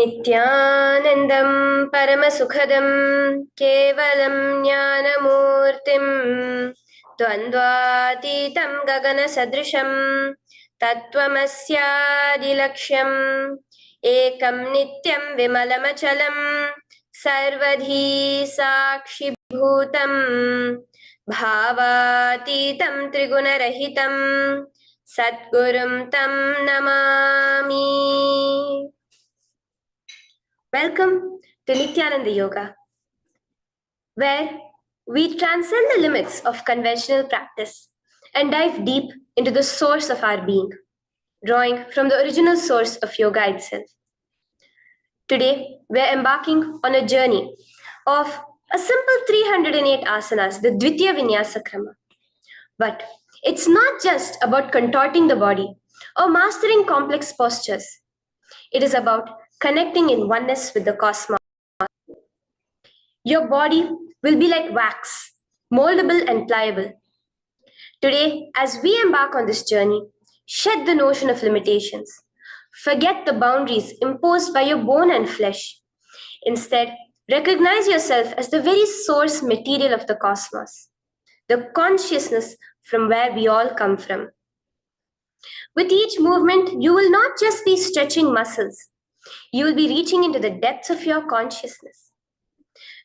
Nithyanandam Paramasukhadam Kevalam Jnanamurtim Dvandvatitam Gagana Sadrisham Tattvamasyaadilaksham Ekam Nityam Vimalamachalam Sarvadhi Sakshibhutam Bhavatitam Trigunarahitam Satgurum Tam Namami. Welcome to Nithyananda Yoga, where we transcend the limits of conventional practice and dive deep into the source of our being, drawing from the original source of yoga itself. Today, we're embarking on a journey of a simple 308 asanas, the Dvitiya Vinyasa Krama. But it's not just about contorting the body or mastering complex postures. It is about connecting in oneness with the cosmos. Your body will be like wax, moldable and pliable. Today, as we embark on this journey, shed the notion of limitations. Forget the boundaries imposed by your bone and flesh. Instead, recognize yourself as the very source material of the cosmos, the consciousness from where we all come from. With each movement, you will not just be stretching muscles, you will be reaching into the depths of your consciousness.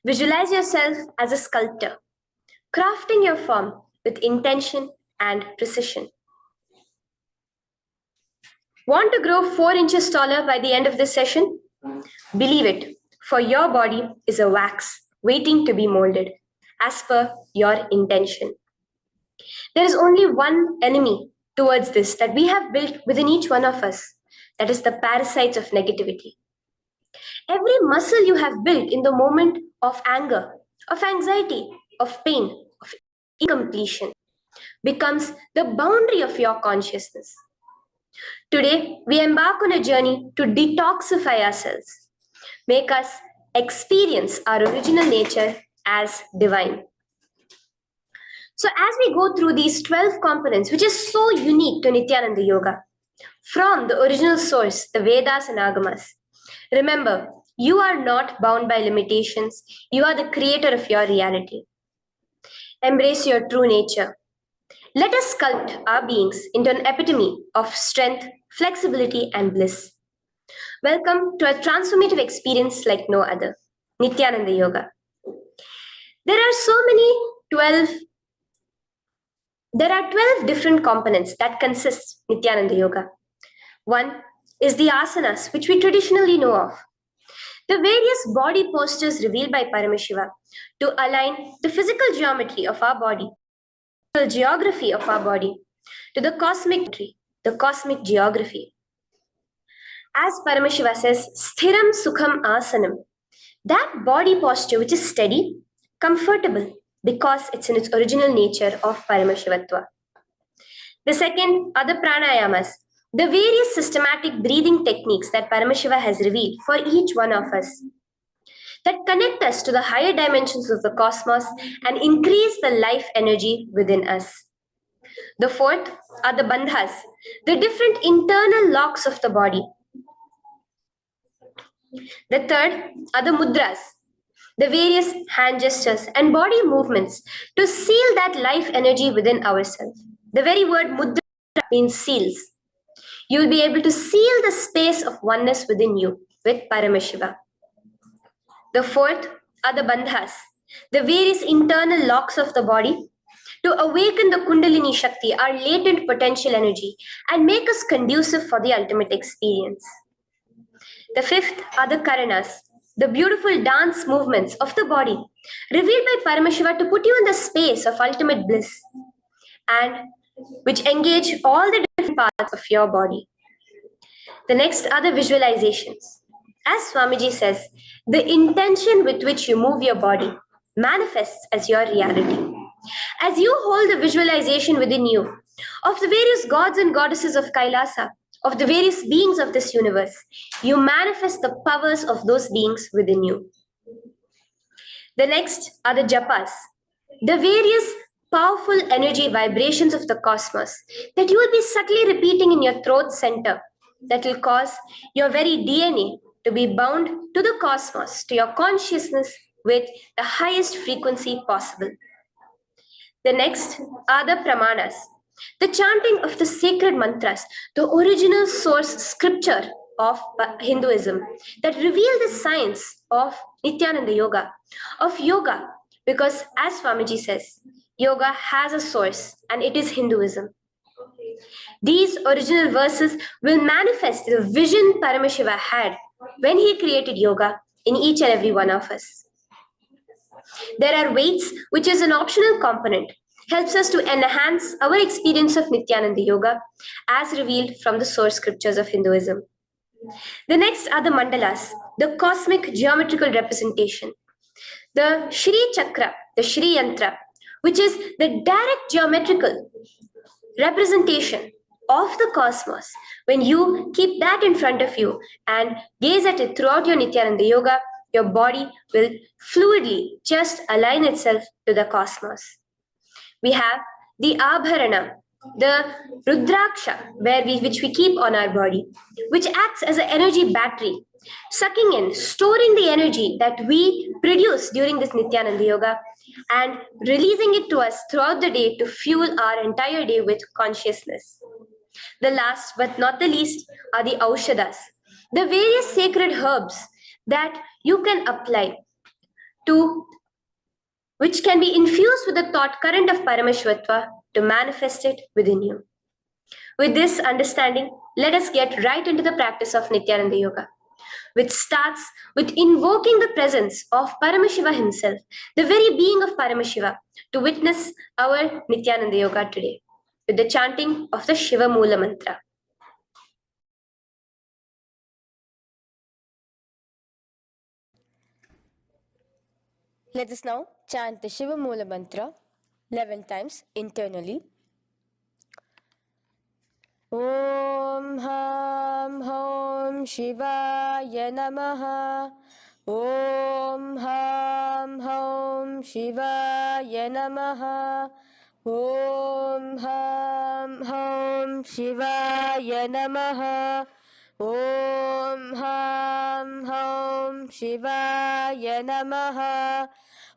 Visualize yourself as a sculptor, crafting your form with intention and precision. Want to grow 4 inches taller by the end of this session? Believe it, for your body is a wax waiting to be molded as per your intention. There is only one enemy towards this that we have built within each one of us, that is the parasites of negativity. Every muscle you have built in the moment of anger, of anxiety, of pain, of incompletion becomes the boundary of your consciousness. Today, we embark on a journey to detoxify ourselves, make us experience our original nature as divine. So as we go through these 12 components, which is so unique to Nithyananda Yoga, from the original source, the Vedas and Agamas, remember, you are not bound by limitations. You are the creator of your reality. Embrace your true nature. Let us sculpt our beings into an epitome of strength, flexibility, and bliss. Welcome to a transformative experience like no other, Nithyananda Yoga. There are 12 different components that consist Nithyananda Yoga. One is the asanas, which we traditionally know of. The various body postures revealed by Paramashiva to align the physical geometry of our body, the geography of our body, to the cosmic geography. As Paramashiva says, Sthiram Sukham Asanam, that body posture which is steady, comfortable, because it's in its original nature of Paramashivatva. The second are the pranayamas, the various systematic breathing techniques that Paramashiva has revealed for each one of us, that connect us to the higher dimensions of the cosmos and increase the life energy within us. The fourth are the bandhas, the different internal locks of the body. The third are the mudras, the various hand gestures and body movements to seal that life energy within ourselves. The very word mudra means seals. You will be able to seal the space of oneness within you with Paramashiva. The fourth are the bandhas, the various internal locks of the body to awaken the Kundalini Shakti, our latent potential energy, and make us conducive for the ultimate experience. The fifth are the karanas, the beautiful dance movements of the body, revealed by Paramashiva to put you in the space of ultimate bliss, and which engage all the different parts of your body. The next are the visualizations. As Swamiji says, the intention with which you move your body manifests as your reality. As you hold the visualization within you of the various gods and goddesses of KAILASA, of the various beings of this universe, you manifest the powers of those beings within you. The next are the japas, the various powerful energy vibrations of the cosmos that you will be subtly repeating in your throat center that will cause your very DNA to be bound to the cosmos, to your consciousness with the highest frequency possible. The next are the pramanas, the chanting of the sacred mantras, the original source scripture of Hinduism that reveal the science of Nithyananda Yoga, of yoga, because as Swamiji says, yoga has a source and it is Hinduism. These original verses will manifest the vision Paramashiva had when he created yoga in each and every one of us. There are weights, which is an optional component, helps us to enhance our experience of Nithyananda Yoga as revealed from the source scriptures of Hinduism. The next are the mandalas, the cosmic geometrical representation. The Shri Chakra, the Shri Yantra, which is the direct geometrical representation of the cosmos. When you keep that in front of you and gaze at it throughout your Nithyananda Yoga, your body will fluidly just align itself to the cosmos. We have the Abharana, the Rudraksha, which we keep on our body, which acts as an energy battery, sucking in, storing the energy that we produce during this Nithyananda Yoga and releasing it to us throughout the day to fuel our entire day with consciousness. The last but not the least are the Aushadas, the various sacred herbs that you can apply to, which can be infused with the thought current of Paramashvatva to manifest it within you. With this understanding, let us get right into the practice of Nithyananda Yoga, which starts with invoking the presence of Paramashiva himself, the very being of Paramashiva, to witness our Nithyananda Yoga today, with the chanting of the Shiva Mula Mantra. Let us now chant the Shiva Mula Mantra 11 times internally. Om Ham Hom Shivaya Namaha. Om Ham Hom Shivaya Namaha. Om Ham Hom Shivaya Namaha. Om Ham Hom Shivaya Namaha.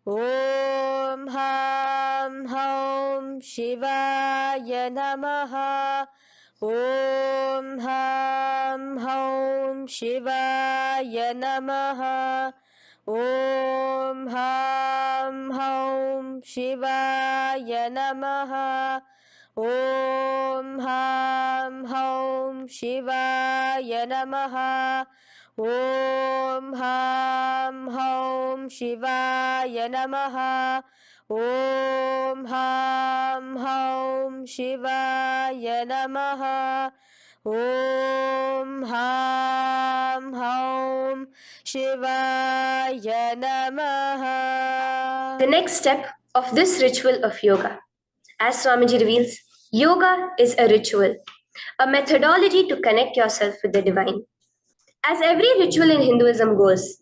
Om Ham Hom Shivaya Namaha. Om Ham Hom Shivaya Namaha. Om Ham Hom Shivaya Namaha. Om Ham Hom Shivaya Namaha. Om Ham Hom Shivaya Namaha. Om Ham Hom Shivaya Namaha. Om Ham Hom Shivaya Namaha. The next step of this ritual of yoga, as Swamiji reveals, yoga is a ritual, a methodology to connect yourself with the divine. As every ritual in Hinduism goes,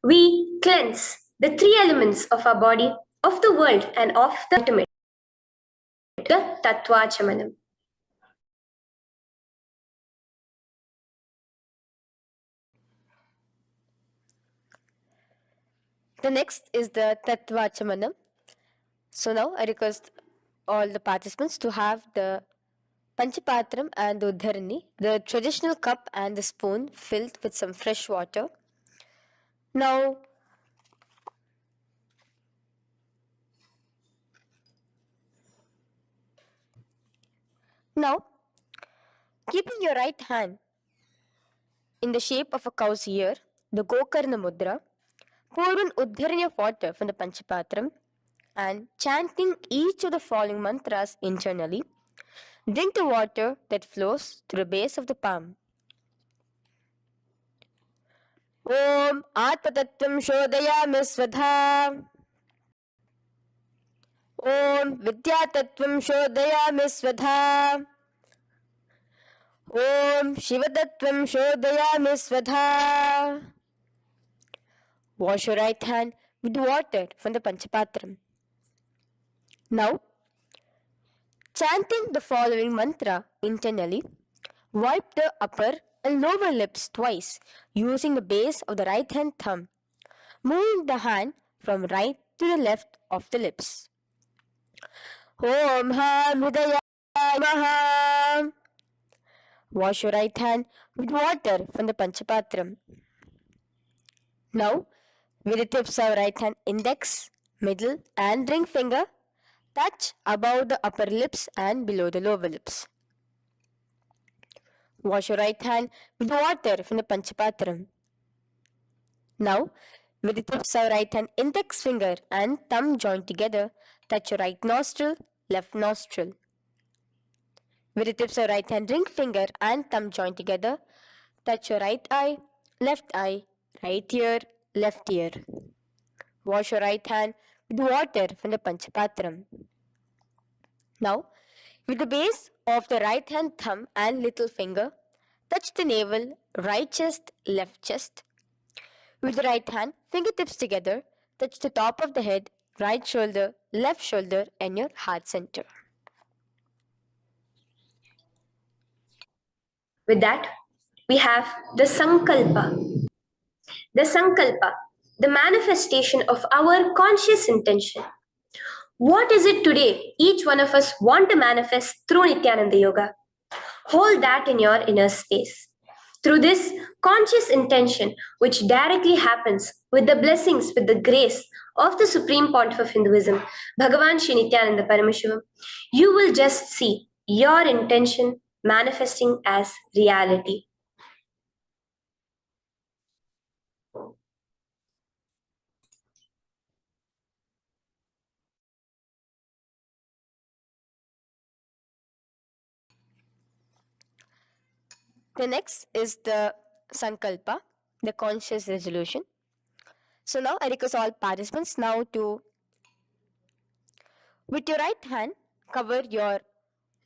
we cleanse the three elements of our body, of the world, and of the ultimate, the Tattvachamanam. The next is the Tattvachamanam. So now I request all the participants to have the Panchapatram and the Uddharani, the traditional cup and the spoon filled with some fresh water. Now, keeping your right hand in the shape of a cow's ear, the Gokarna Mudra, pour an Uddharani of water from the Panchapatram and chanting each of the following mantras internally, drink the water that flows through the base of the palm. Om Atmatattvam Shodayami Svadha. Om Vidyatattvam Shodayami Svadha. Om Shivatattvam Shodayami Svadha. Wash your right hand with water from the Panchapatram. Now, chanting the following mantra internally, wipe the upper and lower lips twice using the base of the right hand thumb, moving the hand from right to the left of the lips. Om Ham Hridaya Maha. Wash your right hand with water from the Panchapatram. Now, with the tips of right hand index, middle and ring finger, touch above the upper lips and below the lower lips. Wash your right hand with water from the Panchapatram. Now, with the tips of right hand index finger and thumb joined together, touch your right nostril, left nostril. With the tips of right hand ring finger and thumb joined together, touch your right eye, right ear, left ear. Wash your right hand with water from the Panchapatram. Now, with the base of the right hand thumb and little finger, touch the navel, right chest, left chest. With the right hand, fingertips together, touch the top of the head, right shoulder, left shoulder, and your heart center. With that, we have the Sankalpa. The Sankalpa, the manifestation of our conscious intention. What is it today each one of us want to manifest through Nithyananda Yoga? Hold that in your inner space. Through this conscious intention, which directly happens with the blessings, with the grace of the Supreme Pontiff of Hinduism, Bhagavan Shri Nithyananda Paramashivoham, you will just see your intention manifesting as reality. The next is the Sankalpa, the conscious resolution. So now I request all participants now to, with your right hand, cover your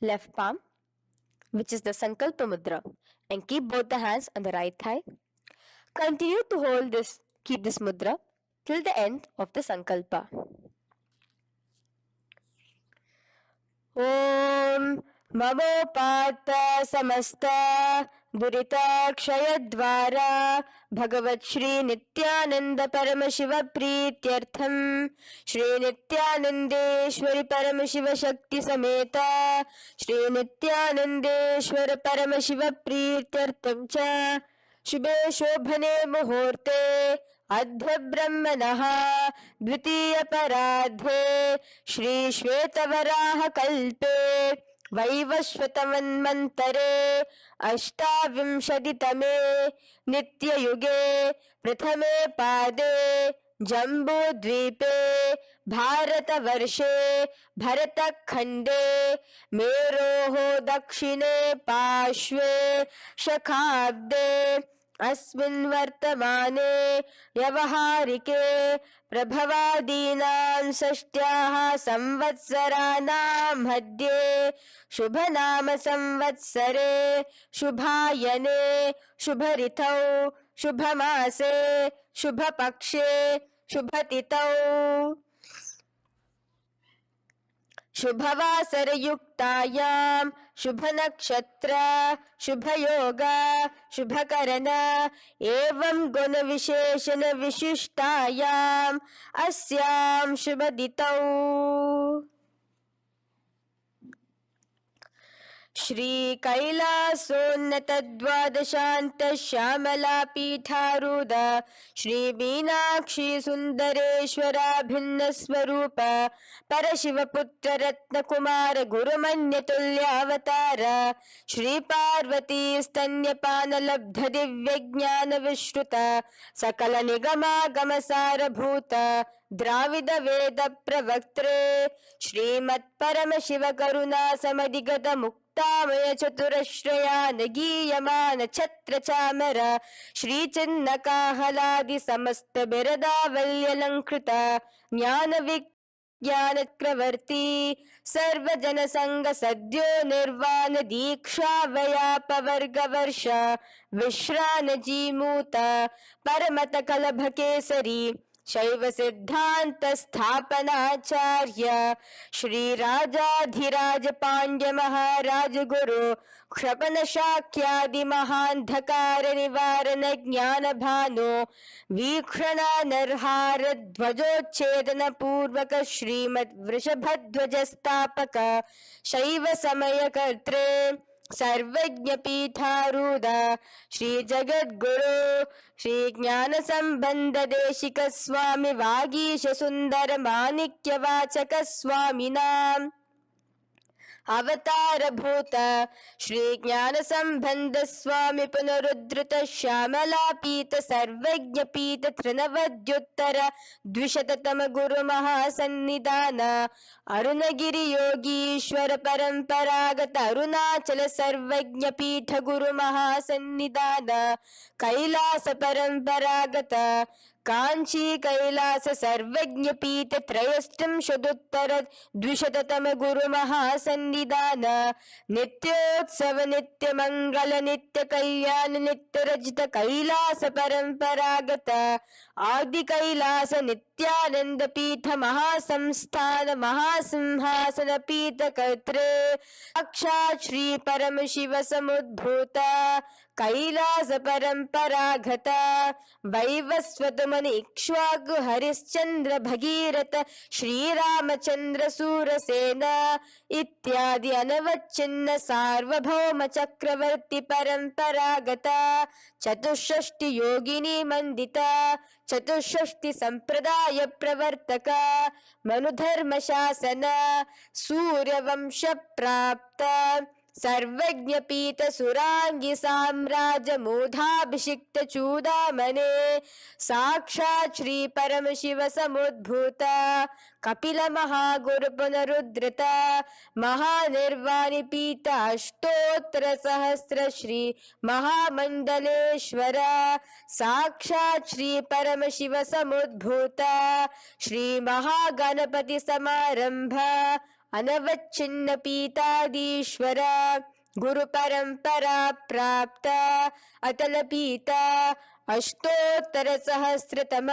left palm, which is the Sankalpa Mudra, and keep both the hands on the right thigh. Continue to keep this mudra till the end of the Sankalpa. Om Mamopata Samasta Duritakshayaddvara Bhagavat Shri Nithyananda Paramashiva Prityartham Shri Nithyanandeshwari Paramashiva Shakti Sameta Shri Nithyanandeshwara Paramashiva Prityartham Cha Shubhe Shobhane Muhurte Adhya Brahmanah Dvitiya Paradhe Shri Shvetavaraha Kalpe Vaivashvatamanmantare Ashtavimshaditame Nityayuge Prathame Pade Jambudvipe Bharatavarshe Bharatakhande Meroho Dakshine Pashve Shakhabde अस्मिन् वर्तमाने व्यवहारिके प्रभवादीनां षष्ट्याः संवत्सराणां मध्ये शुभनाम संवत्सरे शुभायने शुभऋतौ शुभमासे शुभपक्षे शुभतिथौ शुभवासरयुक्तायां शुभनक्षत्र शुभयोग शुभकरण एवं गुणविशेषण विशिष्टायाम् अस्यां शुभदितौ श्री कैलासोन्नत द्वादशान्त श्यामला पीठारूढ श्री मीनाक्षी सुंदरेश्वरा भिन्न स्वरूप परशिवपुत्र रत्नकुमार गुरुमन्यतुल्यावतार श्री पार्वती स्तन्यपान लब्ध दिव्य ज्ञान विश्रुत सकल निगमागम सारभूत द्राविड वेद प्रवक्त्रे श्रीमत् परमशिव करुणा समधिगत मुक्तामय चतुरश्रयान गीयमान छत्र चामर श्री चिन्ह काहलादि समस्त बिरदावल्यलंकृत ज्ञान विज्ञान चक्रवर्ती सर्वजन संग सद्यो निर्वाण दीक्षा व्याप वर्ग वर्ष विश्रान जीमूत परमत कलभ केसरी शैव सिद्धांत स्थापनाचार्य श्री राजाधिराज पांड्य महाराज गुरु क्षपन शाक्यादि महांधकार निवारण ज्ञान भानु वीक्षण नरहार ध्वजोच्छेदन पूर्वक श्रीमद वृषभध्वज स्थापक शैव समय कर्त्रे सर्वज्ञ पीठारूढ़ श्री जगद्गुरु श्री ज्ञान संबंध देशिक स्वामी वागीश सुंदर माणिक्य वाचक स्वामिनाम अवतार भूत श्री ज्ञान संबंध स्वामी पुनरुद्धृत श्यामला पीत सर्वज्ञ पीत त्रिनवद्युत्तर द्विशततम गुरु महासन्निधान अरुणगिरि योगीश्वर परंपरागत अरुणाचल सर्वज्ञ पीठ गुरु महासन्निधान कैलास परंपरागत कांची कैलास सर्वज्ञ पीठ त्रयस्त्रिंशदुत्तर द्विशततम गुरु महासन्निधान नित्योत्सव नित्य मंगल नित्य कल्याण नित्य रजित कैलास परंपरागत आदि कैलास नित्यानंद पीठ महासंस्थान महासिंहासन पीठ कर्त्रे साक्षात् श्री परम शिव समुद्भूत कैलास परंपरागत वैवस्वत मनि इक्ष्वाकु हरिश्चंद्र भगीरथ श्रीरामचंद्र सूरसेन इत्यादि अनवच्छिन्न सार्वभौम चक्रवर्ती परंपरागत चतुष्षष्टि योगिनी मंडित चतुष्षष्टि संप्रदाय प्रवर्तक मनुधर्म शासन सूर्यवंश प्राप्त सर्वज्ञ पीठ सुरांगी साम्राज्य मूढ़ाभिषिक्त चूड़ामणे साक्षात् श्री परम शिव समुद्भूत कपिल महागुरु पुनरुद्धृत महानिर्वाणि पीठ अष्टोत्तर सहस्र श्री महामंडलेश्वर साक्षात् श्री परम शिव समुद्भूत श्री महागणपति समारंभ अनवच्छिन्न पीताधीश्वर गुरु परंपरा प्राप्त अतल पीता अष्टोत्तर सहस्रतम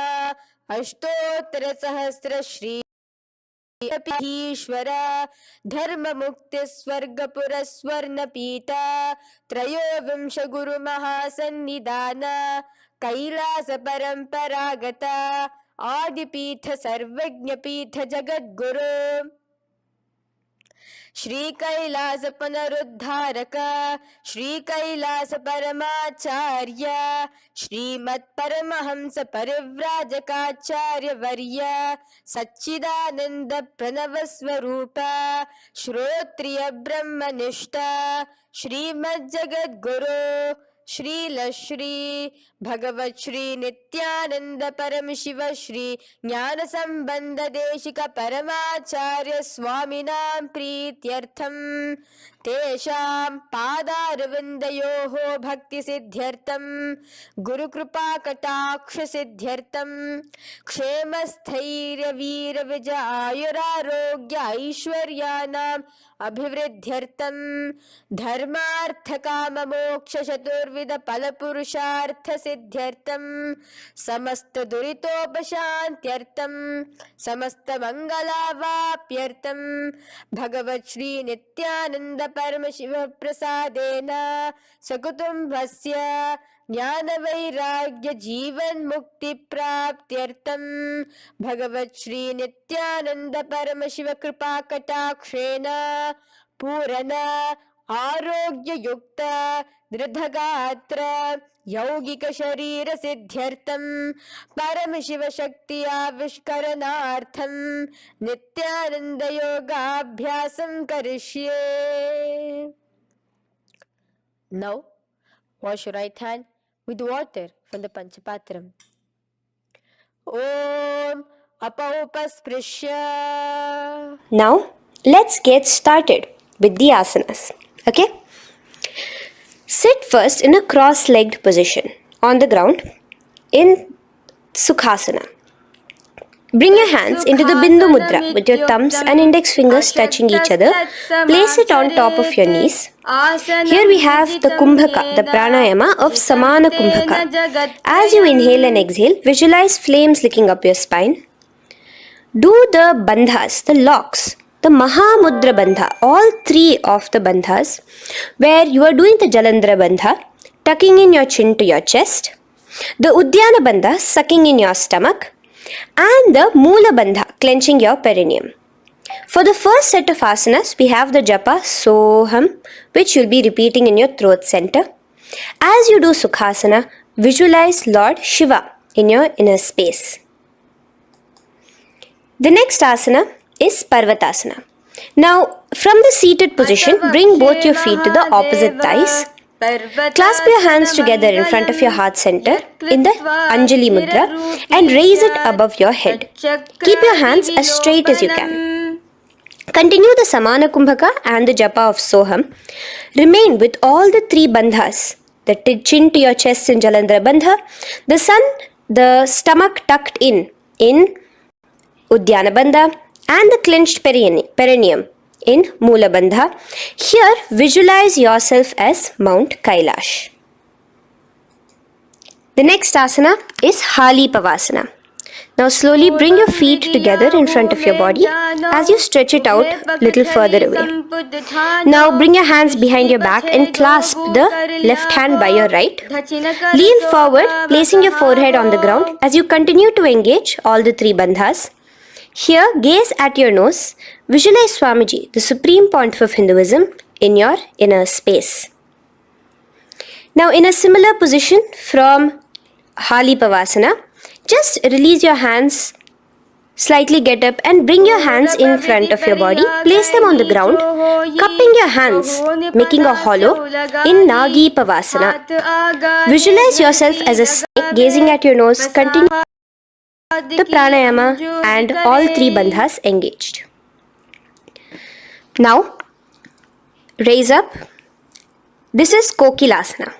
अष्टोत्तर सहस्र श्री ईश्वर धर्म मुक्ति स्वर्गपुर स्वर्ण पीता त्रयोविंश गुरु महासन्निधान कैलास परंपरागत आदिपीठ सर्वज्ञ पीठ जगद्गुरु श्री कैलास पुनरुद्धारक श्री कैलास परमाचार्य श्रीमत् परमहंस परिव्राजकाचार्य वर्य सच्चिदानंद प्रणव स्वरूप श्रोत्रिय ब्रह्मनिष्ठ श्रीमद् जगद्गुरु श्रील श्री भगवत श्री नित्यानंद परम शिव श्री ज्ञान संबंध देशिक परमाचार्य स्वामिनां प्रीत्यर्थम तेषां पादारविन्दयोः भक्ति सिद्ध्यर्थम गुरु कृपा कटाक्ष सिद्ध्यर्थम क्षेम स्थैर्य वीर विजय आयुरारोग्य ऐश्वर्यानाम् अभिवृद्ध्यर्थम धर्मार्थ काम मोक्ष चतुर्विध फल पुरुषार्थ सिद्ध्यर्थम समस्त दुरितोपशांत्यर्थम समस्त मंगलावाप्यर्थम भगवत श्री नित्यानंद परम शिव प्रसादेन सकुटुंबस्य ज्ञान वैराग्य जीवन मुक्ति प्राप्त्यर्थम भगवत श्री नित्यानंद परम शिव कृपा कटाक्षेण पूर्ण आरोग्य युक्त दृढ़गात्र यौगिक शरीर सिद्ध्यर्थम परम शिव शक्ति आविष्करणार्थम नित्यानंद योगाभ्यासं करिष्ये. Now wash your right hand with water from the Panchapatram. Om Apaupasprisya. Now, let's get started with the asanas. Okay? Sit first in a cross-legged position on the ground in Sukhasana. Bring your hands into the Bindu Mudra with your thumbs and index fingers touching each other. Place it on top of your knees. Here we have the Kumbhaka, the pranayama of Samana Kumbhaka. As you inhale and exhale, visualize flames licking up your spine. Do the bandhas, the locks, the Mahamudra Bandha, all three of the bandhas, where you are doing the Jalandhara Bandha, tucking in your chin to your chest, the Udyana Bandha, sucking in your stomach, and the Moola Bandha, clenching your perineum. For the first set of asanas, we have the japa Soham, which you'll be repeating in your throat center. As you do Sukhasana, visualize Lord Shiva in your inner space. The next asana is Parvatasana. Now, from the seated position, bring both your feet to the opposite thighs. Clasp your hands together in front of your heart center in the Anjali Mudra and raise it above your head. Keep your hands as straight as you can. Continue the Samana Kumbhaka and the Japa of Soham. Remain with all the three bandhas, the chin to your chest in Jalandhara Bandha, the stomach tucked in Udyana Bandha, and the clenched perineum in Moola Bandha. Here, visualize yourself as Mount Kailash. The next asana is Hali Pavasana. Now slowly bring your feet together in front of your body as you stretch it out a little further away. Now bring your hands behind your back and clasp the left hand by your right. Lean forward, placing your forehead on the ground as you continue to engage all the three bandhas. Here, gaze at your nose. Visualize Swamiji, the Supreme Pontiff of Hinduism, in your inner space. Now, in a similar position from Hali Pavasana, just release your hands, slightly get up and bring your hands in front of your body. Place them on the ground, cupping your hands, making a hollow in Nagi Pavasana. Visualize yourself as a snake, gazing at your nose. Continue the pranayama and all three bandhas engaged. Now, raise up. This is Kokilasana.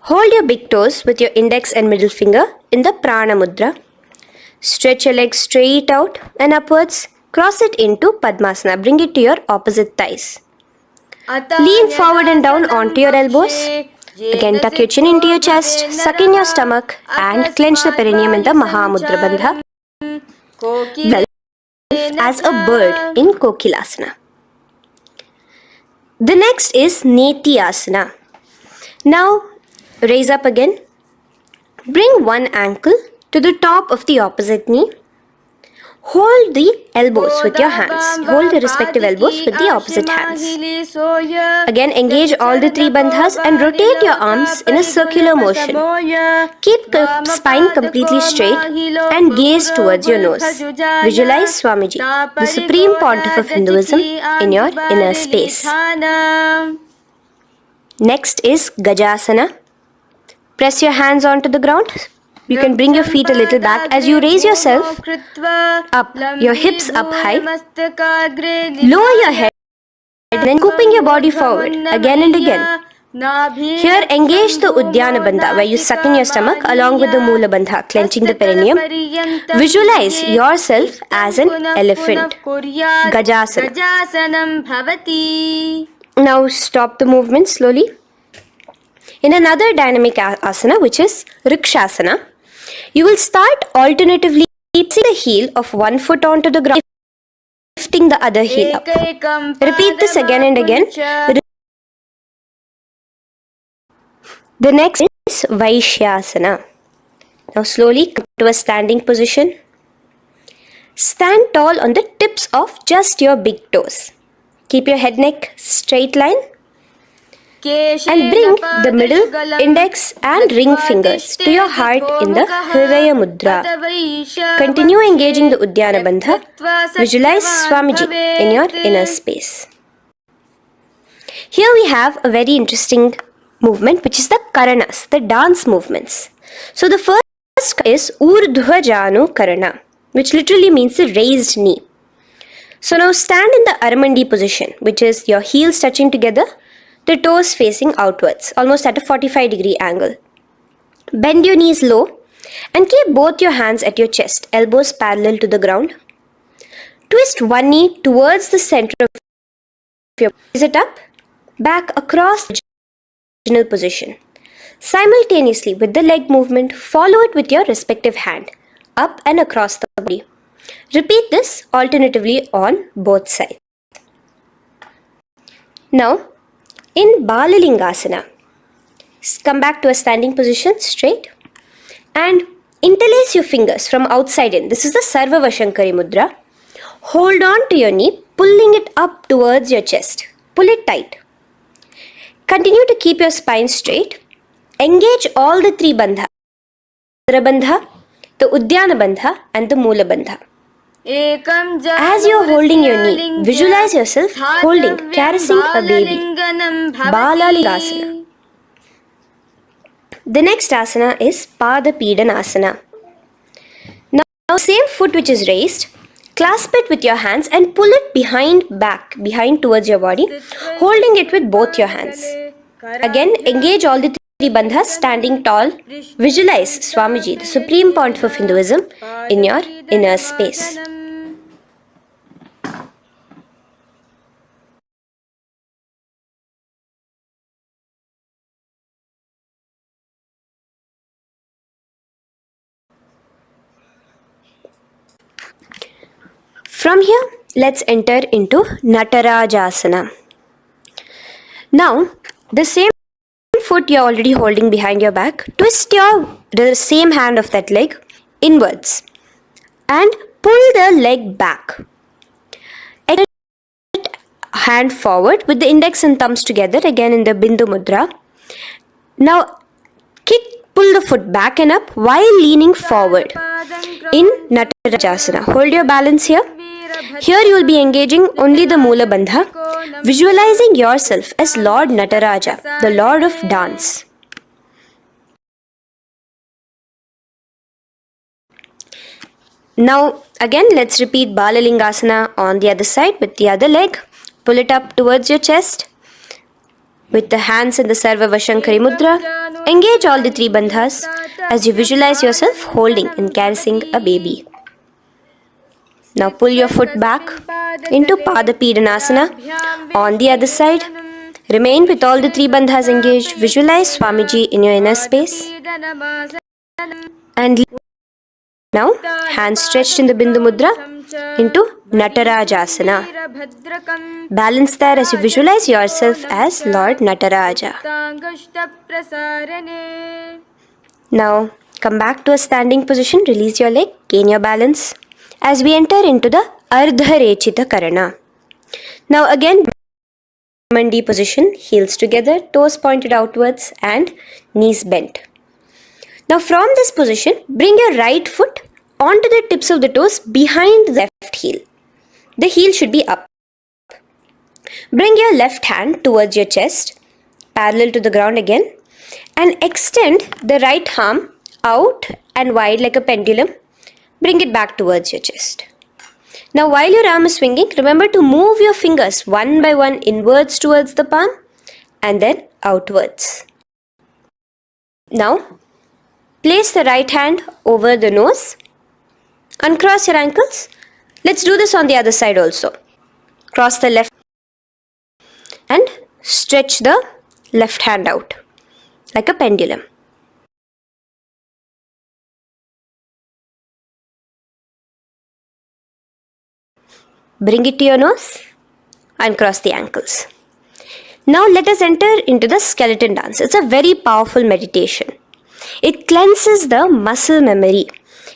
Hold your big toes with your index and middle finger in the Prana Mudra. Stretch your legs straight out and upwards. Cross it into Padmasana. Bring it to your opposite thighs. Lean forward and down onto your elbows. Again, tuck your chin into your chest, suck in your stomach and clench the perineum in the Mahamudra Bandha. Well, as a bird in Kokilasana. The next is Nithyananda. Now, raise up again. Bring one ankle to the top of the opposite knee. Hold the elbows with your hands. Hold the respective elbows with the opposite hands. Again, engage all the three bandhas and rotate your arms in a circular motion. Keep the spine completely straight and gaze towards your nose. Visualize Swamiji, the Supreme Pontiff of Hinduism, in your inner space. Next is Gajasana. Press your hands onto the ground. You can bring your feet a little back as you raise yourself up, your hips up high. Lower your head, then scooping your body forward again and again. Here, engage the Udyana Bandha, where you suck in your stomach along with the Moola Bandha, clenching the perineum. Visualize yourself as an elephant. Gajasana. Now stop the movement slowly. In another dynamic asana, which is Rikshasana, you will start alternatively placing the heel of one foot onto the ground, lifting the other heel up. Repeat this again and again. The next is Vaishyasana. Now slowly come to a standing position. Stand tall on the tips of just your big toes. Keep your head neck straight line. And bring the middle, index and ring fingers to your heart in the Hridaya Mudra. Continue engaging the Udyana Bandha. Visualize Swamiji in your inner space. Here we have a very interesting movement, which is the Karanas, the dance movements. So the first is Urdhva Janu Karana, which literally means the raised knee. So now stand in the Aramandi position, which is your heels touching together, the toes facing outwards, almost at a 45-degree angle. Bend your knees low And keep both your hands at your chest, elbows parallel to the ground. Twist one knee towards the center of your body. Raise it up, back across the original position. Simultaneously with the leg movement, follow it with your respective hand, up and across the body. Repeat this alternatively on both sides. Now, in Balalingasana, come back to a standing position, straight, and interlace your fingers from outside in. This is the Sarva Vashankari Mudra. Hold on to your knee, pulling it up towards your chest. Pull it tight. Continue to keep your spine straight. Engage all the three bandha. The bandha, the Udyana bandha and the Mula bandha. As you are holding your knee, visualize yourself holding, caressing a baby. Balalingasana. The next asana is Pada Pidanasana. Now, same foot which is raised, clasp it with your hands and pull it behind towards your body, holding it with both your hands. Again, engage all the three bandhas, standing tall. Visualize Swamiji, the Supreme Pontiff of Hinduism, in your inner space. From here, let's enter into Natarajasana. Now, the same foot you're already holding behind your back, twist the same hand of that leg inwards and pull the leg back. Hand forward with the index and thumbs together, again in the Bindu Mudra. Now, pull the foot back and up while leaning forward in Natarajasana. Hold your balance here. Here you will be engaging only the Mula Bandha, visualizing yourself as Lord Nataraja, the Lord of Dance. Now again let's repeat Balalingasana on the other side with the other leg. Pull it up towards your chest with the hands in the Sarva Vashankari Mudra. Engage all the three bandhas as you visualize yourself holding and caressing a baby. Now pull your foot back into Pada Pidanasana on the other side. Remain with all the three bandhas engaged. Visualize Swamiji in your inner space. And now hands stretched in the Bindu Mudra into Natarajasana. Balance there as you visualize yourself as Lord Nataraja. Now come back to a standing position. Release your leg. Gain your balance. As we enter into the Ardharechita Karana. Now again, Mandi position, heels together, toes pointed outwards and knees bent. Now from this position, bring your right foot onto the tips of the toes behind the left heel. The heel should be up. Bring your left hand towards your chest, parallel to the ground again, and extend the right arm out and wide like a pendulum. Bring it back towards your chest. Now while your arm is swinging, remember to move your fingers one by one inwards towards the palm and then outwards. Now place the right hand over the nose. Uncross your ankles. Let's do this on the other side also. Cross the left and stretch the left hand out like a pendulum. Bring it to your nose and cross the ankles. Now let us enter into the skeleton dance. It's a very powerful meditation. It cleanses the muscle memory.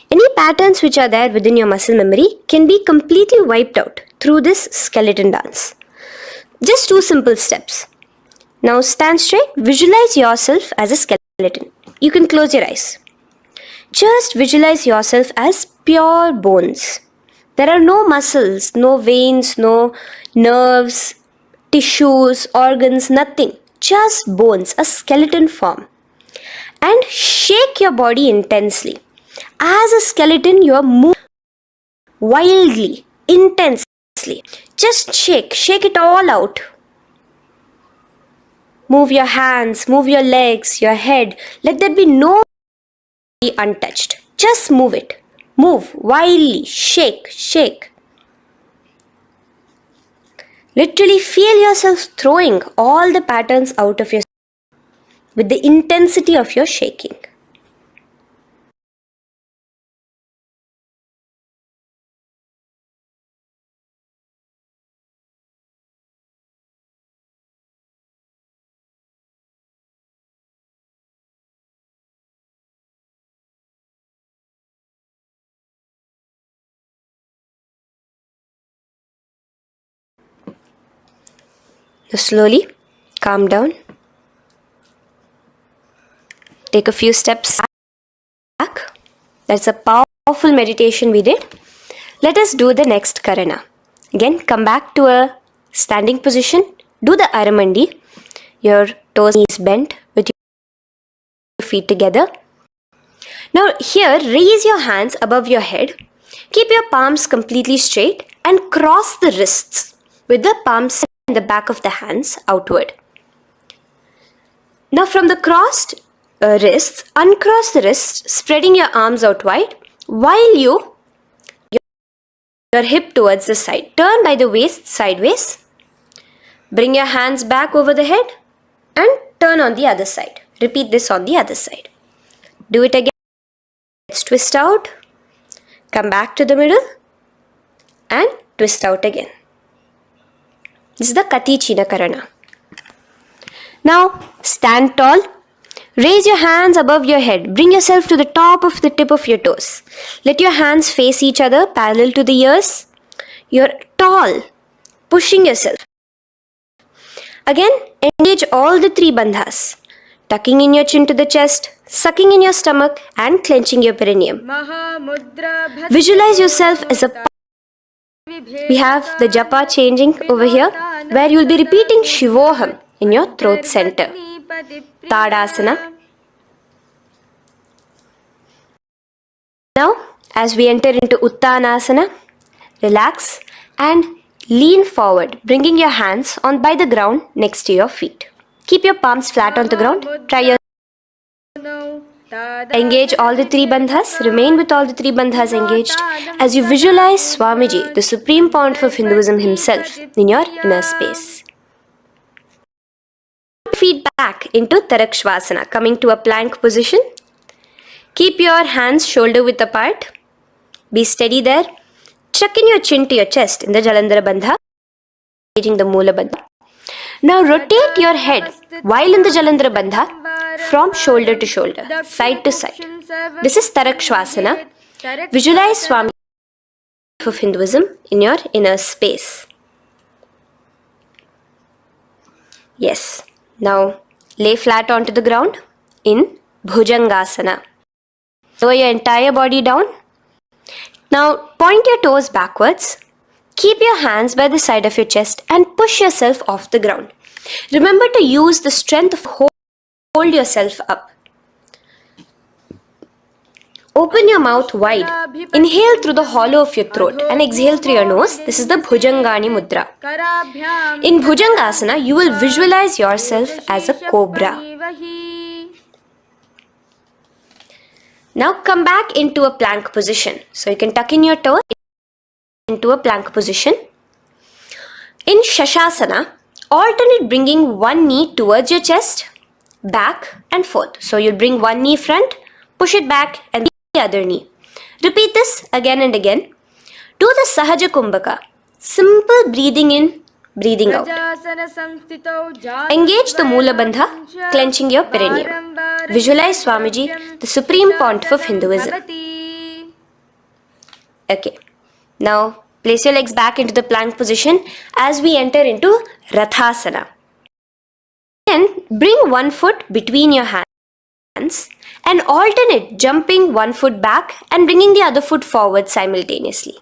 Any patterns which are there within your muscle memory can be completely wiped out through this skeleton dance. Just 2 simple steps. Now stand straight. Visualize yourself as a skeleton. You can close your eyes. Just visualize yourself as pure bones. There are no muscles, no veins, no nerves, tissues, organs, nothing. Just bones, a skeleton form. And shake your body intensely. As a skeleton, you are moving wildly, intensely. Just shake it all out. Move your hands, move your legs, your head. Let there be no untouched. Just move it. Move wildly. Shake, shake. Literally feel yourself throwing all the patterns out of your with the intensity of your shaking. Now slowly calm down. Take a few steps back. That's a powerful meditation we did. Let us do the next Karana. Again, come back to a standing position. Do the Aramandi. Your toes, knees bent with your feet together. Now here, raise your hands above your head. Keep your palms completely straight and cross the wrists with the palms and the back of the hands outward. Now from the crossed wrists, uncross the wrists, spreading your arms out wide while your hip towards the side. Turn by the waist sideways. Bring your hands back over the head and turn on the other side. Repeat this on the other side. Do it again. Let's twist out. Come back to the middle and twist out again. This is the Kati China Karana. Now stand tall. Raise your hands above your head. Bring yourself to the top of the tip of your toes. Let your hands face each other parallel to the ears. You're tall, pushing yourself. Again, engage all the three bandhas. Tucking in your chin to the chest, sucking in your stomach and clenching your perineum. Visualize yourself as a... We have the japa changing over here, where you will be repeating Shivoham in your throat center. Tadasana. Now, as we enter into Uttanasana, relax and lean forward, bringing your hands on by the ground next to your feet. Keep your palms flat on the ground. Try your... Engage all the three bandhas. Remain with all the three bandhas engaged as you visualize Swamiji, the Supreme Pontiff of Hinduism himself, in your inner space. Feet back into Tarakshvasana, coming to a plank position. Keep your hands shoulder width apart. Be steady there. Chuck in your chin to your chest in the Jalandhara Bandha, engaging the Moola Bandha. Now rotate your head while in the Jalandhara Bandha from shoulder to shoulder, side to side. This is Tarakshvasana. Visualize Swami of Hinduism in your inner space. Yes. Now lay flat onto the ground in Bhujangasana. Lower your entire body down. Now point your toes backwards. Keep your hands by the side of your chest and push yourself off the ground. Remember to use the strength of hold yourself up. Open your mouth wide. Inhale through the hollow of your throat and exhale through your nose. This is the Bhujangani Mudra. In Bhujangasana, you will visualize yourself as a cobra. Now come back into a plank position. So you can tuck in your toe into a plank position. In Shavasana, alternate bringing one knee towards your chest, back and forth. So you'll bring one knee front, push it back and the other knee. Repeat this again and again. Do the Sahaja Kumbhaka. Simple breathing in, breathing out. Engage the Moola Bandha, clenching your perineum. Visualize Swamiji, the Supreme Pontiff of Hinduism. Okay. Now place your legs back into the plank position as we enter into Rathasana. Then bring one foot between your hands and alternate jumping one foot back and bringing the other foot forward simultaneously.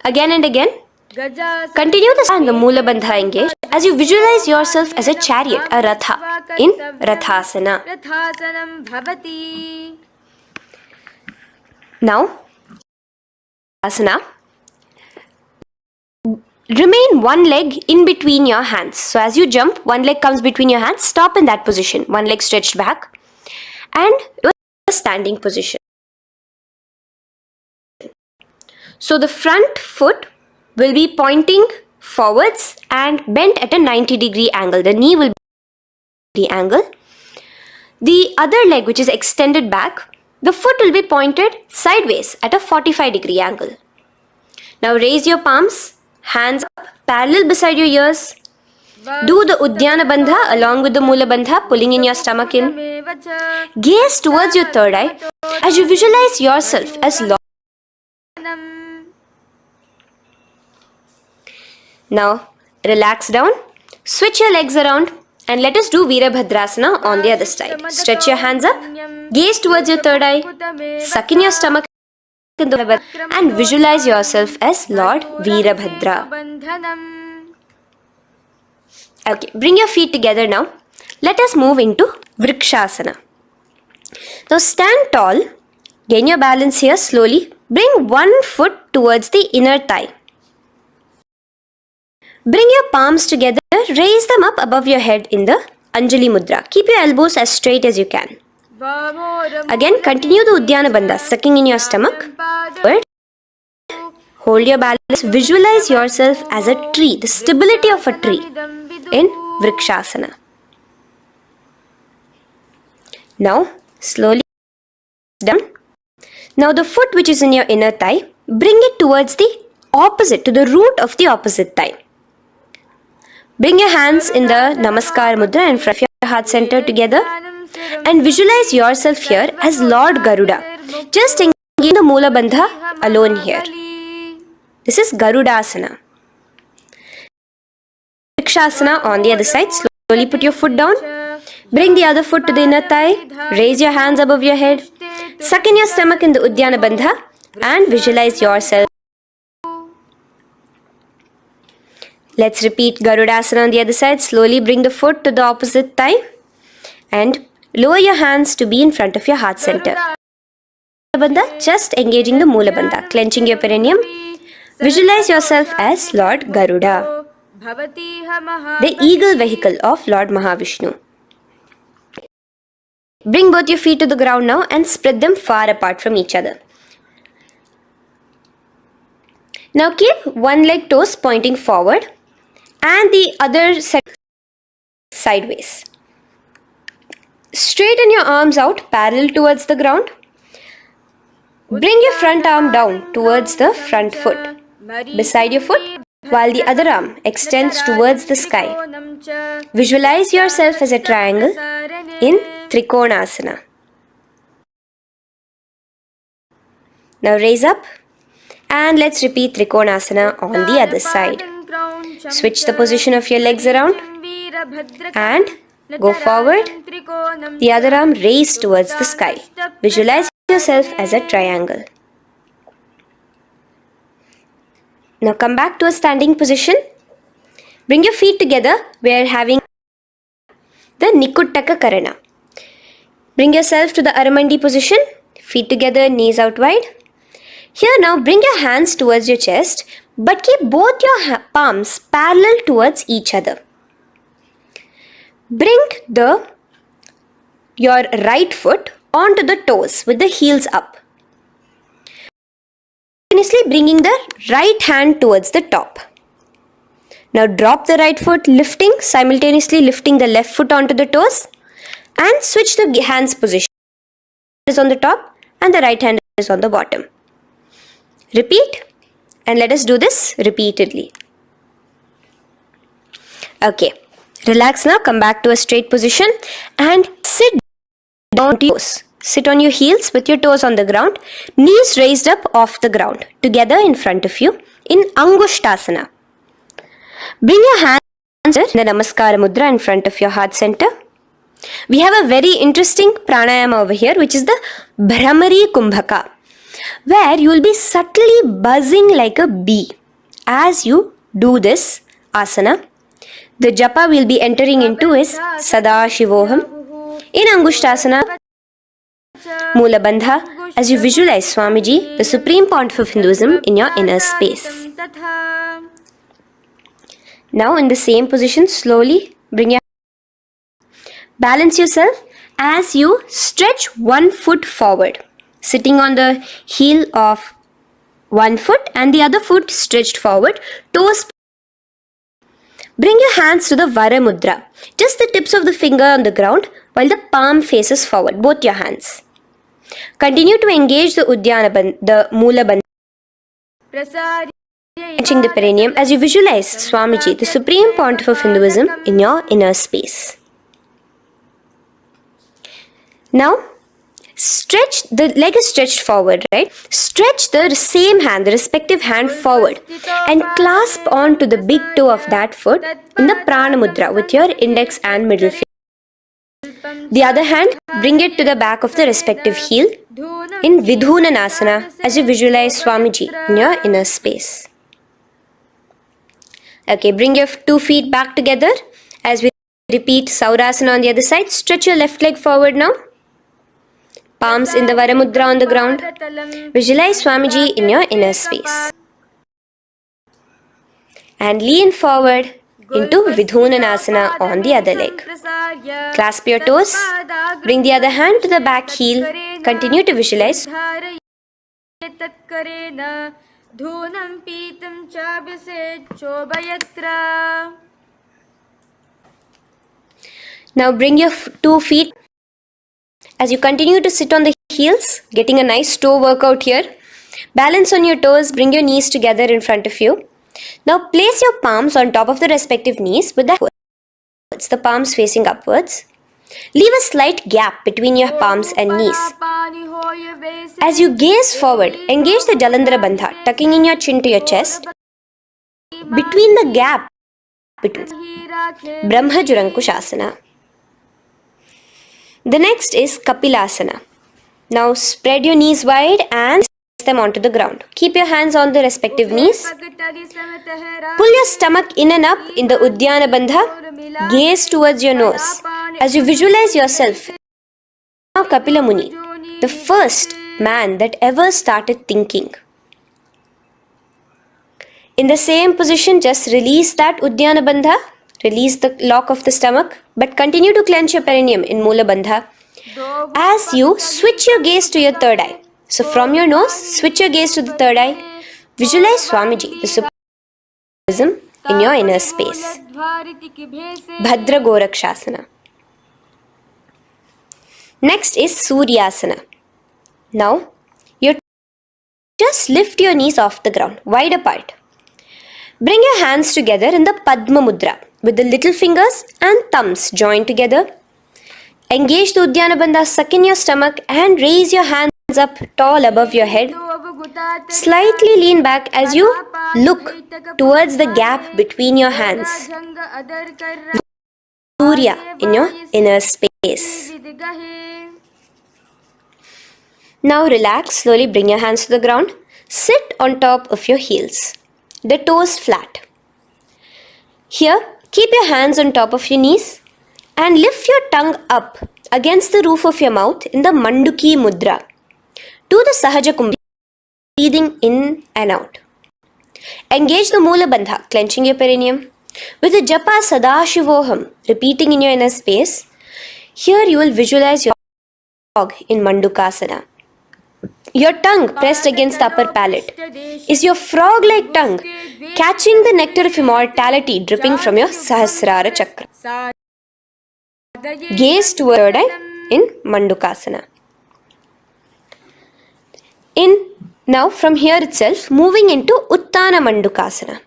Again and again. Continue this and the Moola Bandha engage as you visualize yourself as a chariot, a Ratha, in Rathasana. Now, asana. Remain one leg in between your hands. So as you jump, one leg comes between your hands. Stop in that position. One leg stretched back. And standing position. So the front foot will be pointing forwards and bent at a 90-degree angle. The knee will be at the angle. The other leg, which is extended back, the foot will be pointed sideways at a 45-degree angle. Now raise your palms, hands up, parallel beside your ears. Do the Uddiyana Bandha along with the Mula Bandha, pulling in your stomach in. Gaze towards your third eye as you visualize yourself as Lord. Now relax down, switch your legs around and let us do Virabhadrasana on the other side. Stretch your hands up, gaze towards your third eye, suck in your stomach and visualize yourself as Lord Virabhadra. Okay, bring your feet together now. Let us move into Vrikshasana. Now stand tall, gain your balance here slowly. Bring one foot towards the inner thigh. Bring your palms together, raise them up above your head in the Anjali Mudra. Keep your elbows as straight as you can. Again, continue the Uddiyana Bandha, sucking in your stomach. Hold your balance, visualize yourself as a tree, the stability of a tree in Vrikshasana. Now, slowly down. Now the foot which is in your inner thigh, bring it towards the opposite, to the root of the opposite thigh. Bring your hands in the Namaskar Mudra in front of your heart center together and visualize yourself here as Lord Garuda. Just engage the Mula Bandha alone here. This is Garudasana. Vrikshasana on the other side. Slowly put your foot down. Bring the other foot to the inner thigh. Raise your hands above your head. Suck in your stomach in the Uddiyana Bandha and visualize yourself. Let's repeat Garudasana on the other side. Slowly bring the foot to the opposite thigh and lower your hands to be in front of your heart center. Bandha, just engaging the Mula Bandha, clenching your perineum. Visualize yourself as Lord Garuda, the eagle vehicle of Lord Mahavishnu. Bring both your feet to the ground now and spread them far apart from each other. Now keep one leg toes pointing forward and the other set sideways. Straighten your arms out parallel towards the ground. Bring your front arm down towards the front foot, beside your foot, while the other arm extends towards the sky. Visualize yourself as a triangle in Trikonasana. Now raise up and let's repeat Trikonasana on the other side. Switch the position of your legs around and go forward. The other arm raised towards the sky. Visualize yourself as a triangle. Now come back to a standing position. Bring your feet together. We are having the Nikuttaka Karana. Bring yourself to the Aramandi position. Feet together, knees out wide. Here now bring your hands towards your chest, but keep both your palms parallel towards each other. Bring your right foot onto the toes with the heels up. Continuously bringing the right hand towards the top. Now drop the right foot, simultaneously lifting the left foot onto the toes and switch the hands position. Is on the top and the right hand is on the bottom. Repeat and let us do this repeatedly. Okay, relax now, come back to a straight position and sit down to your toes. Sit on your heels with your toes on the ground, knees raised up off the ground, together in front of you in Angushtasana. Bring your hands in the Namaskara Mudra in front of your heart center. We have a very interesting pranayama over here, which is the Bhramari Kumbhaka, where you will be subtly buzzing like a bee as you do this asana. The japa we will be entering into is Sadashivoham. In Angushtasana, Mula Bandha, as you visualize Swamiji, the Supreme Pontiff of Hinduism, in your inner space. Now in the same position, slowly bring your balance yourself as you stretch one foot forward, sitting on the heel of one foot and the other foot stretched forward, toes. Bring your hands to the Vara Mudra, just the tips of the finger on the ground while the palm faces forward, both your hands. Continue to engage the Moola Bandha, touching the perineum as you visualize Swamiji, the Supreme Pontiff of Hinduism, in your inner space. Now, stretch, the leg is stretched forward, right? Stretch the same hand, the respective hand forward and clasp onto the big toe of that foot in the Prana Mudra with your index and middle finger. The other hand, bring it to the back of the respective heel in Vidhunanasana as you visualize Swamiji in your inner space. Okay, bring your 2 feet back together as we repeat Saurasana on the other side. Stretch your left leg forward now. Palms in the Vara Mudra on the ground. Visualize Swamiji in your inner space. And lean forward into Vidhunanasana on the other leg. Clasp your toes. Bring the other hand to the back heel. Continue to visualize. Now bring your 2 feet as you continue to sit on the heels, getting a nice toe workout here. Balance on your toes, bring your knees together in front of you. Now place your palms on top of the respective knees with the palms facing upwards. Leave a slight gap between your palms and knees. As you gaze forward, engage the Jalandhara Bandha, tucking in your chin to your chest. Between the gap, Brahma Jurankushasana. The next is Kapilasana. Now spread your knees wide and place them onto the ground. Keep your hands on the respective knees. Pull your stomach in and up in the Uddiyana Bandha. Gaze towards your nose as you visualize yourself. Now Kapila Muni, the first man that ever started thinking. In the same position, just release that Uddiyana Bandha. Release the lock of the stomach, but continue to clench your perineum in Moola Bandha as you switch your gaze to your third eye. So from your nose, switch your gaze to the third eye. Visualize Swamiji, the Super-Determinism, in your inner space. Bhadra Gorakshasana. Next is Suryasana. Now, you just lift your knees off the ground, wide apart. Bring your hands together in the Padma Mudra with the little fingers and thumbs joined together. Engage the Uddiyana Bandha, suck in your stomach and raise your hands up tall above your head. Slightly lean back as you look towards the gap between your hands. Surya in your inner space. Now relax, slowly bring your hands to the ground. Sit on top of your heels. The toes flat. Here, keep your hands on top of your knees and lift your tongue up against the roof of your mouth in the Manduki Mudra. Do the Sahaja Kumbhi, breathing in and out. Engage the Moola Bandha, clenching your perineum. With the Japa Sadashivoham, repeating in your inner space, here you will visualize your frog in Mandukasana. Your tongue pressed against the upper palate. Is your frog-like tongue catching the nectar of immortality dripping from your Sahasrara Chakra? Gaze toward third eye in Mandukasana. Now from here itself, moving into Uttana Mandukasana.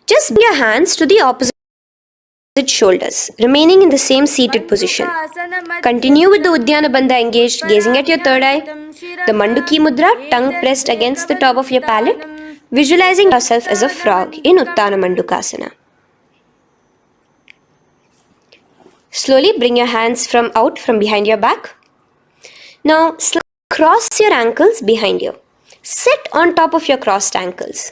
Just bring your hands to the opposite shoulders, remaining in the same seated position. Continue with the Uddiyana Bandha engaged, gazing at your third eye. The Manduki Mudra, tongue pressed against the top of your palate, visualizing yourself as a frog in Uttana Mandukasana. Slowly bring your hands out from behind your back. Now cross your ankles behind you. Sit on top of your crossed ankles.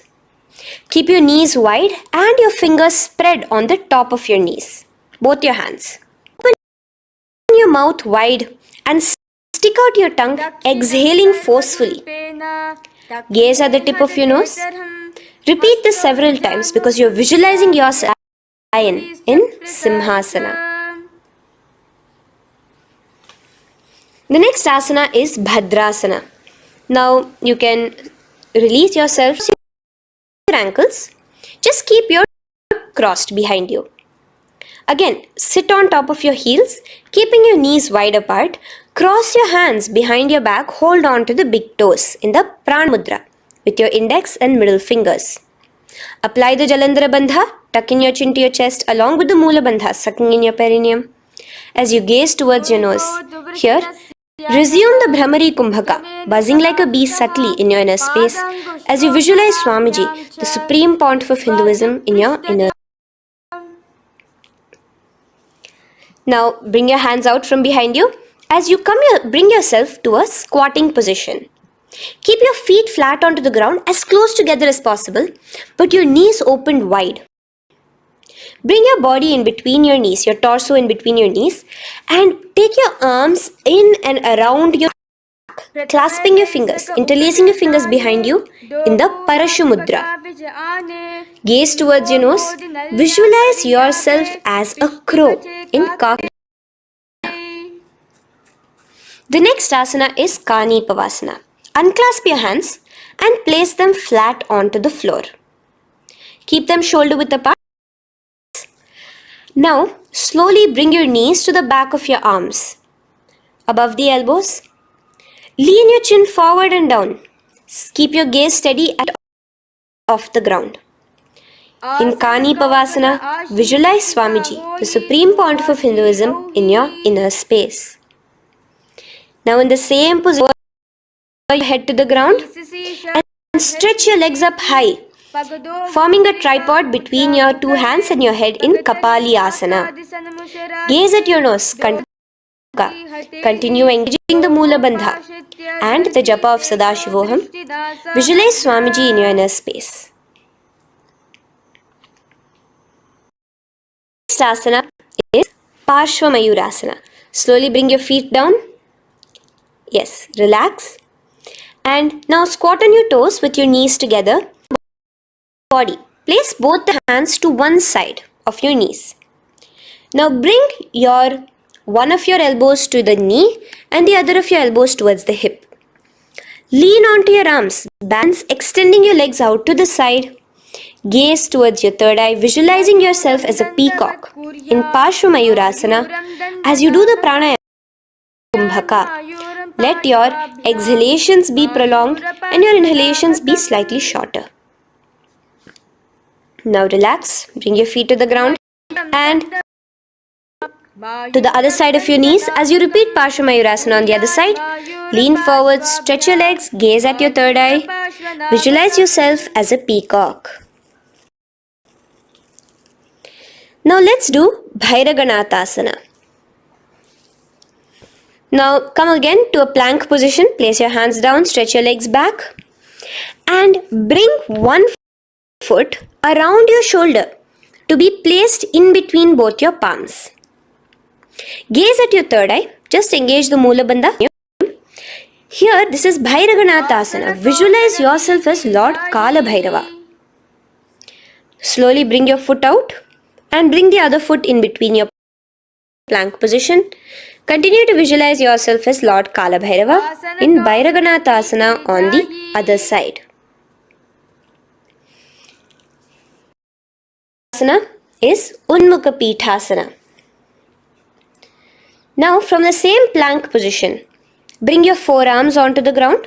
Keep your knees wide and your fingers spread on the top of your knees. Both your hands. Open your mouth wide and stick out your tongue, exhaling forcefully. Gaze at the tip of your nose. Repeat this several times because you are visualizing yourself in Simhasana. The next asana is Bhadrasana. Now you can release yourself your ankles. Just keep your crossed behind you. Again, sit on top of your heels, keeping your knees wide apart. Cross your hands behind your back. Hold on to the big toes in the Prana Mudra with your index and middle fingers. Apply the Jalandhara Bandha. Tuck in your chin to your chest along with the Mula Bandha, sucking in your perineum. As you gaze towards your nose, here, resume the Brahmari Kumbhaka, buzzing like a bee subtly in your inner space as you visualize Swamiji, the Supreme Pontiff of Hinduism, in your inner. Now bring your hands out from behind you. As you bring yourself to a squatting position. Keep your feet flat onto the ground as close together as possible, but your knees opened wide. Bring your body in between your knees, your torso in between your knees, and take your arms in and around your back, clasping your fingers, interlacing your fingers behind you in the Parashu Mudra. Gaze towards your nose. Visualize yourself as a crow in Kaka. The next asana is Kani Pavasana. Unclasp your hands and place them flat onto the floor. Keep them shoulder width apart. Now, slowly bring your knees to the back of your arms, above the elbows. Lean your chin forward and down. Keep your gaze steady and off the ground. In Kani Pavasana, visualize Swamiji, the Supreme Pontiff of Hinduism, in your inner space. Now in the same position, lower your head to the ground and stretch your legs up high, forming a tripod between your two hands and your head in Kapali Asana. Gaze at your nose. Continue engaging the Mula Bandha and the Japa of Sadashivoham. Visualize Swamiji in your inner space. Next asana is Parshva Mayurasana. Slowly bring your feet down. Yes, relax. And now squat on your toes with your knees together. Body. Place both the hands to one side of your knees. Now bring one of your elbows to the knee and the other of your elbows towards the hip. Lean onto your arms, balance, extending your legs out to the side. Gaze towards your third eye, visualizing yourself as a peacock in Parshva Mayurasana. As you do the pranayama Kumbhaka, let your exhalations be prolonged and your inhalations be slightly shorter. Now relax, bring your feet to the ground and to the other side of your knees. As you repeat Parshva Mayurasana on the other side, lean forward, stretch your legs, gaze at your third eye, visualize yourself as a peacock. Now let's do Bhairaganathasana. Now come again to a plank position. Place your hands down, stretch your legs back and bring one foot around your shoulder to be placed in between both your palms. Gaze at your third eye. Just engage the Mula Bandha. Here, this is Bhairaganathasana. Visualize yourself as Lord Kala Bhairava. Slowly bring your foot out and bring the other foot in between your plank position. Continue to visualize yourself as Lord Kala Bhairava in Bhairaganathasana on the other side. Asana is Unmukha Pithasana. Now from the same plank position, bring your forearms onto the ground.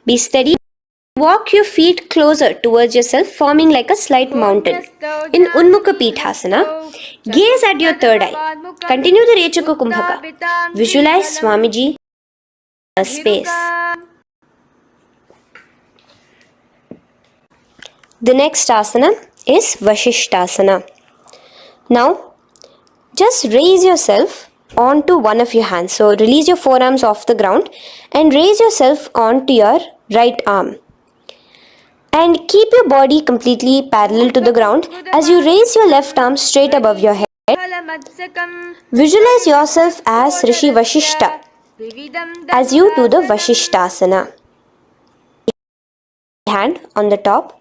Be steady. Walk your feet closer towards yourself, forming like a slight mountain. In Unmukha Pithasana, gaze at your third eye. Continue the Rechaka Kumbhaka. Visualize Swamiji in space. The next asana is Vashishthasana. Now, just raise yourself onto one of your hands. So, release your forearms off the ground and raise yourself onto your right arm. And keep your body completely parallel to the ground as you raise your left arm straight above your head. Visualize yourself as Rishi Vashishta as you do the Vashishthasana. Hand on the top.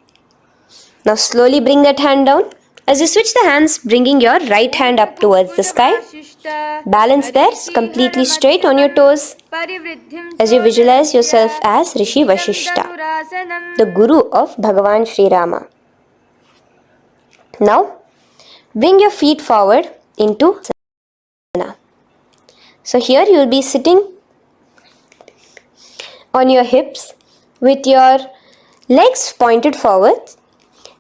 Now slowly bring that hand down. As you switch the hands, bringing your right hand up towards the sky. Balance there, completely straight on your toes. As you visualize yourself as Rishi Vashishta, the Guru of Bhagavan Sri Rama. Now, bring your feet forward into asana. So here you will be sitting on your hips with your legs pointed forward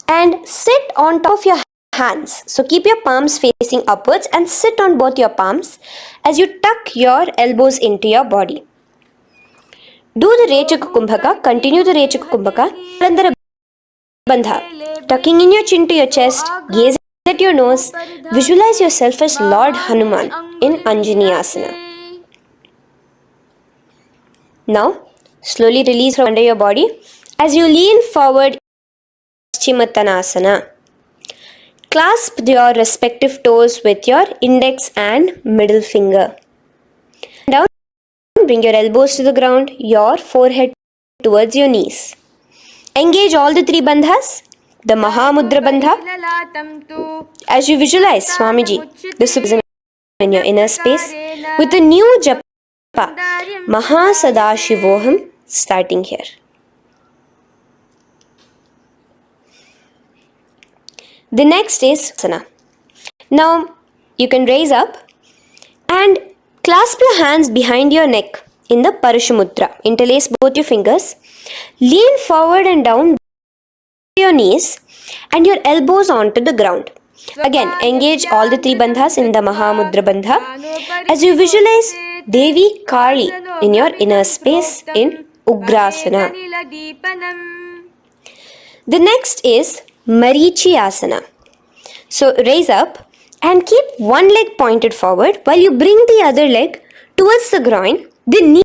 and sit on top of your hands. So keep your palms facing upwards and sit on both your palms as you tuck your elbows into your body. Do the Rechaka Kumbhaka, continue the Rechaka Kumbhaka, Prandara Bandha, tucking in your chin to your chest, gaze at your nose, visualize yourself as Lord Hanuman in Anjani Asana. Now, slowly release from under your body as you lean forward, Paschimottanasana. Clasp your respective toes with your index and middle finger. Down, bring your elbows to the ground, your forehead towards your knees. Engage all the three bandhas, the Mahamudra Bandha. As you visualize Swamiji, the Supreme in your inner space, with a new japa, Mahasadashivoham, starting here. The next is asana. Now you can raise up and clasp your hands behind your neck in the Parashamudra. Interlace both your fingers. Lean forward and down your knees and your elbows onto the ground. Again, engage all the three bandhas in the Mahamudra Bandha as you visualize Devi Kali in your inner space in Ugrasana. The next is Marichi Asana. So raise up and keep one leg pointed forward while you bring the other leg towards the groin, the knee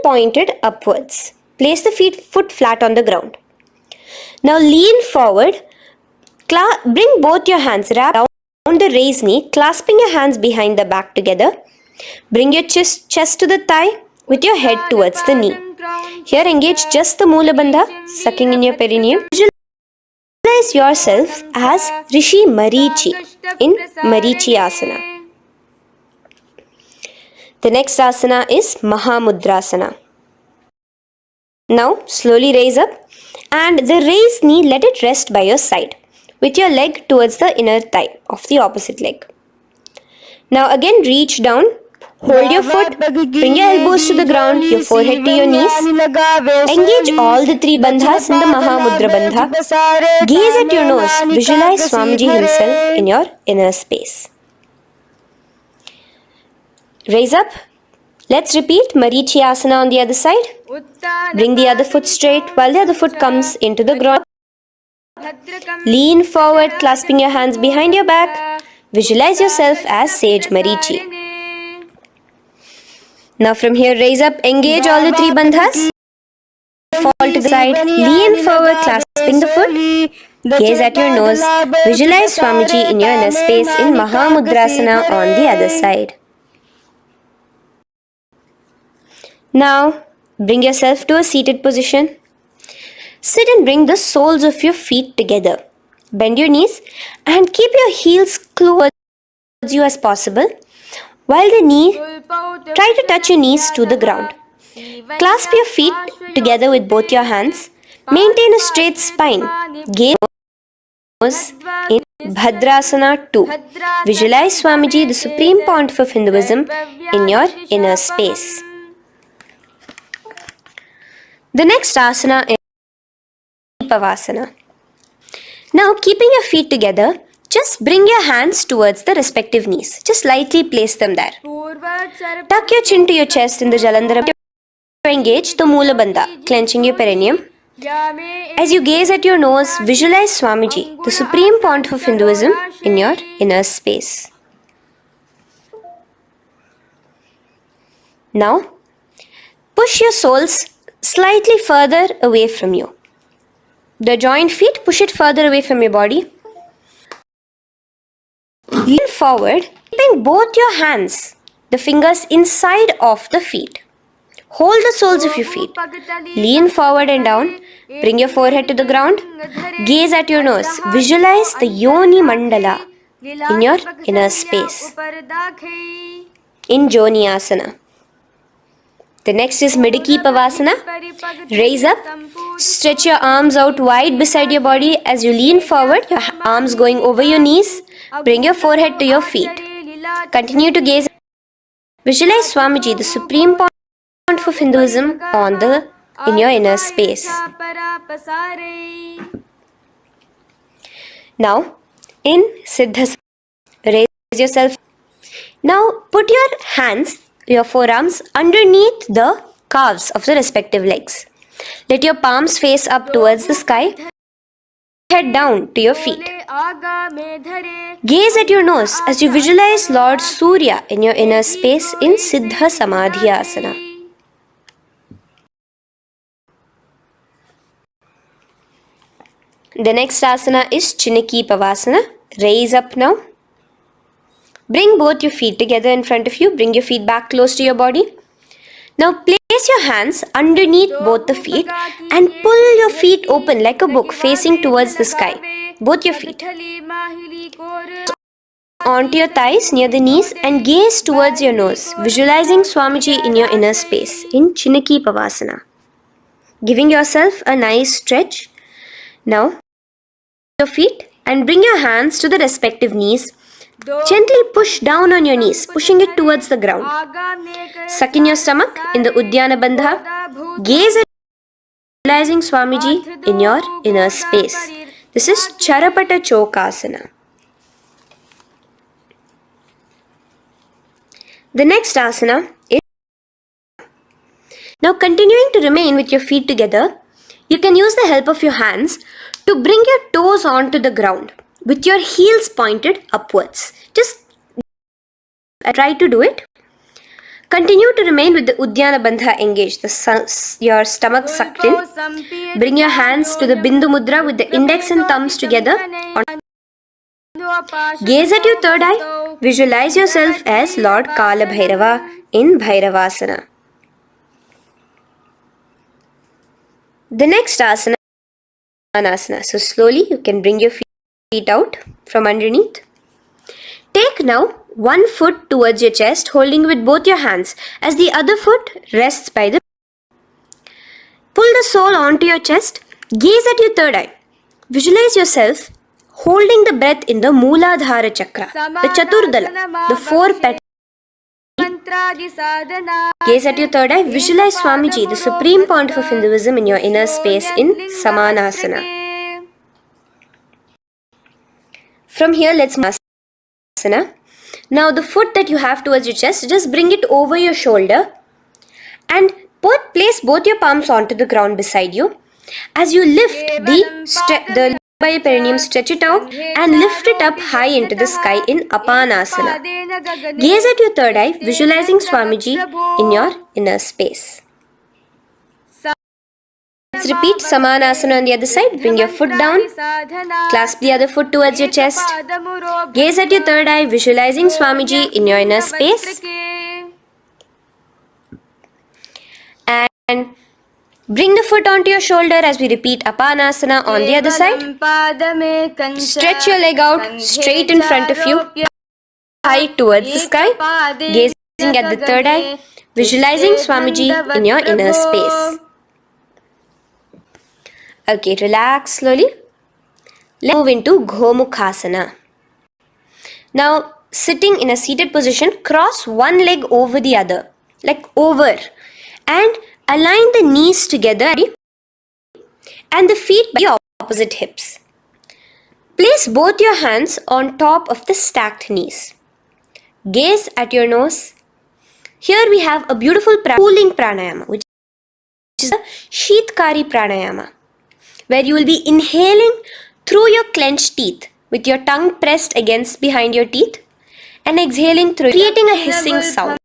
pointed upwards. Place the foot flat on the ground. Now lean forward, bring both your hands, wrap around the raised knee, clasping your hands behind the back together. Bring your chest to the thigh with your head towards the knee. Here engage just the Mula Bandha, sucking in your perineum. Visualize yourself as Rishi Marichi in Marichi Asana. The next asana is Mahamudrasana. Now slowly raise up and the raised knee, let it rest by your side with your leg towards the inner thigh of the opposite leg. Now again reach down, hold your foot, bring your elbows to the ground, your forehead to your knees. Engage all the three bandhas in the Mahamudra Bandha. Gaze at your nose, visualize Swamiji himself in your inner space. Raise up. Let's repeat Marichi Asana on the other side. Bring the other foot straight while the other foot comes into the ground. Lean forward, clasping your hands behind your back. Visualize yourself as Sage Marichi. Now from here, raise up, engage all the three bandhas. Fall to the side, lean forward, clasping the foot. Gaze at your nose. Visualize Swamiji in your inner space in Mahamudrasana on the other side. Now, bring yourself to a seated position. Sit and bring the soles of your feet together. Bend your knees and keep your heels close towards you as possible. While try to touch your knees to the ground. Clasp your feet together with both your hands. Maintain a straight spine. Gaze in Bhadrasana 2. Visualize Swamiji, the Supreme Pontiff of Hinduism, in your inner space. The next asana is Pavasana. Now, keeping your feet together, just bring your hands towards the respective knees. Just lightly place them there. Tuck your chin to your chest in the Jalandhara. Engage the Mula Bandha, clenching your perineum. As you gaze at your nose, visualize Swamiji, the Supreme Pontiff of Hinduism, in your inner space. Now, push your soles slightly further away from you. The joined feet, push it further away from your body. Lean forward, keeping both your hands, the fingers inside of the feet. Hold the soles of your feet. Lean forward and down. Bring your forehead to the ground. Gaze at your nose. Visualize the Yoni Mandala in your inner space. In Joni Asana. The next is Midiki Pavasana. Raise up. Stretch your arms out wide beside your body as you lean forward, your arms going over your knees. Bring your forehead to your feet. Continue to gaze. Visualize Swamiji, the Supreme Pontiff of Hinduism, in your inner space. Now, in Siddha, raise yourself. Now, put your hands, your forearms, underneath the calves of the respective legs. Let your palms face up towards the sky. Head down to your feet. Gaze at your nose as you visualize Lord Surya in your inner space in Siddha Samadhi Asana. The next asana is Chiniki Pavasana. Raise up now. Bring both your feet together in front of you. Bring your feet back close to your body. Now place your hands underneath both the feet and pull your feet open like a book facing towards the sky. Both your feet. Onto your thighs near the knees and gaze towards your nose, visualizing Swamiji in your inner space in Chiniki Pavasana. Giving yourself a nice stretch. Now, your feet and bring your hands to the respective knees. Gently push down on your knees, pushing it towards the ground. Suck in your stomach in the Uddiyana Bandha. Gaze at visualizing Swamiji in your inner space. This is Charapata Chokasana. The next asana is. Now continuing to remain with your feet together, you can use the help of your hands to bring your toes onto the ground with your heels pointed upwards. Just try to do it. Continue to remain with the Uddiyana Bandha engaged, your stomach sucked in. Bring your hands to the Bindu Mudra with the index and thumbs together. Gaze at your third eye. Visualize yourself as Lord Kala Bhairava in Bhairavasana. The next asana is Anasana. So slowly you can bring your feet out from underneath. Take now one foot towards your chest, holding with both your hands as the other foot rests by the. Pull the sole onto your chest. Gaze at your third eye. Visualize yourself holding the breath in the Mooladhara Chakra, the Chaturdala, the four petals. Gaze at your third eye. Visualize Swamiji, the Supreme Pontiff of Hinduism, in your inner space in Samanasana. From here, let's move asana. Now, the foot that you have towards your chest, just bring it over your shoulder and place both your palms onto the ground beside you. As you lift the by your perineum, stretch it out and lift it up high into the sky in Apanasana. Gaze at your third eye, visualizing Swamiji in your inner space. Let's repeat Samanasana on the other side. Bring your foot down. Clasp the other foot towards your chest. Gaze at your third eye, visualizing Swamiji in your inner space. And bring the foot onto your shoulder as we repeat Apanasana on the other side. Stretch your leg out straight in front of you, high towards the sky, gazing at the third eye, visualizing Swamiji in your inner space. Okay, relax slowly. Let's move into Gomukhasana. Now, sitting in a seated position, cross one leg over the other, like over, and align the knees together and the feet by the opposite hips. Place both your hands on top of the stacked knees. Gaze at your nose. Here we have a beautiful cooling pranayama, which is the Sheetkari pranayama, where you will be inhaling through your clenched teeth with your tongue pressed against behind your teeth and exhaling through, creating a hissing sound.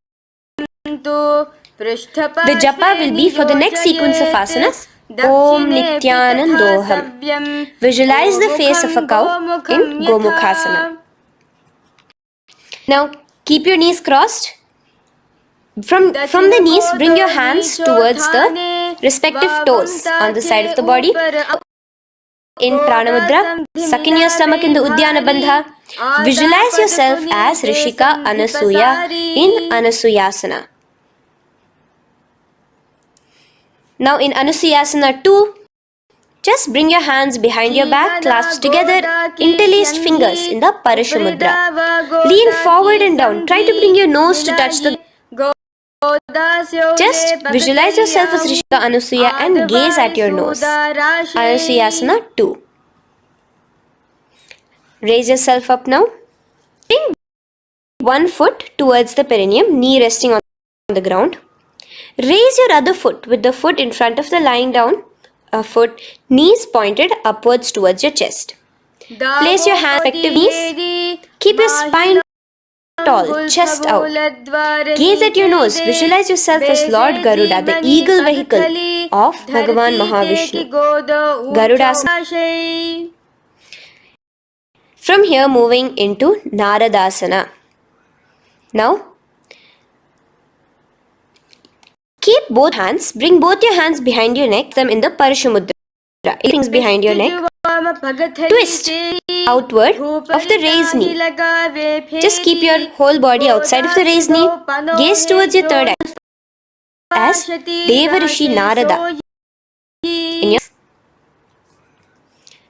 The japa will be for the next sequence of asanas. Om Nithyanandoham. Visualize the face of a cow in Gomukhasana. Now keep your knees crossed. From the knees, bring your hands towards the respective toes on the side of the body. In Pranamudra, suck in your stomach in the Udyana Bandha. Visualize yourself as Rishika Anasuya in Anasuyasana. Now in Anasuyasana 2, just bring your hands behind your back, clasped together, interlaced fingers in the Paramashiva. Lean forward and down. Try to bring your nose to touch the Just visualize yourself as Rishika Anasuya and gaze at your nose. Anasuyasana 2. Raise yourself up now. Bring one foot towards the perineum, knee resting on the ground. Raise your other foot with the foot in front of the lying down foot, knees pointed upwards towards your chest. Place your hands on respective knees. Keep your spine tall, chest out. Gaze at your nose. Visualize yourself as Lord Garuda, the eagle vehicle of Bhagavan Mahavishnu. Garudasana. From here, moving into Naradasana. Now, keep both hands, bring both your hands behind your neck, them in the Parashamudra. Things behind your neck. Twist outward of the raised knee. Just keep your whole body outside of the raised knee. Gaze towards your third eye as Devarishi Narada.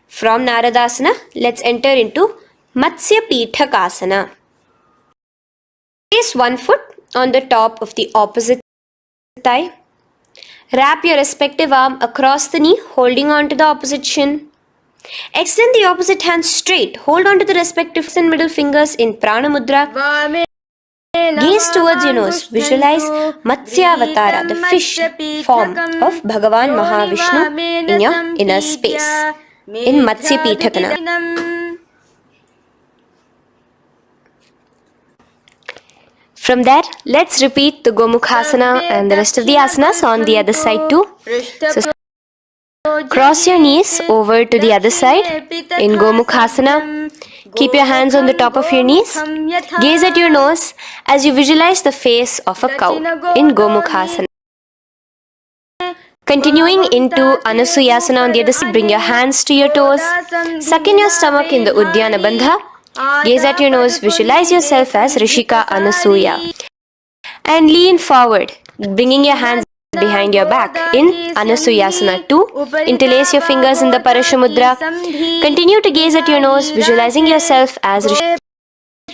From Naradasana, let's enter into Matsya Pithakasana. Place one foot on the top of the opposite thigh. Wrap your respective arm across the knee, holding on to the opposite shin. Extend the opposite hand straight. Hold on to the respective and middle fingers in Prana Mudra. Gaze towards your nose. Visualize Matsyavatara, the fish form of Bhagavan Mahavishnu in your inner space. In Matsya Pithakana. From there, let's repeat the Gomukhasana and the rest of the asanas on the other side too. So, cross your knees over to the other side in Gomukhasana. Keep your hands on the top of your knees. Gaze at your nose as you visualize the face of a cow in Gomukhasana. Continuing into Anasuyasana on the other side, bring your hands to your toes. Suck in your stomach in the Udyana Bandha. Gaze at your nose, visualize yourself as Rishika Anasuya. And lean forward, bringing your hands behind your back in Anasuyasana 2. Interlace your fingers in the Parashamudra. Continue to gaze at your nose, visualizing yourself as Rishika.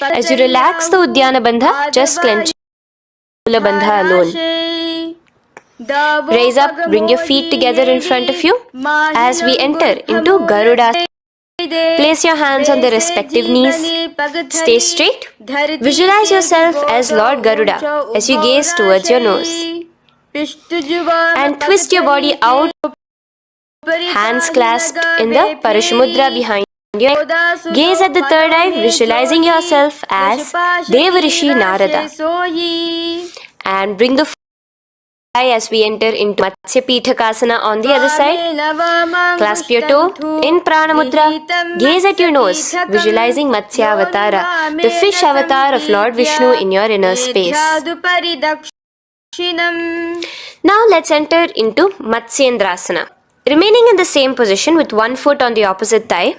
As you relax the Udyana Bandha, just clench Mula Bandha alone. Raise up, bring your feet together in front of you as we enter into Garuda. Place your hands on the respective knees. Stay straight. Visualize yourself as Lord Garuda as you gaze towards your nose. And twist your body out. Hands clasped in the Parashamudra behind you. Gaze at the third eye, visualizing yourself as Devarishi Narada. And bring the as we enter into Matsya Pithakasana on the other side. Clasp your toe in Prana Mudra. Gaze at your nose, visualizing Matsya Avatara, the fish avatar of Lord Vishnu in your inner space. Now let's enter into Matsyendrasana. Remaining in the same position with one foot on the opposite thigh,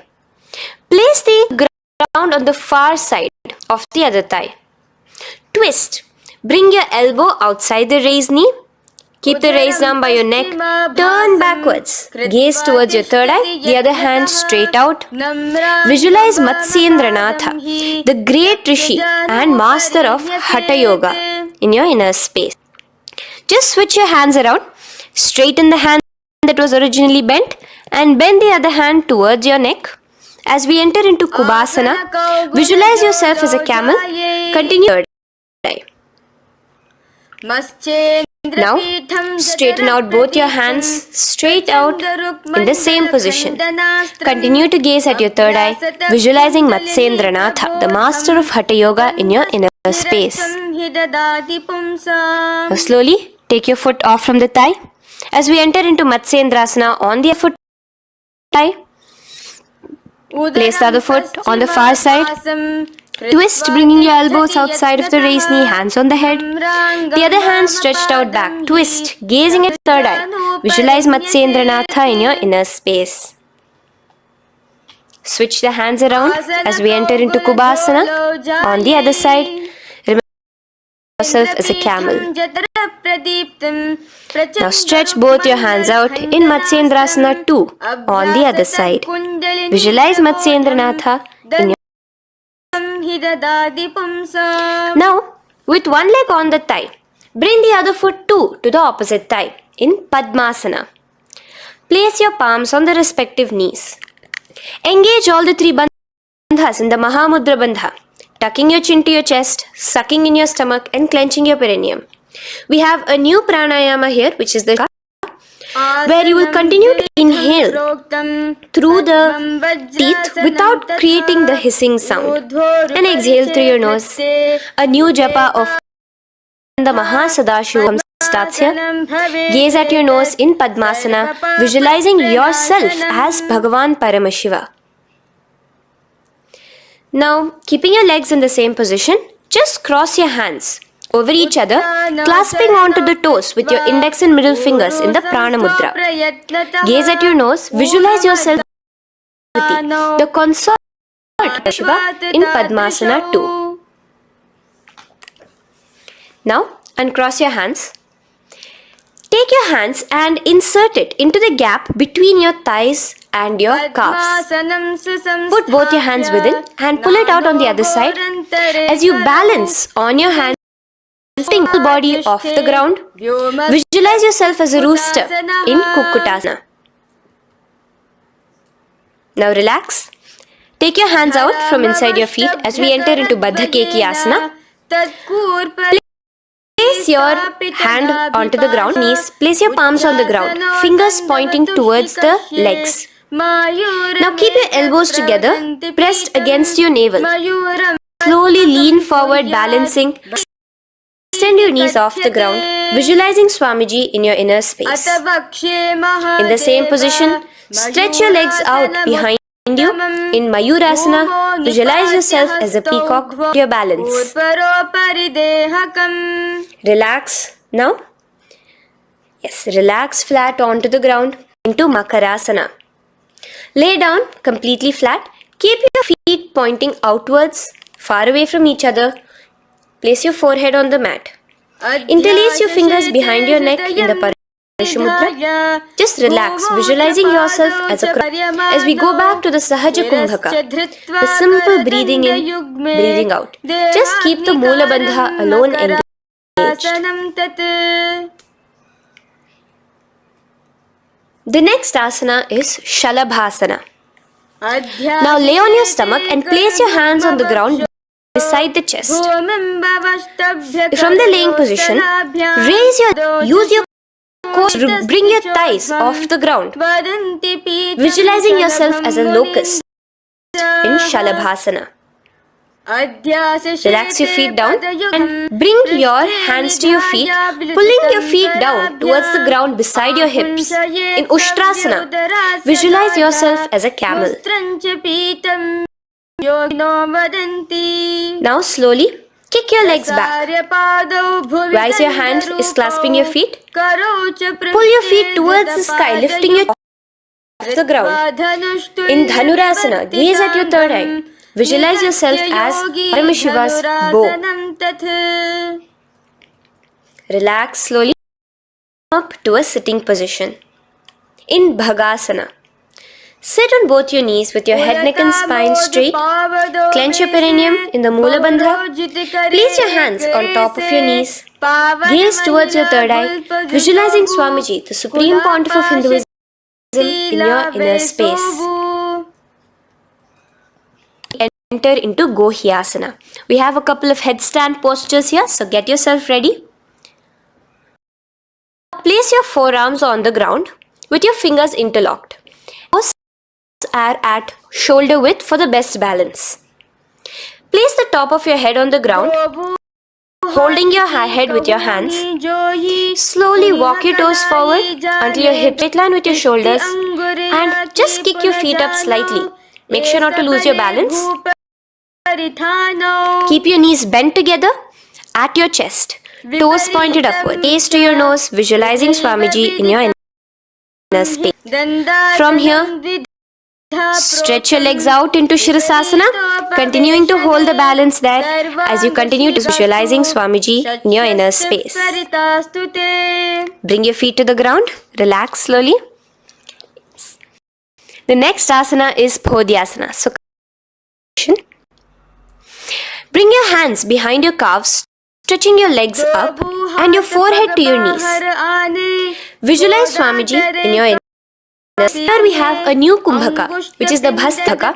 place the ground on the far side of the other thigh. Twist. Bring your elbow outside the raised knee. Keep the raised arm by your neck. Turn backwards. Gaze towards your third eye. The other hand straight out. Visualize Matsyendranatha, the great Rishi and master of Hatha Yoga in your inner space. Just switch your hands around. Straighten the hand that was originally bent and bend the other hand towards your neck. As we enter into Kubhasana, visualize yourself as a camel. Continue your third eye. Now, straighten out both your hands straight out in the same position. Continue to gaze at your third eye, visualizing Matsyendranatha, the master of Hatha Yoga in your inner space. Now, slowly take your foot off from the thigh. As we enter into Matsyendrasana on the foot thigh, place the other foot on the far side. Twist, bringing your elbows outside of the raised knee, hands on the head. The other hand stretched out back. Twist, gazing at third eye. Visualize Matsyendranatha in your inner space. Switch the hands around as we enter into Kubhasana. On the other side, remember yourself as a camel. Now stretch both your hands out in Matsyendrasana 2 on the other side. Visualize Matsyendranatha in your. Now, with one leg on the thigh, bring the other foot too to the opposite thigh in Padmasana. Place your palms on the respective knees. Engage all the three bandhas in the Mahamudra Bandha, tucking your chin to your chest, sucking in your stomach and clenching your perineum. We have a new pranayama here, which is the where you will continue to inhale through the teeth without creating the hissing sound, and exhale through your nose. A new japa of the Mahasadashivoham starts here. Gaze at your nose in Padmasana, visualizing yourself as Bhagavan Paramashiva. Now, keeping your legs in the same position, just cross your hands over each other, clasping onto the toes with your index and middle fingers in the Prana Mudra. Gaze at your nose, visualize yourself the consort Shiva in Padmasana 2. Now, uncross your hands. Take your hands and insert it into the gap between your thighs and your calves. Put both your hands within and pull it out on the other side. As you balance on your hands, lifting the body off the ground, visualize yourself as a rooster in Kukkutasana. Now relax. Take your hands out from inside your feet as we enter into Baddha Keki Asana. Place your hand onto the ground, knees, place your palms on the ground, fingers pointing towards the legs. Now keep your elbows together, pressed against your navel. Slowly lean forward, balancing. Extend your knees off the ground, visualizing Swamiji in your inner space. In the same position, stretch your legs out behind you. In Mayurasana, visualize yourself as a peacock with your balance. Relax now. Yes, relax flat onto the ground into Makarasana. Lay down completely flat. Keep your feet pointing outwards, far away from each other. Place your forehead on the mat. Interlace your fingers behind your neck in the Paramashiva. Just relax, visualizing yourself as a crow. As we go back to the Sahaja Kumbhaka, the simple breathing in, breathing out. Just keep the Moola Bandha alone engaged. The next asana is Shalabhasana. Now lay on your stomach and place your hands on the ground beside the chest. From the laying position, use your core to bring your thighs off the ground, visualizing yourself as a locust in Shalabhasana. Relax your feet down and bring your hands to your feet, pulling your feet down towards the ground beside your hips. In Ushtrasana, visualize yourself as a camel. Now slowly kick your legs back. Rise your hand is clasping your feet. Pull your feet towards the sky, lifting your off the ground. In Dhanurasana, gaze at your third eye. Visualize yourself as Paramashiva's bow. Relax slowly up to a sitting position. In Bhagasana, sit on both your knees with your head, neck and spine straight. Clench your perineum in the Moola Bandha. Place your hands on top of your knees. Gaze towards your third eye, visualizing Swamiji, the Supreme Pontiff of Hinduism, in your inner space. Enter into Gohyasana. We have a couple of headstand postures here, so get yourself ready. Place your forearms on the ground with your fingers interlocked. Are at shoulder width for the best balance. Place the top of your head on the ground, holding your head with your hands. Slowly walk your toes forward until your hips straight line with your shoulders, and just kick your feet up slightly. Make sure not to lose your balance. Keep your knees bent together at your chest. Toes pointed upward. Gaze to your nose, visualizing Swamiji in your inner space. From here, stretch your legs out into Shavasana, continuing to hold the balance there as you continue to visualizing Swamiji in your inner space. Bring your feet to the ground, relax slowly. The next asana is Podhyasana. So, bring your hands behind your calves, stretching your legs up and your forehead to your knees. Visualize Swamiji in your inner. Here we have a new kumbhaka, which is the bhastaka,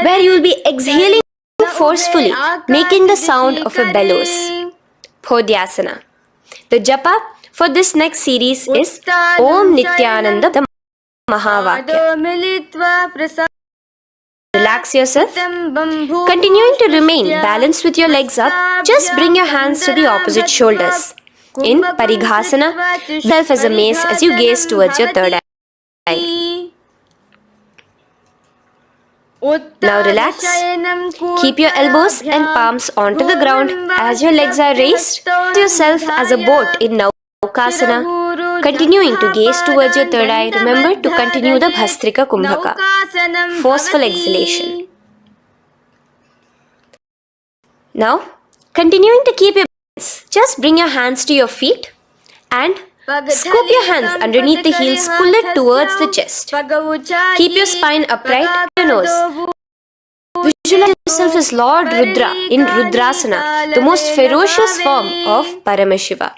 where you will be exhaling forcefully, making the sound of a bellows. Podhyasana. The japa for this next series is Om Nithyananda the Mahavakya. Relax yourself. Continuing to remain balanced with your legs up, just bring your hands to the opposite shoulders. In Parighasana, self as a mace as you gaze towards your third eye. Now relax. Keep your elbows and palms onto the ground as your legs are raised. Use yourself as a boat in Naukasana. Continuing to gaze towards your third eye, remember to continue the Bhastrika Kumbhaka. Forceful exhalation. Now, continuing to keep your balance, just bring your hands to your feet and scoop your hands underneath the heels, pull it towards the chest. Keep your spine upright, your nose. Visualize yourself as Lord Rudra in Rudrasana, the most ferocious form of Paramashiva.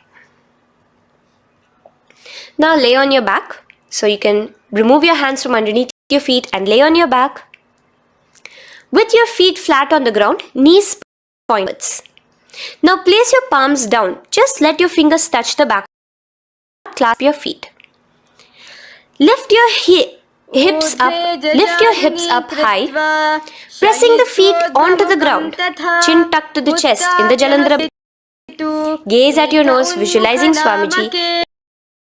Now lay on your back. So you can remove your hands from underneath your feet and lay on your back. With your feet flat on the ground, knees points. Now place your palms down. Just let your fingers touch the back. Clasp your feet. Lift your hips up. Lift your hips up high, pressing the feet onto the ground. Chin tucked to the chest in the Jalandhara. Gaze at your nose, visualizing Swamiji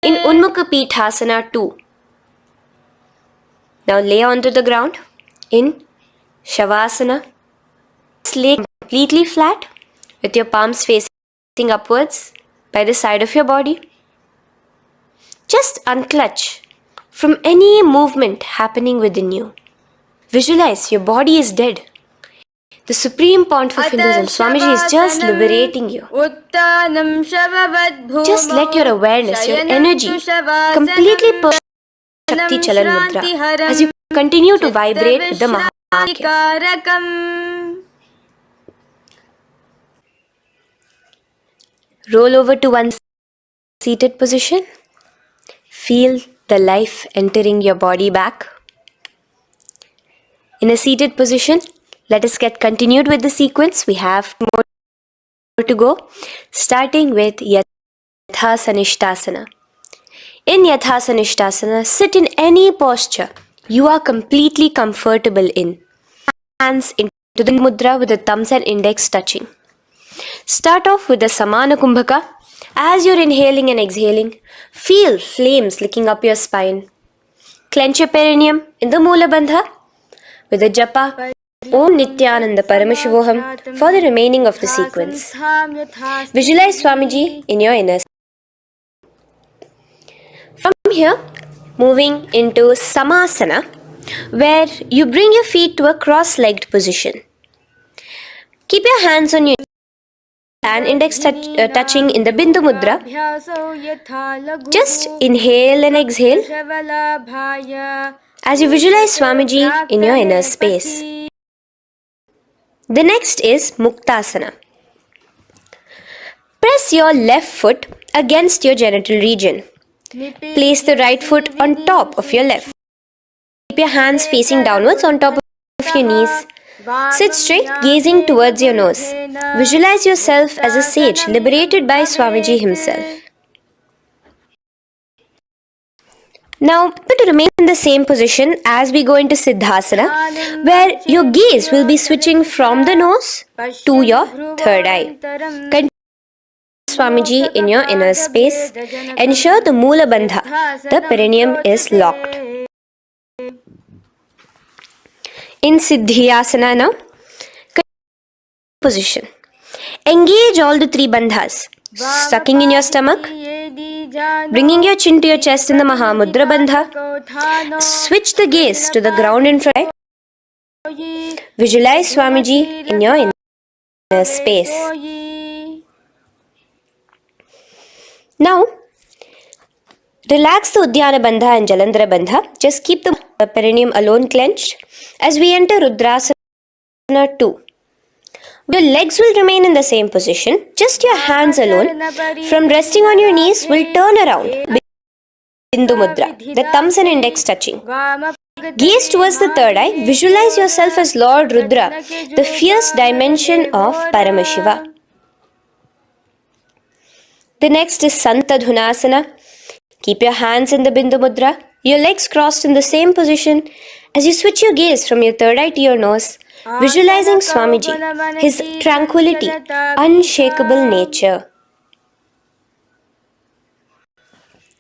in Unmukha Pithasana 2. Now lay onto the ground in Shavasana. Lay completely flat with your palms facing upwards by the side of your body. Just unclutch from any movement happening within you. Visualize your body is dead. The Supreme Pontiff of Hinduism, Swamiji, is just liberating you. Just let your awareness, your energy, completely push Shakti Chalan Mudra as you continue to vibrate with the Mahavakya. Roll over to one seated position. Feel the life entering your body back. In a seated position, let us get continued with the sequence. We have more to go, starting with Yathasanishtasana. In Yathasanishtasana, sit in any posture you are completely comfortable in. Hands into the mudra with the thumbs and index touching. Start off with the Samana Kumbhaka. As you're inhaling and exhaling, feel flames licking up your spine. Clench your perineum in the Moola Bandha with the japa Om Nithyananda Paramashivoham for the remaining of the sequence. Visualize Swamiji in your inner. From here, moving into Samasana, where you bring your feet to a cross-legged position. Keep your hands on your and index touching in the Bindu Mudra. Just inhale and exhale as you visualize Swamiji in your inner space. The next is Muktasana. Press your left foot against your genital region. Place the right foot on top of your left. Keep your hands facing downwards on top of your knees. Sit straight, gazing towards your nose. Visualize yourself as a sage liberated by Swamiji himself. Now, to remain in the same position as we go into Siddhasana, where your gaze will be switching from the nose to your third eye. Continue Swamiji in your inner space. Ensure the Moola Bandha, the perineum, is locked. In Siddhyasana now, position. Engage all the three bandhas. Sucking in your stomach, bringing your chin to your chest in the Mahamudra Bandha. Switch the gaze to the ground in front. Visualize Swamiji in your inner space. Now, relax the Udyana Bandha and Jalandhara Bandha. Just keep the perineum alone clenched as we enter Rudrasana 2. Your legs will remain in the same position, just your hands alone. From resting on your knees will turn around. Bindu Mudra, the thumbs and index touching. Gaze towards the third eye. Visualize yourself as Lord Rudra, the fierce dimension of Paramashiva. The next is Santadhunasana. Keep your hands in the Bindu Mudra, your legs crossed in the same position. As you switch your gaze from your third eye to your nose, visualizing Swamiji, his tranquility, unshakable nature.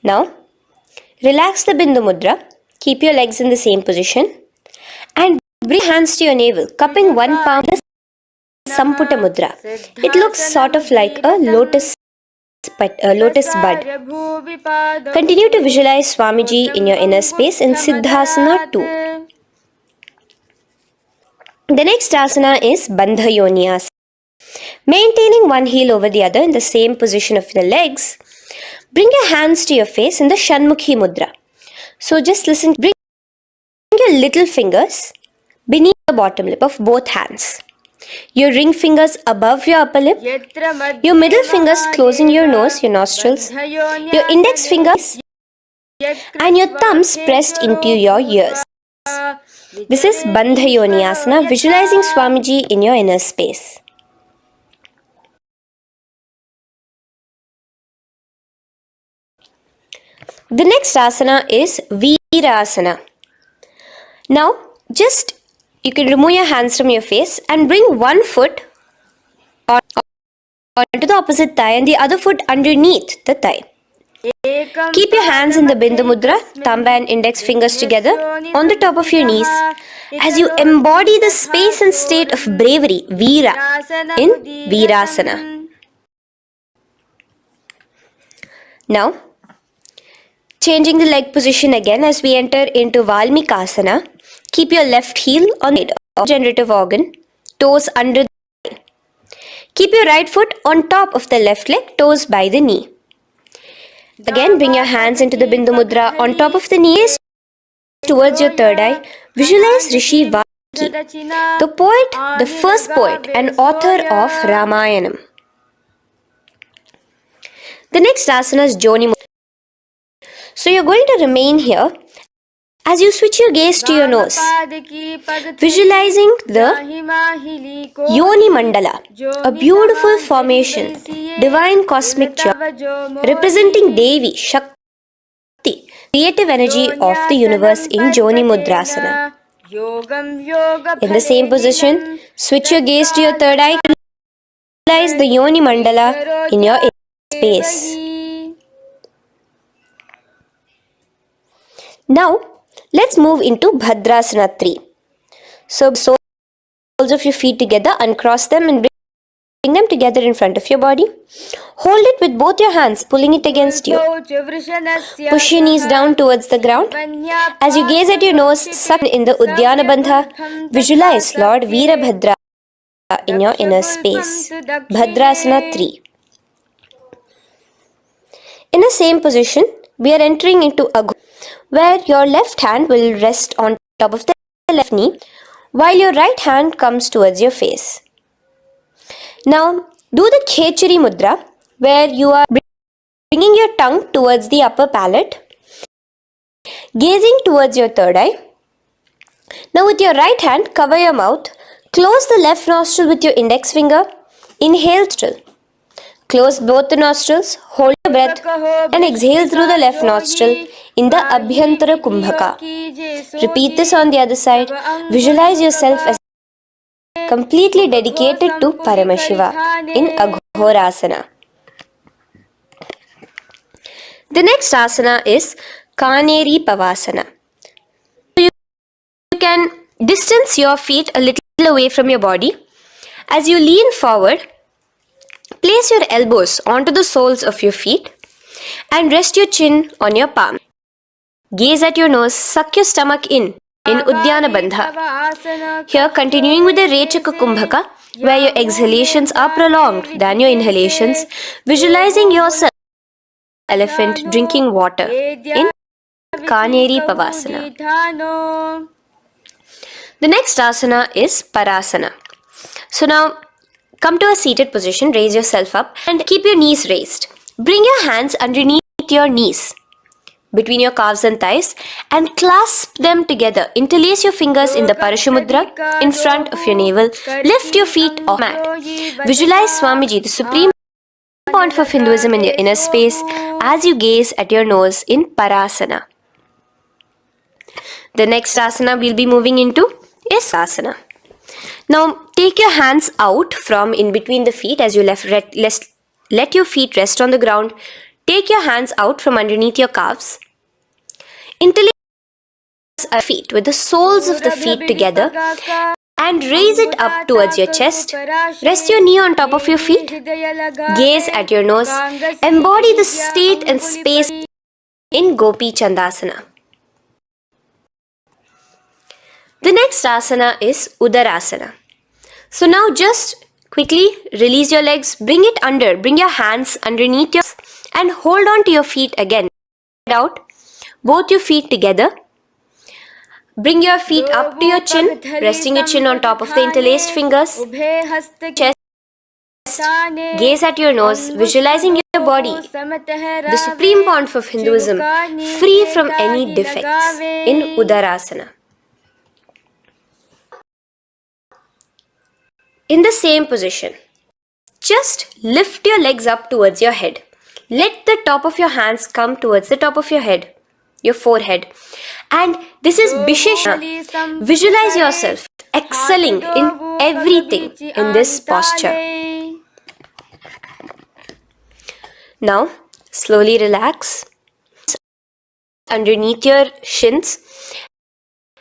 Now, relax the Bindu Mudra, keep your legs in the same position, and bring hands to your navel, cupping one palm in the Samputa Mudra. It looks sort of like a lotus bud. Continue to visualize Swamiji in your inner space in Siddhasana 2. The next asana is Bandha Yoni Asana. Maintaining one heel over the other in the same position of the legs, bring your hands to your face in the Shanmukhi Mudra. So just listen, bring your little fingers beneath the bottom lip of both hands. Your ring fingers above your upper lip, your middle fingers closing your nose, your nostrils, your index fingers and your thumbs pressed into your ears. This is Bandha Yoni Asana, visualizing Swamiji in your inner space. The next asana is Virasana. Now, you can remove your hands from your face and bring one foot onto the opposite thigh and the other foot underneath the thigh. Keep your hands in the Bindu Mudra, thumb and index fingers together on the top of your knees as you embody the space and state of bravery, Veera, in Virasana. Now, changing the leg position again as we enter into Valmikasana. Keep your left heel on the generative organ, toes under the thigh. Keep your right foot on top of the left leg, toes by the knee. Again, bring your hands into the Bindu Mudra on top of the knees towards your third eye. Visualize Rishi Valmiki, the poet, the first poet and author of Ramayanam. The next asana is Joni Mudra. So you're going to remain here as you switch your gaze to your nose, visualizing the Yoni Mandala, a beautiful formation, divine cosmic joy, representing Devi, Shakti, creative energy of the universe in Joni Mudrasana. In the same position, switch your gaze to your third eye, visualize the Yoni Mandala in your space. Now, let's move into Bhadrasana 3. So, soles of your feet together, uncross them and bring them together in front of your body. Hold it with both your hands, pulling it against you. Push your knees down towards the ground. As you gaze at your nose, suck in the Udyana Bandha. Visualize Lord Veerabhadra in your inner space. Bhadrasana 3. In the same position, we are entering into Agho, where your left hand will rest on top of the left knee, while your right hand comes towards your face. Now, do the Khechari Mudra, where you are bringing your tongue towards the upper palate, gazing towards your third eye. Now, with your right hand, cover your mouth, close the left nostril with your index finger, inhale nostril. Close both the nostrils, hold your breath and exhale through the left nostril in the Abhyantara Kumbhaka. Repeat this on the other side. Visualize yourself as completely dedicated to Paramashiva in Aghorasana. The next asana is Kaneri Pavasana. You can distance your feet a little away from your body As you lean forward, place your elbows onto the soles of your feet and rest your chin on your palm. Gaze at your nose, suck your stomach in Uddiyana Bandha. Here, continuing with the Rechaka Kumbhaka, where your exhalations are prolonged than your inhalations, visualizing yourself elephant drinking water in Kaneri Pavasana. The next asana is Parasana. So now, come to a seated position, raise yourself up and keep your knees raised. Bring your hands underneath your knees, between your calves and thighs, and clasp them together. Interlace your fingers in the Parashamudra in front of your navel. Lift your feet off the mat. Visualize Swamiji, the Supreme Pontiff of Hinduism, in your inner space as you gaze at your nose in Parasana. The next asana we'll be moving into is Asana. Now take your hands out from in between the feet as you let your feet rest on the ground. Take your hands out from underneath your calves. Interlace your feet with the soles of the feet together and raise it up towards your chest. Rest your knee on top of your feet. Gaze at your nose. Embody the state and space in Gopi Chandasana. The next asana is Udarasana. So now just quickly release your legs, bring your hands underneath your and hold on to your feet again. Out, both your feet together. Bring your feet up to your chin, resting your chin on top of the interlaced fingers. Chest. Gaze at your nose, visualizing your body, the Supreme Pontiff of Hinduism, free from any defects in Udarasana. In the same position, just lift your legs up towards your head. Let the top of your hands come towards the top of your head, your forehead. And this is Bisheshana. Visualize yourself excelling in everything in this posture. Now, slowly relax underneath your shins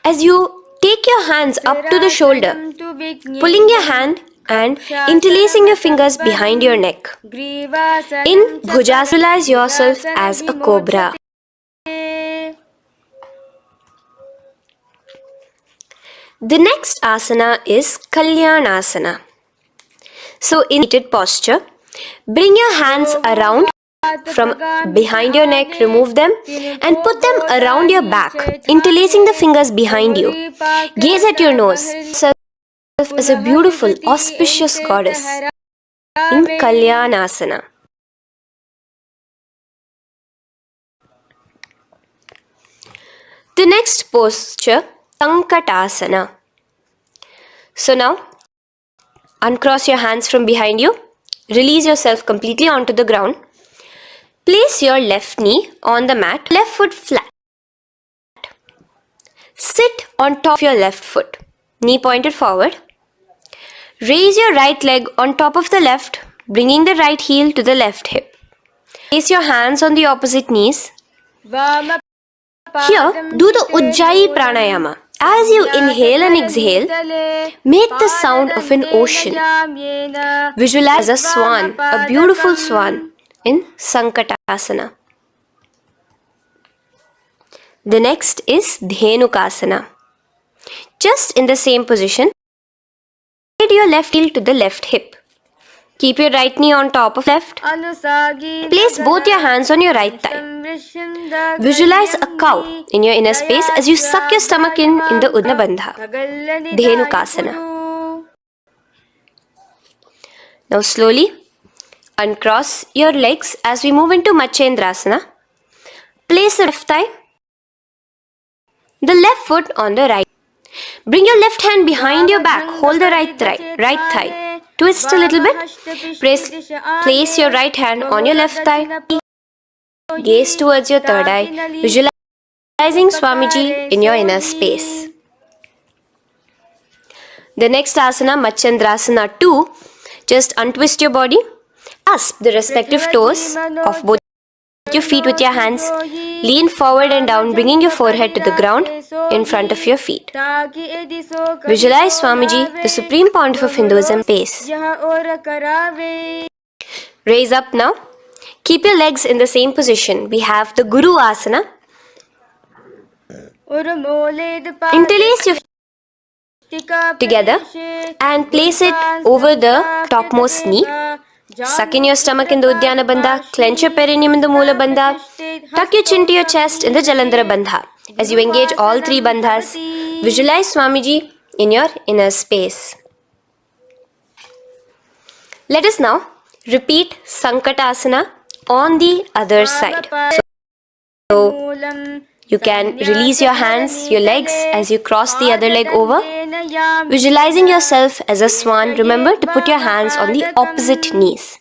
as you take your hands up to the shoulder, pulling your hand and interlacing your fingers behind your neck. In Bhujasana, visualize yourself as a cobra. The next asana is Kalyanasana. So in seated posture, bring your hands around from behind your neck, remove them and put them around your back, interlacing the fingers behind you. Gaze at your nose. Yourself as a beautiful, auspicious goddess in Kalyanasana. The next posture, Sankatasana. So now, uncross your hands from behind you. Release yourself completely onto the ground. Place your left knee on the mat, left foot flat. Sit on top of your left foot, knee pointed forward. Raise your right leg on top of the left, bringing the right heel to the left hip. Place your hands on the opposite knees. Here, do the Ujjayi Pranayama. As you inhale and exhale, make the sound of an ocean. Visualize a swan, a beautiful swan in Sankatasana. The next is Dhenukasana. Just in the same position, slide your left heel to the left hip. Keep your right knee on top of left. Place both your hands on your right thigh. Visualize a cow in your inner space as you suck your stomach in the Uddiyana Bandha, Dhenukasana. Now slowly uncross your legs as we move into Machendrasana. Place the left thigh, the left foot on the right. Bring your left hand behind your back. Hold the right thigh. Twist a little bit. Place your right hand on your left thigh. Gaze towards your third eye. Visualizing Swamiji in your inner space. The next asana, Machendrasana 2. Just untwist your body. Clasp the respective toes of both your feet with your hands. Lean forward and down, bringing your forehead to the ground in front of your feet. Visualize Swamiji, the Supreme Pontiff of Hinduism, pace. Raise up now. Keep your legs in the same position. We have the Guru Asana. Interlace your feet together and place it over the topmost knee. Suck in your stomach in the Uddiyana Bandha. Clench your perineum in the Moola Bandha. Tuck your chin to your chest in the Jalandhara Bandha. As you engage all three bandhas, visualize Swamiji in your inner space. Let us now repeat Sankatasana on the other side. So you can release your hands, your legs as you cross the other leg over. Visualizing yourself as a swan, remember to put your hands on the opposite knees.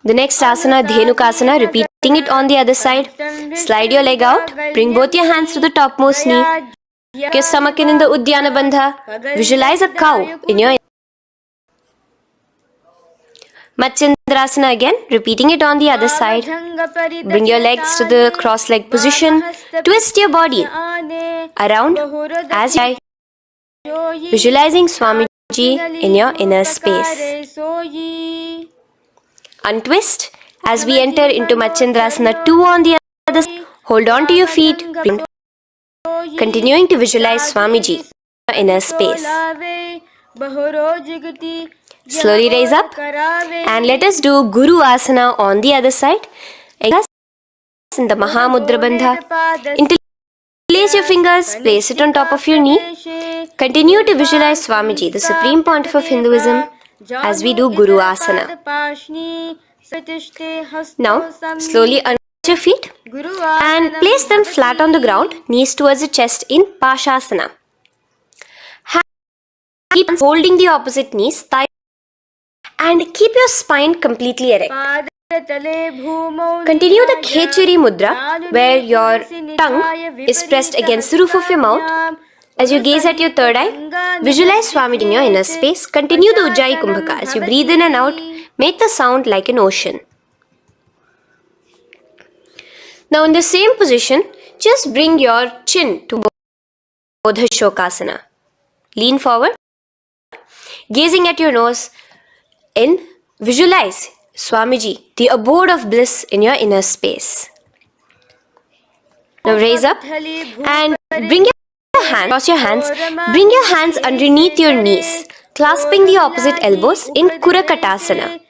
The next asana, Dhenukasana, repeating it on the other side. Slide your leg out, bring both your hands to the topmost knee. Keep your stomach in the Uddiyana Bandha. Visualize a cow in your Matsyendrasana again, repeating it on the other side. Bring your legs to the cross-leg position. Twist your body around as you visualizing Swamiji in your inner space. Untwist as we enter into Matsyendrasana 2 on the other side. Hold on to your feet. Continuing to visualize Swamiji in your inner space. Slowly raise up and let us do Guru Asana on the other side. In the Mahamudra Bandha. Interlace your fingers, place it on top of your knee. Continue to visualize Swamiji, the Supreme Pontiff of Hinduism, as we do Guru Asana. Now, slowly unraise your feet and place them flat on the ground, knees towards the chest in Pashasana. Keep holding the opposite knees, thigh, and keep your spine completely erect. Continue the Khechari Mudra, where your tongue is pressed against the roof of your mouth. As you gaze at your third eye, visualize Swamiji in your inner space. Continue the Ujjayi Kumbhaka. As you breathe in and out, make the sound like an ocean. Now in the same position, just bring your chin to Bodha Shokasana. Lean forward, gazing at your nose, and visualize Swamiji, the abode of bliss in your inner space. Now raise up and bring your hand, cross your hands, bring your hands underneath your knees, clasping the opposite elbows in Kurakatasana.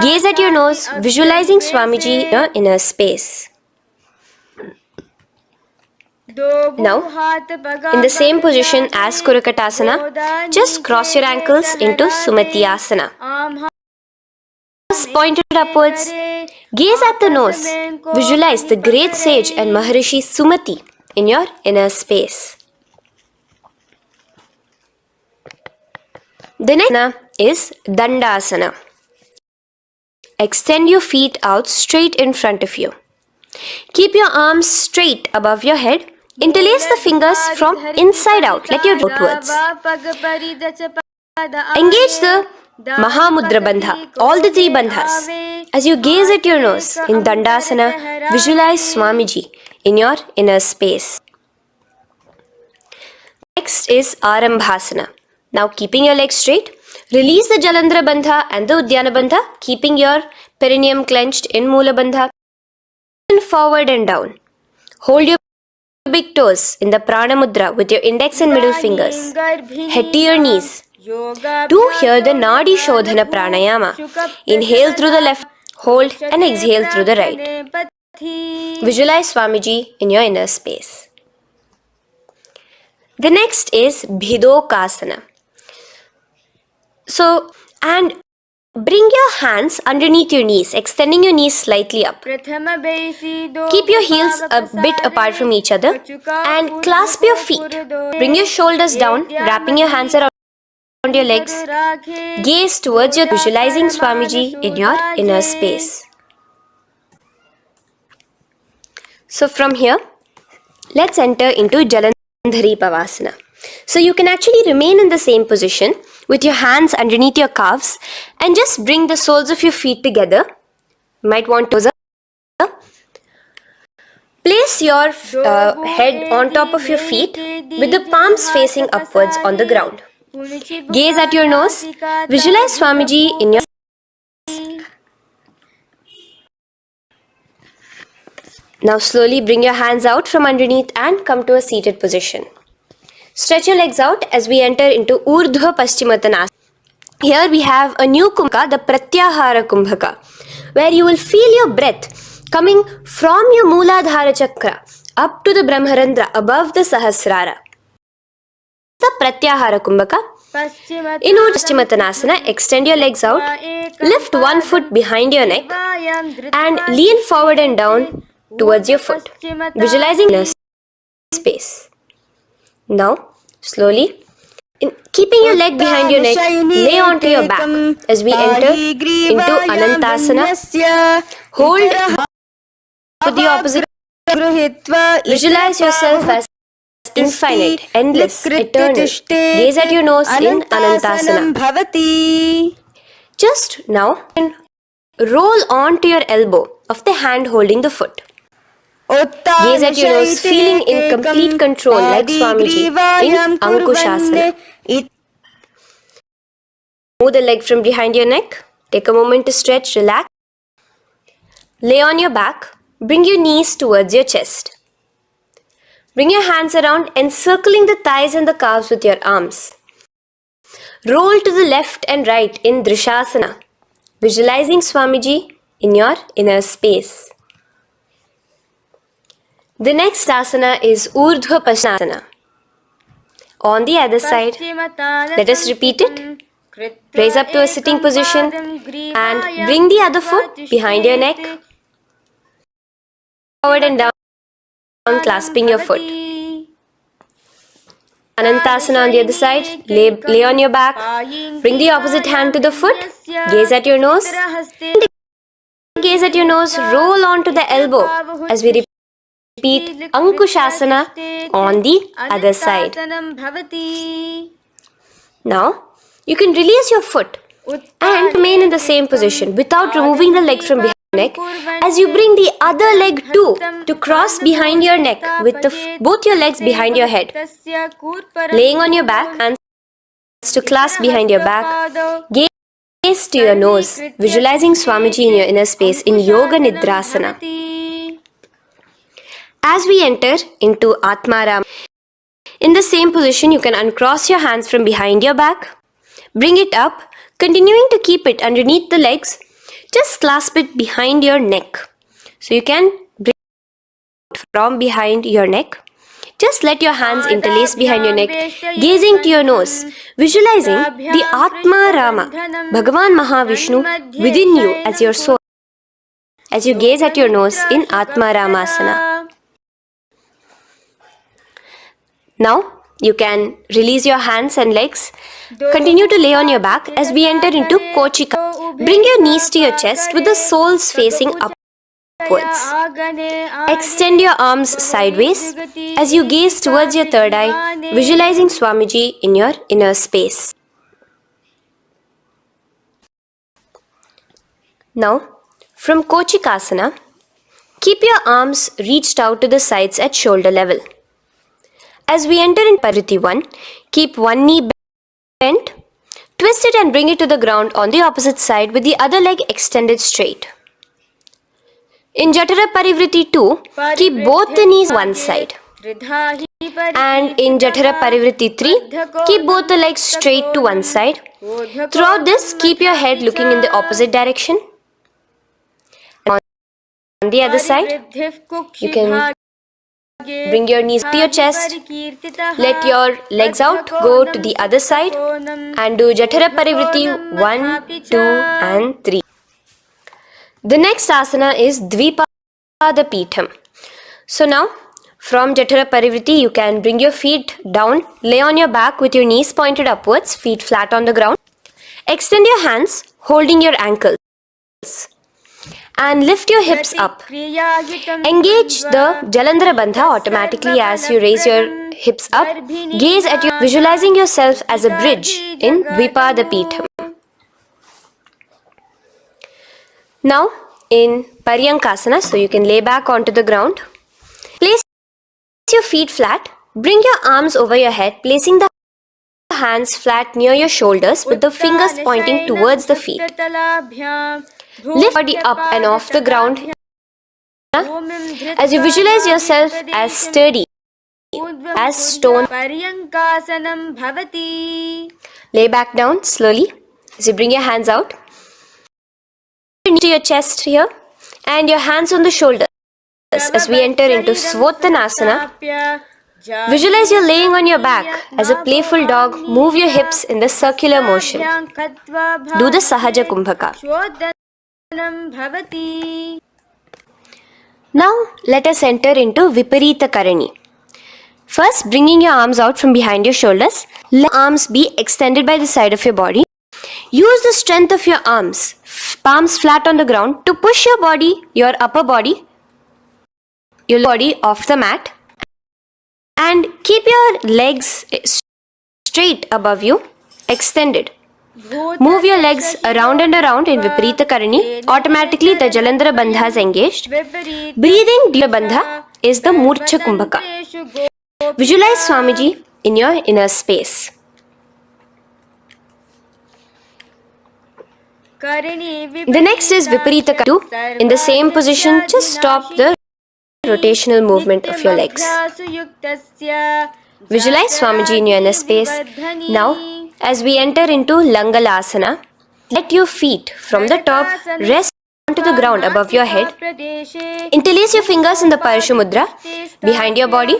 Gaze at your nose, visualizing Swamiji in your inner space. Now, in the same position as Kurakatasana, just cross your ankles into Sumatiyasana. Pointed upwards, gaze at the nose, visualize the great sage and Maharishi Sumati in your inner space. The next asana is Dandasana. Extend your feet out straight in front of you. Keep your arms straight above your head. Interlace the fingers from inside out. Let your outwards. Engage the Mahamudra Bandha, all the three bandhas. As you gaze at your nose in Dandasana, visualize Swamiji in your inner space. Next is Arambhasana. Now keeping your legs straight, release the Jalandhara Bandha and the Uddiyana Bandha, keeping your perineum clenched in Moola Bandha. Forward and down. Hold your big toes in the Prana Mudra with your index and middle fingers. Head to your knees. Do here the Nadi Shodhana Pranayama. Inhale through the left, hold and exhale through the right. Visualize Swamiji in your inner space. The next is Bhidokasana. So, and bring your hands underneath your knees, extending your knees slightly up. Keep your heels a bit apart from each other and clasp your feet. Bring your shoulders down, wrapping your hands around your legs. Gaze towards your visualizing Swamiji in your inner space. So from here, let's enter into Jalandhari Pavasana. So you can actually remain in the same position with your hands underneath your calves and just bring the soles of your feet together. Might want to place your head on top of your feet with the palms facing upwards on the ground. Gaze at your nose. Visualize Swamiji in your. Now slowly bring your hands out from underneath and come to a seated position. Stretch your legs out as we enter into Urdhva Paschimottanasana. Here we have a new kumbhaka, the Pratyahara Kumbhaka, where you will feel your breath coming from your Mooladhara Chakra up to the Brahmarandra above the Sahasrara. The Pratyahara Kumbhaka. In Paschimottanasana, extend your legs out, lift one foot behind your neck and lean forward and down towards your foot, visualizing the space. Now, slowly, keeping your leg behind your neck, lay onto your back as we enter into Anantasana. Hold to the opposite. Visualize yourself as infinite, endless, eternal. Gaze at your nose in Anantasana. Just now, roll onto your elbow of the hand holding the foot. Gaze at your nose, feeling in complete control like Swamiji in Ankushasana. Move the leg from behind your neck. Take a moment to stretch, relax. Lay on your back. Bring your knees towards your chest. Bring your hands around, encircling the thighs and the calves with your arms. Roll to the left and right in Drishasana, visualizing Swamiji in your inner space. The next asana is Urdhva Paschimottanasana. On the other side, let us repeat it. Raise up to a sitting position and bring the other foot behind your neck. Forward and down, clasping your foot. Anantasana on the other side. Lay on your back. Bring the opposite hand to the foot. Gaze at your nose. Gaze at your nose. Roll onto the elbow as we repeat Ankushasana on the other side. Now, you can release your foot and remain in the same position without removing the leg from behind your neck as you bring the other leg too to cross behind your neck with both your legs behind your head. Laying on your back, hands to clasp behind your back. Gaze to your nose, visualizing Swamiji in your inner space in Yoga Nidrasana. As we enter into Atmaram, in the same position, you can uncross your hands from behind your back. Bring it up, continuing to keep it underneath the legs. Just clasp it behind your neck. So you can bring it from behind your neck. Just let your hands interlace behind your neck, gazing to your nose, visualizing the Atma Rama, Bhagavan Mahavishnu within you as your soul, as you gaze at your nose in Atma Ramasana. Now, you can release your hands and legs. Continue to lay on your back as we enter into Kochika. Bring your knees to your chest with the soles facing upwards. Extend your arms sideways as you gaze towards your third eye, visualizing Swamiji in your inner space. Now, from Kochikasana, keep your arms reached out to the sides at shoulder level. As we enter in Pariti 1, keep one knee bent, twist it and bring it to the ground on the opposite side with the other leg extended straight. In Jatara Parivriti 2, keep both the knees one side. And in Jatara Parivriti 3, keep both the legs straight to one side. Throughout this, keep your head looking in the opposite direction. And on the other side, you can bring your knees to your chest, let your legs out, go to the other side and do Jatara Parivriti 1, 2 and 3. The next asana is Dvipada Pitham. So now, from Jatara Parivriti, you can bring your feet down, lay on your back with your knees pointed upwards, feet flat on the ground. Extend your hands, holding your ankles. And lift your hips up. Engage the Jalandhara Bandha automatically as you raise your hips up. Gaze at your visualizing yourself as a bridge in Dvipada Pitham. Now, in Paryankasana, so you can lay back onto the ground. Place your feet flat. Bring your arms over your head, placing the hands flat near your shoulders with the fingers pointing towards the feet. Lift your body up and off the ground as you visualize yourself as sturdy as stone. Lay back down slowly as you bring your hands out into your chest here and your hands on the shoulders as we enter into Svanasana. Visualize you're laying on your back as a playful dog. Move your hips in the circular motion. Do the Sahaja Kumbhaka. Now let us enter into Viparita Karani. First, bringing your arms out from behind your shoulders. Let arms be extended by the side of your body. Use the strength of your arms, palms flat on the ground, to push your body, your upper body, your body off the mat. And keep your legs straight above you, extended. Move your legs around and around in Viparita Karani. Automatically the Jalandhara Bandha is engaged. Breathing during Bandha is the Murcha Kumbhaka. Visualize Swamiji in your inner space. The next is Viparita Karani. In the same position, just stop the rotational movement of your legs. Visualize Swamiji in your inner space. Now, as we enter into Langalasana, let your feet from the top rest onto the ground above your head. Interlace your fingers in the Parashu Mudra behind your body.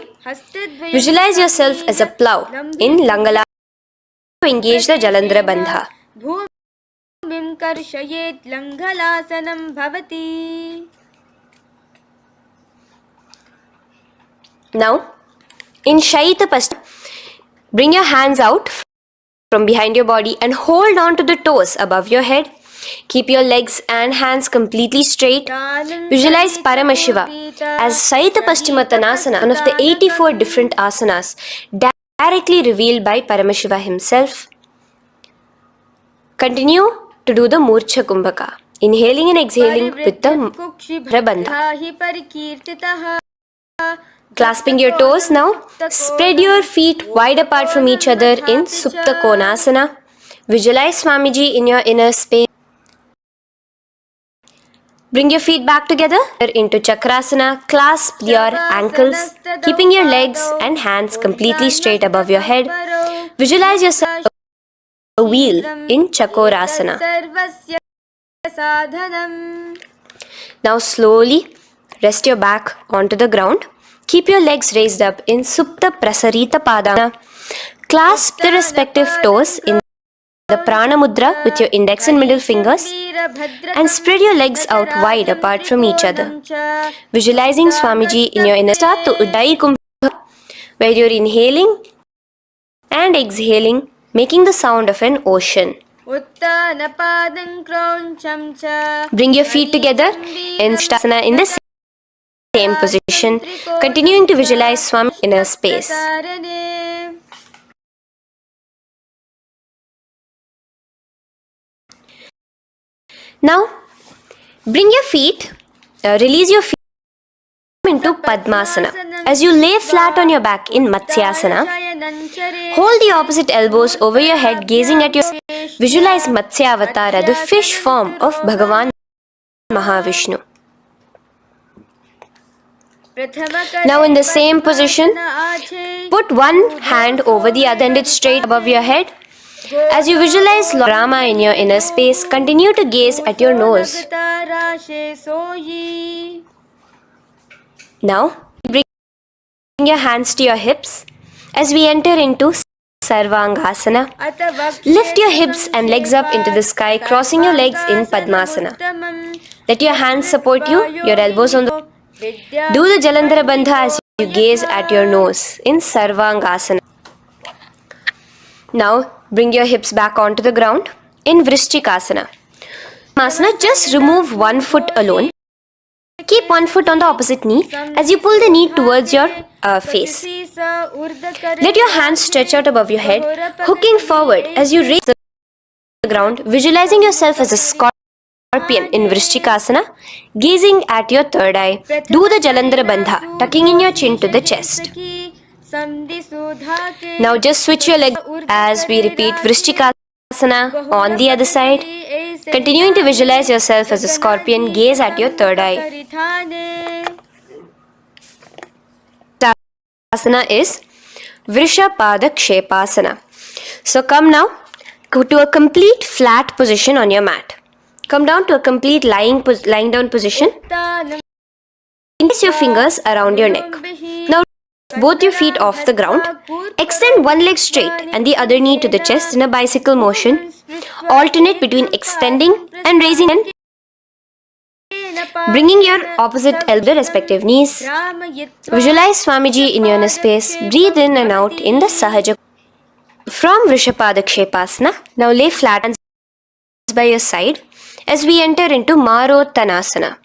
Visualize yourself as a plow in Langalasana to engage the Jalandhara Bandha. Now, in Shaita Pascha, bring your hands out from behind your body and hold on to the toes above your head. Keep your legs and hands completely straight. Visualize Paramashiva as Shaita Paschimottanasana, one of the 84 different asanas directly revealed by Paramashiva himself. Continue to do the Murcha Kumbhaka, inhaling and exhaling with the Bandha. Clasping your toes now, spread your feet wide apart from each other in Supta Konasana. Visualize Swamiji in your inner space. Bring your feet back together into Chakrasana. Clasp your ankles, keeping your legs and hands completely straight above your head. Visualize yourself a wheel in Chakorasana. Now slowly rest your back onto the ground. Keep your legs raised up in Supta Prasarita Padana. Clasp the respective toes in the Prana Mudra with your index and middle fingers and spread your legs out wide apart from each other. Visualizing Swamiji in your inner. Start to Uddai Kumbha, where you're inhaling and exhaling, making the sound of an ocean. Bring your feet together in Shavasana in the same position, continuing to visualize Swami in a space. Now, bring your feet, release your feet into Padmasana. As you lay flat on your back in Matsyasana, hold the opposite elbows over your head, gazing at your. Visualize Matsya Avatara, the fish form of Bhagavan Mahavishnu. Now in the same position, put one hand over the other and it's straight above your head. As you visualize Lord Rama in your inner space, continue to gaze at your nose. Now, bring your hands to your hips as we enter into Sarvangasana. Lift your hips and legs up into the sky, crossing your legs in Padmasana. Let your hands support you, your elbows on the. Do the Jalandhara Bandha as you gaze at your nose in Sarvangasana. Now, bring your hips back onto the ground in Vrishchikasana. Asana, just remove one foot alone. Keep one foot on the opposite knee as you pull the knee towards your face. Let your hands stretch out above your head, hooking forward as you raise the ground, visualizing yourself as a scorpion Scorpion in Vrishchikasana, gazing at your third eye. Do the Jalandhara Bandha, tucking in your chin to the chest. Now just switch your legs as we repeat Vrishchikasana on the other side. Continuing to visualize yourself as a scorpion, gaze at your third eye. Asana is Vrishapada Kshepasana. So come now to a complete flat position on your mat. Come down to a complete lying down position. Place your fingers around your neck. Now both your feet off the ground. Extend one leg straight and the other knee to the chest in a bicycle motion. Alternate between extending and raising and bringing your opposite elbow to the respective knees. Visualize Swamiji in your inner space. Breathe in and out in the Sahaja. From Vrishapada Kshepasana, now lay flat hands by your side as we enter into Marottanasana,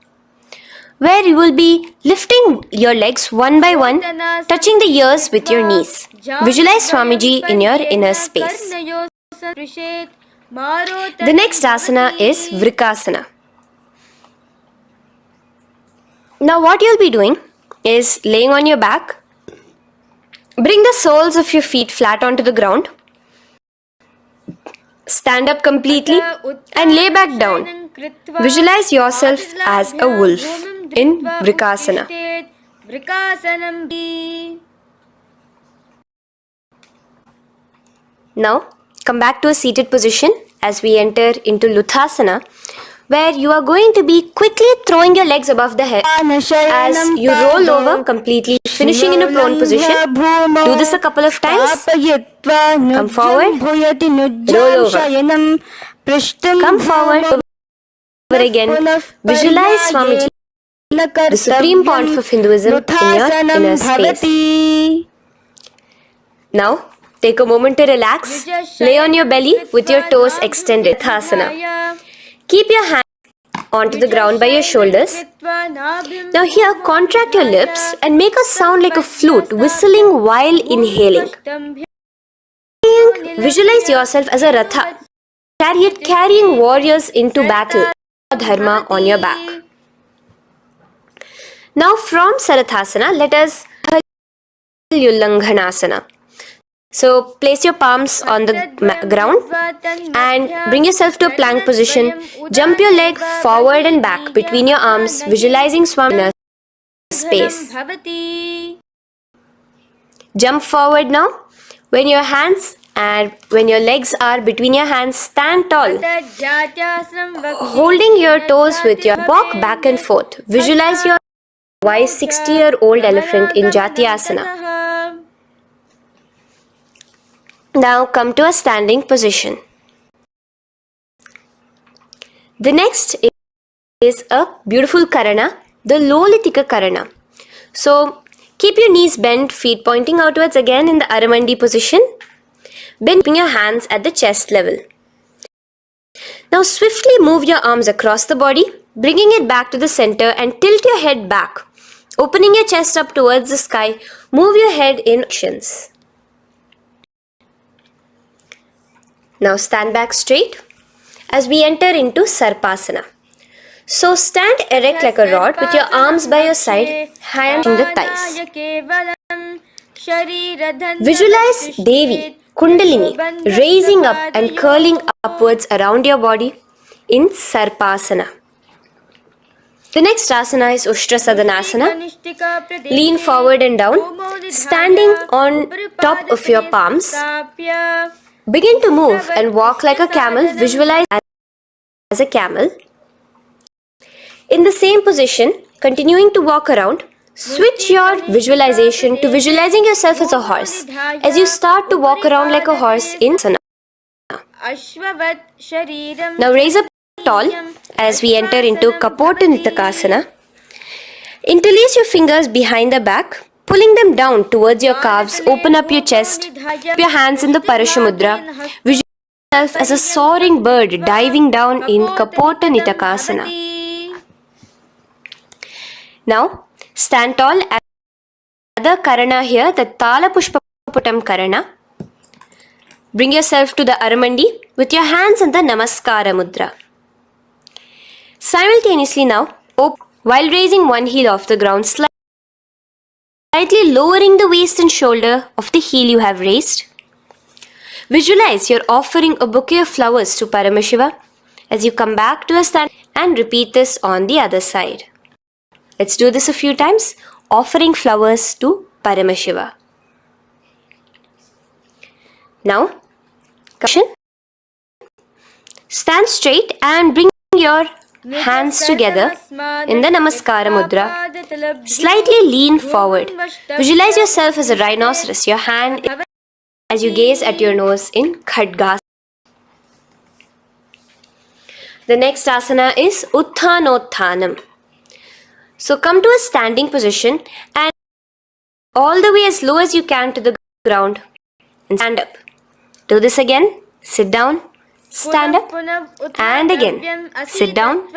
where you will be lifting your legs one by one, touching the ears with your knees. Visualize Swamiji in your inner space. The next asana is Vrikasana. Now what you'll be doing is laying on your back. Bring the soles of your feet flat onto the ground. Stand up completely and lay back down. Visualize yourself as a wolf in Vrikasana. Now come back to a seated position as we enter into Luthasana, where you are going to be quickly throwing your legs above the head as you roll over completely, finishing in a prone position. Do this a couple of times. Come forward, roll over. Come forward, over again. Visualize Swamiji, the Supreme Pontiff of Hinduism, in your inner space. Now, take a moment to relax. Lay on your belly with your toes extended. Asana. Keep your hands onto the ground by your shoulders. Now here, contract your lips and make a sound like a flute, whistling while inhaling. Visualize yourself as a ratha, chariot carrying warriors into battle, dharma on your back. Now from Sarathasana, let us Ullanghanasana. So place your palms on the ground and bring yourself to a plank position. Jump your leg forward and back between your arms, visualizing Swami in space. Jump forward now. When your hands and when your legs are between your hands, stand tall. Holding your toes with your walk back and forth. Visualize your wise 60-year-old elephant in Jatyasana. Now come to a standing position. The next is a beautiful Karana, the Lolitika Karana. So keep your knees bent, feet pointing outwards again in the Aramandi position. Bending your hands at the chest level. Now swiftly move your arms across the body, bringing it back to the center and tilt your head back. Opening your chest up towards the sky, move your head in actions. Now stand back straight as we enter into Sarpasana. So stand erect like a rod with your arms by your side, hands on the thighs. Visualize Devi, Kundalini, raising up and curling upwards around your body in Sarpasana. The next asana is Ushtra Sadanasana. Lean forward and down, standing on top of your palms. Begin to move and walk like a camel. Visualize as a camel. In the same position, continuing to walk around, switch your visualization to visualizing yourself as a horse as you start to walk around like a horse in asana. Now raise up tall as we enter into Kapota Nitakasana. Interlace your fingers behind the back, pulling them down towards your calves. Open up your chest. Keep your hands in the Parashamudra. Visualize yourself as a soaring bird diving down in Kapota Nitakasana. Now stand tall as the Karana here, the Tala Pushpaputam Karana. Bring yourself to the Aramandi with your hands in the Namaskara Mudra. Simultaneously now, while raising one heel off the ground, slightly lowering the waist and shoulder of the heel you have raised. Visualize you're offering a bouquet of flowers to Paramashiva as you come back to a stand and repeat this on the other side. Let's do this a few times, offering flowers to Paramashiva. Now, stand straight and bring your hands together in the Namaskara Mudra. Slightly lean forward. Visualize yourself as a rhinoceros. Your hand as you gaze at your nose in Khadgasana. The next asana is Uttanottanam. So come to a standing position and all the way as low as you can to the ground and stand up. Do this again. Sit down, stand up, and again. Sit down,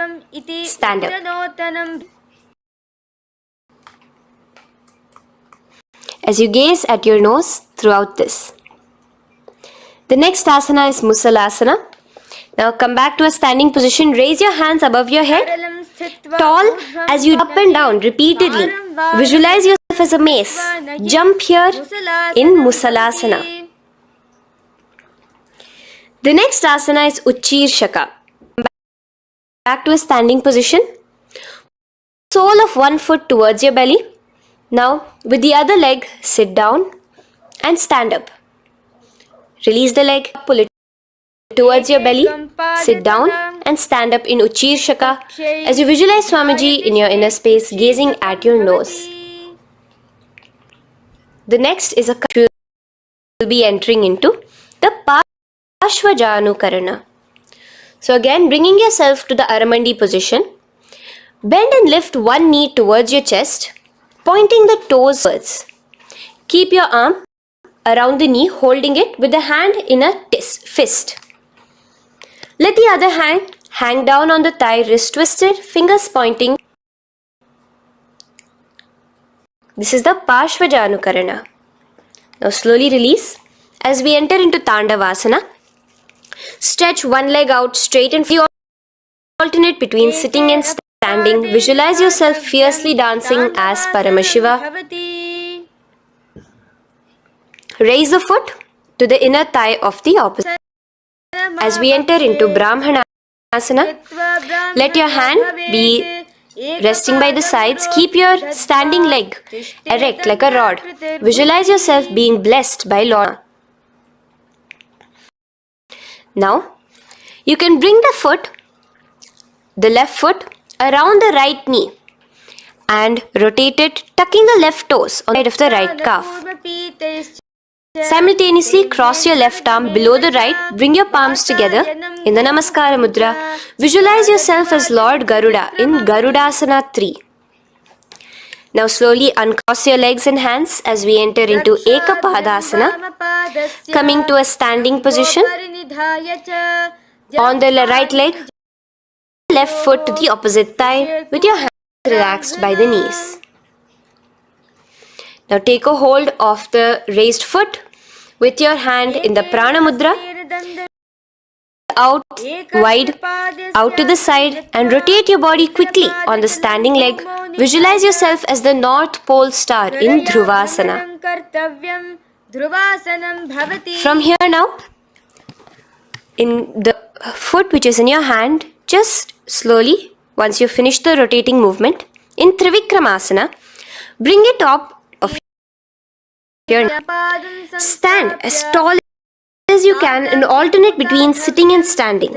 stand up. As you gaze at your nose throughout this. The next asana is Musalasana. Now come back to a standing position. Raise your hands above your head. Tall as you up and down repeatedly. Visualize yourself as a mace. Jump here in Musalasana. The next asana is Uchirshaka. Back to a standing position. Sole of one foot towards your belly. Now with the other leg, sit down and stand up. Release the leg, pull it towards your belly, sit down and stand up in Uchirshaka as you visualize Swamiji in your inner space gazing at your nose. The next is a will be entering into the Parshvajanukarana. So again, bringing yourself to the Aramandi position, bend and lift one knee towards your chest, pointing the toes upwards. Keep your arm around the knee, holding it with the hand in a fist. Let the other hand hang down on the thigh, wrist twisted, fingers pointing. This is the Parshvajanukarana. Now slowly release as we enter into Tandavasana. Stretch one leg out straight and alternate between sitting and standing. Visualize yourself fiercely dancing as Paramashiva. Raise the foot to the inner thigh of the opposite. As we enter into Brahmanasana, let your hand be resting by the sides. Keep your standing leg erect like a rod. Visualize yourself being blessed by Lord. Now, you can bring the left foot around the right knee and rotate it, tucking the left toes on the side of the right calf. Simultaneously cross your left arm below the right, bring your palms together in the Namaskara Mudra. Visualize yourself as Lord Garuda in Garudasana 3. Now slowly uncross your legs and hands as we enter into Ekapadasana, coming to a standing position. On the right leg, left foot to the opposite thigh with your hands relaxed by the knees. Now take a hold of the raised foot with your hand in the Prana Mudra, out wide, out to the side and rotate your body quickly on the standing leg. Visualize yourself as the North Pole star in Dhruvasana. From here now, in the foot which is in your hand, just slowly, once you finish the rotating movement, in Trivikramasana, bring it up of your stand as tall as you can and alternate between sitting and standing.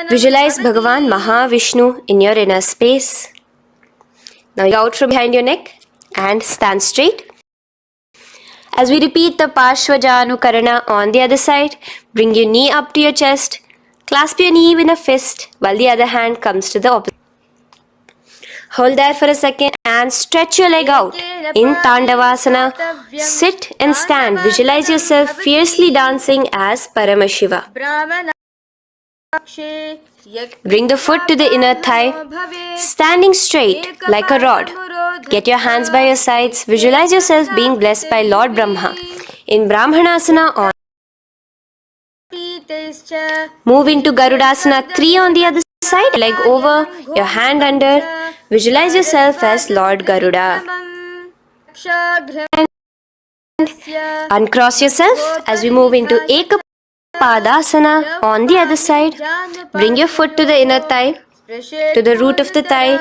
Visualize Bhagavan Mahavishnu in your inner space. Now out from behind your neck and stand straight. As we repeat the Parshvajanukarana on the other side, bring your knee up to your chest, clasp your knee in a fist while the other hand comes to the opposite. Hold there for a second and stretch your leg out. In Tandavasana, sit and stand. Visualize yourself fiercely dancing as Paramashiva. Bring the foot to the inner thigh, standing straight like a rod. Get your hands by your sides. Visualize yourself being blessed by Lord Brahma. In Brahmanasana on. Move into Garudasana 3 on the other side. side, leg over, your hand under. Visualize yourself as Lord Garuda. Uncross yourself as we move into Ekapadasana on the other side. Bring your foot to the inner thigh, to the root of the thigh,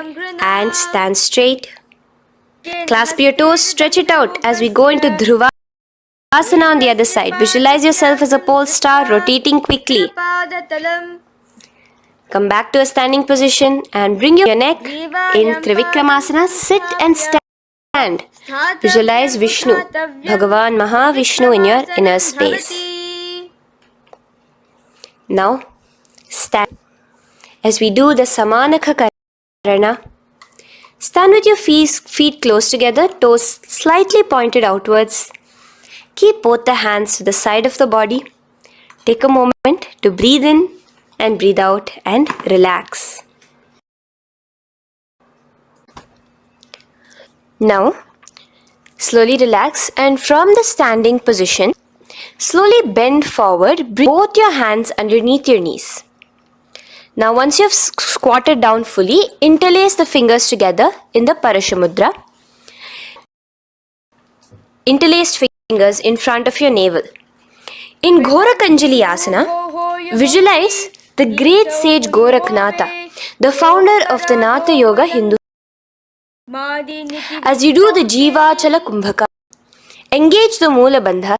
and stand straight. Clasp your toes, stretch it out as we go into Dhruvasana on the other side. Visualize yourself as a pole star rotating quickly. Come back to a standing position and bring your neck in Trivikramasana. Sit and stand. Visualize Vishnu, Bhagavan Mahavishnu in your inner space. Now, stand. As we do the Samanaka Karana, stand with your feet close together, toes slightly pointed outwards. Keep both the hands to the side of the body. Take a moment to breathe in and breathe out and relax. Now, slowly relax and from the standing position, slowly bend forward, bring both your hands underneath your knees. Now once you have squatted down fully, interlace the fingers together in the Parashamudra. Interlaced fingers in front of your navel. In Ghorakanjali Asana, visualize the great sage Gorakhnatha, the founder of the Natha Yoga Hindu. As you do the Jiva Chala Kumbhaka, engage the Moola Bandha.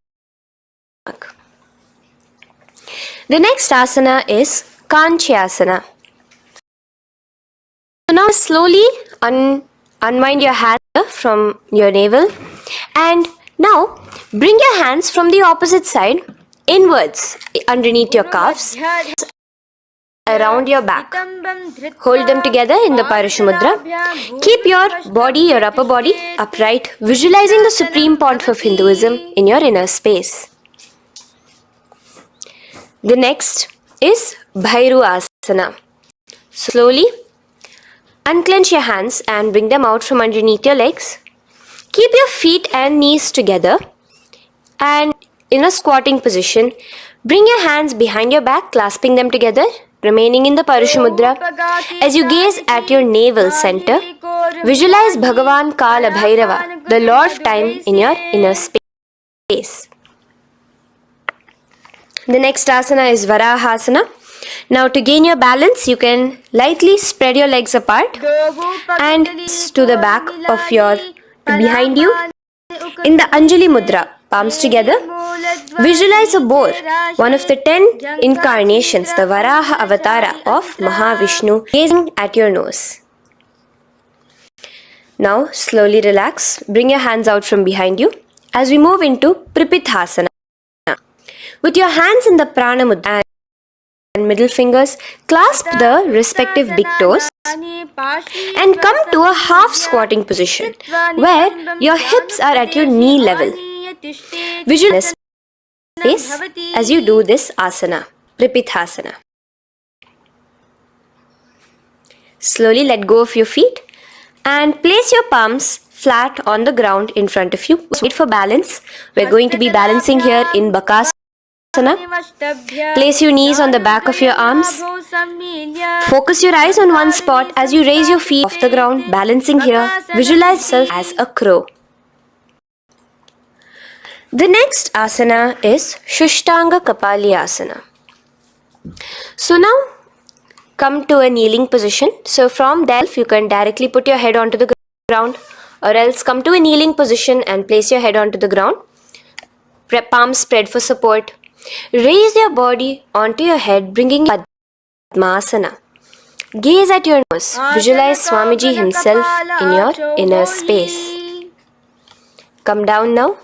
The next asana is Kanchyasana. So now slowly unwind your hand from your navel and now bring your hands from the opposite side inwards underneath your calves around your back. Hold them together in the Parashamudra. Keep your body, your upper body upright, visualizing the Supreme Pontiff of Hinduism in your inner space. The next is Bhairu Asana. Slowly unclench your hands and bring them out from underneath your legs. Keep your feet and knees together and in a squatting position, bring your hands behind your back, clasping them together, remaining in the Parashamudra. As you gaze at your navel center, visualize Bhagavan Kala Bhairava, the Lord of Time, in your inner space. The next asana is Varahasana. Now to gain your balance, you can lightly spread your legs apart and to the back of your, behind you. In the Anjali Mudra, palms together, visualize a boar, one of the 10 incarnations, the Varaha Avatara of Mahavishnu, gazing at your nose. Now slowly relax, bring your hands out from behind you as we move into Pripithasana. With your hands in the Prana Mudra and middle fingers, clasp the respective big toes and come to a half squatting position where your hips are at your knee level. Visualize space as you do this asana, Pripithasana. Slowly let go of your feet and place your palms flat on the ground in front of you. Wait for balance. We're going to be balancing here in Bakasana. Place your knees on the back of your arms. Focus your eyes on one spot as you raise your feet off the ground, balancing here. Visualize yourself as a crow. The next asana is Shushtanga Kapali Asana. So now come to a kneeling position. So from there you can directly put your head onto the ground or else come to a kneeling position and place your head onto the ground. Palms spread for support. Raise your body onto your head, bringing you Padmasana. Gaze at your nose. Visualize Swamiji himself in your inner space. Come down now,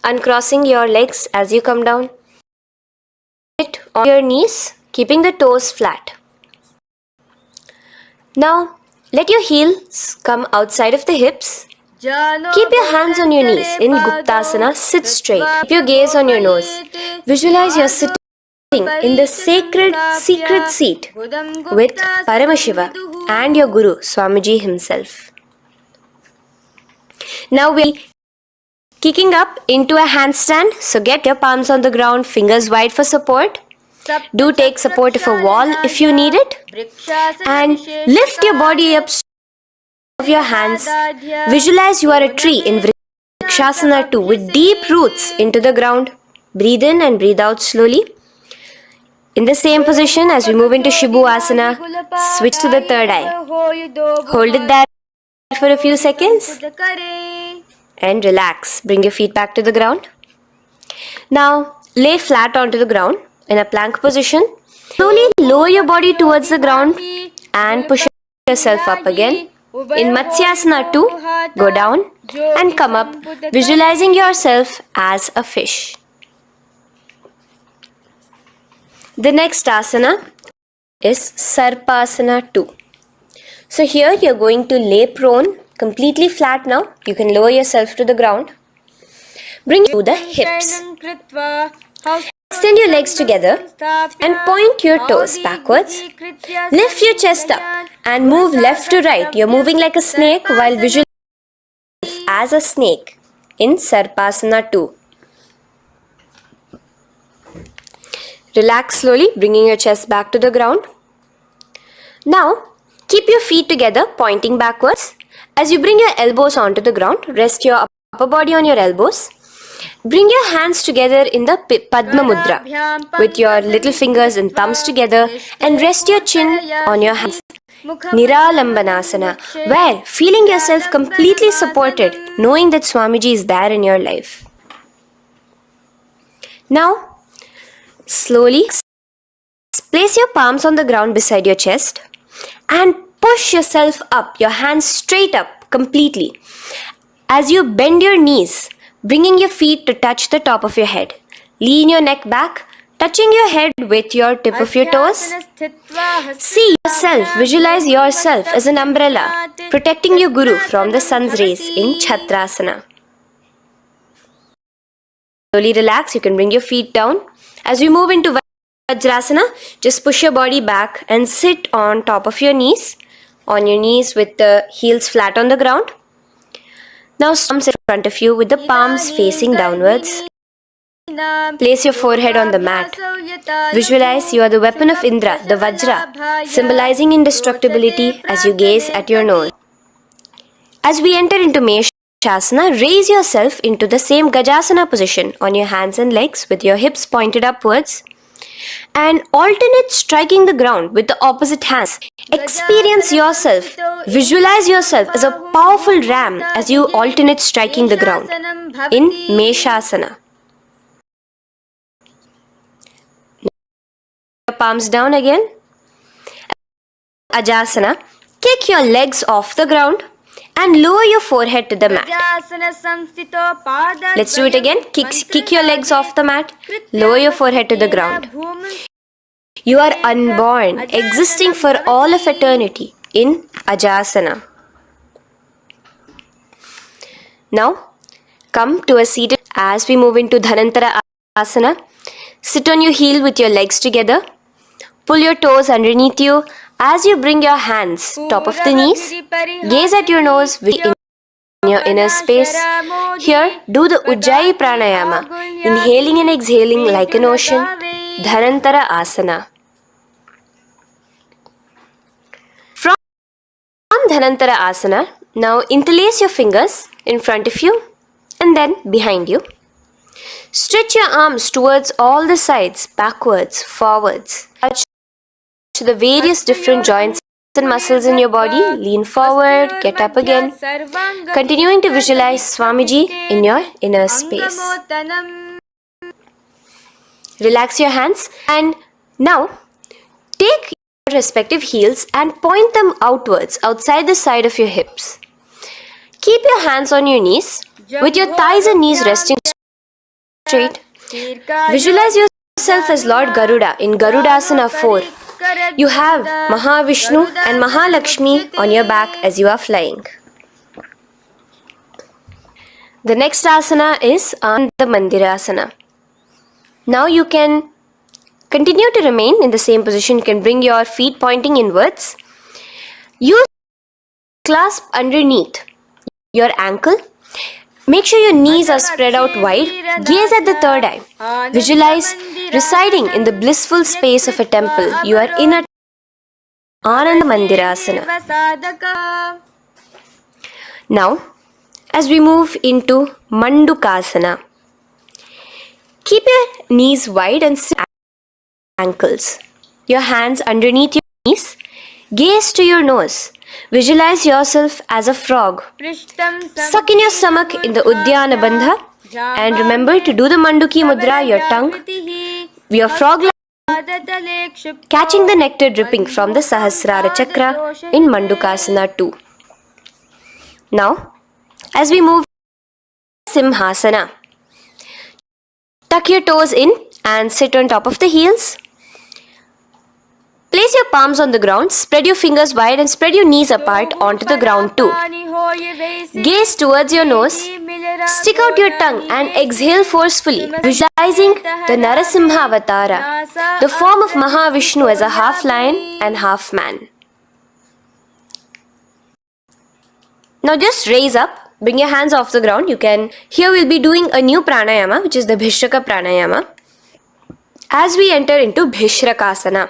uncrossing your legs as you come down. Sit on your knees, keeping the toes flat. Now, let your heels come outside of the hips. Keep your hands on your knees. In Guptasana, sit straight. Keep your gaze on your nose. Visualize you're sitting in the sacred secret seat with Paramashiva and your Guru, Swamiji himself. Now we're kicking up into a handstand. So get your palms on the ground, fingers wide for support. Do take support of a wall if you need it. And lift your body up of your hands. Visualize you are a tree in Vrikshasana 2 with deep roots into the ground. Breathe in and breathe out slowly. In the same position, as we move into Asana, switch to the third eye. Hold it there for a few seconds and relax. Bring your feet back to the ground. Now, lay flat onto the ground in a plank position. Slowly lower your body towards the ground and push yourself up again. In Matsyasana 2, go down and come up, visualizing yourself as a fish. The next asana is Sarpasana 2. So here you're going to lay prone, completely flat now. You can lower yourself to the ground. Bring you to the hips. Extend your legs together and point your toes backwards. Lift your chest up and move left to right. You're moving like a snake while visualizing as a snake in Sarpasana 2. Relax slowly, bringing your chest back to the ground. Now, keep your feet together, pointing backwards. As you bring your elbows onto the ground, rest your upper body on your elbows. Bring your hands together in the Padma Mudra with your little fingers and thumbs together and rest your chin on your hands. Niralambanasana, where feeling yourself completely supported, knowing that Swamiji is there in your life. Now, slowly place your palms on the ground beside your chest and push yourself up, your hands straight up completely. As you bend your knees, bringing your feet to touch the top of your head. Lean your neck back, touching your head with your tip of your toes. See yourself, visualize yourself as an umbrella, protecting your Guru from the sun's rays in Chhatrasana. Slowly relax, you can bring your feet down. As we move into Vajrasana, just push your body back and sit on top of your knees with the heels flat on the ground. Now palms in front of you with the palms facing downwards. Place your forehead on the mat. Visualize you are the weapon of Indra, the Vajra, symbolizing indestructibility as you gaze at your nose. As we enter into Meshasana, raise yourself into the same Gajasana position on your hands and legs with your hips pointed upwards and alternate striking the ground with the opposite hands. Experience yourself, visualize yourself as a powerful ram as you alternate striking the ground in Meshasana. Your palms down again. Ajasana, kick your legs off the ground and lower your forehead to the mat. Let's do it again. Kick your legs off the mat. Lower your forehead to the ground. You are unborn, existing for all of eternity in Ajasana. Now, come to a seated as we move into Dhanantara Asana. Sit on your heel with your legs together. Pull your toes underneath you. As you bring your hands top of the knees, gaze at your nose in your inner space. Here, do the Ujjayi Pranayama, inhaling and exhaling like an ocean. Dhanantara Asana. From Dhanantara Asana, now interlace your fingers in front of you and then behind you. Stretch your arms towards all the sides, backwards, forwards. Touch the various different joints and muscles in your body. Lean forward, get up again. Continuing to visualize Swamiji in your inner space. Relax your hands and now take your respective heels and point them outwards, outside the side of your hips. Keep your hands on your knees with your thighs and knees resting straight. Visualize yourself as Lord Garuda in Garudasana 4. You have Mahavishnu and Mahalakshmi on your back as you are flying. The next asana is Ananda Mandirasana. Now you can continue to remain in the same position. You can bring your feet pointing inwards. Use clasp underneath your ankle. Make sure your knees are spread out wide. Gaze at the third eye. Visualize residing in the blissful space of a temple. You are in a Ananda Mandirasana. Now, as we move into Mandukasana, keep your knees wide and ankles. Your hands underneath your knees. Gaze to your nose. Visualize yourself as a frog. Suck in your stomach in the Uddiyana Bandha. And remember to do the Manduki Mudra, your tongue, your frog catching the nectar dripping from the Sahasrara Chakra in Mandukasana 2. Now, as we move Simhasana, tuck your toes in and sit on top of the heels. Place your palms on the ground, spread your fingers wide and spread your knees apart onto the ground too. Gaze towards your nose, stick out your tongue and exhale forcefully, visualizing the Narasimha Avatara, the form of Mahavishnu as a half lion and half man. Now just raise up, bring your hands off the ground. Here we'll be doing a new pranayama, which is the Bhishraka pranayama, as we enter into Bhishrakasana.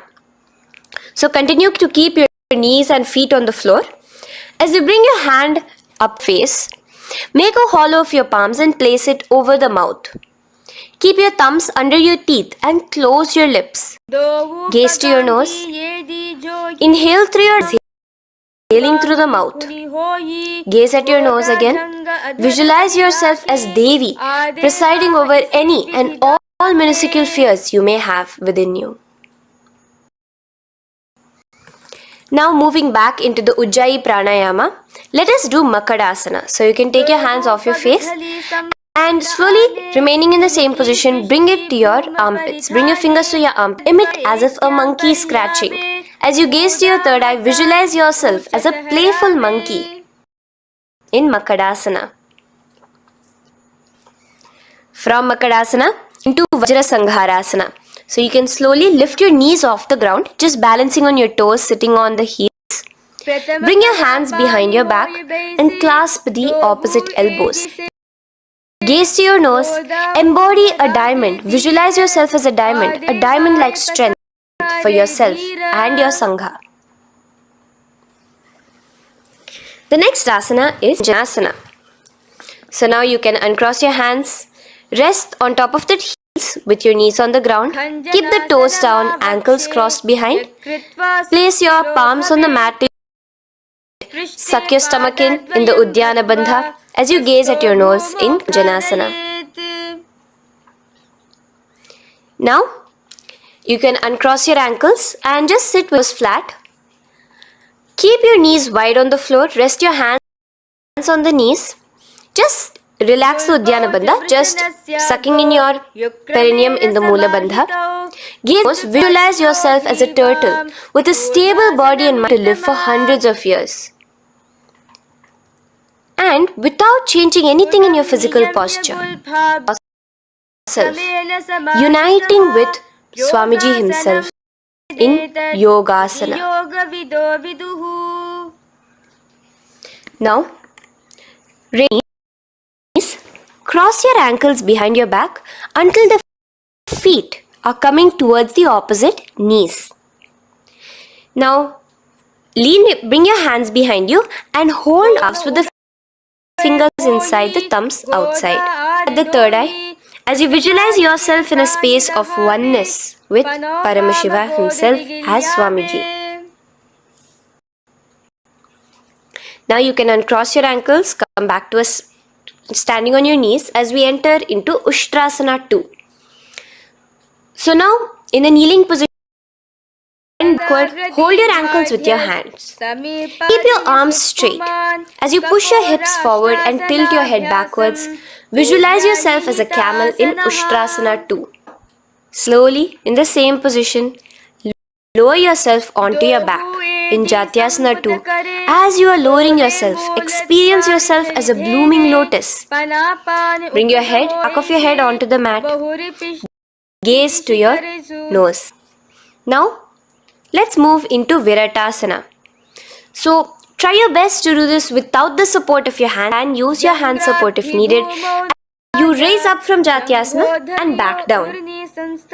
So continue to keep your knees and feet on the floor. As you bring your hand up face, make a hollow of your palms and place it over the mouth. Keep your thumbs under your teeth and close your lips. Gaze to your nose. Inhale through your nose, exhaling through the mouth. Gaze at your nose again. Visualize yourself as Devi, presiding over any and all minuscule fears you may have within you. Now moving back into the Ujjayi Pranayama, let us do Makadasana. So you can take your hands off your face and slowly remaining in the same position, bring it to your armpits. Bring your fingers to your armpits. Emit as if a monkey is scratching. As you gaze to your third eye, visualize yourself as a playful monkey in Makadasana. From Makadasana into Vajrasangharasana. So you can slowly lift your knees off the ground, just balancing on your toes, sitting on the heels. Bring your hands behind your back and clasp the opposite elbows. Gaze to your nose, embody a diamond. Visualize yourself as a diamond-like strength for yourself and your Sangha. The next asana is Janasana. So now you can uncross your hands, rest on top of the heels with your knees on the ground. Keep the toes down, ankles crossed behind. Place your palms on the mat. Suck your stomach in the Uddiyana Bandha as you gaze at your nose in Janasana. Now, you can uncross your ankles and just sit with those flat. Keep your knees wide on the floor. Rest your hands on the knees. Just relax the Uddiyana Bandha, just sucking in your perineum in the Mula Bandha. Gaze, visualize yourself as a turtle with a stable body and mind to live for hundreds of years. And without changing anything in your physical posture, uniting with Swamiji himself in Yogasana. Now, cross your ankles behind your back until the feet are coming towards the opposite knees. Now, bring your hands behind you and hold arms with the fingers inside, the thumbs outside. At the third eye, as you visualize yourself in a space of oneness with Paramashiva himself as Swamiji. Now you can uncross your ankles, come back to us standing on your knees as we enter into Ushtrasana 2. So now, in a kneeling position, hold your ankles with your hands. Keep your arms straight. As you push your hips forward and tilt your head backwards, visualize yourself as a camel in Ushtrasana 2. Slowly, in the same position, lower yourself onto your back in Jatyasana 2. As you are lowering yourself, experience yourself as a blooming lotus. Bring your head, back of your head onto the mat. Gaze to your nose. Now, let's move into Viratasana. So, try your best to do this without the support of your hand and use your hand support if needed. You raise up from Jatyasana and back down.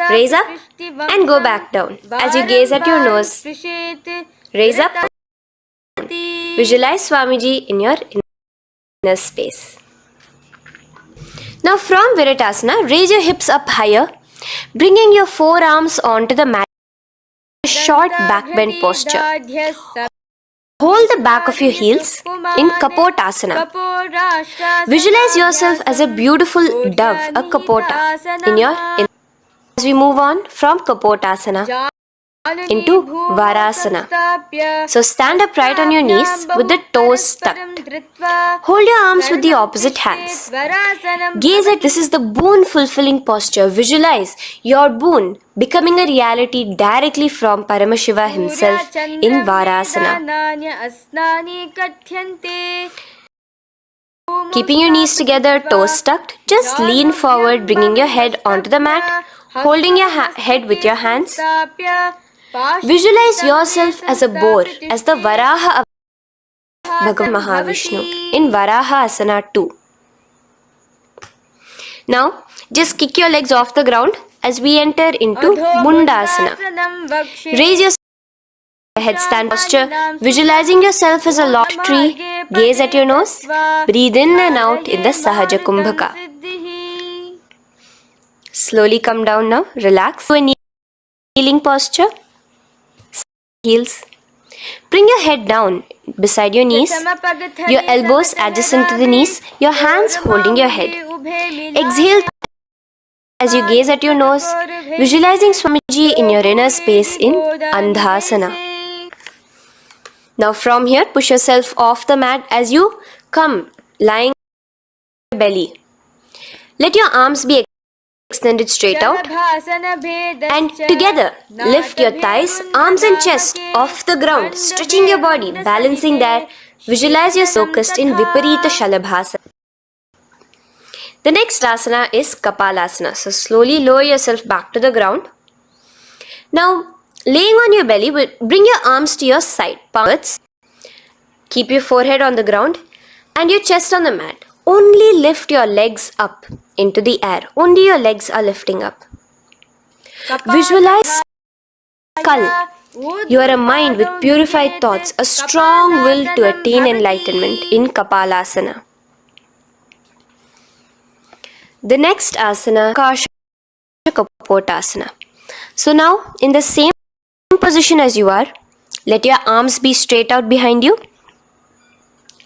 Raise up and go back down. As you gaze at your nose, raise up. Visualize Swamiji in your inner space. Now from Viritasana, raise your hips up higher, bringing your forearms onto the mat. Short back bend posture. Hold the back of your heels in Kapotasana. Visualize yourself as a beautiful dove, a Kapota, in your. As we move on from Kapotasana into Varasana. So stand upright on your knees with the toes tucked. Hold your arms with the opposite hands. Gaze at this is the boon fulfilling posture. Visualize your boon becoming a reality directly from Paramashiva himself in Varasana. Keeping your knees together, toes tucked, just lean forward, bringing your head onto the mat, holding your head with your hands. Visualize yourself as a boar, as the Varaha of Bhagavan Mahavishnu in Varaha Asana 2. Now, just kick your legs off the ground as we enter into Mundasana. Raise your headstand posture, visualizing yourself as a lopped tree. Gaze at your nose. Breathe in and out in the Sahaja Kumbhaka. Slowly come down now. Relax. Kneeling posture. Heels. Bring your head down beside your knees, your elbows adjacent to the knees, your hands holding your head. Exhale as you gaze at your nose, visualizing Swamiji in your inner space in Andhasana. Now from here, push yourself off the mat as you come lying on your belly. Let your arms be extended straight out, and together lift your thighs, arms and chest off the ground, stretching your body, balancing there. Visualize yourself focused in Viparita Shalabhasana. The next asana is Kapalasana. So slowly lower yourself back to the ground. Now laying on your belly, bring your arms to your side, palms. Keep your forehead on the ground and your chest on the mat. Only lift your legs up into the air. Only your legs are lifting up. Visualize skull. You are a mind with purified thoughts, a strong will to attain enlightenment in Kapalasana. The next asana, Kasha Kapotasana. So now, in the same position as you are, let your arms be straight out behind you.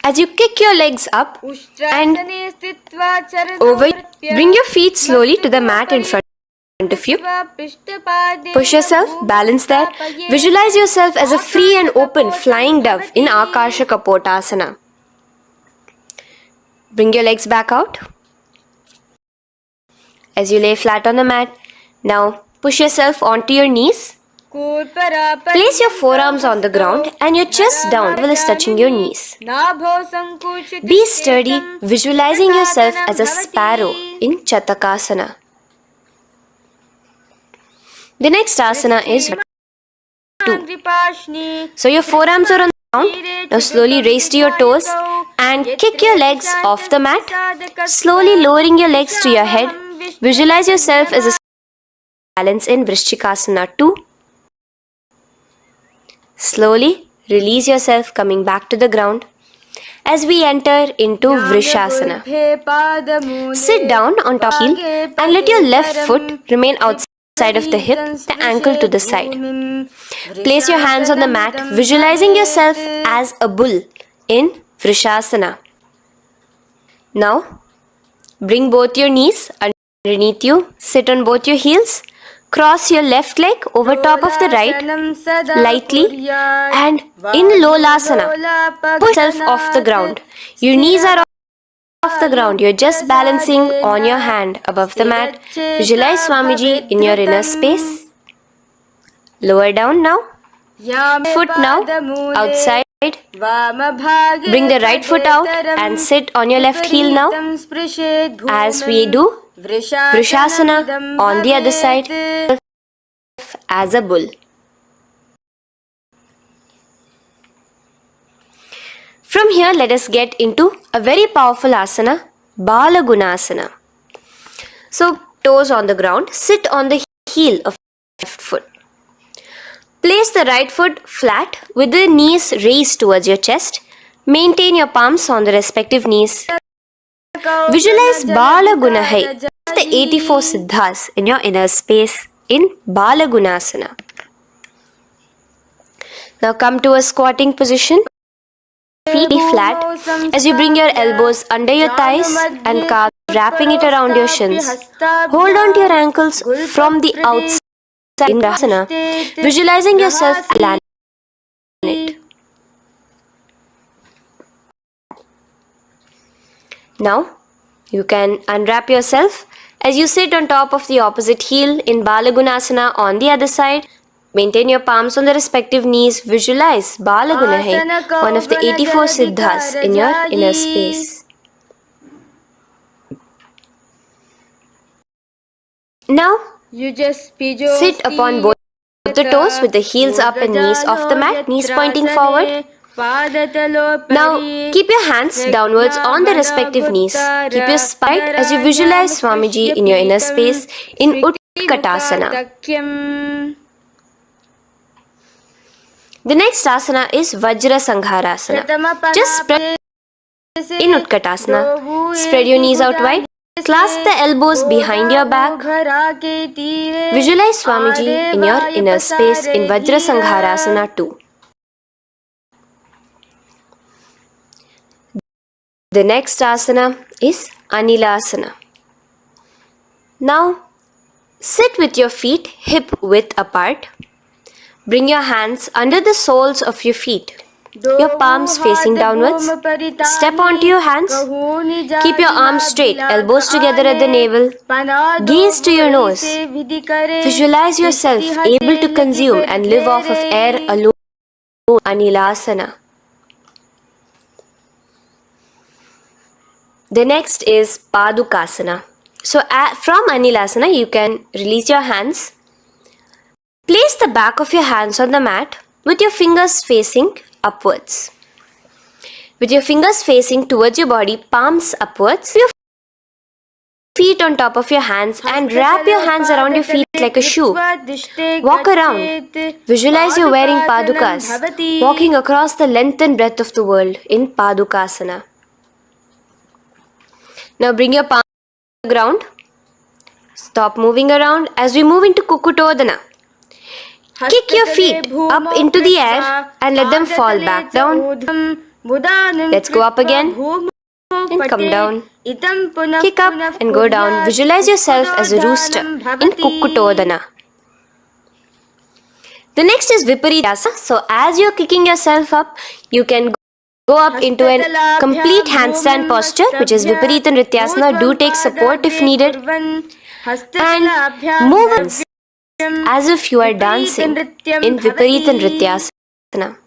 As you kick your legs up and over, bring your feet slowly to the mat in front of you. Push yourself, balance there. Visualize yourself as a free and open flying dove in Akasha Kapotasana. Bring your legs back out. As you lay flat on the mat, now push yourself onto your knees. Place your forearms on the ground and your chest down while touching your knees. Be sturdy, visualizing yourself as a sparrow in Chatakasana. The next asana is 2. So your forearms are on the ground. Now slowly raise to your toes and kick your legs off the mat. Slowly lowering your legs to your head. Visualize yourself as a balance in Vrishchikasana 2. Slowly release yourself, coming back to the ground as we enter into Vrishasana. Sit down on top heel and let your left foot remain outside of the hip, the ankle to the side. Place your hands on the mat, visualizing yourself as a bull in Vrishasana. Now, bring both your knees underneath you, sit on both your heels. Cross your left leg over top of the right, lightly, and in Lolasana, push yourself off the ground. Your knees are off the ground. You're just balancing on your hand above the mat. Visualize Swamiji in your inner space. Lower down now. Foot now, outside. Bring the right foot out and sit on your left heel now. As we do Vrishasana on the other side as a bull. From here, let us get into a very powerful asana, Balagunasana. So toes on the ground, sit on the heel of the left foot. Place the right foot flat with the knees raised towards your chest. Maintain your palms on the respective knees. Visualize Bala Gunahai, the 84 Siddhas in your inner space in Bala Gunasana. Now come to a squatting position. Feet be flat as you bring your elbows under your thighs and calves, wrapping it around your shins. Hold on to your ankles from the outside in asana, visualizing yourself landing on it. Now, you can unwrap yourself as you sit on top of the opposite heel in Balagunasana on the other side. Maintain your palms on the respective knees. Visualize Balagunahai, one of the 84 Siddhas in your inner space. Now, You just sit upon both the toes with the heels up and knees off the mat, knees pointing forward. Now, keep your hands downwards on the respective knees. Keep your spine as you visualize Swamiji in your inner space in Utkatasana. The next asana is Vajra Sangharasana. Just spread in Utkatasana. Spread your knees out wide. Clasp the elbows behind your back. Visualize Swamiji in your inner space in Vajra Sangharasana too. The next asana is Anilasana. Now, sit with your feet hip width apart. Bring your hands under the soles of your feet. Your palms facing downwards. Step onto your hands. Keep your arms straight, elbows together at the navel. Gaze to your nose. Visualize yourself able to consume and live off of air alone. Anilasana. The next is Padukasana. So from Anilasana, you can release your hands. Place the back of your hands on the mat with your fingers facing upwards. With your fingers facing towards your body, palms upwards. Your feet on top of your hands and wrap your hands around your feet like a shoe. Walk around. Visualize you're wearing Padukas, walking across the length and breadth of the world in Padukasana. Now bring your palms to the ground. Stop moving around as we move into Kukutodana. Kick your feet up into the air and let them fall back down. Let's go up again and come down. Kick up and go down. Visualize yourself as a rooster in Kukutodana. The next is Viparitasa. So as you're kicking yourself up, you can go up into a complete handstand posture, which is Viparita Nrityasana. Do take support if needed. And move as if you are dancing in Viparita Nrityasana.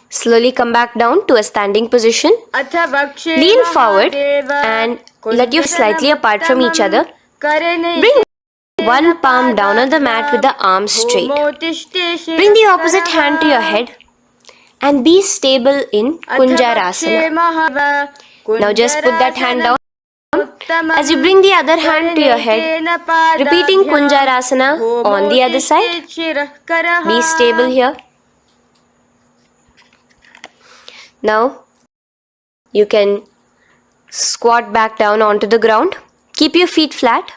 Slowly come back down to a standing position. Lean forward and let your feet slightly apart from each other. Bring one palm down on the mat with the arms straight. Bring the opposite hand to your head and be stable in Kunjarasana. Now just put that hand down. As you bring the other hand to your head, repeating Kunjarasana on the other side. Be stable here. Now, you can squat back down onto the ground. Keep your feet flat.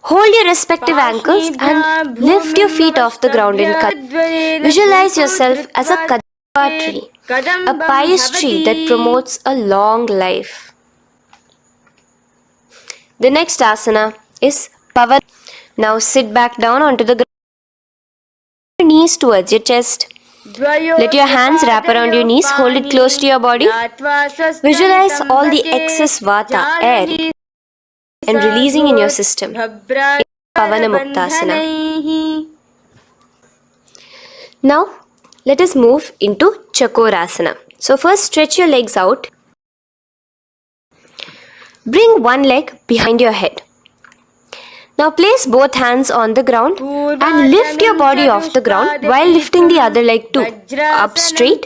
Hold your respective ankles and lift your feet off the ground in Kadamba. Visualize yourself as a Kadamba tree, a pious tree that promotes a long life. The next asana is Pavan. Now sit back down onto the ground. Knees towards your chest. Let your hands wrap around your knees. Hold it close to your body. Visualize all the excess vata, air, and releasing in your system. Pavana Muktasana. Now, let us move into Chakorasana. So first stretch your legs out. Bring one leg behind your head. Now place both hands on the ground and lift your body off the ground while lifting the other leg too, up straight.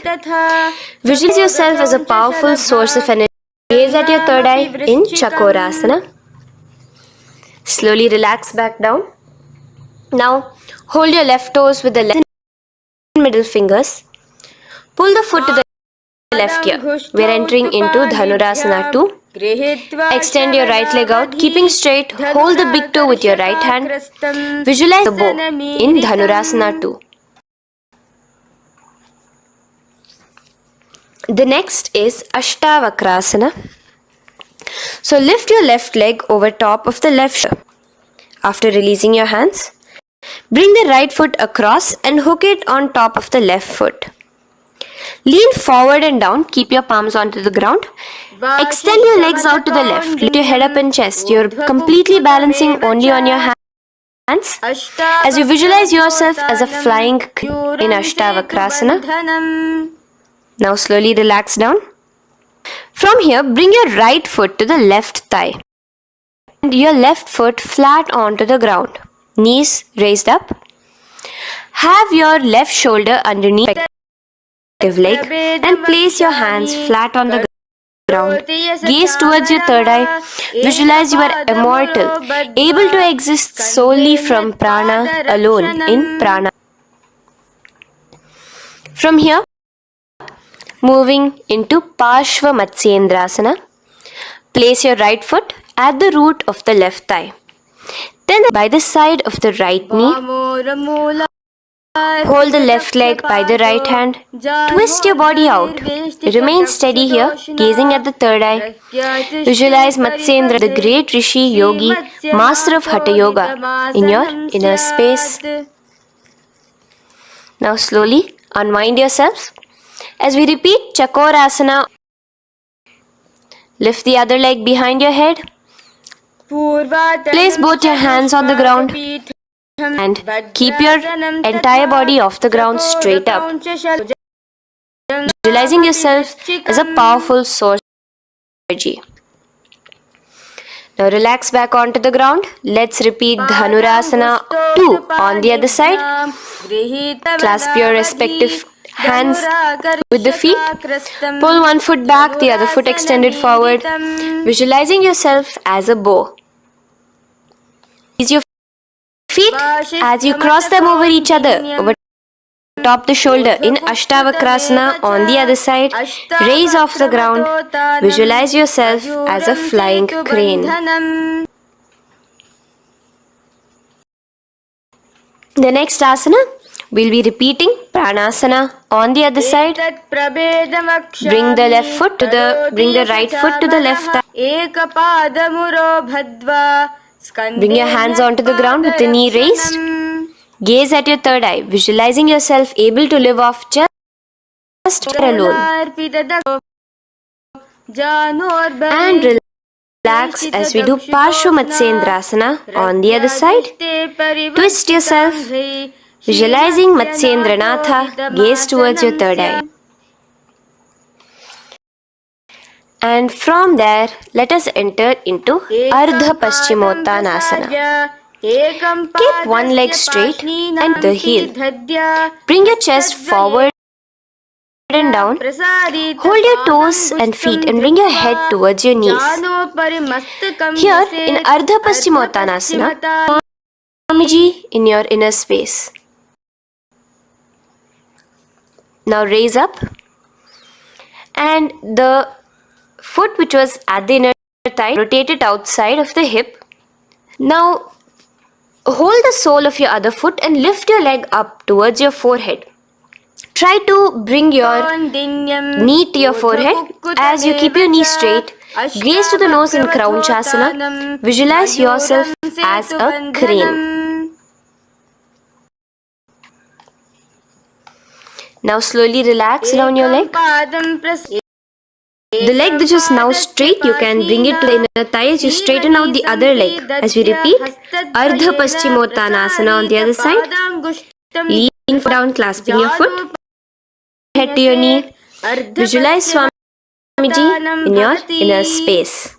Visualize yourself as a powerful source of energy Gaze at your third eye in Chakorasana. Slowly relax back down. Now, hold your left toes with the left and middle fingers. Pull the foot to the left ear. We are entering into Dhanurasana 2. Extend your right leg out, keeping straight. Hold the big toe with your right hand. Visualize the bow in Dhanurasana 2. The next is Ashtavakrasana. So lift your left leg over top of the left shoulder. After releasing your hands, bring the right foot across and hook it on top of the left foot. Lean forward and down, keep your palms onto the ground. Extend your legs out to the left, lift your head up and chest. You're completely balancing only on your hands as you visualize yourself as a flying in Ashtavakrasana. Now slowly relax down. From here, bring your right foot to the left thigh and your left foot flat onto the ground. Knees raised up. Have your left shoulder underneath the leg and place your hands flat on the ground. Gaze towards your third eye. Visualize you are immortal, able to exist solely from prana alone in prana. From here, moving into Parshva Matsyendrasana. Place your right foot at the root of the left thigh. Then by the side of the right knee. Hold the left leg by the right hand. Twist your body out. Remain steady here, gazing at the third eye. Visualize Matsyendra, the great Rishi, Yogi, master of Hatha Yoga, in your inner space. Now slowly unwind yourself. As we repeat Chakorasana, lift the other leg behind your head. Place both your hands on the ground and keep your entire body off the ground straight up. Visualizing yourself as a powerful source of energy. Now relax back onto the ground. Let's repeat Dhanurasana 2 on the other side. Clasp your respective hands with the feet. Pull one foot back, the other foot extended forward. Visualizing yourself as a bow. Raise your feet as you cross them over each other, over top the shoulder in Ashtavakrasana on the other side. Raise off the ground. Visualize yourself as a flying crane. The next asana, we'll be repeating Pranasana on the other side. Bring the right foot to the left thigh. Bring your hands onto the ground with the knee raised. Gaze at your third eye, visualizing yourself able to live off just alone. And relax as we do Parshva Matsyendrasana on the other side. Twist yourself, visualizing Matsyendranatha, gaze towards your third eye. And from there, let us enter into Ardha Paschimottanasana. Keep one leg straight and the heel. Bring your chest forward and down. Hold your toes and feet and bring your head towards your knees. Here in Ardha Paschimottanasana, Swamiji in your inner space. Now raise up and the foot which was at the inner thigh, rotate it outside of the hip. Now hold the sole of your other foot and lift your leg up towards your forehead. Try to bring your knee to your forehead as you keep your knee straight. Gaze to the nose in Kraunchasana. Visualize yourself as a crane. Now slowly relax down your leg. The leg that is now straight, you can bring it to the inner thigh as you straighten out the other leg. As we repeat, Ardha Paschimottanasana on the other side. Lean down, clasping your foot. Head to your knee. Visualize Swamiji in your inner space.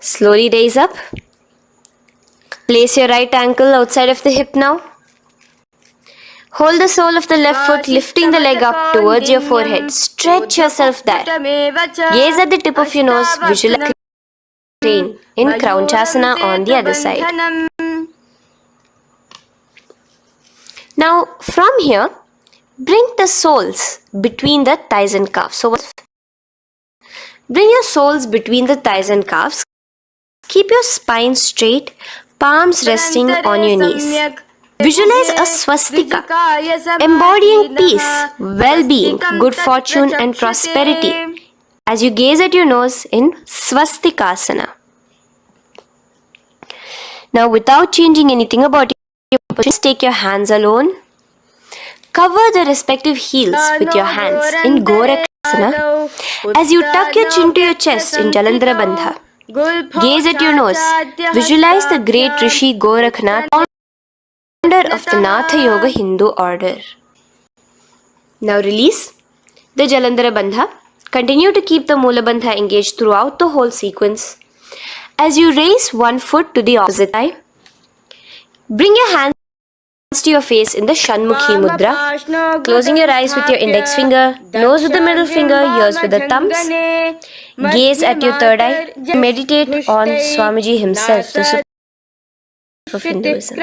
Slowly raise up. Place your right ankle outside of the hip now. Hold the sole of the left foot, lifting the leg up towards your forehead. Stretch yourself there. Gaze at the tip of your nose. Visualize crane in Kraunchasana on the other side. Now, from here, bring the soles between the thighs and calves. So, bring your soles between the thighs and calves. Keep your spine straight, palms resting on your knees. Visualize a swastika, embodying peace, well-being, good fortune and prosperity as you gaze at your nose in swastikasana. Now, without changing anything about your position, take your hands alone. Cover the respective heels with your hands in Gorakasana as you tuck your chin to your chest in Jalandhara Bandha. Gaze at your nose. Visualize the great Rishi Gorakhnath, founder of the Natha Yoga Hindu order. Now release the Jalandhara Bandha. Continue to keep the Mula Bandha engaged throughout the whole sequence. As you raise one foot to the opposite thigh, bring your hands to your face in the Shanmukhi Mudra, closing your eyes with your index finger, nose with the middle finger, ears with the thumbs. Gaze at your third eye. Meditate on Swamiji himself, the Supreme Pontiff of Hinduism.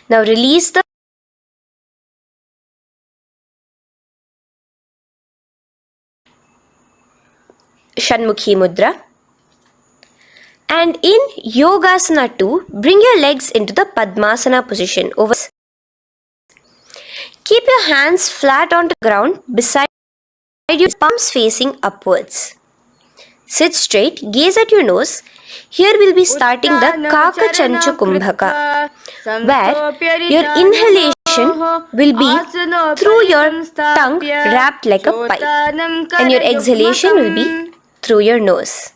Now release the Shanmukhi Mudra. And in Yogasana 2, bring your legs into the Padmasana position. Keep your hands flat on the ground beside your palms facing upwards. Sit straight, gaze at your nose. Here we'll be starting the Kaka Chanchu Kumbhaka, where your inhalation will be through your tongue wrapped like a pipe, and your exhalation will be through your nose.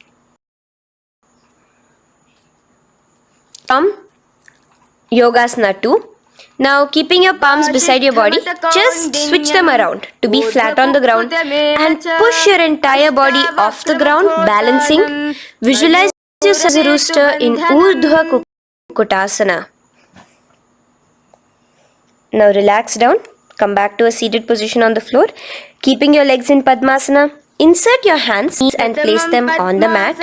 Yogasana 2. Now keeping your palms beside your body, just switch them around to be flat on the ground and push your entire body off the ground, balancing. Visualize yourself as a rooster in Urdhva Kukutasana. Now relax down. Come back to a seated position on the floor. Keeping your legs in Padmasana, insert your hands and place them on the mat.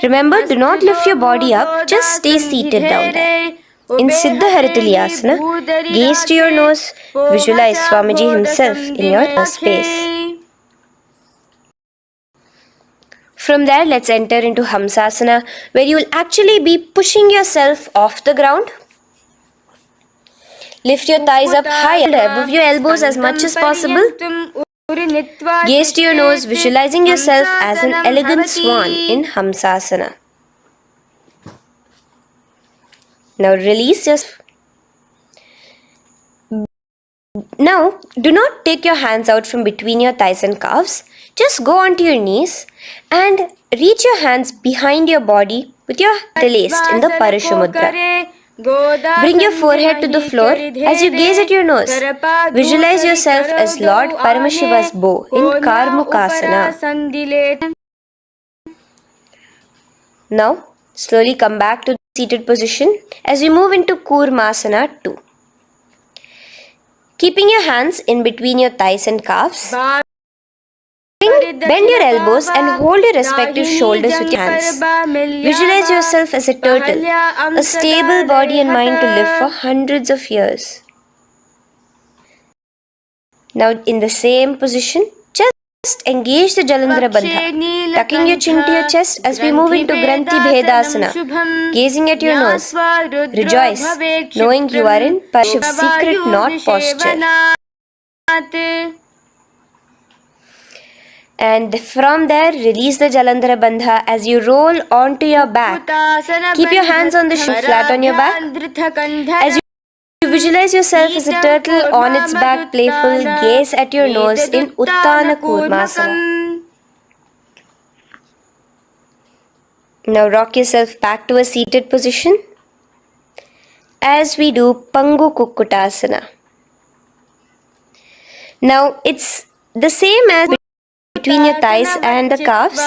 Remember, do not lift your body up, just stay seated down there. In Siddha Harituliyasana, gaze to your nose, visualize Swamiji himself in your space. From there, let's enter into Hamsasana, where you will actually be pushing yourself off the ground. Lift your thighs up high above your elbows as much as possible. Gaze to your nose, visualizing yourself as an elegant swan in Hamsasana. Now release yourself. Now, do not take your hands out from between your thighs and calves. Just go onto your knees and reach your hands behind your body with your interlaced in the Parashu Mudra. Bring your forehead to the floor as you gaze at your nose. Visualize yourself as Lord Paramashiva's bow in Karmukasana. Now, slowly come back to the seated position as we move into Kurmasana 2. Keeping your hands in between your thighs and calves, bend your elbows and hold your respective shoulders with your hands. Visualize yourself as a turtle, a stable body and mind to live for hundreds of years. Now in the same position, just engage the Jalandhara Bandha, tucking your chin to your chest as we move into Granthi Bhedasana, gazing at your nose. Rejoice, knowing you are in Parashiv's secret knot posture. And from there, release the Jalandhara Bandha as you roll onto your back. Keep your hands on the shin, flat on your back. As you visualize yourself as a turtle on its back, playful, gaze at your nose in Uttana Kurmasana. Now rock yourself back to a seated position as we do Pangu Kukkutasana. Now it's the same as between your thighs and the calves.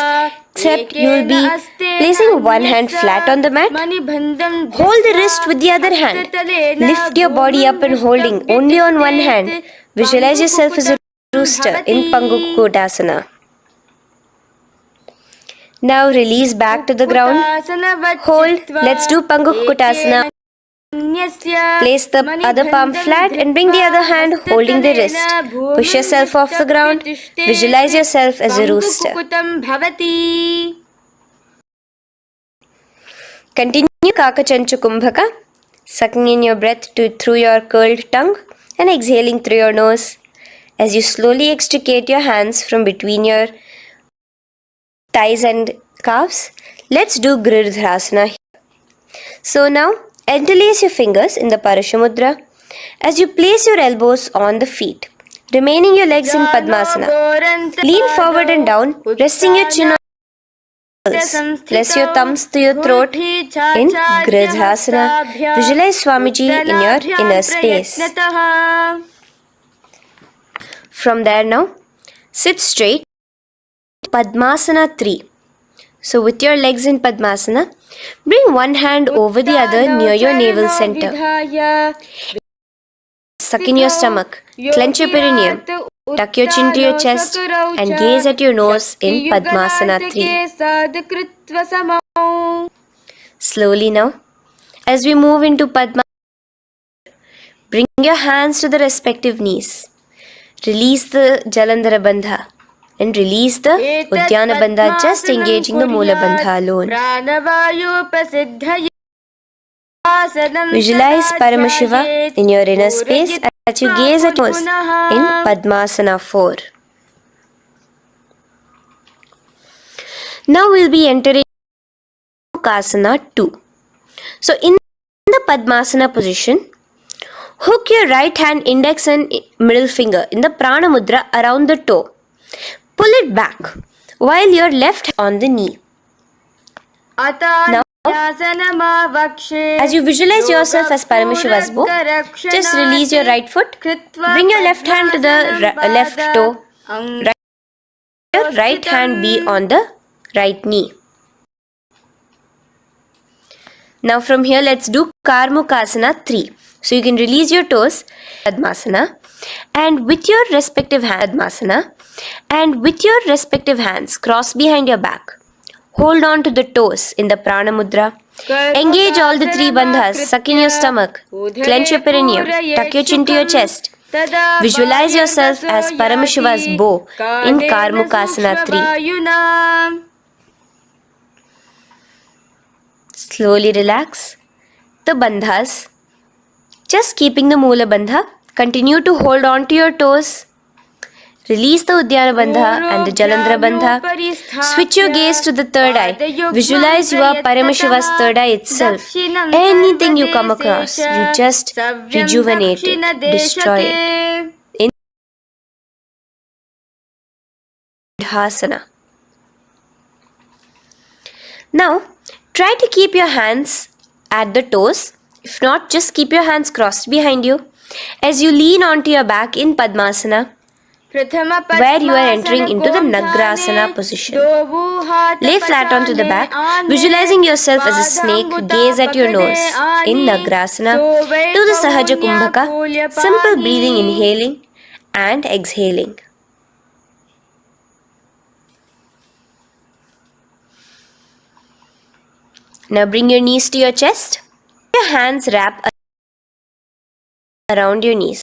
except you will be placing one hand flat on the mat. Hold the wrist with the other hand. Lift your body up and holding only on one hand. Visualize yourself as a rooster in Pangukutasana. Now release back to the ground. Hold. Let's do Pangukutasana. Place the other palm flat and bring the other hand holding the wrist. Push yourself off the ground. Visualize yourself as a rooster. Continue Kakachanchu Kumbhaka, sucking in your breath through your curled tongue and exhaling through your nose. As you slowly extricate your hands from between your thighs and calves, let's do Girdharasana here. So now, interlace your fingers in the Parashamudra as you place your elbows on the feet, remaining your legs in Padmasana. Lean forward and down, resting your chin on your knuckles. Place your thumbs to your throat in Girdharasana. Visualize Swamiji in your inner space. From there now, sit straight, Padmasana 3. So with your legs in Padmasana, bring one hand over the other near your navel center. Suck in your stomach, clench your perineum, tuck your chin to your chest and gaze at your nose in Padmasana 3. Slowly now, as we move into Padmasana, bring your hands to the respective knees. Release the Jalandhara Bandha and release the Udyana Bandha, just engaging the Moola Bandha alone. Visualize Paramashiva in your inner space as you gaze at us in Padmasana 4. Now we'll be entering Asana 2. So in the Padmasana position, hook your right hand index and middle finger in the Prana Mudra around the toe. Pull it back while your left on the knee. Now, as you visualize yourself as Paramashiva's bow, just release your right foot. Bring your left hand to the left toe. Your right hand be on the right knee. Now from here, let's do Karmukasana 3. So you can release your toes, Padmasana, and with your respective hands, cross behind your back. Hold on to the toes in the Prana Mudra. Engage all the 3 bandhas. Suck in your stomach. Clench your perineum. Tuck your chin to your chest. Visualize yourself as Paramashiva's bow in Karmukasana 3. Slowly relax the bandhas. Just keeping the Moola Bandha. Continue to hold on to your toes. Release the Udyana Bandha and the Jalandhara Bandha. Switch your gaze to the third eye. Visualize you are Paramashiva's third eye itself. Anything you come across, you just rejuvenate it, destroy it. In Hasana. Now, try to keep your hands at the toes. If not, just keep your hands crossed behind you as you lean onto your back in Padmasana, where you are entering into the Nagrasana position. Lay flat onto the back, visualizing yourself as a snake, gaze at your nose. In Nagrasana, do the Sahaja Kumbhaka, simple breathing, inhaling and exhaling. Now bring your knees to your chest. Your hands wrap around your knees.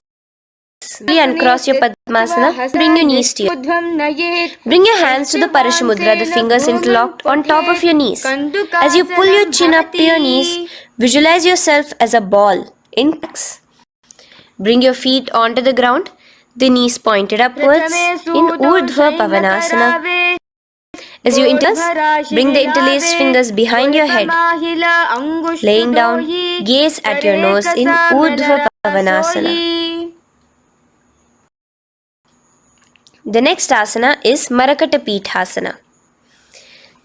Uncross your Padmasana. Bring your knees to Bring your hands to the Parashamudra, the fingers interlocked on top of your knees. As you pull your chin up to your knees, visualize yourself as a ball in X. Bring your feet onto the ground, the knees pointed upwards in Urdhva Pavanasana. As you interlace, bring the interlaced fingers behind your head. Laying down, gaze at your nose in Urdhva Pavanasana. The next asana is Marakata Pithasana.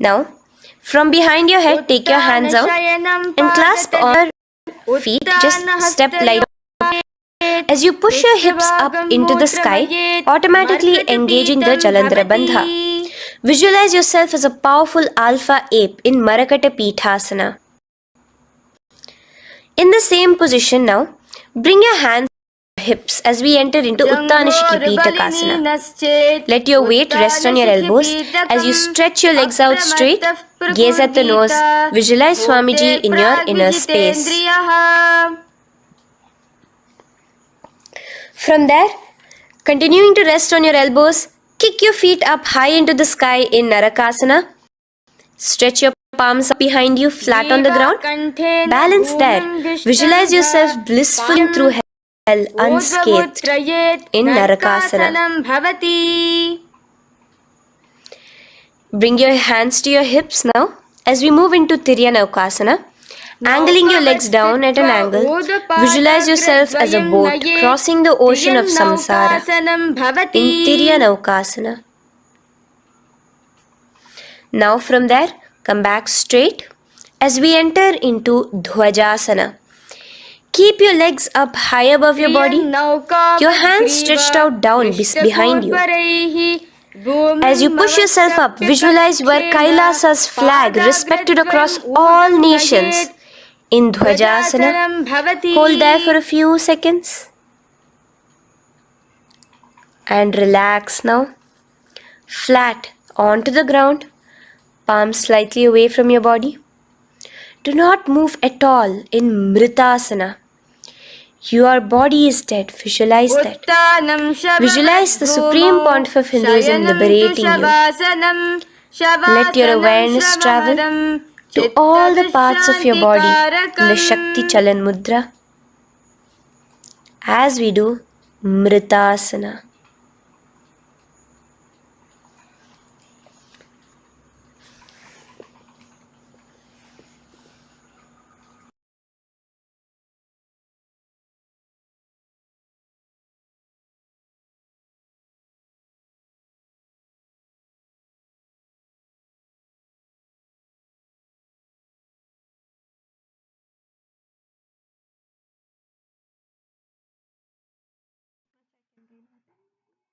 Now, from behind your head, take your hands out and clasp on your feet. Just step lightly. As you push your hips up into the sky, automatically engaging the Jalandhara Bandha. Visualize yourself as a powerful alpha ape in Marakata Pithasana. In the same position now, bring your hands to your hips as we enter into Uttanashiki Pitakasana. Let your weight rest on your elbows as you stretch your legs out straight. Gaze at the nose. Visualize Swamiji in your inner space. From there, continuing to rest on your elbows, kick your feet up high into the sky in Narakasana. Stretch your palms up behind you, flat on the ground. Balance there. Visualize yourself blissfully through hell unscathed in Narakasana. Bring your hands to your hips now as we move into Tiryanaukasana. Angling your legs down at an angle, visualize yourself as a boat crossing the ocean of samsara in Tiryanaukasana. Now from there, come back straight as we enter into Dhwajasana. Keep your legs up high above your body, your hands stretched out down behind you. As you push yourself up, visualize where Kailasa's flag respected across all nations in Dhwajasana. Hold there for a few seconds and relax now. Flat onto the ground, palms slightly away from your body. Do not move at all in Mritasana. Your body is dead. Visualize that. Visualize the Supreme Pontiff of Hinduism liberating you. Let your awareness travel to all the parts of your body in the Shakti Chalan Mudra as we do Mritasana.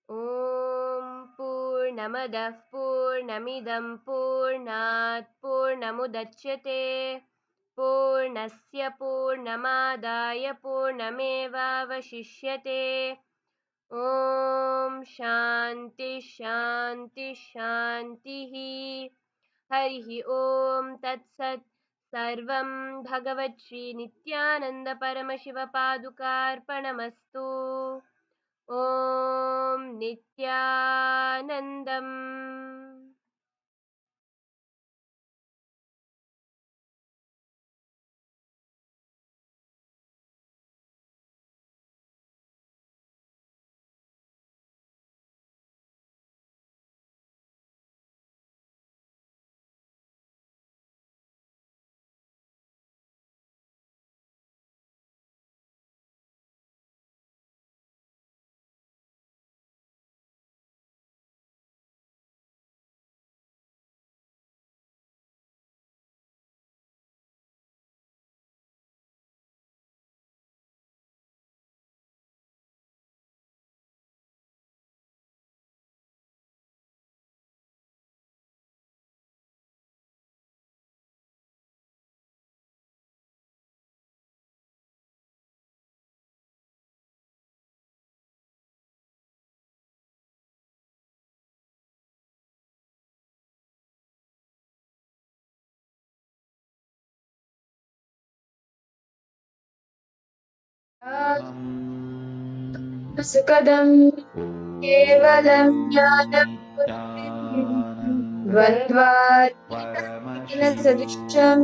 Om Purnamadah Purnamidam Purnat Purnamudachyate Purnasya Purnamadaya Purnamevavashishyate Om Shanti Shanti Shantihi Harihi Om Tat Sat Sarvam Bhagavat Shri Nithyananda Paramashiva Padukarpanamastu Om Nithyanandam. Sukadam kevalam jnanam dvandvatina sadisham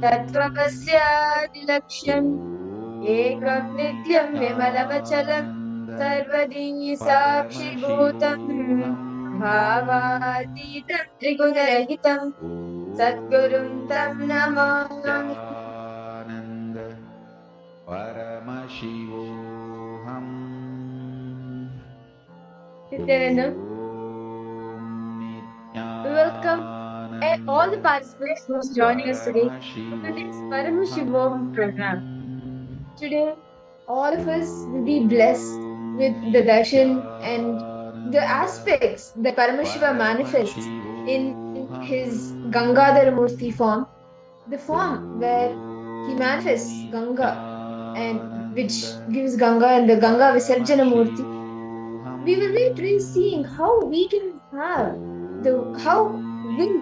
tattvamasya ekam nityam vimalavachalam sarvadi sakshibhutam bhavatitam triguna-rahitam satgurum tam namami. Paramashivoham Nithyananda, we welcome all the participants who are joining us today for today's Paramashivoham program. Today, all of us will be blessed with the darshan and the aspects that Paramashiva manifests in his Gangadhara Murti form, the form where he manifests Ganga and which gives Ganga and the Ganga Visarjana Murti, we will be today seeing how we can have how will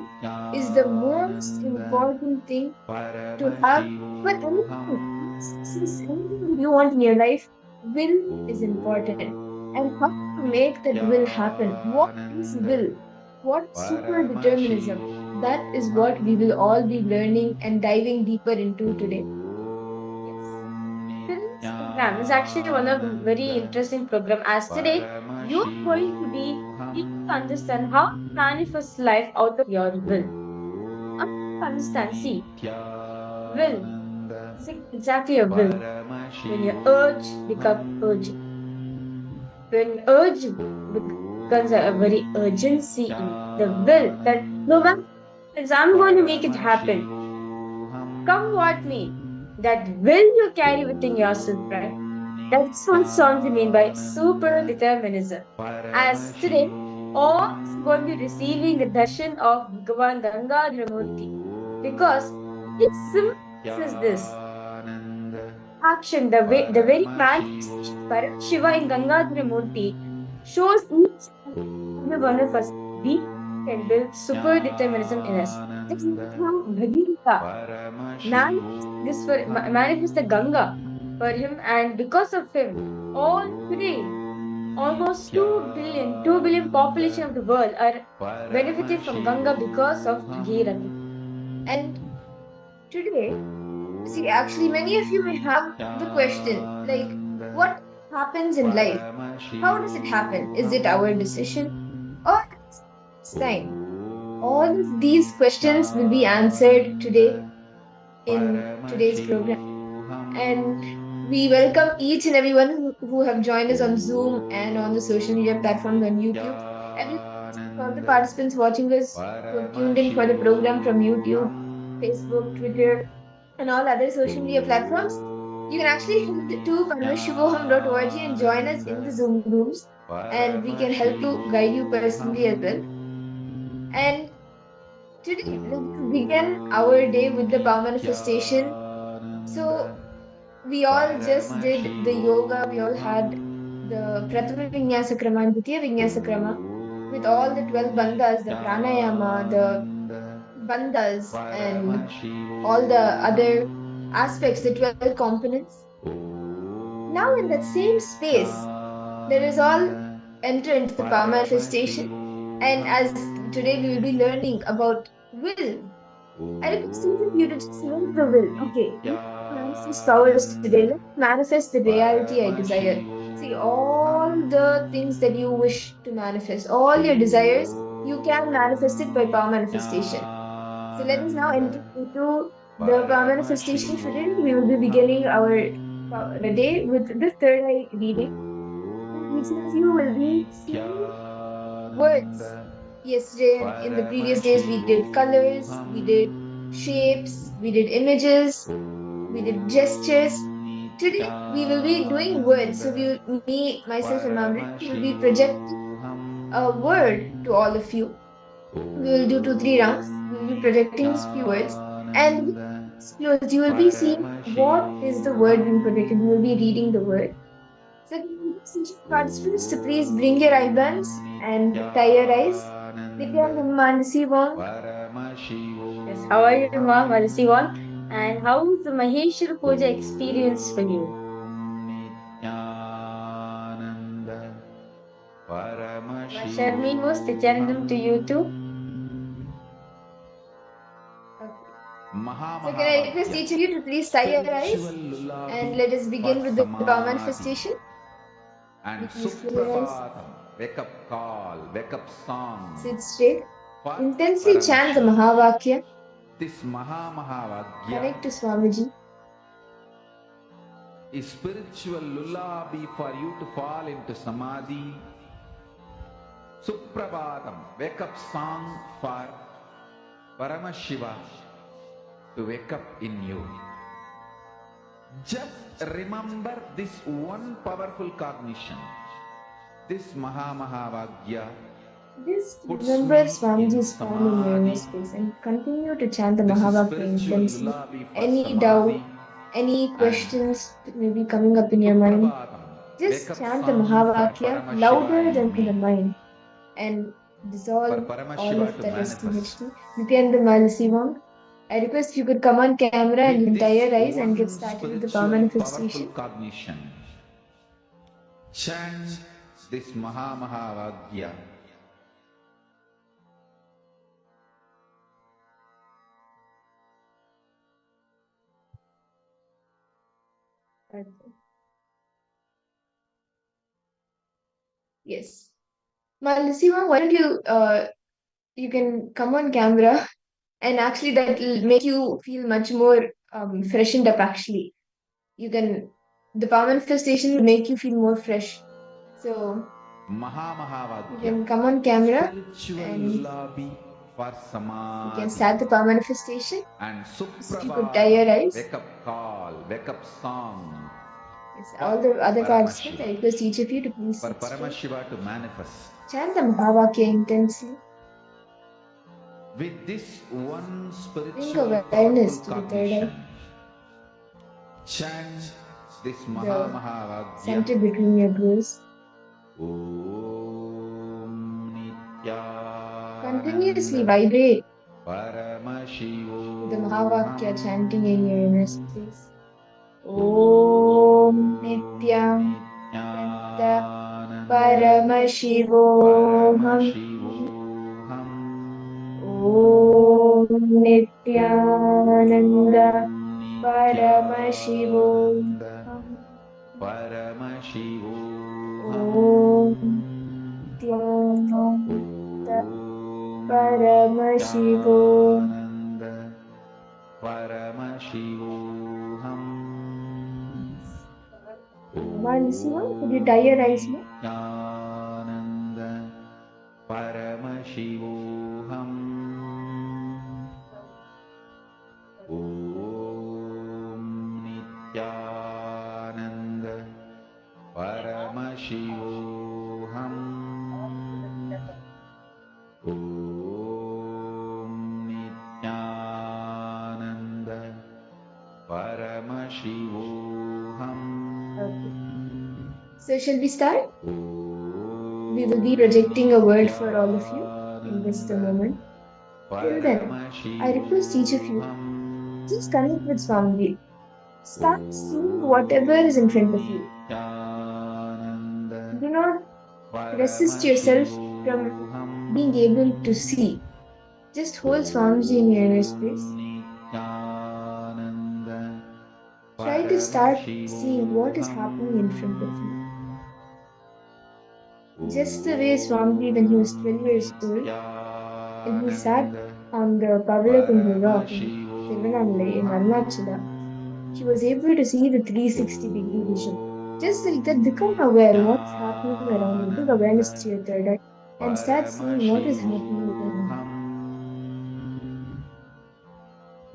is the most important thing to have for anything, success, anything that you want in your life. Will is important, and how to make that will happen. What is will? What super determinism? That is what we will all be learning and diving deeper into today. Yes. Today's program is actually one of the very interesting program, as today you are going to be able to understand how to manifest life out of your will. And to understand, see, will is exactly a will. When your urge becomes urgent, when urge becomes a very urgency in the will, that no matter what it is, I'm going to make it happen. Come what may, that will you carry within yourself, right? That's what Swamiji mean by super determinism. As today, all is going to be receiving the darshan of Bhagavan Gangadhara Murti, because it symbolizes this action, the very manifestation of Paramashiva in Gangadhara Murti shows each and every one of us we can build super determinism in us. Just like how Bhagirata manifest the Ganga for him, and because of him, all today almost 2 billion population of the world are benefited from Ganga because of Bhagirata. And today, see, actually, many of you may have the question like, what happens in life? How does it happen? Is it our decision or it's time? All of these questions will be answered today in today's program. And we welcome each and everyone who have joined us on Zoom and on the social media platforms on YouTube. And all the participants watching us who have tuned in for the program from YouTube, Facebook, Twitter, and all other social media platforms, you can actually head to paramashivoham.org and join us in the Zoom rooms, and we can help to guide you personally as well. And today, let's begin our day with the power manifestation. So, we all just did the yoga, we all had the Prathama Vinyasa Krama and Ditya Vinyasa Krama with all the 12 bandhas, the pranayama, the bandhas, and all the other aspects, the 12 components. Now, in that same space, let us all enter into the power manifestation. And as today we will be learning about will, I request each of you to just make the will. Okay, let's manifest powers today. Let's manifest the reality I desire. See, all the things that you wish to manifest, all your desires, you can manifest it by power manifestation. So let us now enter into the power manifestation. Today we will be beginning our day with the third eye reading. Each of you will be seeing words. Yesterday and in the previous days, we did colors, we did shapes, we did images, we did gestures. Today, we will be doing words. So, me, myself, and Mamrit, we will be projecting a word to all of you. We will do 2, 3 rounds. We will be projecting these few words. And with eyes closed, you will be seeing what is the word being projected. You will be reading the word. So, participants to please bring your eye bands and tie your eyes. Nithyananda, yes, how are you, ma'am? Sivan. And how is the Maheshwara Puja experience for you? Sharmi was Nithyanandam to you too. Okay. So can I request each of you to please tie your eyes and let us begin with the power manifestation. And Please close your eyes. Suprabhatam, wake up call, wake up song. Sit straight. Intensely chant the Mahavakya. This Mahavagya Connect to Swamiji. is spiritual lullaby for you to fall into samadhi. Suprabhatam, wake up song for Paramashiva to wake up in you. Just remember this one powerful cognition. This Mahamahavagya Just puts remember me in Swamiji's form in your inner Samadhi. space and continue to chant the This is Mahavakya spiritual intensely. lobby for Any doubt, Samadhi. any And questions that may be coming up in your mind, Suprabhatam, wake just up chant the song for Mahavakya Paramashiva louder in than the me. mind and For dissolve all Paramashiva of to that manifest. STHT. Nithyananda Malasivam, I request you could come on camera and you With can tie this your eyes and get one started with the power spiritual powerful manifestation. cognition, chant this Mahamahavagya. Yes. Malasivam, why don't you can come on camera and actually that will make you feel much more freshened up actually. You can the power manifestation will make you feel more fresh. So you Mahamahavagya, can come on camera spiritual and lobby for you can Samadhi. start the power manifestation. And Just if you could tie your Suprabhatam, eyes. wake up call, wake up song Yes, for all the other participants, Paramashiva. I request each of you to please For sit straight. Paramashiva to manifest. Chant the Mahavakya intensely. With this one Bring spiritual powerful awareness to the third cognition, eye, chant this the Mahamahavagya. center between your brows. Om Continuously Nithyananda vibrate with the Mahavakya Paramashivoham chanting in your inner space. Om Nithyananda Paramashivoham. Paramashivoham Om Nithyananda Nithyananda Paramashivoham. Paramashivoham Om Nithyananda Paramashivoham. Nithyananda Paramashivoham Malasivam, could you tie your eyes now? Nithyananda Paramashivoham Om Nithyananda Paramashivoham Om Nithyananda Paramashivoham. Okay. So shall we start? We will be projecting a word for all of you in just a moment. Till then, I request each of you, just connect with Swami. Start seeing whatever is in front of you. Do not resist yourself from being able to see. Just hold Swamiji in your inner space. Try to start seeing what is happening in front of you. Just the way Swamiji, when he was 12 years old, and he sat on the Pavalakundi rock in Tiruvannamalai in Arunachala, he was able to see the 360-degree vision. Just like that, become aware what's happening around you. Bring awareness to your third eye and start seeing what is happening around you.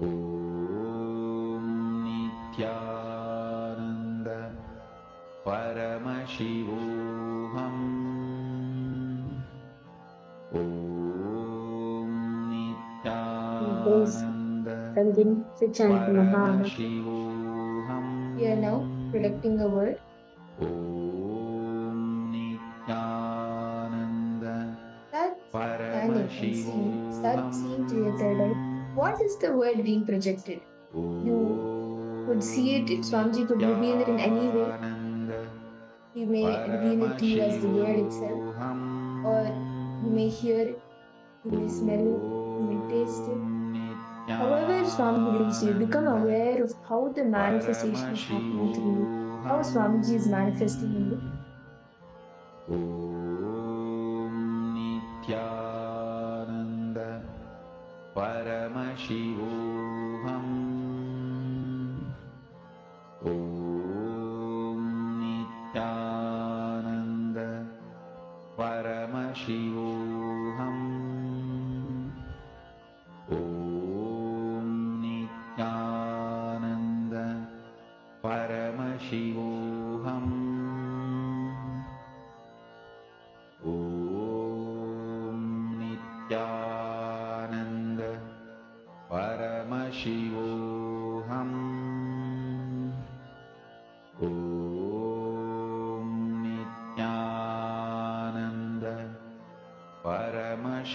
Om Nithyananda Paramashivoham Om Nithyananda Continue to chant Mahavakya. Paramashivoham We are now projecting a word. Om Nithyananda Start standing and seeing. Start seeing to your third eye. What is the word being projected? You could see it, Swamiji could reveal it in any way. He may reveal it to you as the word itself, or you may hear it, you may smell it, you may taste it. However, Swamiji leads you, become aware of how the manifestation is happening through you, how Swamiji is manifesting in you. Om Nithyananda Paramashivoham Om Nithyananda Paramashivoham Om Nithyananda Paramashivoham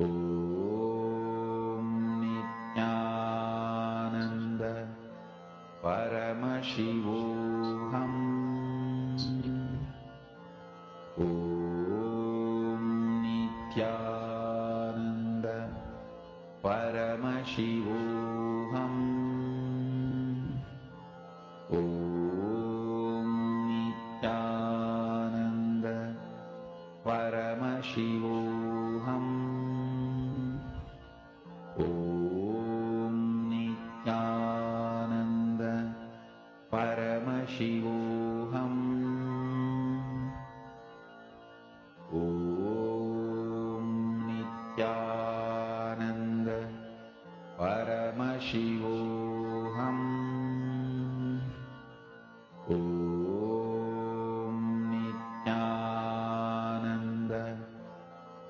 Om Nithyananda Paramashivoham. Om Nithyananda Paramashivoham. Om Nithyananda Paramashivoham. Om Nithyananda Paramashivoham. Om Nithyananda Paramashivoham. Om Nithyananda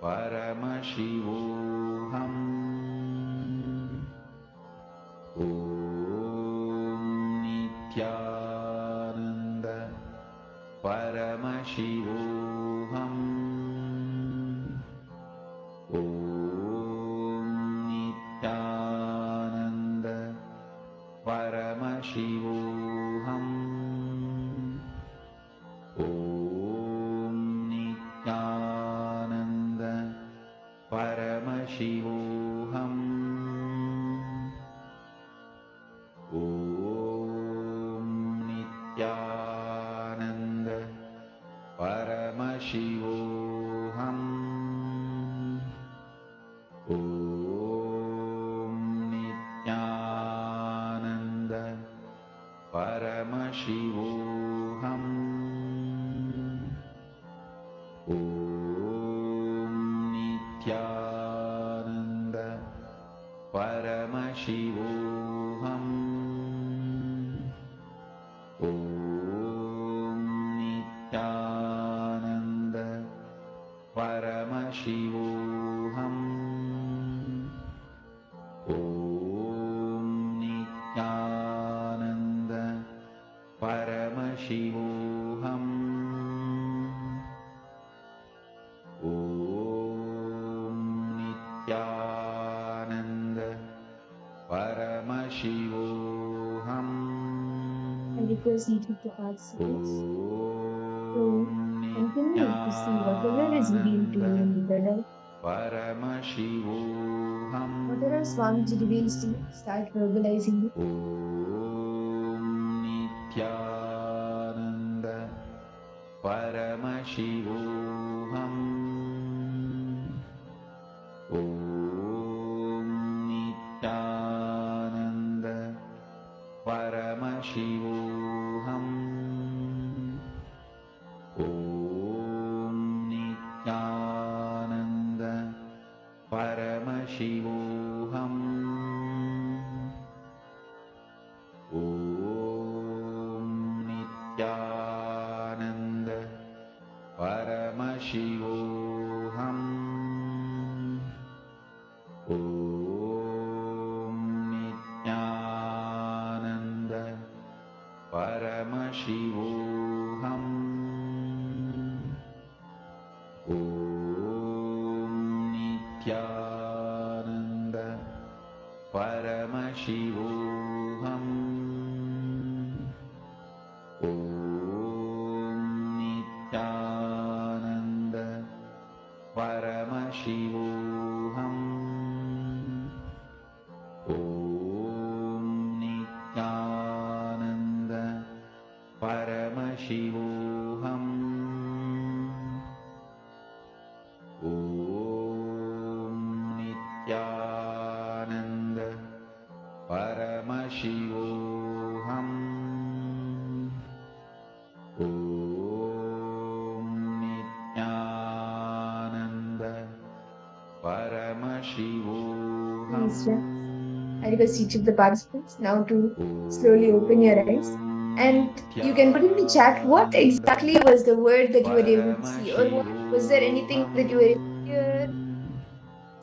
Paramashivoham. Om Nithyananda Paramashivoham. Om Nithyananda Paramashivoham. Om Nithyananda Paramashivoham. Om Nithyananda Paramashivoham. Om Nithyananda Paramashivoham. Om Nithyananda Paramashivoham. Om Nithyananda Paramashivoham. Om Nithyananda Paramashivoham. Om Nithyananda Paramashivoham. I request each of the participants to continue to see whatever is revealed to you in the life. Paramashivoham. Whatever Swamiji reveals to you, start verbalizing it. Om Nithyananda Paramashivoham. Om Nithyananda Paramashivoham. Om Nithyananda Paramashivoham. Om Nithyananda Paramashivoham. Om Nithyananda Paramashivoham. Om Nithyananda Paramashivoham. Om Nithyananda Paramashivoham. Om Nithyananda Paramashivoham. Om Nithyananda Paramashivoham. Om Nithyananda Paramashivoham. Please, I request each of the participants now to slowly open your eyes. And you can put in the chat what exactly was the word that you were able to see, or was there anything that you were able to hear,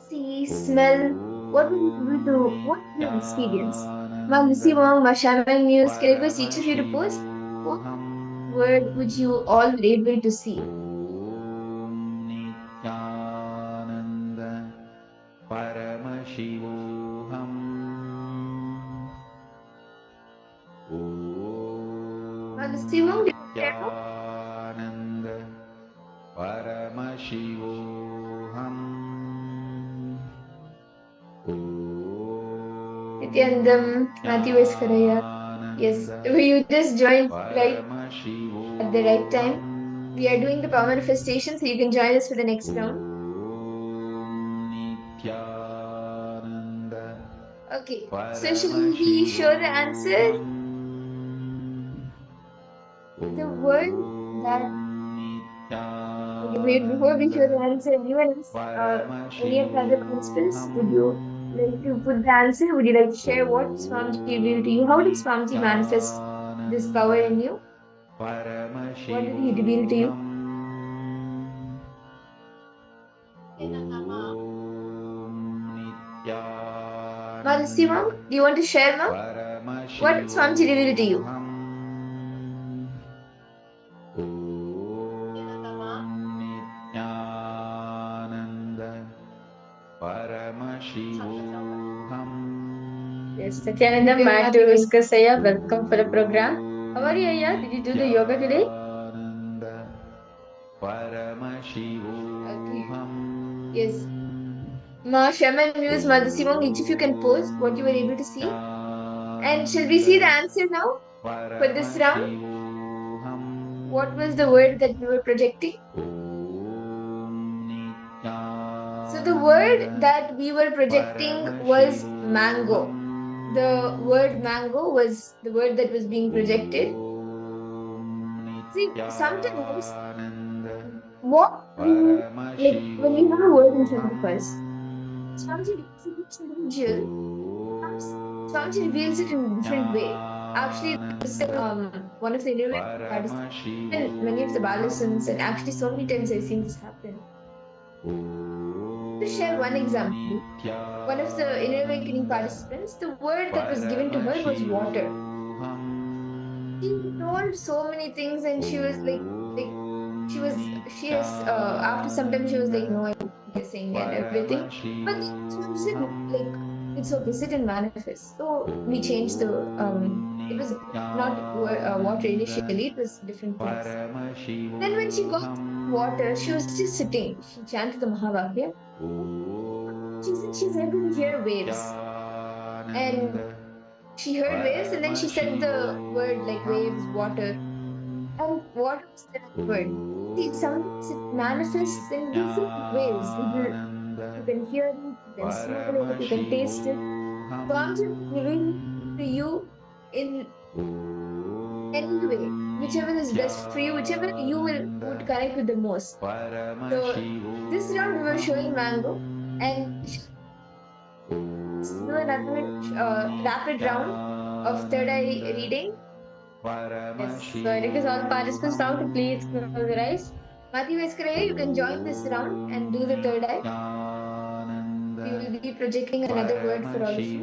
see, smell? What were you able to, what was your experience? Nithyananda Shaman News, can I request each of you to post what word would you all be able to see? Om Nithyananda Paramashivoham Nithyananda, Nithyananda Paramashivoham Nityanandam, Matthew Eskaraya. Yes, you just joined right at the right time. We are doing the power manifestation, so you can join us for the next round. Okay, so shall we show the answer? The word that. Okay, wait, before we show the answer, anyone else, any of the other participants, would you like to put the answer? Would you like to share what Swamiji revealed to you? How did Swamiji manifest this power in you? What did he reveal to you? Madhusri mom, do you want to share now? What did Swamiji reveal to you? Yes, Nithyananda, Matthew Eskaraya, welcome for the program. How are you, Aya? Did you do the yoga today? Okay. Yes. Ma, Shema, Muse, Madhusimam, each of you can post what you were able to see. And shall we see the answer now for this round? What was the word that we were projecting? So the word that we were projecting was mango. The word mango was the word that was being projected. See, sometimes what we like when we have a word in front of us, Swamiji each individual, Swamiji reveals it in a different way. Actually, one of the innovative participants, and many of the Balasans, and actually so many times I've seen this happen. To share one example, one of the inner awakening participants, the word that was given to her was water. She told so many things, and she was she has after some time she was like, no, I'm guessing and everything. But she said like it's okay, sit and manifest. So we changed the it was not water initially, it was different things. Then when she got water, she was just sitting. She chanted the Mahavakya. She said she's able to hear waves. And she heard waves and then she said the word like waves, water. And water was the right word. See, sometimes it manifests in different ways. You can hear it, you can smell it, you can taste it. So I'm just giving to you in any way, whichever is best for you, whichever you would connect with the most. So this round we were showing mango, and let's do another rapid round of third eye reading. Yes, so I request all the participants now to please close their eyes. Matthew Eskaraya, you can join this round and do the third eye. We will be projecting another word for all of you.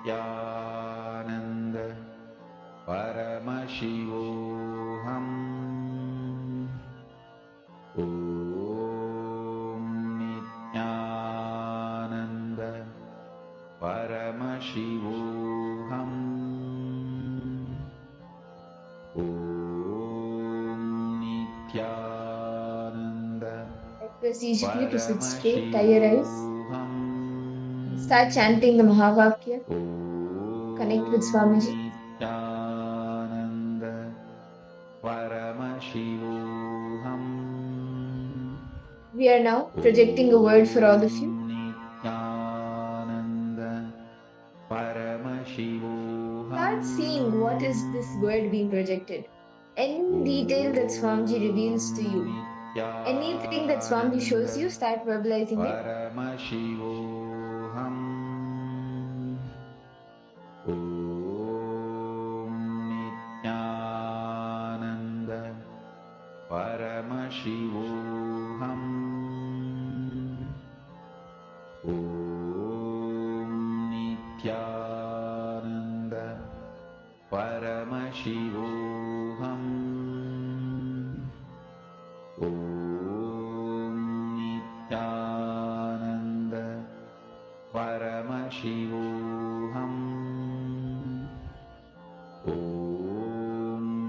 Nithyananda Paramashivoham Nithyananda Paramashivoham Nithyananda I request each of you to sit straight, tie your eyes. Start chanting the Mahavakya. Connect with Swamiji. Nithyananda Paramashivoham. We are now projecting a word for all of you. Nithyananda Paramashivoham. Start seeing what is this word being projected. Any detail that Swamiji reveals to you. Anything that Swamiji shows you, start verbalizing it. Paramashivoham. Nithyananda Paramashivoham. Nithyananda Paramashivoham. Nithyananda Paramashivoham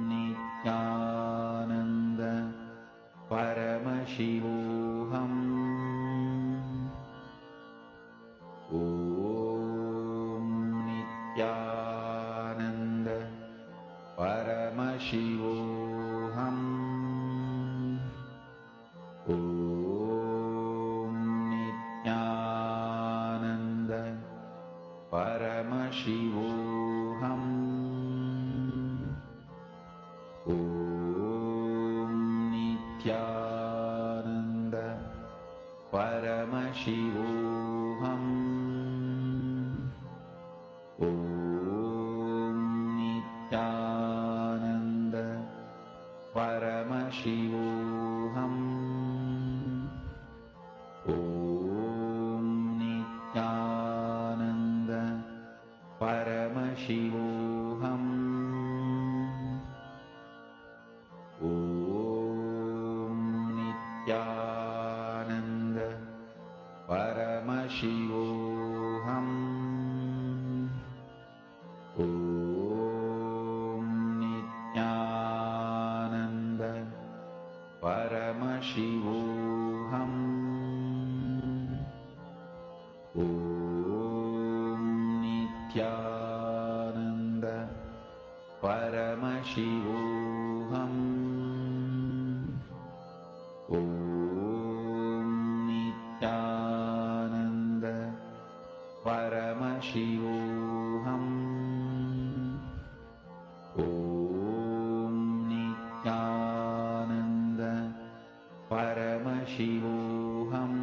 Nithyananda Paramashivoham Nithyananda Paramashivoham Nithyananda Paramashivoham Nithyananda Paramashivoham Nithyananda Paramashivoham Nithyananda Paramashivoham Nithyananda Paramashivoham Nithyananda Paramashivoham Nithyananda Paramashivoham Nithyananda Paramashivoham Nithyananda Paramashivoham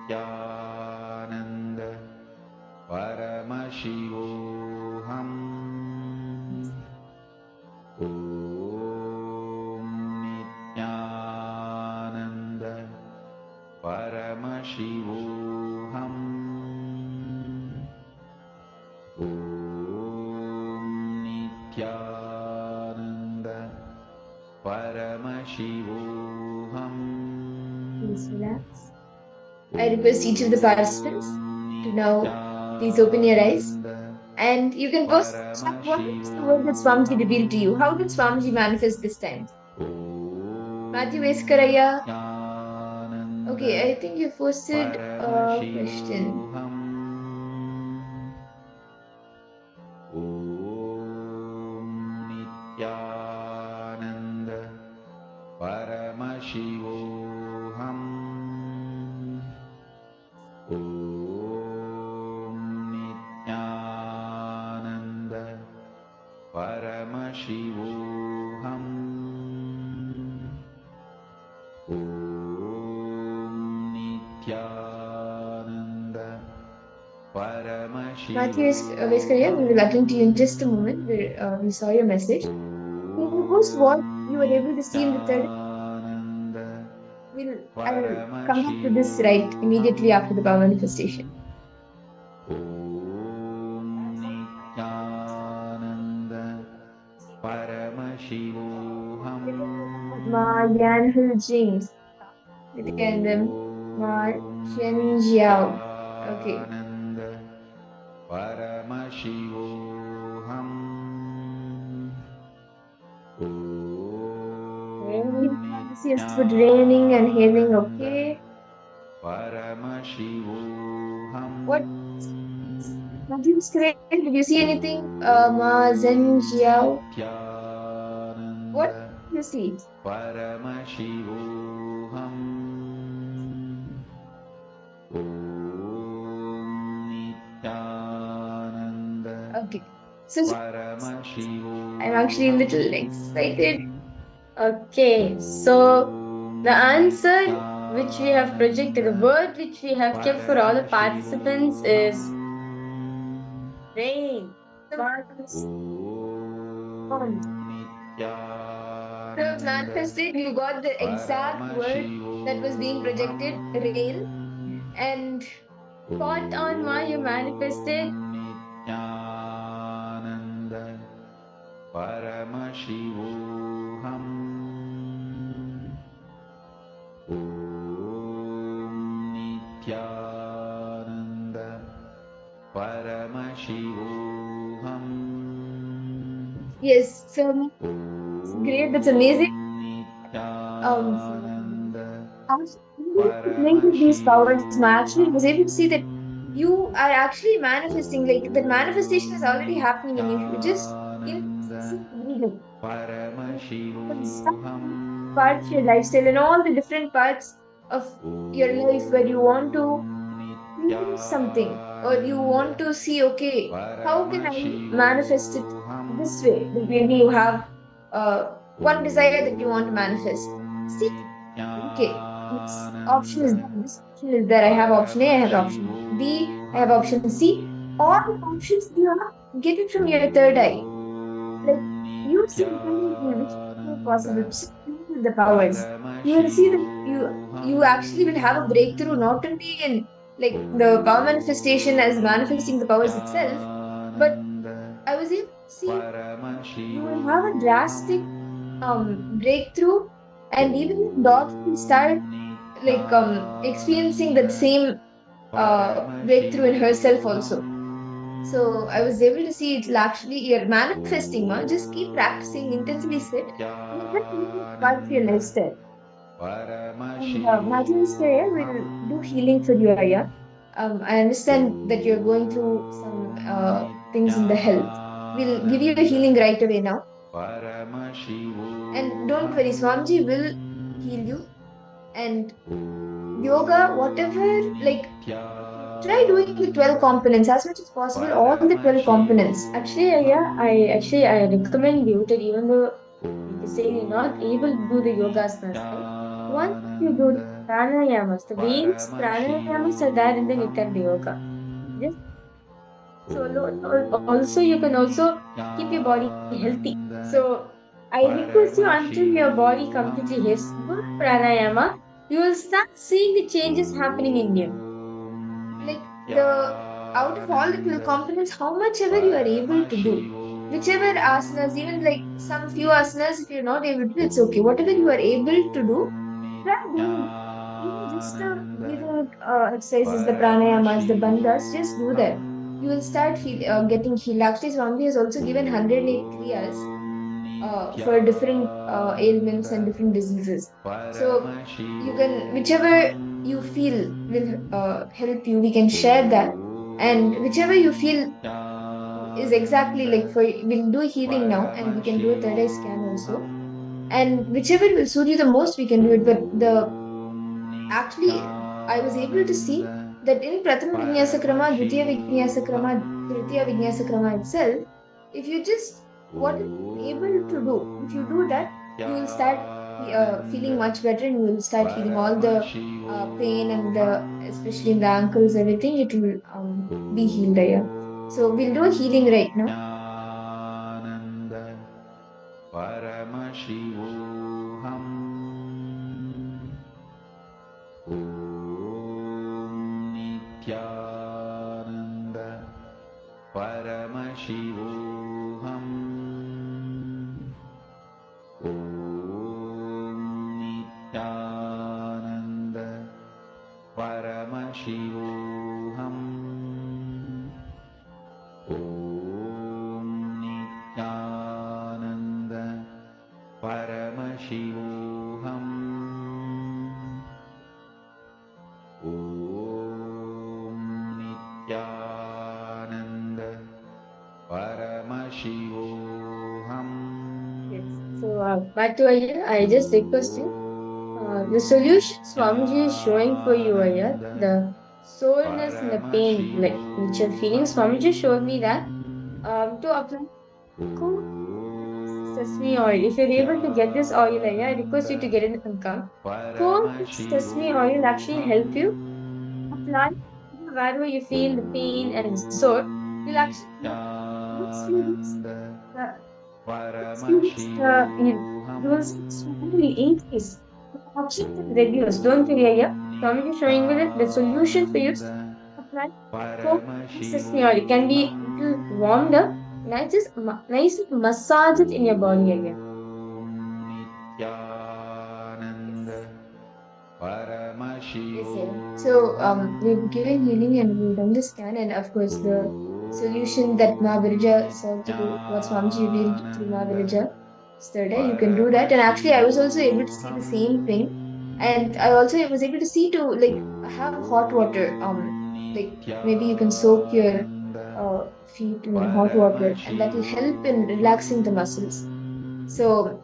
Nithyananda Paramashivoham Nithyananda Paramashivoham Nithyananda Paramashivoham. Please relax. I request each of the participants to now please open your eyes. And you can post what is the word that Swamiji revealed to you? How did Swamiji manifest this time? Matthew Veskaraya. Okay, I think you posted a question. Nithyananda Paramashivoham Nithyananda Paramashivoham Nithyananda Paramashivoham. Matthew Veskaraya, we will attend to you in just a moment. We saw your message. Can you post what you were able to see in the third? I'll come back to this right immediately after the power manifestation. Nithyananda Paramashivoham Ma Yanhul James. Nithyanandam. Ma Chen Jiao. Okay. Nithyananda Paramashivoham Yes, with raining and hailing, okay. Paramashivoham. What? Matthew Veskaraya, did you see anything? Ma Zen Jiao. What did you see? Paramashivoham Nithyananda Okay. So Paramashivoham. I'm actually a little excited. Okay, so the answer which we have projected, the word which we have kept for all the participants is rain. So manifested, you got the exact word that was being projected, rain. And spot on, Ma, you manifested Nithyananda Paramashivoham Nithyananda Paramashivoham. Yes, so great. That's amazing. Nithyananda Linking these powers, I actually was able to see that you are actually manifesting, like the manifestation is already happening in you. You just in Paramashivoham parts of your lifestyle and all the different parts of your life where you want to do something or you want to see, okay, how can I manifest it this way? Like maybe you have one desire that you want to manifest. See, okay, this option is there, this option is there. I have option A, I have option B, I have option C. All the options you have, get it from your third eye. Like you see which is possible. Just play with the powers. You will see that you actually will have a breakthrough not only in like the power manifestation as manifesting the powers itself, but I was able to see you will have a drastic breakthrough, and even your daughter will start like experiencing that same breakthrough in herself also. So I was able to see it'll actually you're manifesting, ma. Just keep practicing, intensely sit. And then part of your lifestyle. And Matthew's here will do healing for you, Aya. I understand that you're going through some things in the health. We'll give you a healing right away now. And don't worry, Swamiji will heal you. And yoga, whatever, like try doing the 12 components as much as possible, all the 12 components. Actually, yeah, I recommend you that even though you say you're not able to do the yoga asanas, right? Once you do the pranayamas, the various pranayamas are there in the Nithyananda yoga. Just also you can also keep your body healthy. So I request you until your body completely heals, do pranayama, you will start seeing the changes happening in you. Like the out of all the 12 components, how much ever you are able to do, whichever asanas, even like some few asanas, if you're not able to do, it's okay. Whatever you are able to do, try doing it. Even just the breathing exercises, the pranayamas, the bandhas, just do that. You will start getting healed. Actually, Swami has also given 108 kriyas for different ailments and different diseases. So you can, whichever you feel will help you, we can share that. And whichever you feel is exactly like for, we'll do healing now and we can do a third eye scan also. And whichever will suit you the most, we can do it. But the actually, I was able to see that in Prathama Vinyasa Krama, Dvitiya Vinyasa Krama, Tritiya Vinyasa Krama itself, if you just what you're able to do, if you do that, you will start feeling much better and you will start feeling all the pain and the, especially in the ankles, everything, it will be healed. Yeah. So we'll do a healing right now. Paramashivoham Nithyananda Paramashivoham Nithyananda Paramashivoham Nithyananda Paramashivoham Nithyananda Paramashivoham. Yes. So back to Aya, I just request you. The solution Swamiji is showing for you, Aya, the soreness and the pain like which you're feeling, Swamiji showed me that to apply cool sesame oil. If you're able to get this oil, Aya, I request you to get it and come. Cold sesame oil actually help you apply wherever you feel the pain and sore. You'll actually next few weeks, you will see slowly increase. The options will reduce. Don't worry, yeah. Swamiji showing me that the solution for you is apply cold sesame oil. It can be little warmed up nicely massage it in your body again. Nithyananda Paramashiva. Yes, so we've given healing and we would understand, and of course the solution that Mahaviraja saw through what Swamiji revealed through Mahaviraja yesterday, you can do that. And actually, I was also able to see the same thing, and I also was able to see to like have hot water. Like maybe you can soak your feet in hot water, and that will help in relaxing the muscles. So,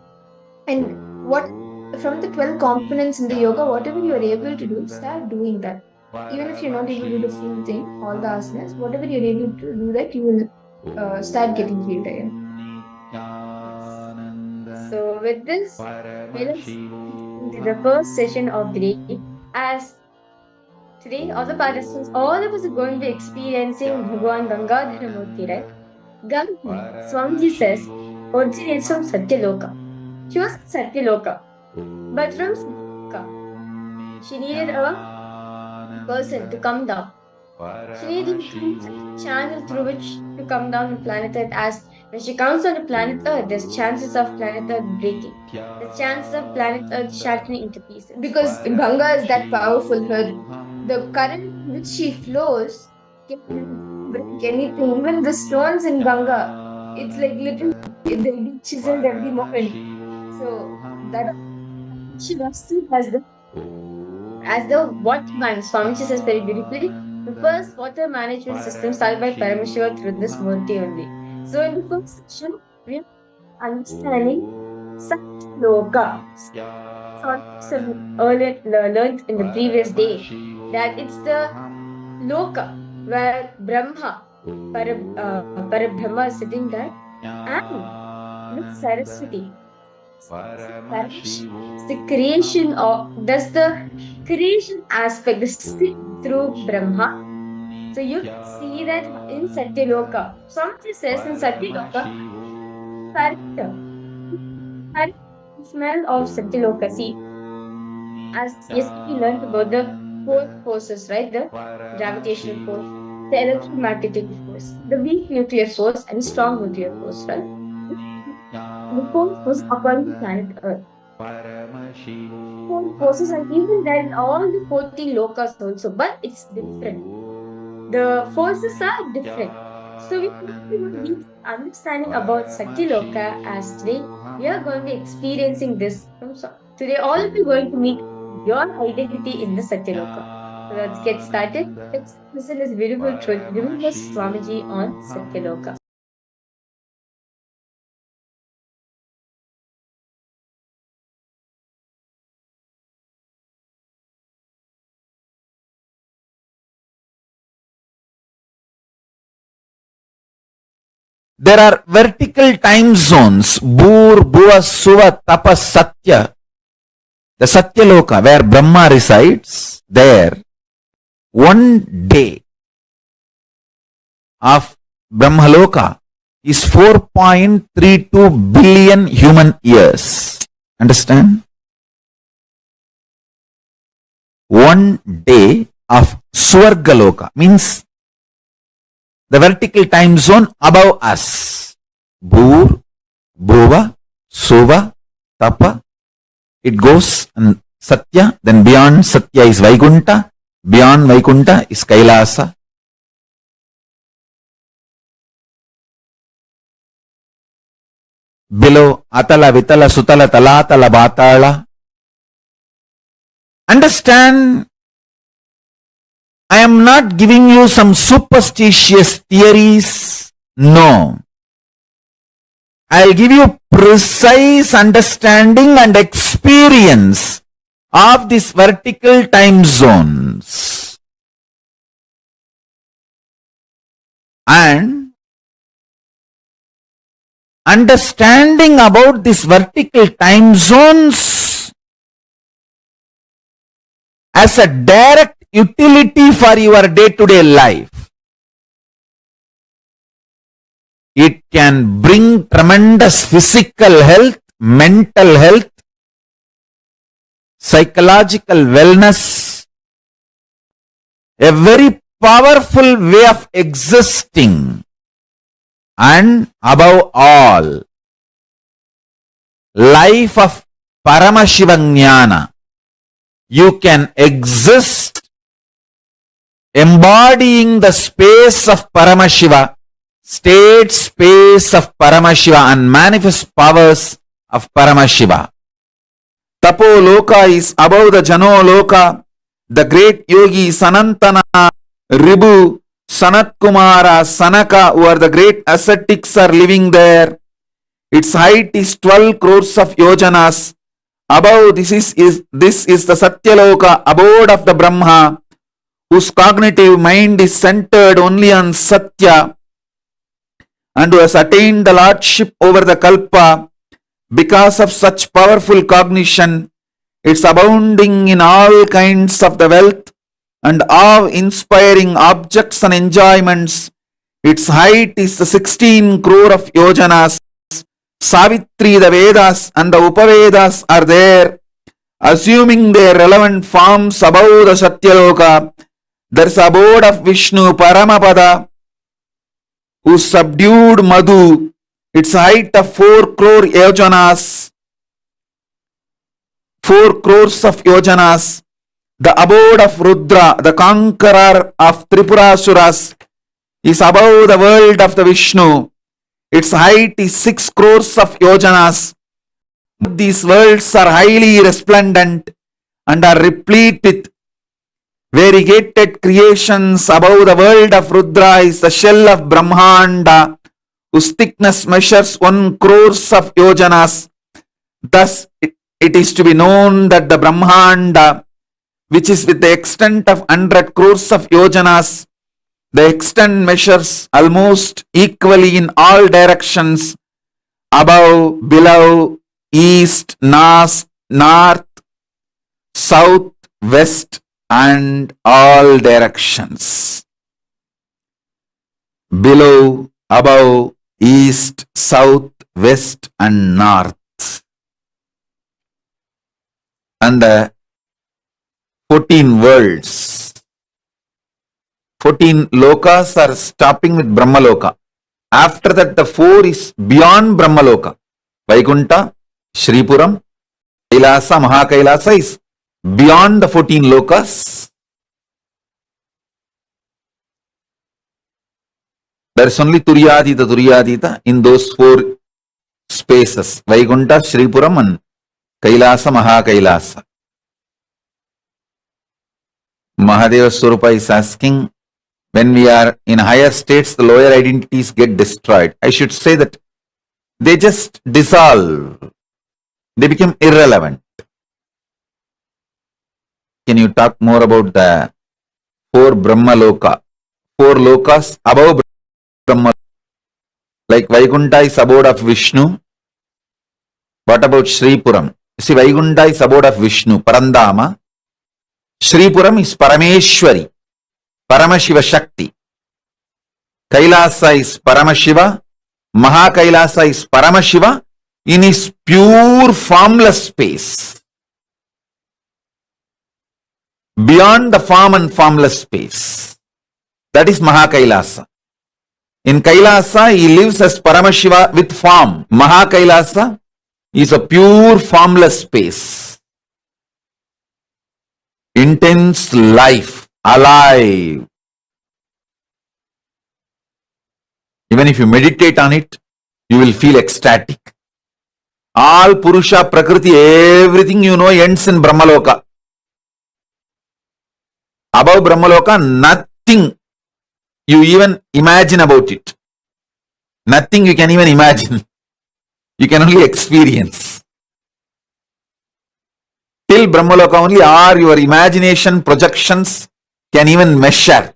and what from the 12 components in the yoga, whatever you are able to do, start doing that. Even if you're not able to do the full thing, all the asanas, whatever you're able to do that, you will start getting healed again. So, with this, let us into the first session of the day. As today, all the participants, all of us are going to be experiencing Bhagwan Gangadhara Murti, right? Ganga, Swamiji says, originates from Satyaloka. She was Satyaloka. But from Satyaloka, she needed a person to come down. She needed a channel through which to come down on planet Earth. As when she comes on the planet Earth, there's chances of planet Earth breaking. There's chances of planet Earth shattering into pieces. Because Ganga is that powerful, the current in which she flows can break anything. Even the stones in Ganga, it's like literally they'll be chiseled every moment. So that she still has the as the waterman, Swamiji says very beautifully, the first water management system started by Paramashiva through this Murti only. So in the first section, we are understanding Satloka. So earlier learned in the previous day that it's the Loka where Brahma, Parabrahma is sitting there, and with Saraswati. The creation of that's the creation aspect, the stick through Brahma. So you can see that in Satyaloka. Somebody says in Satyaloka, character. Smell of Satyaloka. See, as yesterday we learned about the four forces, right? The gravitational force, the electromagnetic force, the weak nuclear force, and strong nuclear force, right? The fourth was upon the planet Earth. Four forces are even there in all the 14 lokas also, but it's different. The forces are different. So we need deep understanding about Satyaloka as today we are going to be experiencing this. Today all of you are going to meet your identity in the Satyaloka. So let's get started. Let's listen this beautiful truth given by Swamiji on Satyaloka. There are vertical time zones, Bhur, Bhuva, Suva, Tapa, Satya. The Satyaloka, where Brahma resides, there, one day of Brahmaloka is 4.32 billion human years. Understand? One day of Swargaloka means the vertical time zone above us. Bhur, Bhuva, Suva, Tapa. It goes and Satya, then beyond Satya is Vaikunta, beyond Vaikunta is Kailasa. Below Atala, Vitala, Sutala, Talatala, Batala. Understand, I am not giving you some superstitious theories. No. I'll give you precise understanding and experience of these vertical time zones. And understanding about these vertical time zones as a direct utility for your day-to-day life. It can bring tremendous physical health, mental health, psychological wellness, a very powerful way of existing. and above all, life of Paramashiva Jnana. You can exist embodying the space of Paramashiva, state space of Paramashiva, and manifest powers of Paramashiva. Tapo Loka is above the Jano Loka. The great yogi Sanantana, Ribu, Sanat Kumara, Sanaka, who are the great ascetics, are living there. Its height is 12 crores of yojanas. Above this is the Satyaloka, abode of the Brahma, whose cognitive mind is centered only on Satya, and who has attained the lordship over the Kalpa. Because of such powerful cognition, it's abounding in all kinds of the wealth and awe-inspiring objects and enjoyments. Its height is the 16 crore of yojanas. Savitri, the Vedas and the Upavedas are there, assuming their relevant forms above the Satyaloka. There is abode of Vishnu, Paramapada, who subdued Madhu. Its height of 4 crore yojanas. 4 crores of yojanas. The abode of Rudra, the conqueror of Tripurasuras, is above the world of the Vishnu. Its height is 6 crores of yojanas. These worlds are highly resplendent and are replete with variegated creations. Above the world of Rudra is the shell of Brahmanda, whose thickness measures 1 crores of yojanas. Thus, it is to be known that the Brahmanda, which is with the extent of 100 crores of yojanas, the extent measures almost equally in all directions, above, below, east, north, south, west, and all directions. Below, above, east, south, west, and north. And the 14 worlds, 14 lokas are stopping with Brahmaloka. After that, the 4 is beyond Brahmaloka. Vaikunta, Shripuram, Kailasa, Mahakailasa is beyond the 14 lokas. There is only Turyadita in those 4 spaces. Vaikunta, Shripuram, and Kailasa, Mahakailasa. Mahadeva Swarupa is asking, when we are in higher states, the lower identities get destroyed. I should say that they just dissolve. They become irrelevant. Can you talk more about the 4 Brahmaloka? 4 lokas above Brahma. Like Vaikunta is abode of Vishnu. What about Shripuram? See, Vaikunta is abode of Vishnu, Parandama. Shripuram is Parameshwari, Paramashiva Shakti. Kailasa is Paramashiva. Mahakailasa is Paramashiva in his pure formless space. Beyond the form and formless space. That is Mahakailasa. In Kailasa, he lives as Paramashiva with form. Mahakailasa is a pure formless space. Intense life, alive. Even if you meditate on it, you will feel ecstatic. All Purusha, Prakriti, everything you know ends in Brahmaloka. Above Brahmaloka, nothing you even imagine about it. Nothing you can even imagine. You can only experience. Till Brahmaloka only, or your imagination projections can even measure.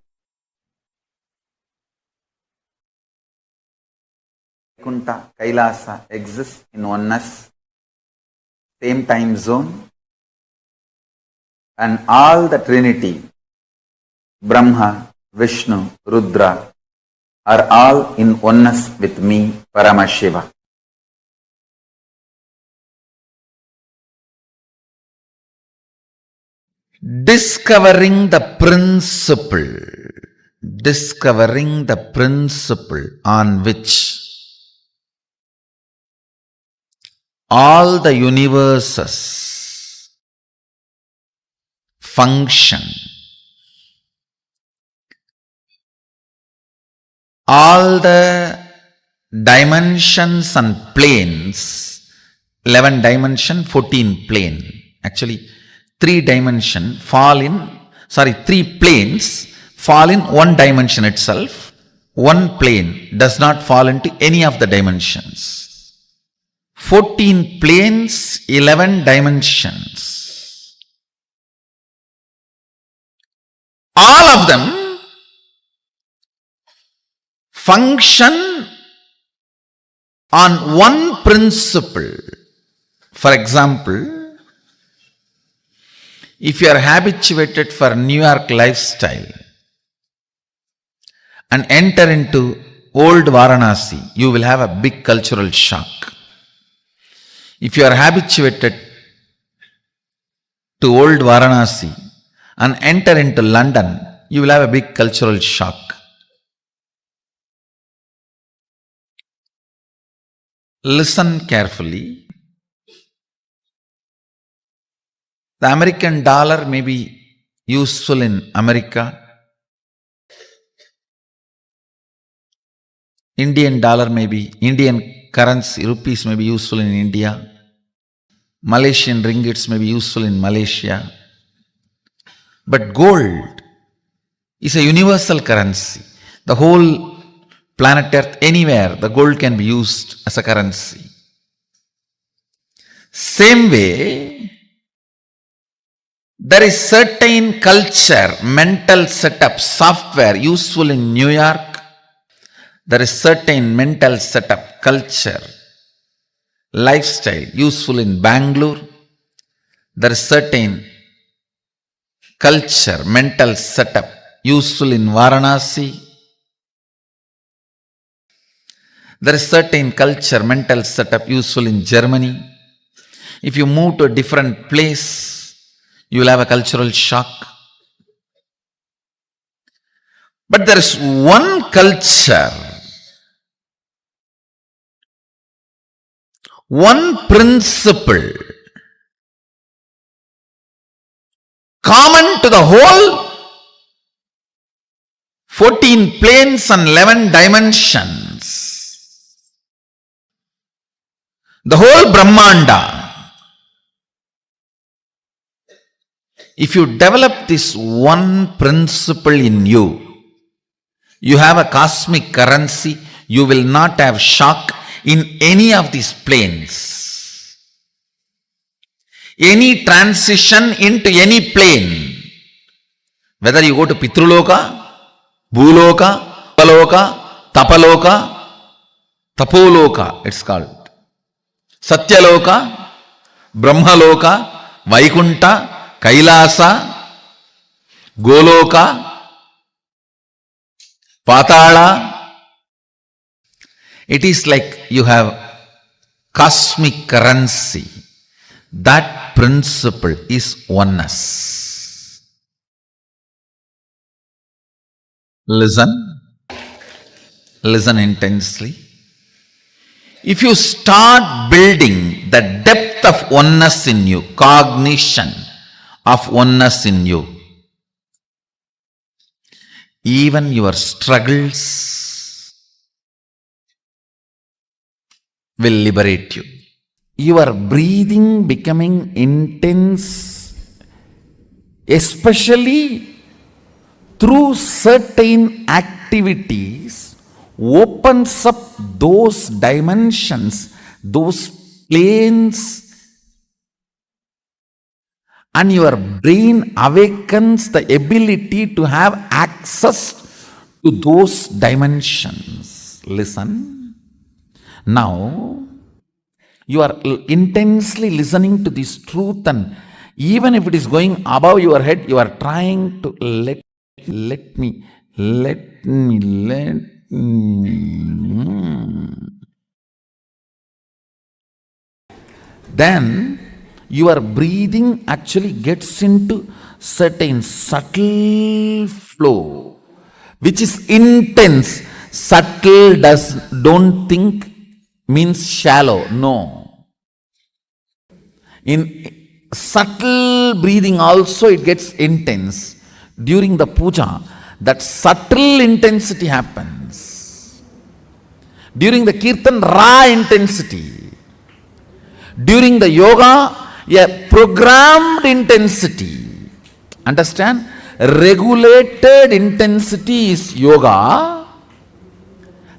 Kunta, Kailasa exists in oneness, same time zone, and all the Trinity, Brahma, Vishnu, Rudra, are all in oneness with me, Paramashiva. Discovering the principle. discovering the principle on which all the universes function, all the dimensions and planes, 11 dimension, 14 plane. Actually, 3 planes fall in one dimension itself. One plane does not fall into any of the dimensions. 14 planes, 11 dimensions. All of them function on one principle. For example, if you are habituated for New York lifestyle and enter into old Varanasi, you will have a big cultural shock. If you are habituated to old Varanasi and enter into London, you will have a big cultural shock. Listen carefully. The American dollar may be useful in America. Indian dollar may be, Indian currency, rupees may be useful in India. Malaysian ringgits may be useful in Malaysia. But gold is a universal currency. The whole planet Earth, anywhere, the gold can be used as a currency. Same way, there is certain culture, mental setup, software useful in New York. There is certain mental setup, culture, lifestyle useful in Bangalore. There is certain culture, mental setup useful in Varanasi. There is certain culture, mental setup useful in Germany. If you move to a different place, you will have a cultural shock. But there is one culture, one principle common to the whole 14 planes and 11 dimensions. The whole Brahmanda. If you develop this one principle in you, you have a cosmic currency, you will not have shock in any of these planes. Any transition into any plane, whether you go to Pitruloka, Bhuloka, Paloka, Tapaloka, Tapoloka, it's called Satyaloka, Brahmaloka, Vaikunta, KAILASA, Goloka, Patala. It is like you have cosmic currency. That principle is oneness. Listen intensely. If you start building the depth of oneness in you, cognition of oneness in you, even your struggles will liberate you. Your breathing becoming intense, especially through certain activities, opens up those dimensions, those planes, and your brain awakens the ability to have access to those dimensions. Listen. Now, you are intensely listening to this truth, and even if it is going above your head, you are trying to let me. Then your breathing actually gets into certain subtle flow, which is intense. Subtle don't think means shallow. No. In subtle breathing also it gets intense. During the puja, that subtle intensity happens. During the kirtan, raw intensity. During the yoga, a programmed intensity. Understand? Regulated intensity is yoga.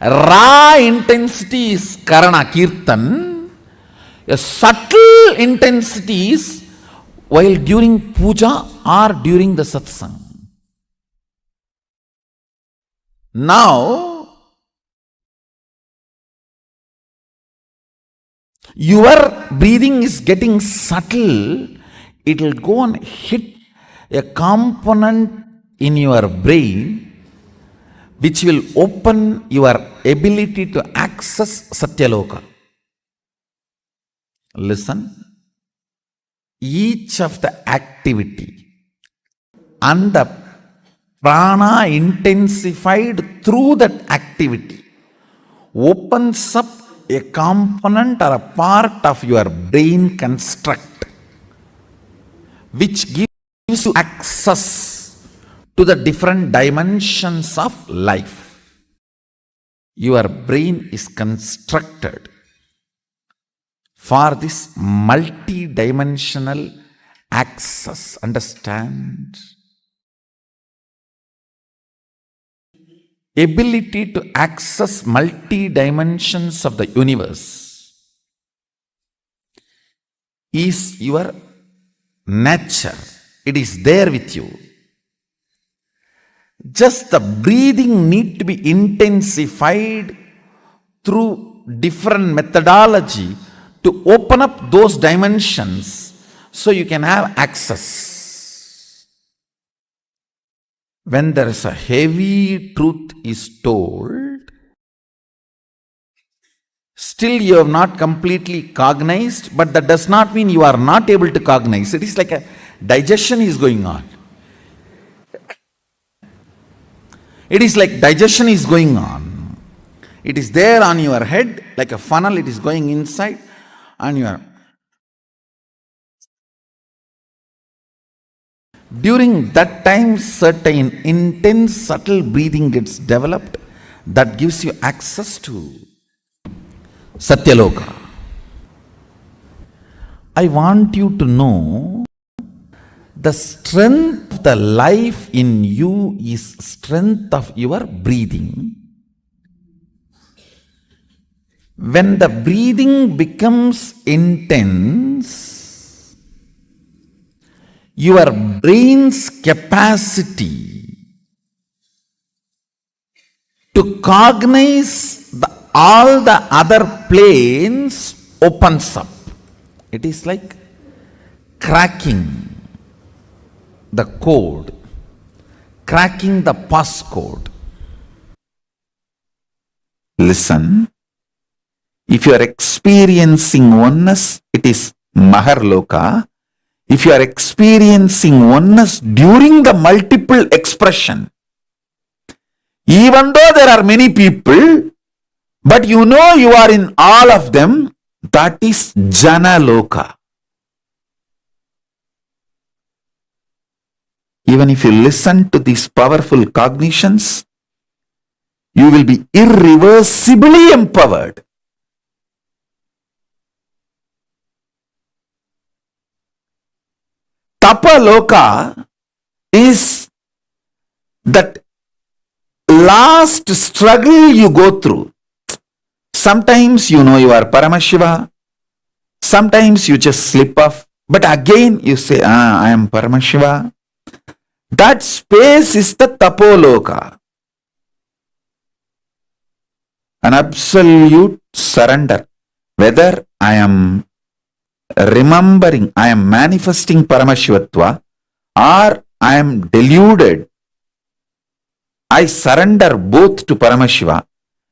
Raw intensity is karana, kirtan. A subtle intensity is while during puja or during the satsang. Now, your breathing is getting subtle. It will go and hit a component in your brain which will open your ability to access Satyaloka. Listen. Each of the activity and the prana intensified through that activity opens up a component or a part of your brain construct which gives you access to the different dimensions of life. Your brain is constructed for this multi-dimensional access. Understand? Ability to access multi-dimensions of the universe is your nature. It is there with you. Just the breathing need to be intensified through different methodology to open up those dimensions so you can have access. When there is a heavy truth is told, still you have not completely cognized, but that does not mean you are not able to cognize. It is like a digestion is going on. It is like digestion is going on. It is there on your head, like a funnel, it is going inside, and you are. During that time, certain intense, subtle breathing gets developed that gives you access to Satyaloka. I want you to know the strength of the life in you is strength of your breathing. When the breathing becomes intense, your brain's capacity to cognize all the other planes opens up. It is like cracking the code, cracking the passcode. Listen, if you are experiencing oneness, it is Maharloka. If you are experiencing oneness during the multiple expression, even though there are many people, but you know you are in all of them, that is Janaloka. Even if you listen to these powerful cognitions, you will be irreversibly empowered. Tapaloka is that last struggle you go through. Sometimes you know you are Paramashiva, sometimes you just slip off, but again you say, I am Paramashiva. That space is the Tapoloka. An absolute surrender. Whether I am remembering, I am manifesting Paramashivatva, or I am deluded, I surrender both to Paramashiva.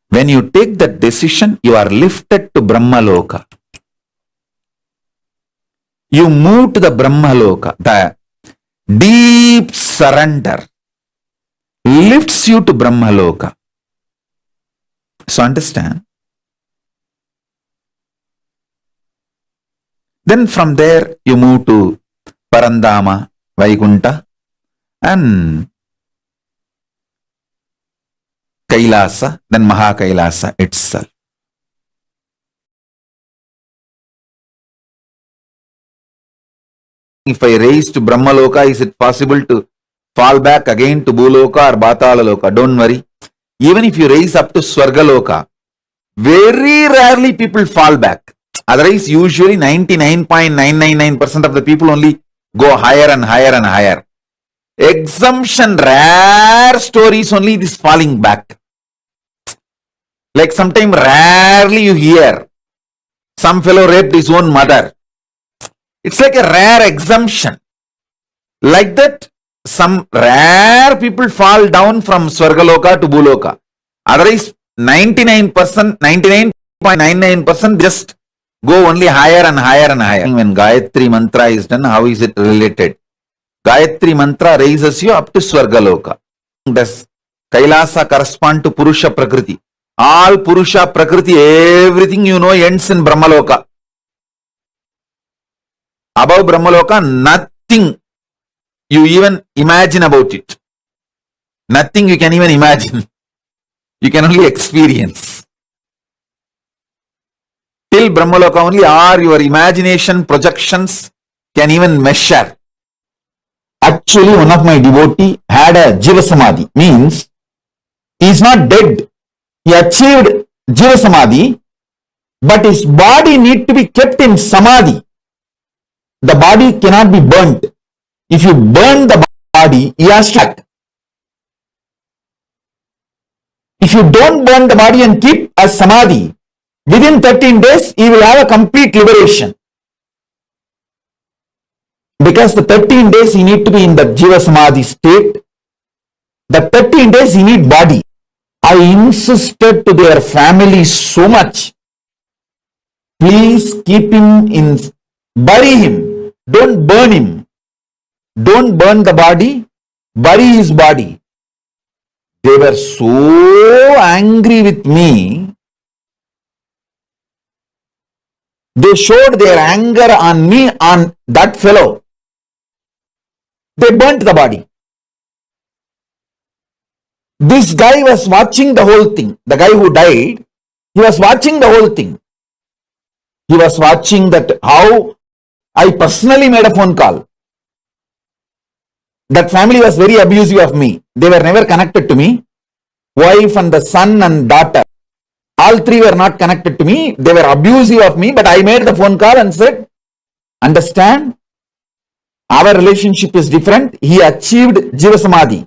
When you take that decision, you are lifted to Brahmaloka. You move to the Brahmaloka, the deep surrender. lifts you to Brahmaloka. So understand. Then from there you move to Parandama, Vaikunta, and Kailasa, then Mahakailasa itself. If I raise to Brahmaloka, is it possible to fall back again to Bhuloka or Bhatalaloka? Don't worry. Even if you raise up to Swargaloka, very rarely people fall back. Otherwise, usually 99.999% of the people only go higher and higher and higher. Exemption, rare stories only this falling back. Like sometime rarely you hear some fellow raped his own mother. It's like a rare exemption. Like that, some rare people fall down from Swargaloka to Bhuloka. Otherwise, 99%, 99.99% just go only higher and higher and higher. When Gayatri Mantra is done, how is it related? Gayatri Mantra raises you up to Swargaloka. Does Kailasa correspond to Purusha Prakriti? All Purusha Prakriti, everything you know ends in Brahmaloka. Above Brahmaloka, nothing you even imagine about it. Nothing you can even imagine. You can only experience. Till Brahmaloka only, or your imagination projections can even measure. Actually, one of my devotee had a Jiva Samadhi, means he is not dead. He achieved Jiva Samadhi, but his body need to be kept in Samadhi. The body cannot be burnt. If you burn the body, he has to act. If you don't burn the body and keep as Samadhi, within 13 days, he will have a complete liberation. Because the 13 days he need to be in the Jiva Samadhi state. The 13 days he need body. I insisted to their family so much. Please keep him in, bury him. Don't burn him. Don't burn the body. Bury his body. They were so angry with me. They showed their anger on me, on that fellow. They burnt the body. This guy was watching the whole thing. The guy who died, he was watching the whole thing. He was watching that how I personally made a phone call. That family was very abusive of me. They were never connected to me. Wife and the son and daughter. All three were not connected to me. They were abusive of me, but I made the phone call and said, understand, our relationship is different. He achieved Jiva Samadhi.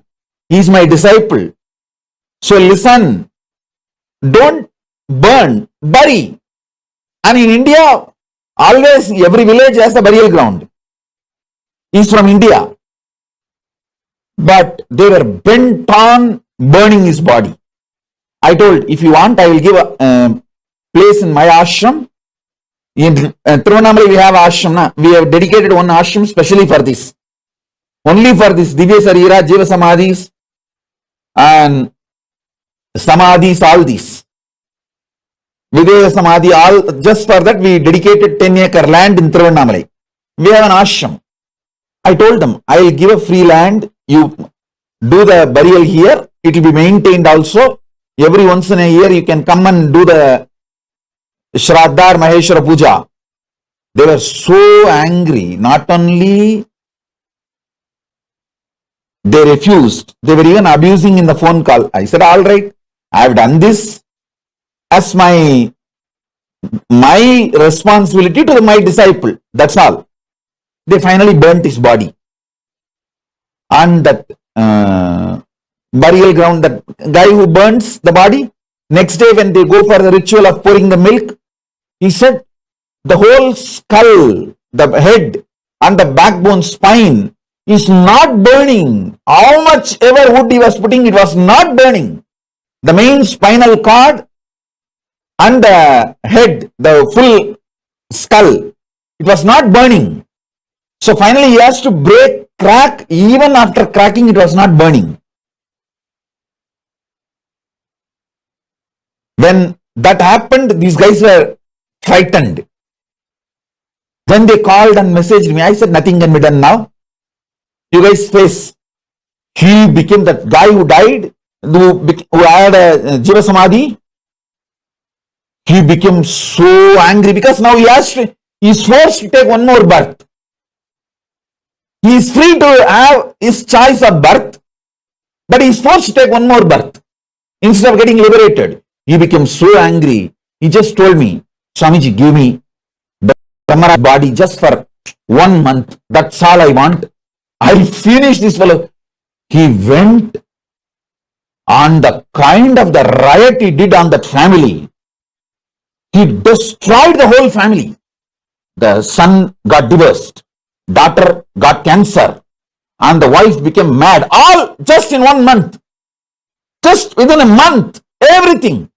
He is my disciple. So listen, don't burn, bury. And in India, always every village has a burial ground. He is from India. But they were bent on burning his body. I told, if you want, I will give a place in my ashram. In Tiruvannamalai we have ashram. We have dedicated one ashram specially for this. Only for this Divya Sarira, Jiva Samadhis and Samadhis, all these. Videha Samadhi, all, just for that we dedicated 10-acre land in Tiruvannamalai. We have an ashram. I told them, I will give a free land. You do the burial here. It will be maintained also. Every once in a year you can come and do the Shraddha or Maheshwara Puja. They were so angry. Not only they refused, they were even abusing in the phone call. I said, all right, I have done this as my responsibility to my disciple. That's all. They finally burnt his body. And that burial ground, that guy who burns the body, next day when they go for the ritual of pouring the milk, he said the whole skull, the head and the backbone, spine is not burning. How much ever wood he was putting, it was not burning. The main spinal cord and the head, the full skull, it was not burning. So finally he has to crack, even after cracking it was not burning. When that happened, these guys were frightened. Then they called and messaged me. I said, nothing can be done now. You guys face. He became that guy who died, who had a Jiva Samadhi. He became so angry because now he is forced to take one more birth. He is free to have his choice of birth, but he is forced to take one more birth. Instead of getting liberated, he became so angry. He just told me, Swamiji, give me the Brahma body just for 1 month. That's all I want. I'll finish this fellow. He went on the kind of the riot he did on that family. He destroyed the whole family. The son got divorced, daughter got cancer, and the wife became mad. All just in 1 month. Just within a month, everything.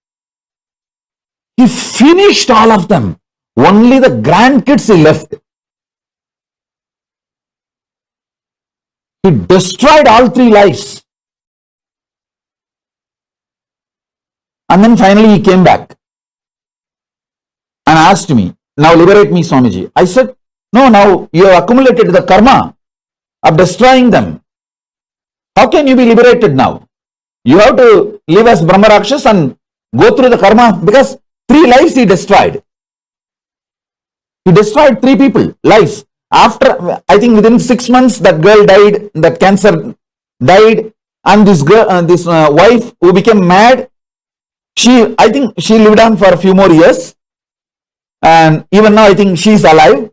He finished all of them. Only the grandkids he left. He destroyed all 3 lives. And then finally he came back and asked me, now liberate me, Swamiji. I said, no, now you have accumulated the karma of destroying them. How can you be liberated now? You have to live as Brahma Rakshas and go through the karma, because 3 lives he destroyed. He destroyed 3 people, lives. After, I think within 6 months, that girl died, that cancer died, and this girl, this wife who became mad, I think she lived on for a few more years. And even now, I think she is alive,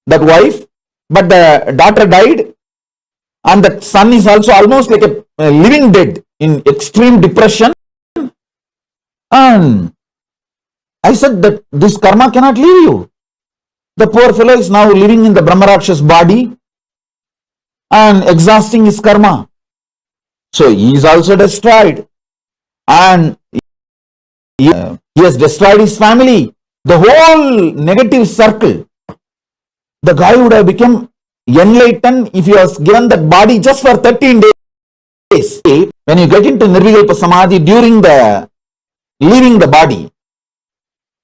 that wife. But the daughter died, and the son is also almost like a living dead in extreme depression. And I said that this karma cannot leave you. The poor fellow is now living in the Brahma Rakshas body and exhausting his karma. So he is also destroyed. And he has destroyed his family. The whole negative circle. The guy would have become enlightened if he was given that body just for 13 days. When you get into Nirvikalpa Samadhi during the leaving the body,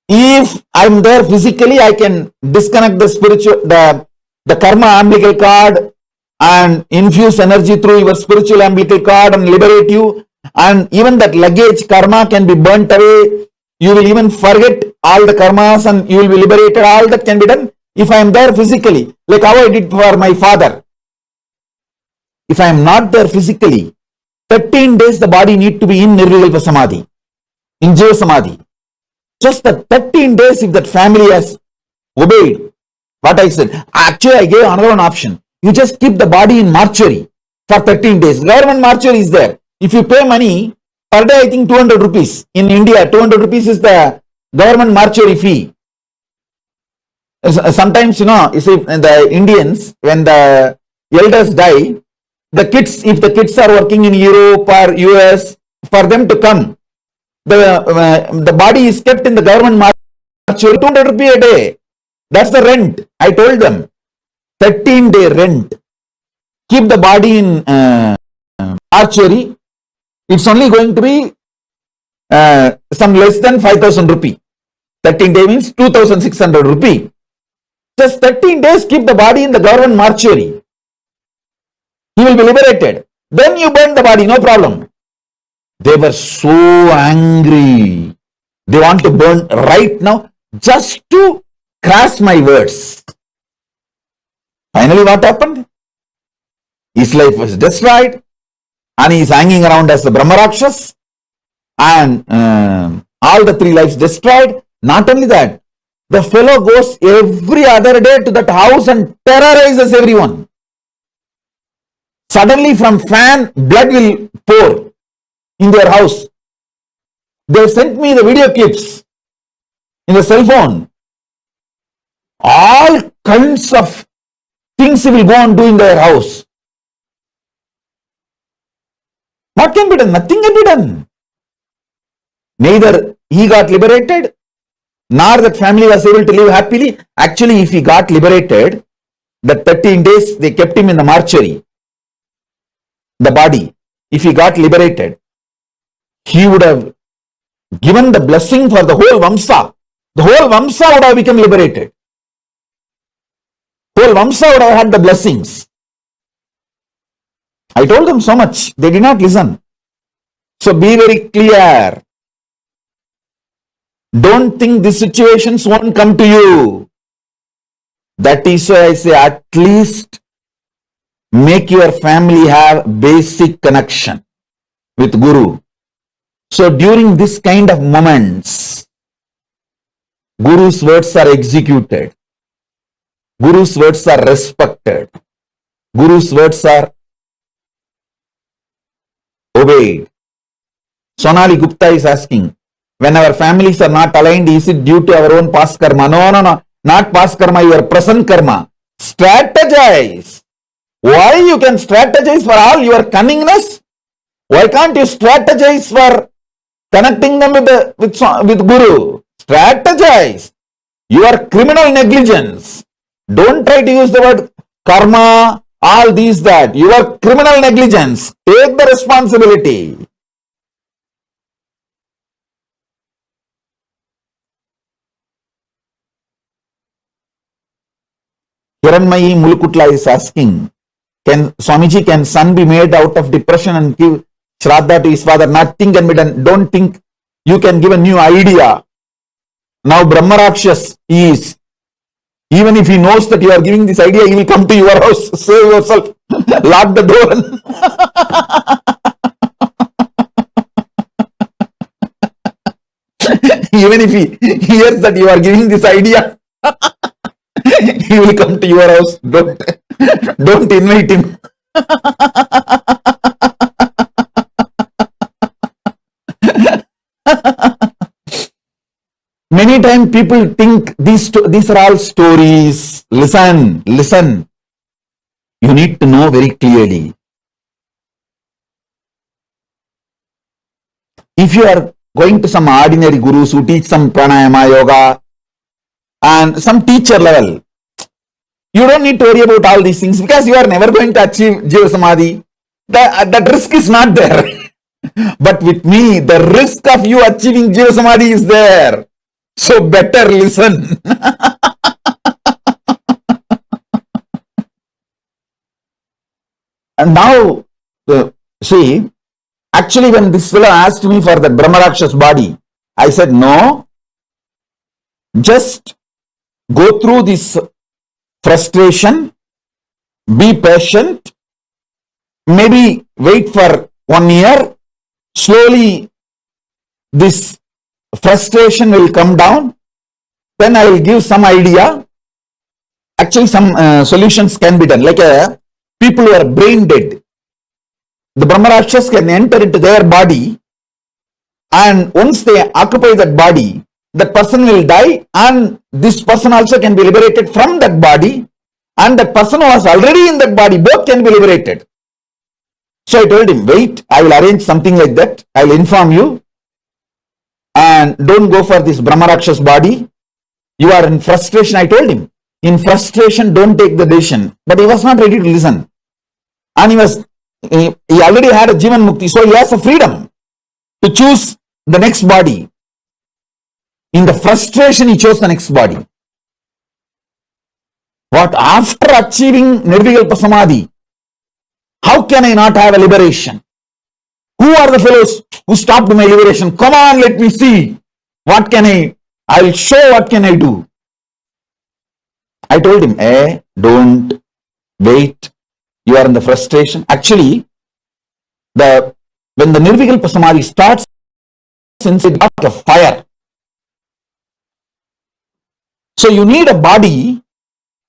if I'm there physically, I can disconnect the karma umbilical cord and infuse energy through your spiritual umbilical cord and liberate you. And even that luggage karma can be burnt away. You will even forget all the karmas and you will be liberated. All that can be done if I am there physically, like how I did for my father. If I am not there physically, 13 days the body need to be in Nirvikalpa Samadhi, in Jiva Samadhi. Just the 13 days, if that family has obeyed what I said. Actually, I gave another one option. You just keep the body in mortuary for 13 days. Government mortuary is there. If you pay money, per day I think 200 rupees. In India, 200 rupees is the government mortuary fee. Sometimes, you see, the Indians, when the elders die, the kids, if the kids are working in Europe or US, for them to come, the body is kept in the government mortuary, 200 rupees a day. That's the rent. I told them, 13-day rent. Keep the body in mortuary. It's only going to be some less than 5,000 rupee. 13 days means 2,600 rupee. Just 13 days, keep the body in the government mortuary. He will be liberated. Then you burn the body, no problem. They were so angry. They want to burn right now just to crash my words. Finally, what happened? His life was destroyed and he is hanging around as the Brahma Rakshas, and all the 3 lives destroyed. Not only that, the fellow goes every other day to that house and terrorizes everyone. Suddenly from fan, blood will pour in their house. They sent me the video clips in the cell phone. All kinds of things will go and do in their house. What can be done? Nothing can be done. Neither he got liberated, nor that family was able to live happily. Actually, if he got liberated, the 13 days they kept him in the mortuary, the body. If he got liberated, he would have given the blessing for the whole Vamsa, the whole Vamsa would have become liberated. Whole Vamsa would have had the blessings. I told them so much. They did not listen. So be very clear. Don't think these situations won't come to you. That is why I say at least make your family have basic connection with Guru. So during this kind of moments, Guru's words are executed. Guru's words are respected. Guru's words are obeyed. Sonali Gupta is asking, when our families are not aligned, is it due to our own past karma? No. Not past karma, your present karma. Strategize. Why you can strategize for all your cunningness? Why can't you strategize for connecting them with Guru? Strategize. Your criminal negligence. Don't try to use the word karma, all these, that. Your criminal negligence. Take the responsibility. Hiranmayi Mulukutla is asking, can Swamiji, can son be made out of depression and give Shraddha to his father? Nothing can be done. Don't think you can give a new idea. Now Brahma Rakshas is, even if he knows that you are giving this idea, he will come to your house, save yourself, lock the door. Even if he hears that you are giving this idea, he will come to your house. Don't invite him. Many times people think these are all stories. Listen. You need to know very clearly. If you are going to some ordinary gurus who teach some pranayama, yoga, and some teacher level, you don't need to worry about all these things because you are never going to achieve Jiva Samadhi. That risk is not there. But with me, the risk of you achieving Jiva Samadhi is there. So better listen. And now, see, actually when this fellow asked me for the Brahmarakshas body, I said, no, just go through this frustration, be patient, maybe wait for 1 year, slowly this frustration will come down, then I will give some idea. Actually some solutions can be done, like people who are brain dead. The Brahmarakshas can enter into their body, and once they occupy that body, that person will die, and this person also can be liberated from that body, and that person who was already in that body, both can be liberated. So I told him, wait, I will arrange something like that. I will inform you, and don't go for this Brahmarakshas body. You are in frustration. I told him, in frustration, don't take the decision. But he was not ready to listen. And he already had a Jivan Mukti, so he has a freedom to choose the next body. In the frustration, he chose the next body. What after achieving Nirvikalpa Samadhi, how can I not have a liberation? Who are the fellows who stopped my liberation? Come on, let me see. What can I will show what can I do. I told him, don't wait. You are in the frustration. Actually, when the Nirvikalpa Samadhi starts, since it got a fire. So you need a body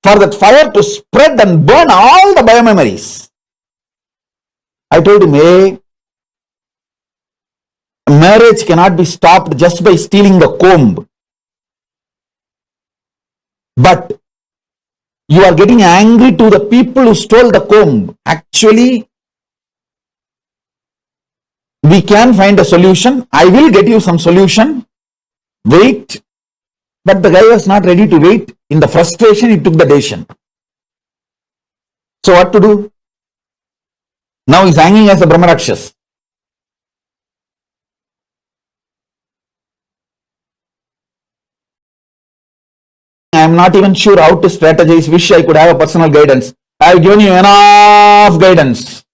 for that fire to spread and burn all the biomemories. I told him, marriage cannot be stopped just by stealing the comb. But you are getting angry to the people who stole the comb. Actually, we can find a solution. I will get you some solution. Wait. But the guy was not ready to wait. In the frustration, he took the decision. So what to do? Now he's hanging as a Brahmarakshas. I am not even sure how to strategize. Wish I could have a personal guidance. I have given you enough guidance.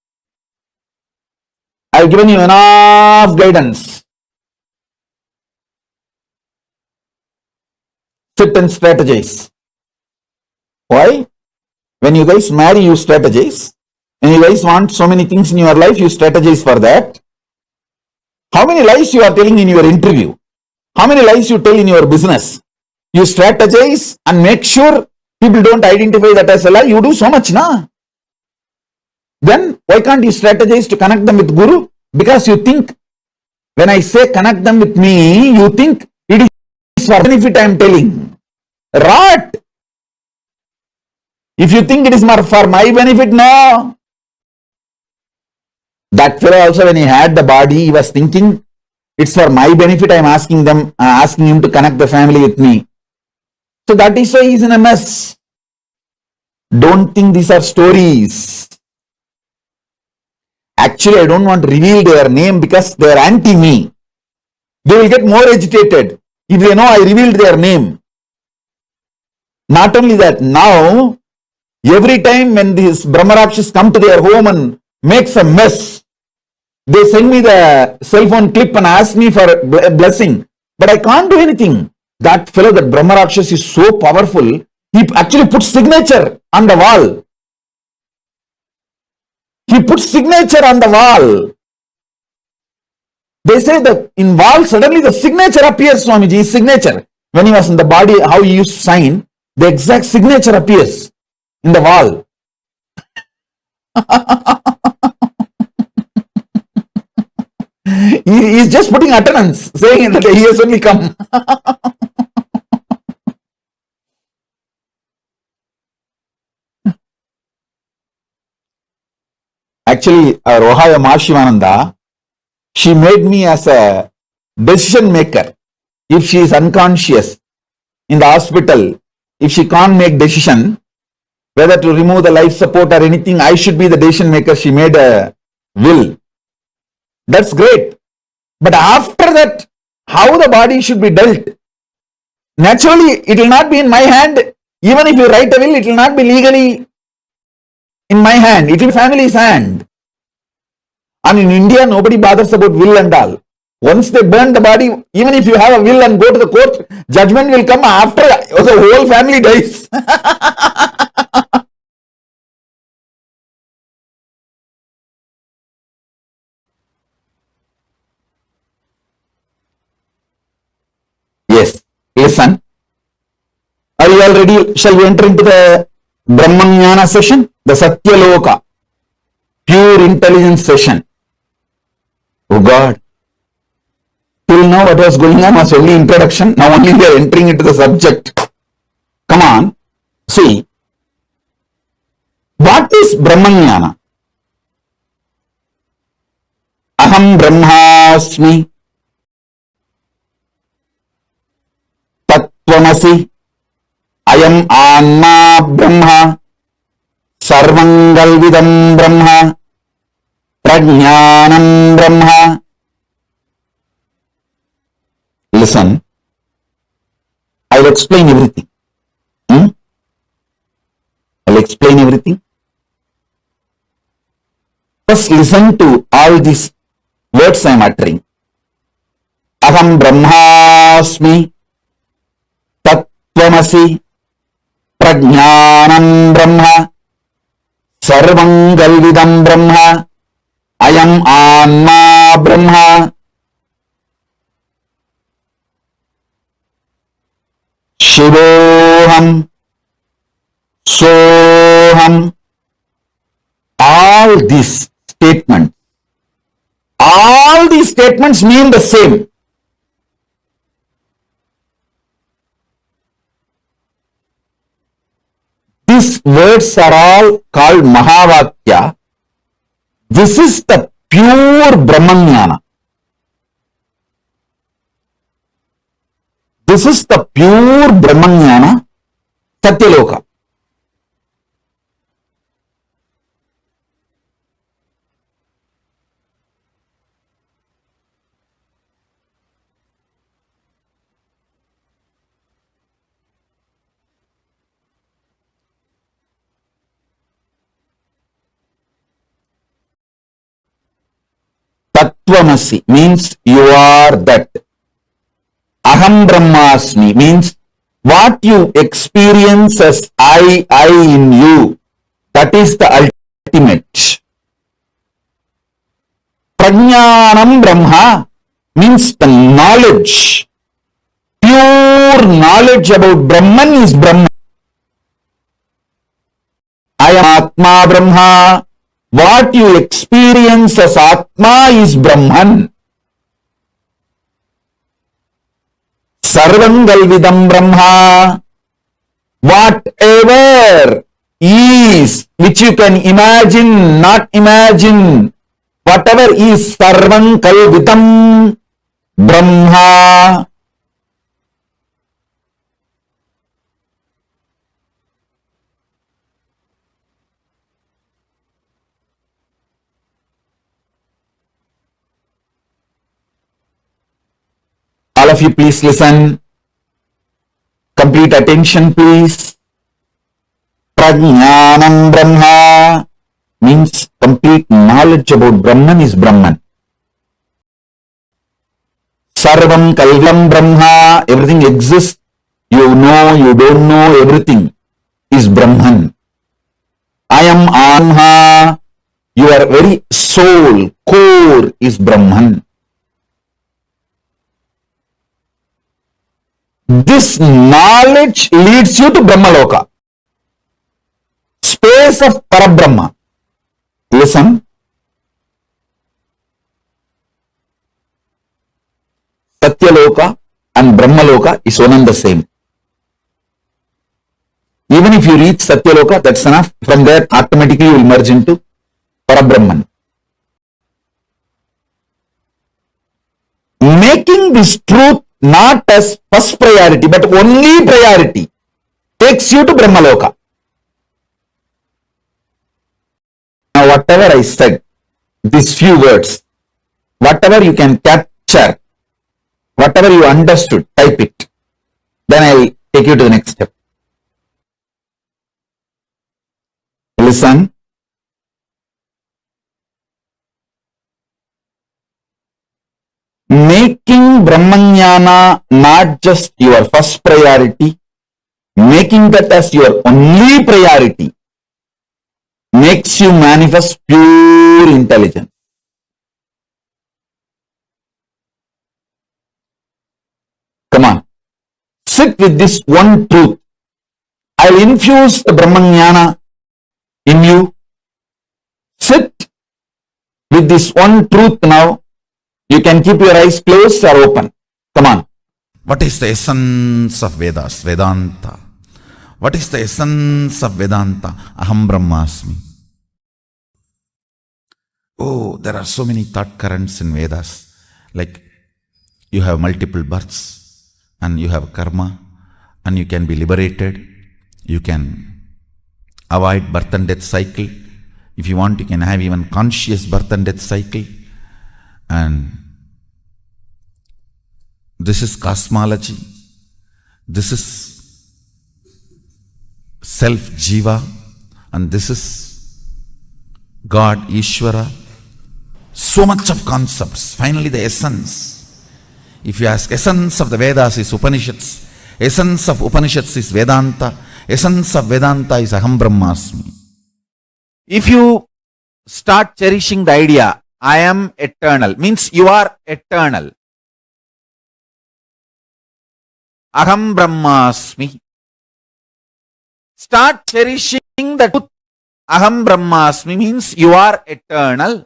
I have given you enough guidance. Sit and strategize. Why? When you guys marry, you strategize. When you guys want so many things in your life, you strategize for that. How many lies you are telling in your interview? How many lies you tell in your business? You strategize and make sure people don't identify that as a lie. You do so much, na? Then why can't you strategize to connect them with Guru? Because you think, when I say connect them with me, you think it is for benefit I am telling. Rot! If you think it is more for my benefit, no. That fellow also, when he had the body, he was thinking, it's for my benefit I am asking him to connect the family with me. So that is why he is in a mess. Don't think these are stories. Actually, I don't want to reveal their name because they are anti-me. They will get more agitated if they know I revealed their name. Not only that, now, every time when these Brahmarakshas come to their home and makes a mess, they send me the cell phone clip and ask me for a blessing. But I can't do anything. That fellow, that Brahmarakshas, is so powerful, he actually puts signature on the wall. He puts signature on the wall. They say that in wall, suddenly the signature appears, Swamiji, his signature. When he was in the body, how he used to sign, the exact signature appears in the wall. He is just putting attendance, saying that he has only come. Actually, our Ohaya Shivananda, she made me as a decision maker. If she is unconscious in the hospital, if she can't make decision, whether to remove the life support or anything, I should be the decision maker. She made a will. That's great. But after that, how the body should be dealt, naturally, it will not be in my hand. Even if you write a will, it will not be legally in my hand. It will be family's hand. And in India, nobody bothers about will and all. Once they burn the body, even if you have a will and go to the court, judgment will come after the whole family dies. Yes, listen. Are you all ready? Shall we enter into the Brahmanyana session? The Satyaloka, pure intelligence session. Oh God. Till now what was going on was only introduction. Now only we are entering into the subject. Come on. See. What is Brahmanyana? Aham Brahmasmi. Tattvamasi. Ayam Anma Brahma. Sarvangalvidam Brahma. Prajnanam Brahma. Listen, I'll explain everything. I'll explain everything. First listen to all these words I am uttering. Aham Brahmasmi, Tattvamasi, Prajnanam Brahma, Sarvangalvidam Brahma, Ayam Anma Brahma, Shivoham, Soham. All these statements mean the same. These words are all called Mahavakya. This is the pure Brahmanyana. This is the pure Brahmanyana, Satyaloka. Tattvamasi means you are that. Aham Brahmasmi means what you experience as I in you. That is the ultimate. Prajnanam Brahma means the knowledge. Pure knowledge about Brahman is Brahman. I am Atma Brahma. What you experience as Atma is Brahman. Sarvam Galvidam Brahma. Whatever is, which you can imagine, not imagine, whatever is Sarvam Kalvidam Brahma. All of you please listen. Complete attention please. Prajnanam Brahma means complete knowledge about Brahman is Brahman. Sarvam Kalvam Brahma, everything exists. You know, you don't know, everything is Brahman. I am Anha, your very soul, core is Brahman. This knowledge leads you to Brahmaloka, space of Parabrahma. Listen. Satyaloka and Brahmaloka is one and the same. Even if you reach Satyaloka, that's enough. From there, automatically you will merge into Parabrahman. Making this truth not as first priority, but only priority, takes you to Brahmaloka. Now, whatever I said, these few words, whatever you can capture, whatever you understood, type it. Then I will take you to the next step. Listen. Making Brahmanyana not just your first priority, making that as your only priority, makes you manifest pure intelligence. Come on. Sit with this one truth. I will infuse the Brahmanyana in you. Sit with this one truth now. You can keep your eyes closed or open. Come on. What is the essence of Vedas, Vedanta? What is the essence of Vedanta? Aham Brahmasmi. Oh, there are so many thought currents in Vedas. Like you have multiple births and you have karma and you can be liberated. You can avoid birth and death cycle. If you want, you can have even conscious birth and death cycle. And this is cosmology. This is self-jiva. And this is God, Ishvara. So much of concepts. Finally, the essence. If you ask, essence of the Vedas is Upanishads. Essence of Upanishads is Vedanta. Essence of Vedanta is Aham Brahmasmi. If you start cherishing the idea, I am eternal, means you are eternal. Aham Brahmasmi. Start cherishing the truth. Aham Brahmasmi means you are eternal.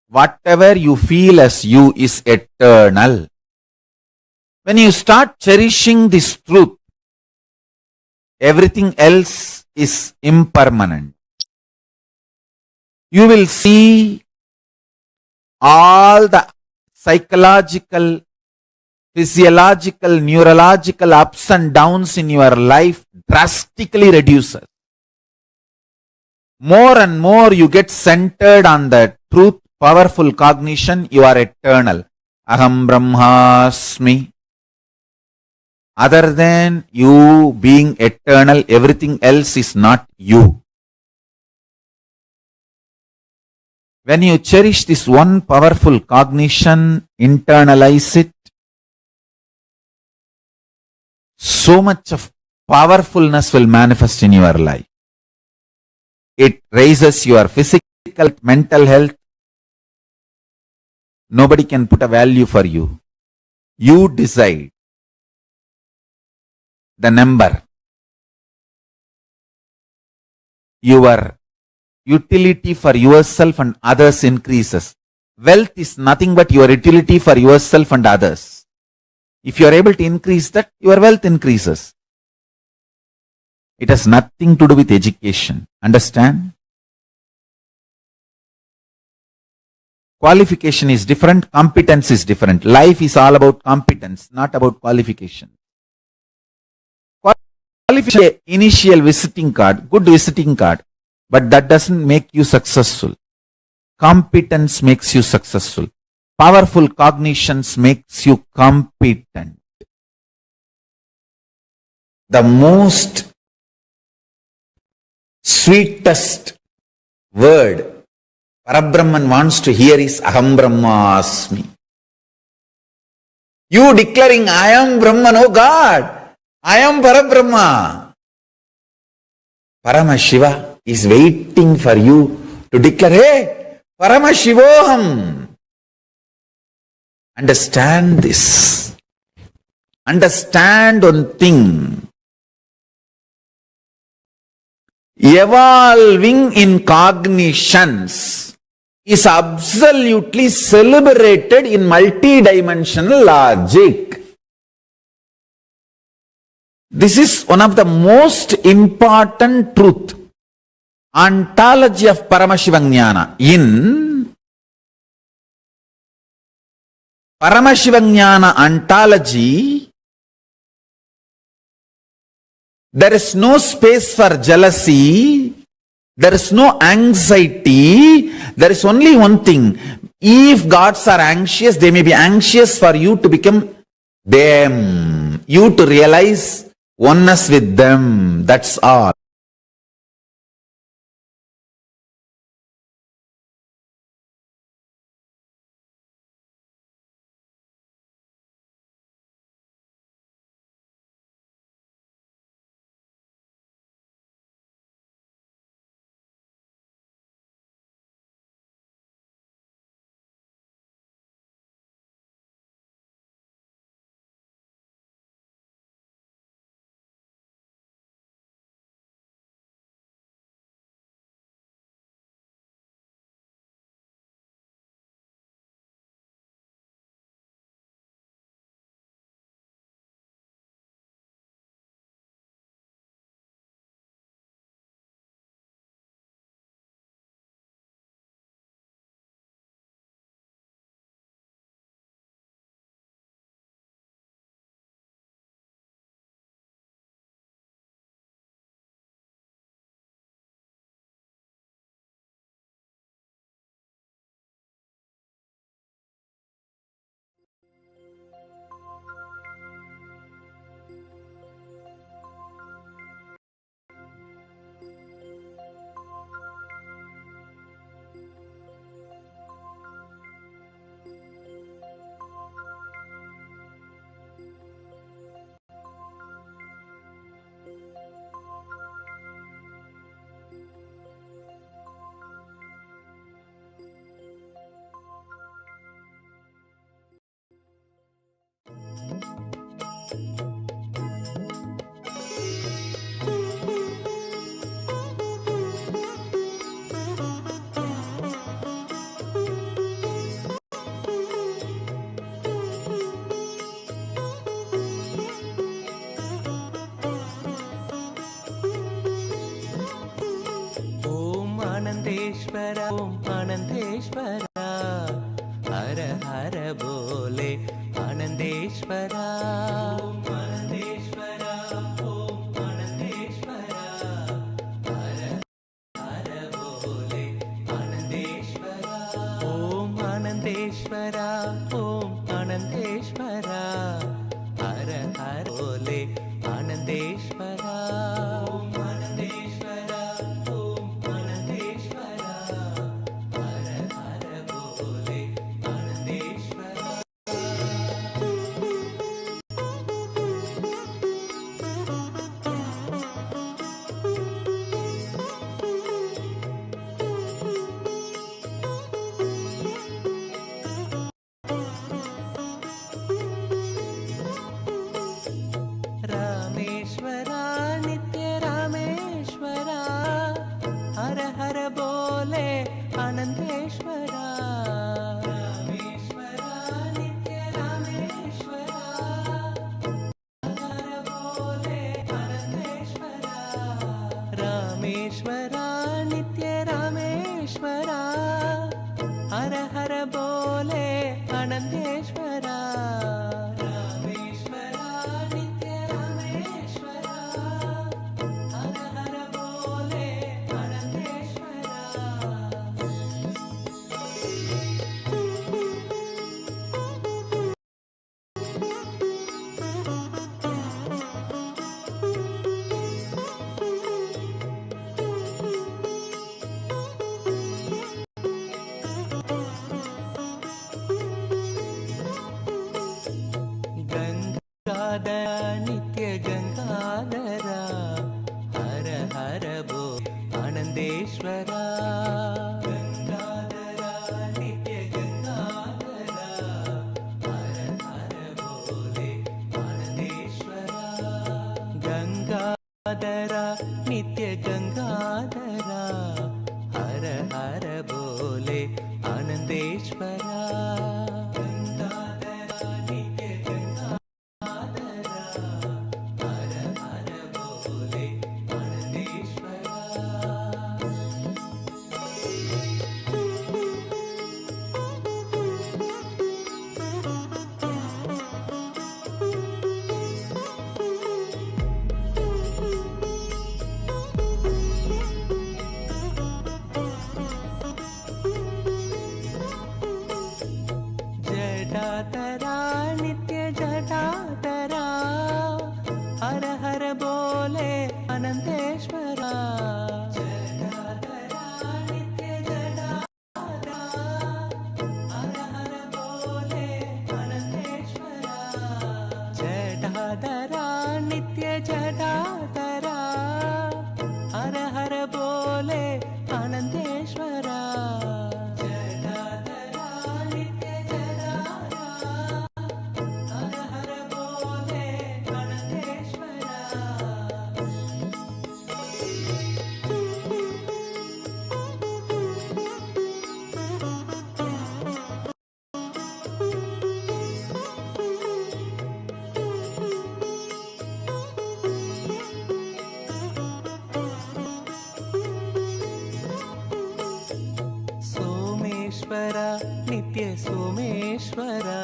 Whatever you feel as you is eternal. When you start cherishing this truth, everything else is impermanent. You will see all the psychological, physiological, neurological ups and downs in your life drastically reduces. More and more you get centered on the truth, powerful cognition, you are eternal. Aham Brahmasmi. Other than you being eternal, everything else is not you. When you cherish this one powerful cognition, internalize it, so much of powerfulness will manifest in your life. It raises your physical, mental health. Nobody can put a value for you. You decide the number. Your utility for yourself and others increases. Wealth is nothing but your utility for yourself and others. If you are able to increase that, your wealth increases. It has nothing to do with education. Understand? Qualification is different, competence is different. Life is all about competence, not about qualification. Qualification, initial visiting card, good visiting card, but that doesn't make you successful. Competence makes you successful. Powerful cognitions makes you competent. The most sweetest word Parabrahman wants to hear is Aham Brahmasmi. You declaring I am Brahman, oh God, I am Parabrahma. Paramashiva is waiting for you to declare, hey, Paramashivoham. Understand this. Understand one thing. Evolving in cognitions is absolutely celebrated in multidimensional logic. This is one of the most important truth. Ontology of Paramashiva in Paramashiva ontology, there is no space for jealousy, there is no anxiety, there is only one thing. If gods are anxious, they may be anxious for you to become them, you to realize oneness with them, that's all. ओम आनंदेश्वरा हर हर बोले आनंदेश्वरा ओम आनंदेश्वरा ओम आनंदेश्वरा हर हर बोले आनंदेश्वरा ओम आनंदेश्वरा ओम आनंदेश्वरा हर हर बोले आनंदेश्वरा ओम आनंदेश्वरा ओम आनंदेश्वरा हर नित्य गंगाधरा हर हर बोले आनंदेश्वरा गंगाधरा नित्य गंगाधरा हर हर बोले आनंदेश्वरा जटाधरा नित्य जटाधरा हर हर बोले अनंतेश्वरा जटाधरा नित्य जटाधरा हर हर बोले अनंतेश्वरा जटाधरा नित्य जटाधरा हर हर बोले अनंतेश्वरा सोमेश्वरा नित्य सोमेश्वरा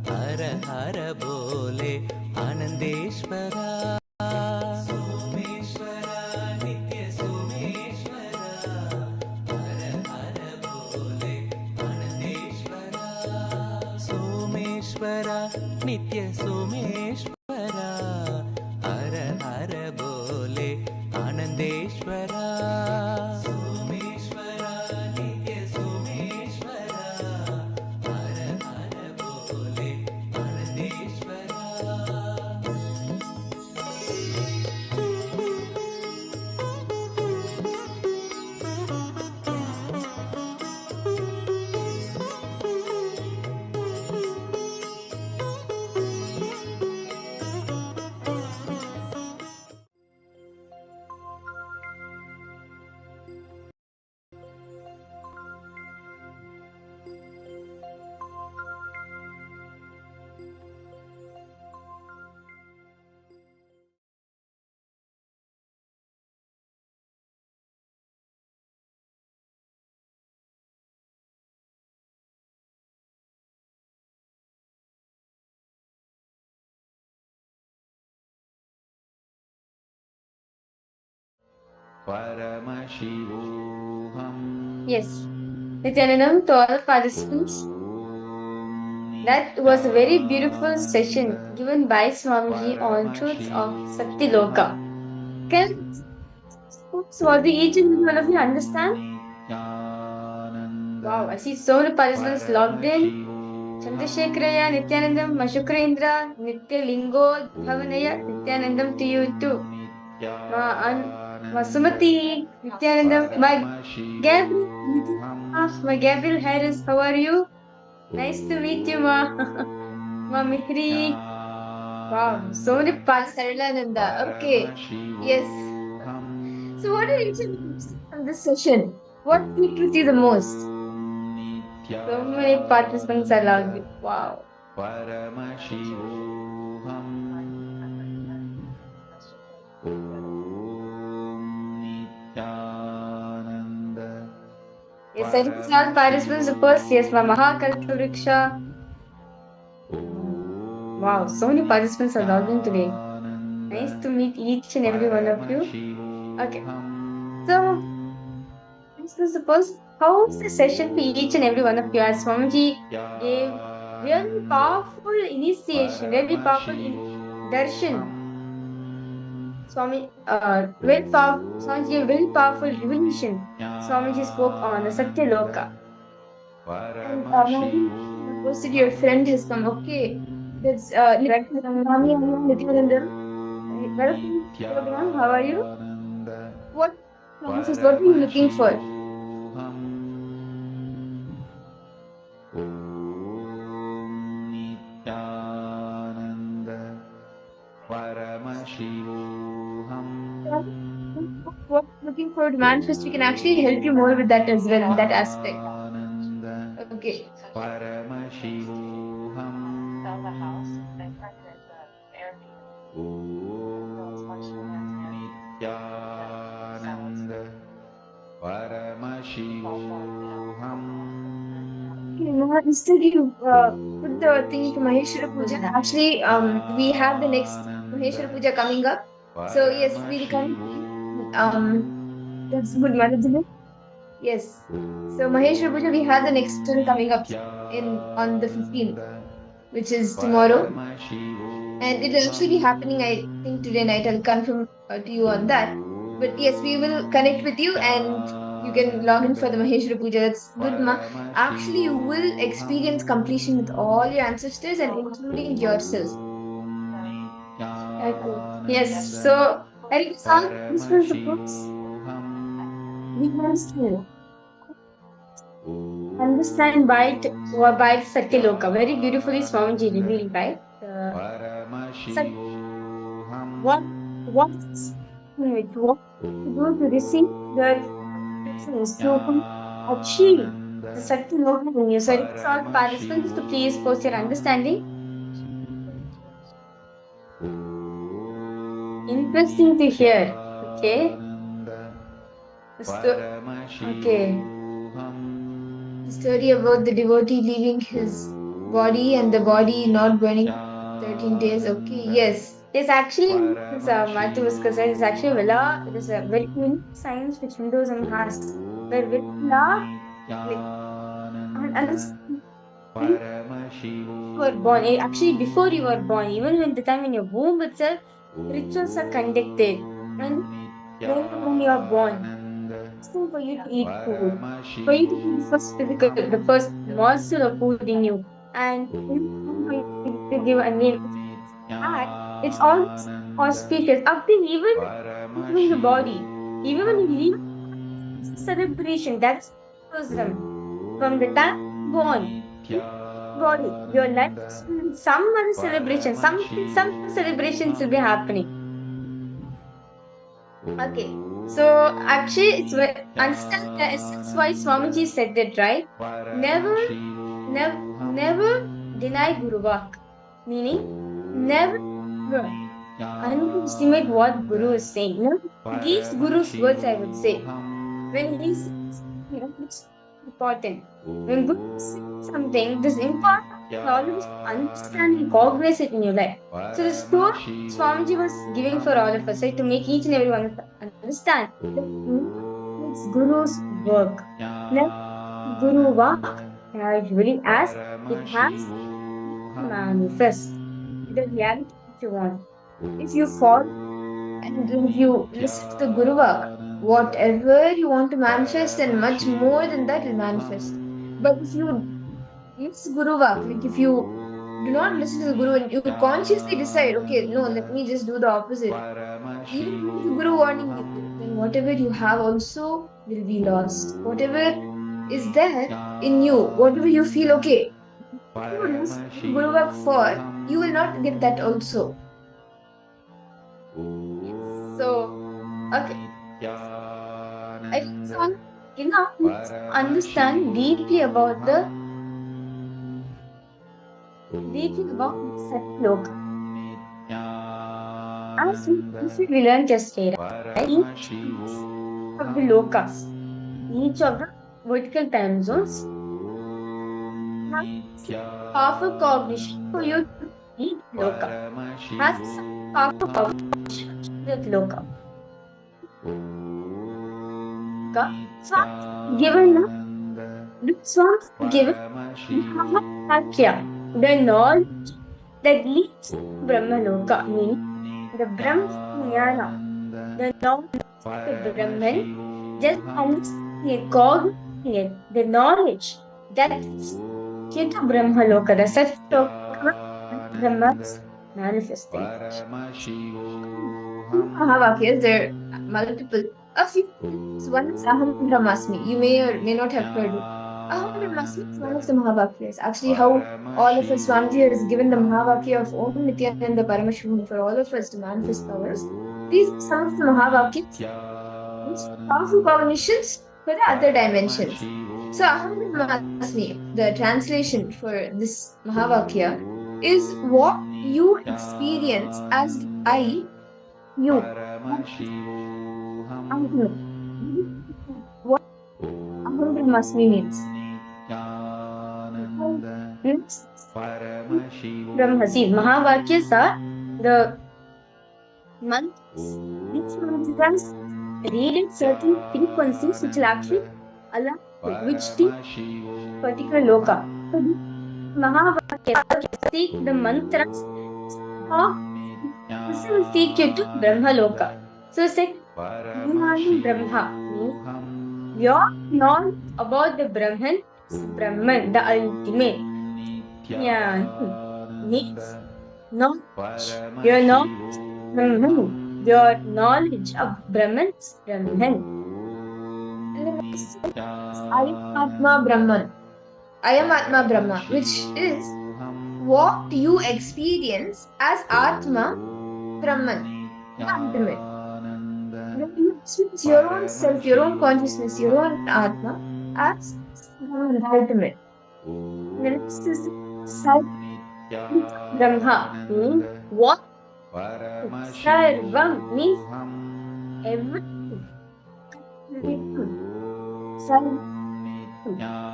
हर हर बोले आनंदेश्वरा सोमेश्वरा नित्य सोमेश्वरा हर हर बोले आनंदेश्वरा सोमेश्वरा नित्य सोमेश्वरा हर हर बोले आनंदेश्वरा Paramashivoham. Yes. Nithyanandam, to all participants, that was a very beautiful session given by Swamiji on truths of Satyaloka. Can what the each and every one of you understand? Wow, I see so many participants logged in. Chandrasekharaya, Nithyanandam, Mashukrendra, Nitya Lingo, Bhavanaya, Nithyanandam to you too. Ma Sumati, Nithyanandam, my Gabriel Harris, how are you? Nice to meet you, Ma Mihri. Wow, so many parts. Saralananda. Okay. Yes. So what are you from this session? What clicked with you the most? So many participants are logged in. Wow. Paramashivoham. Nithyananda. Yes, I think all participants of course. Yes, Ma Mahakalpavriksha. Wow, so many participants are logged in today. Nice to meet each and every one of you. Okay. So, suppose how was the session for each and every one of you? As Swamiji gave really powerful initiation, really powerful darshan. Swamiji gave very powerful revelation. Swamiji spoke on the Satyaloka. And posted your friend has come. Okay. That's Nithyanandam. Welcome, everyone. How are you? What promises? What are you looking for? What you're looking for to manifest, we can actually help you more with that as well in that aspect. Okay. Nithyananda Paramashivoham. Okay, now instead you put the thing to Maheshwara Puja. Actually, we have the next Maheshwara Puja coming up. So yes, we'll come. That's good, Madhya. Yes. So Maheshwara Puja, we have the next one coming up on the 15th, which is tomorrow. And it will actually be happening, I think, today night. I'll confirm to you on that. But yes, we will connect with you and you can log in for the Maheshwara Puja. That's good, Ma. Actually, you will experience completion with all your ancestors and including yourself. Okay. Yes. So, Eric, this was the books. We must understand by or by Satyaloka. Very beautifully Swamiji revealed, right? What to do to receive the lessons to achieve the Satyaloka in you. So, I request all the participants to please post your understanding. Interesting to hear. Okay. Okay. The story about the devotee leaving his body and the body not burning 13 days. Okay, yes. There's actually this Mathuvaska said it's actually Vela. It is a very unique science which Hinduism has. Where Vela, like, and this you were born. Actually, before you were born, even when the time in your womb itself, rituals are conducted. And when you are born, still for you to eat food, for you to eat the first physical, the first morsel of food in you, and for you to give a name. And it's almost auspicious. Up to even leaving the body, even when you leave, it's a celebration. That's tourism. From the time you're born, body, your life is filled with some other celebration. Some celebrations will be happening. Okay. So actually, understand the essence why Swamiji said that, right? Never deny Guru Vak. Meaning, never underestimate what Guru is saying. Never against Guru's words, I would say. When he says something, it's important. When Guru says something, this important always understand and cognize it in your life. So the story Swamiji was giving for all of us, right, to make each and everyone understand that it's Guru's work. Never Guru Vak. Usually as it has to manifest the reality that you want. If you follow and if you listen to the Guru Vak, whatever you want to manifest and much more than that will manifest. But if you miss Guru Vak, like if you do not listen to the Guru and you consciously decide, okay, no, let me just do the opposite. Even if the Guru warning you, then whatever you have also will be lost. Whatever is there in you, whatever you feel, okay, you listen to Guru Vak for, you will not get that also. So, okay. I think let's understand deeply about Satyaloka. As we learned yesterday, right? Each of the lokas, each of the vertical time zones has powerful cognition for you to read loka. Has some powerful cognition with loka. Swans given the knowledge that leads to Brahmaloka, meaning the Brahmajnana, the knowledge of the Brahman, just understanding it, cogniting it, the knowledge that leads you to Brahmaloka, the Satyaloka, Brahma's manifesting. Mahavakyas, there are multiple. A few. One is Aham Brahmasmi. You may or may not have heard it. Aham Brahmasmi is one of the Mahavakyas. Actually, how all of us, Swamiji has given the Mahavakya of Om Nithyananda Paramashivoham for all of us to manifest powers. These are some of the Mahavakyas, which are powerful cognitions for the other dimensions. So, Aham Brahmasmi, the translation for this Mahavakya, is what you experience as I, you. Ultimate. What Aham Brahmasmi means. Next, Brahmasi. Mahavakyas are the mantras. These mantras read at certain frequencies which will actually allow which teach particular loka. So these Mahavakyas take the mantras of this will take you to Brahma Loka. So it's like Brahma means your knowledge about the Brahman is Brahman, the ultimate. Yeah, means knowledge. Your knowledge, Brahman. Your knowledge of Brahman is Brahman. And the next one is I am Atma Brahman. I am Atma Brahma, which is what you experience as Atma Brahman, the ultimate. When you experience your own self, your own consciousness, your own Atma as Brahman, the ultimate. And the next is Sat Brahma, means what? Sarvam means everything. Sarvam,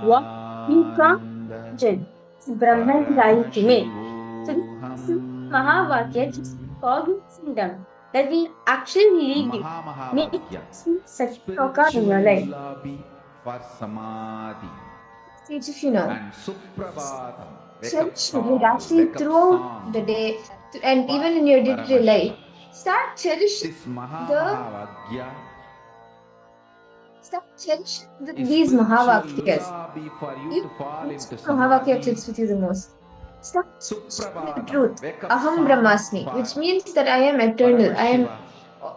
what you can't imagine. Brahman is the ultimate. So this is Mahavakya, just cognizing them that will actually lead you, make you Satyoka in your life. for samadhi Stage if you know. and suprabhatam, wake up Cherish it like call, actually wake up throughout the song, day and even in your day-to-day life. Start cherishing This the Mahavagya start cherishing is these spiritual Mahavakyas. lullaby for you You to fall which into Mahavakya samadhi. clicks with you the most? Start cherishing the Suprabhatam, truth. wake up Aham song Brahmasmi, for which means that I am eternal. I am Paramashiva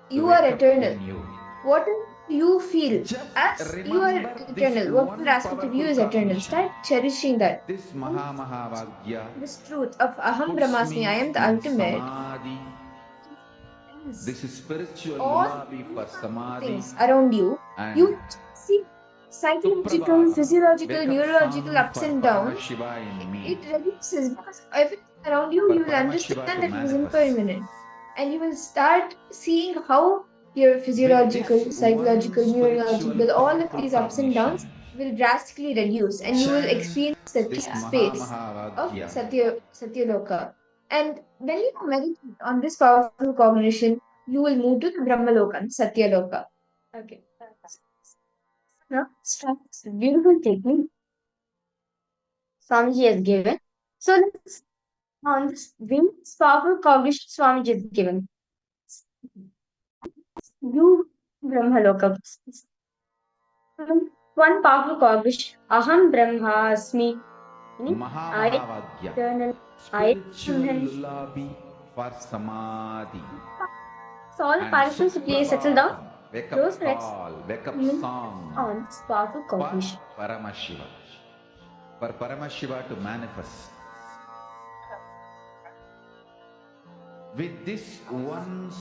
to you are wake up eternal. in you. Whatever you feel Just as you are remember this eternal, whatever one aspect of you powerful is eternal, cognition. start cherishing that. This And Mahamagya this truth of Aham puts Brahmasmi, me I am the in ultimate, samadhi. is This is spiritual all lullaby for samadhi things around you, and you see psychological, Suprabhatam, physiological, wake up neurological song ups for and downs. Paramashiva in me. It reduces because everything around you, For you will Paramashiva understand to that it is manifest. impermanent. And you will start seeing how your With this physiological, one psychological, spiritual neurological, all of powerful these ups and cognition, downs will drastically reduce and you will chant experience the this peace space of Mahamagya. Satyaloka. And when you meditate on this powerful cognition, you will move to the Brahmaloka and Satyaloka. Okay. Now, strikes beautiful technique Swamiji has given. So let's on this Venus powerful cognition Swamiji has given. You Brahmaloka. One powerful cognition. Aham Brahmasmi. Meaning I Mahamagya, eternal. I spiritual am. lullaby for samadhi So all the and participants to please settle down. Suprabhatam, wake up Close your eyes. call, wake up Meditate song on this powerful for cognition. Paramashiva. For Paramashiva to manifest. With this one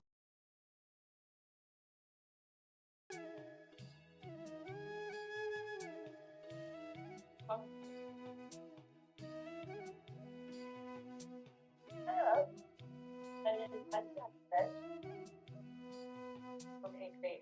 Okay, great.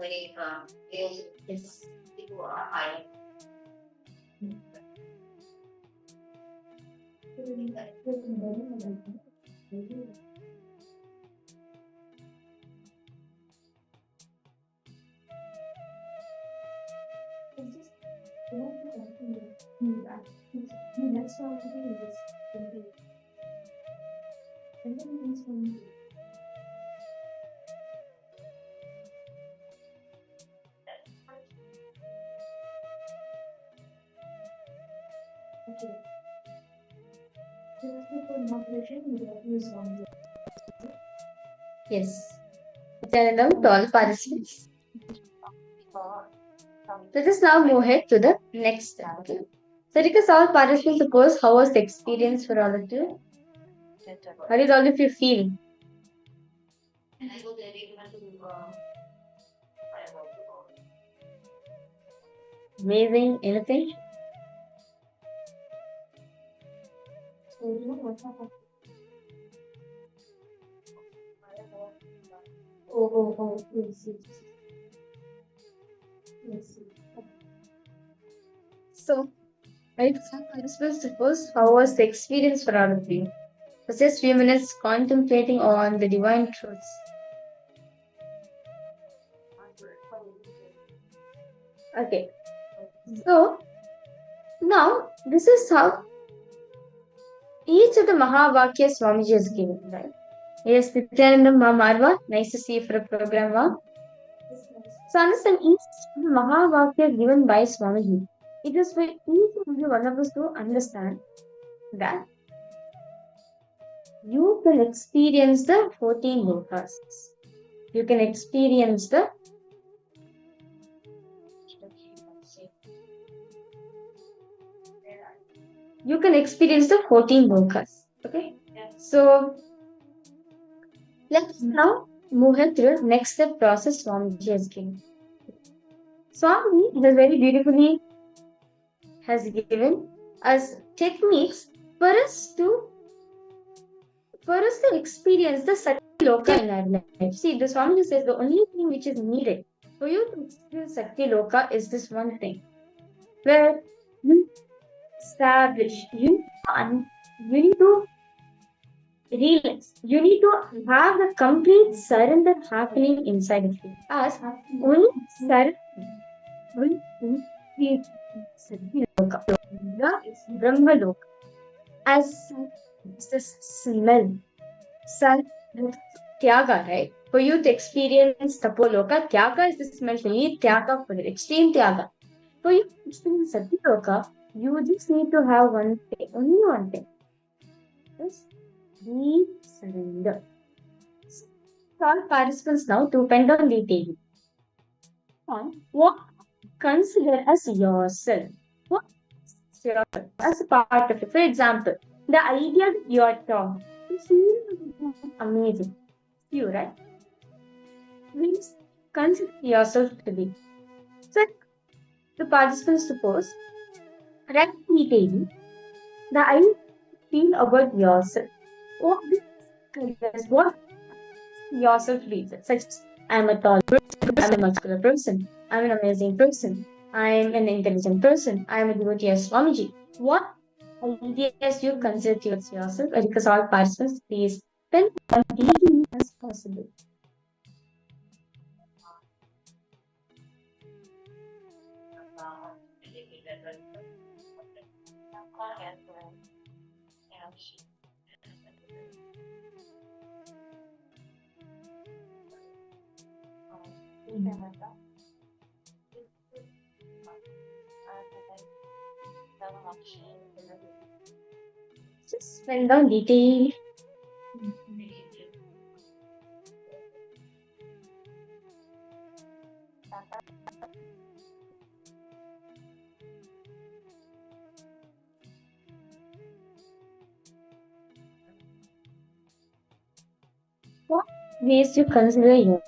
Yes. Yes. Nithyananda to all participants. Let us now move ahead to the next step. Okay. So, because all participants, suppose how was the experience for all of you? How did all of you feel? Amazing? Anything? Yes, yes. Yes. So, right, some participants, suppose how was the experience for all of you? For just few minutes contemplating on the divine truths. Okay. So, now this is how each of the Mahavakya Swamiji has given, right? Yes, Nithyananda Marwa, nice to see you for a program. Wow. So understand each of the Mahavakya given by Swamiji. It is for each and every one of us to understand that you can experience the 14 lokas. You can experience the you can experience the 14 lokas. Okay. So let's now move ahead to the next step process Swamiji has given. Swami has very beautifully has given us techniques for us to experience the Sakti Loka in our life. See, the Swami says the only thing which is needed for you to experience Sakti Loka is this one thing, where you establish, you need to realize, you need to have the complete surrender happening inside of you. As only surrender will create Sakti Loka, the Brahma Loka. As the smell, sun, Tyaga, right? For you to experience Tapoloka, Tyaga is the smell for you, Tyaga for the extreme Tyaga. For you to experience Satyaloka, you just need to have one thing, only one thing. Yes, deep surrender. So, all participants now to pen down detail. What consider as yourself? What is yourself as a part of it? For example, the idea that you are taught is really amazing. You, right? Means consider yourself to be. So the participants suppose write detailing the idea you feel about yourself. What yourself feels. Such as I'm a tall person, I'm a muscular person, I'm an amazing person, I'm an intelligent person, I'm a devotee of Swamiji. What ideas you consider towards yourself? Because all participants, please pen as deeply as possible. Just spend on detail. What ways you consider yourself?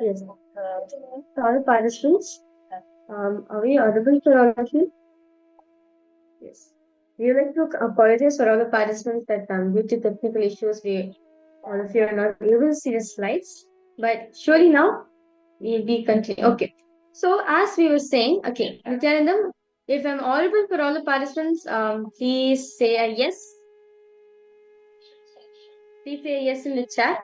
Yes. To all participants, are we audible for all of you? Yes. We would like to apologize for all the participants that due to technical issues, all of you are not able to see the slides. But surely now we'll be continuing. Okay. So as we were saying, okay, Nithyanandam, if I'm audible for all the participants, please say a yes. Please say a yes in the chat.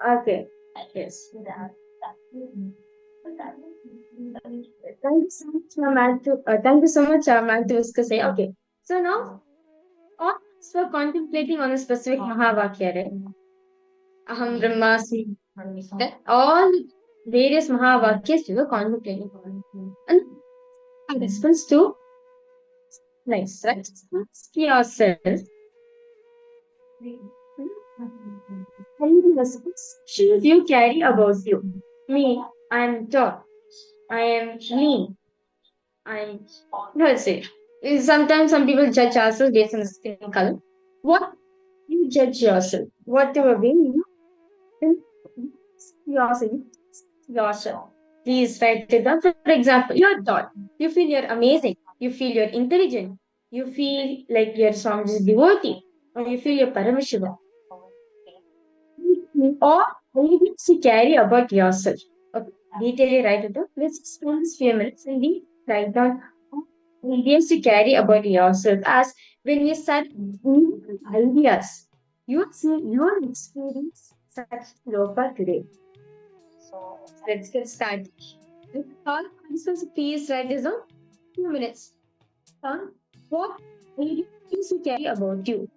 Okay. Yes. Thank you so much, Matthew. Thank you so much, Matthew. Say okay. So now, all of us were contemplating on a specific Mahavakya, right? Aham Brahmasmi. That all various Mahavakyas we were contemplating on. And in response to nice, right? Ask yourself, should you carry about you? Me, I am tall. I am lean. I'm let's say sometimes some people judge ourselves based on the skin color. What you judge yourself? Whatever way you yourself, yourself. Please write it down. For example, you're tall. You feel you're amazing. You feel you're intelligent. You feel like you're Swamiji's devotee. Or you feel you're Paramashiva. Or anything you carry about yourself. Okay, detail write it down. Let's spend this few minutes and we write down ideas to carry about yourself as when you set new ideas. You see your experience such Loka today. Let's get started. All participants, please write this down. 2 minutes. What ideas you carry about you?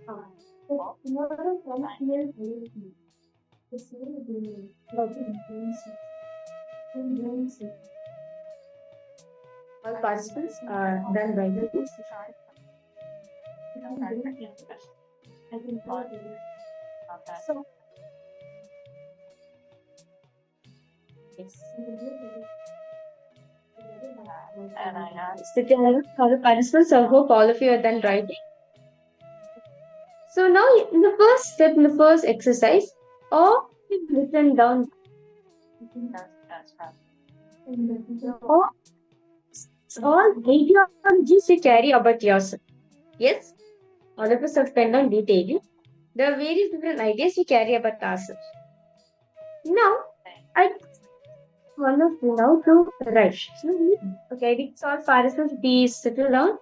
All participants are done by the so Nithyananda, all the participants, I hope all of you are done writing. So now in the first step, in the first exercise, all is written down. All, all ideologies you carry about yourself. Yes, all of us have penned down detailing the various different ideas we carry about ourselves. Now, I one of you now to write. Okay, it's all participants, please settle down.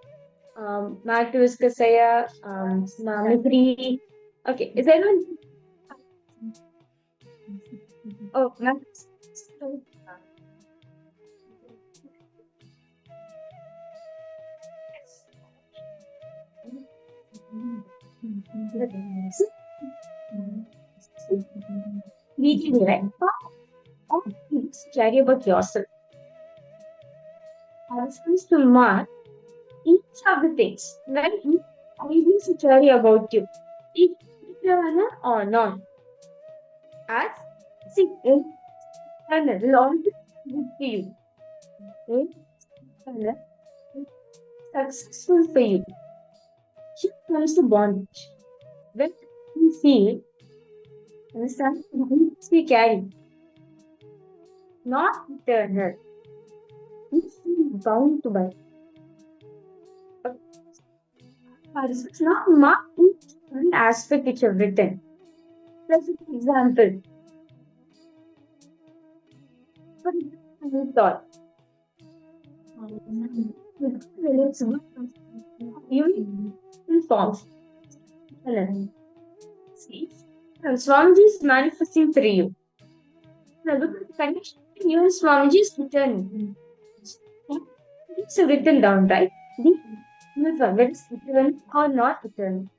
Mark Viskasaya, Mamikri. Okay, is anyone? Oh, Mark. Reading, right? All things carry about yourself. Participants to mark each of the things, like ideas you carry about you, if internal or not. As see, internal will always good for you. Internal successful for you. Here comes the bondage. When we feel the something we carry, not eternal, we feel bound to by. Participants now mark each one aspect which have written. Let's take an example. For example, thought. You forms. See, Swamiji is manifesting through you. Now look at the connection between you and Swamiji is returning. It's written down, right? Whether it's written or not written.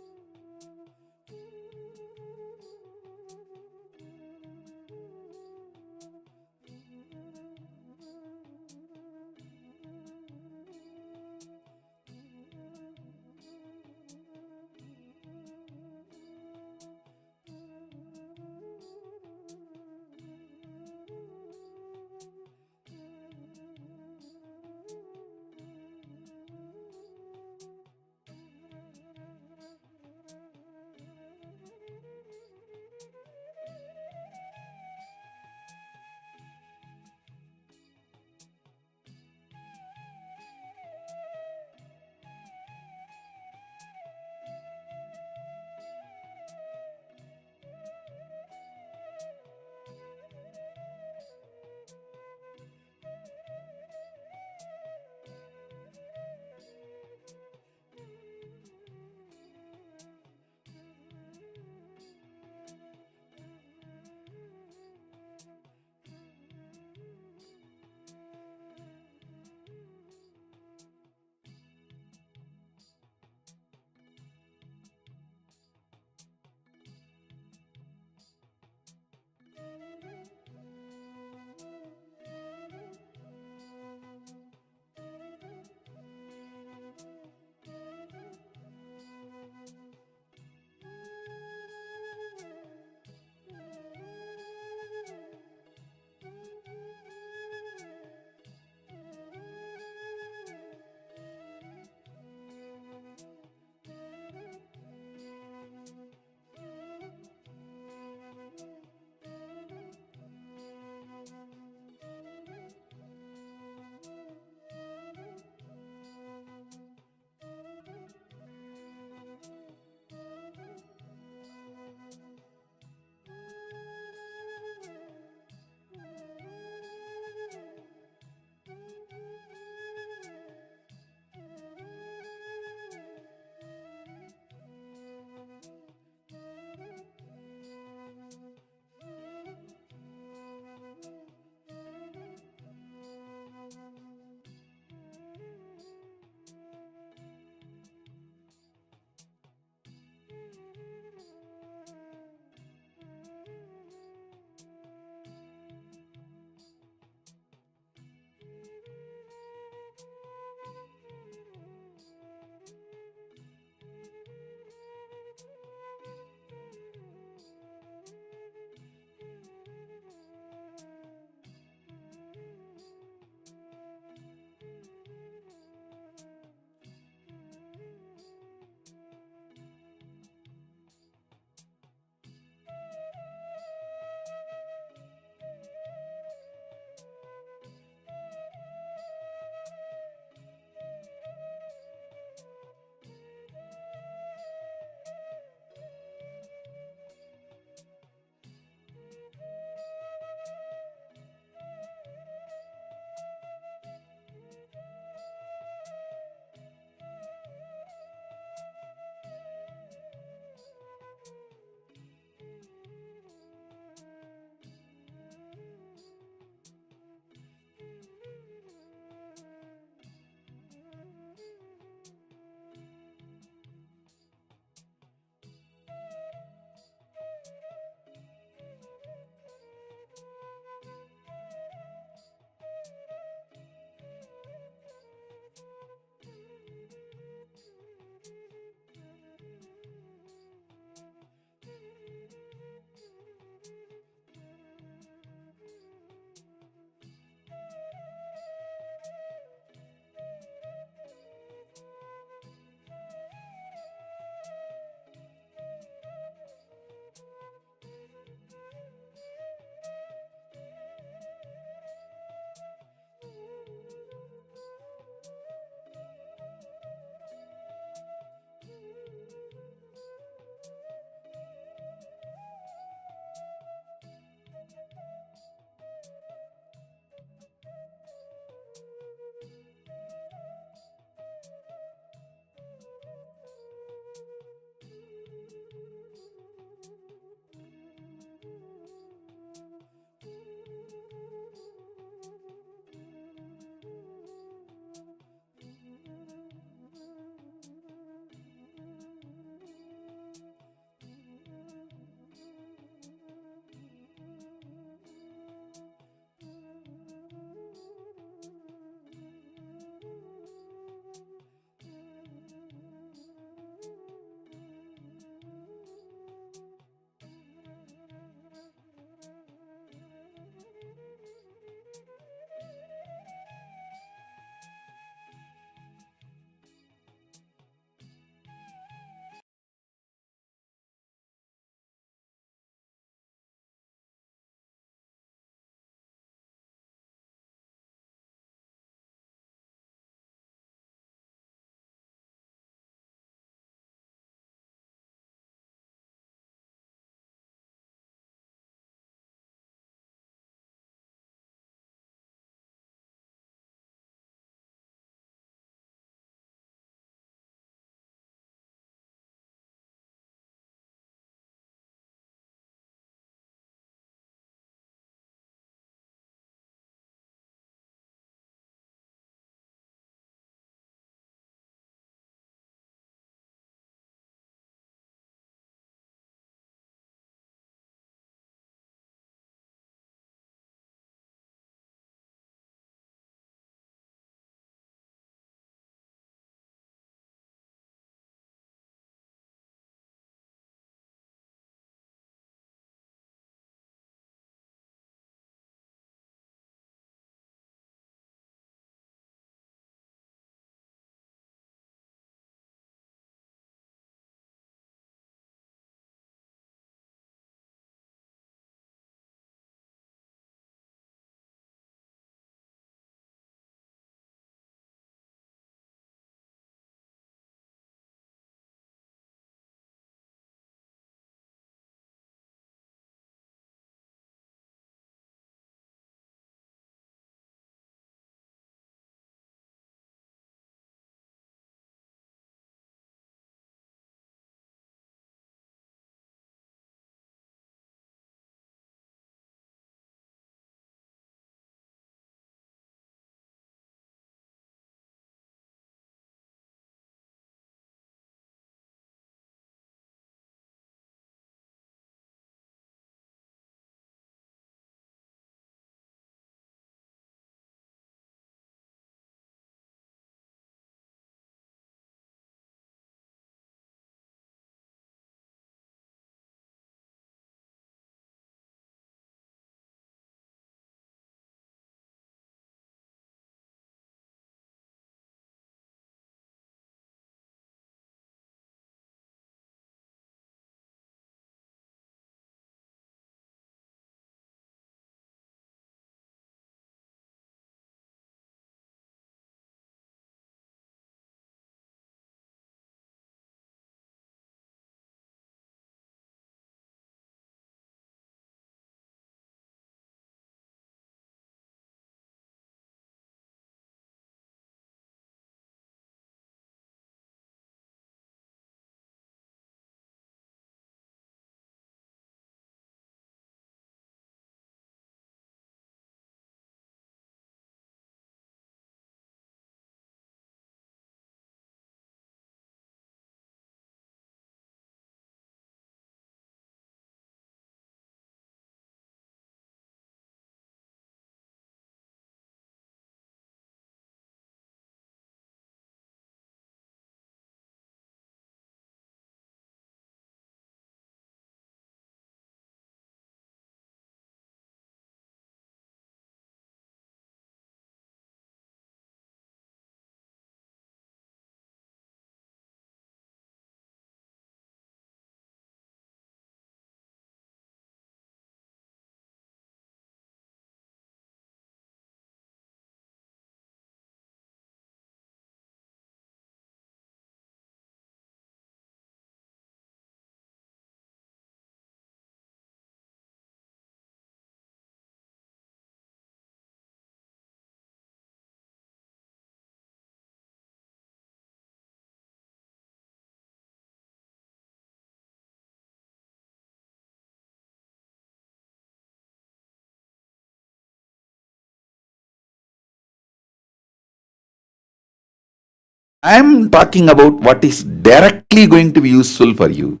I am talking about what is directly going to be useful for you.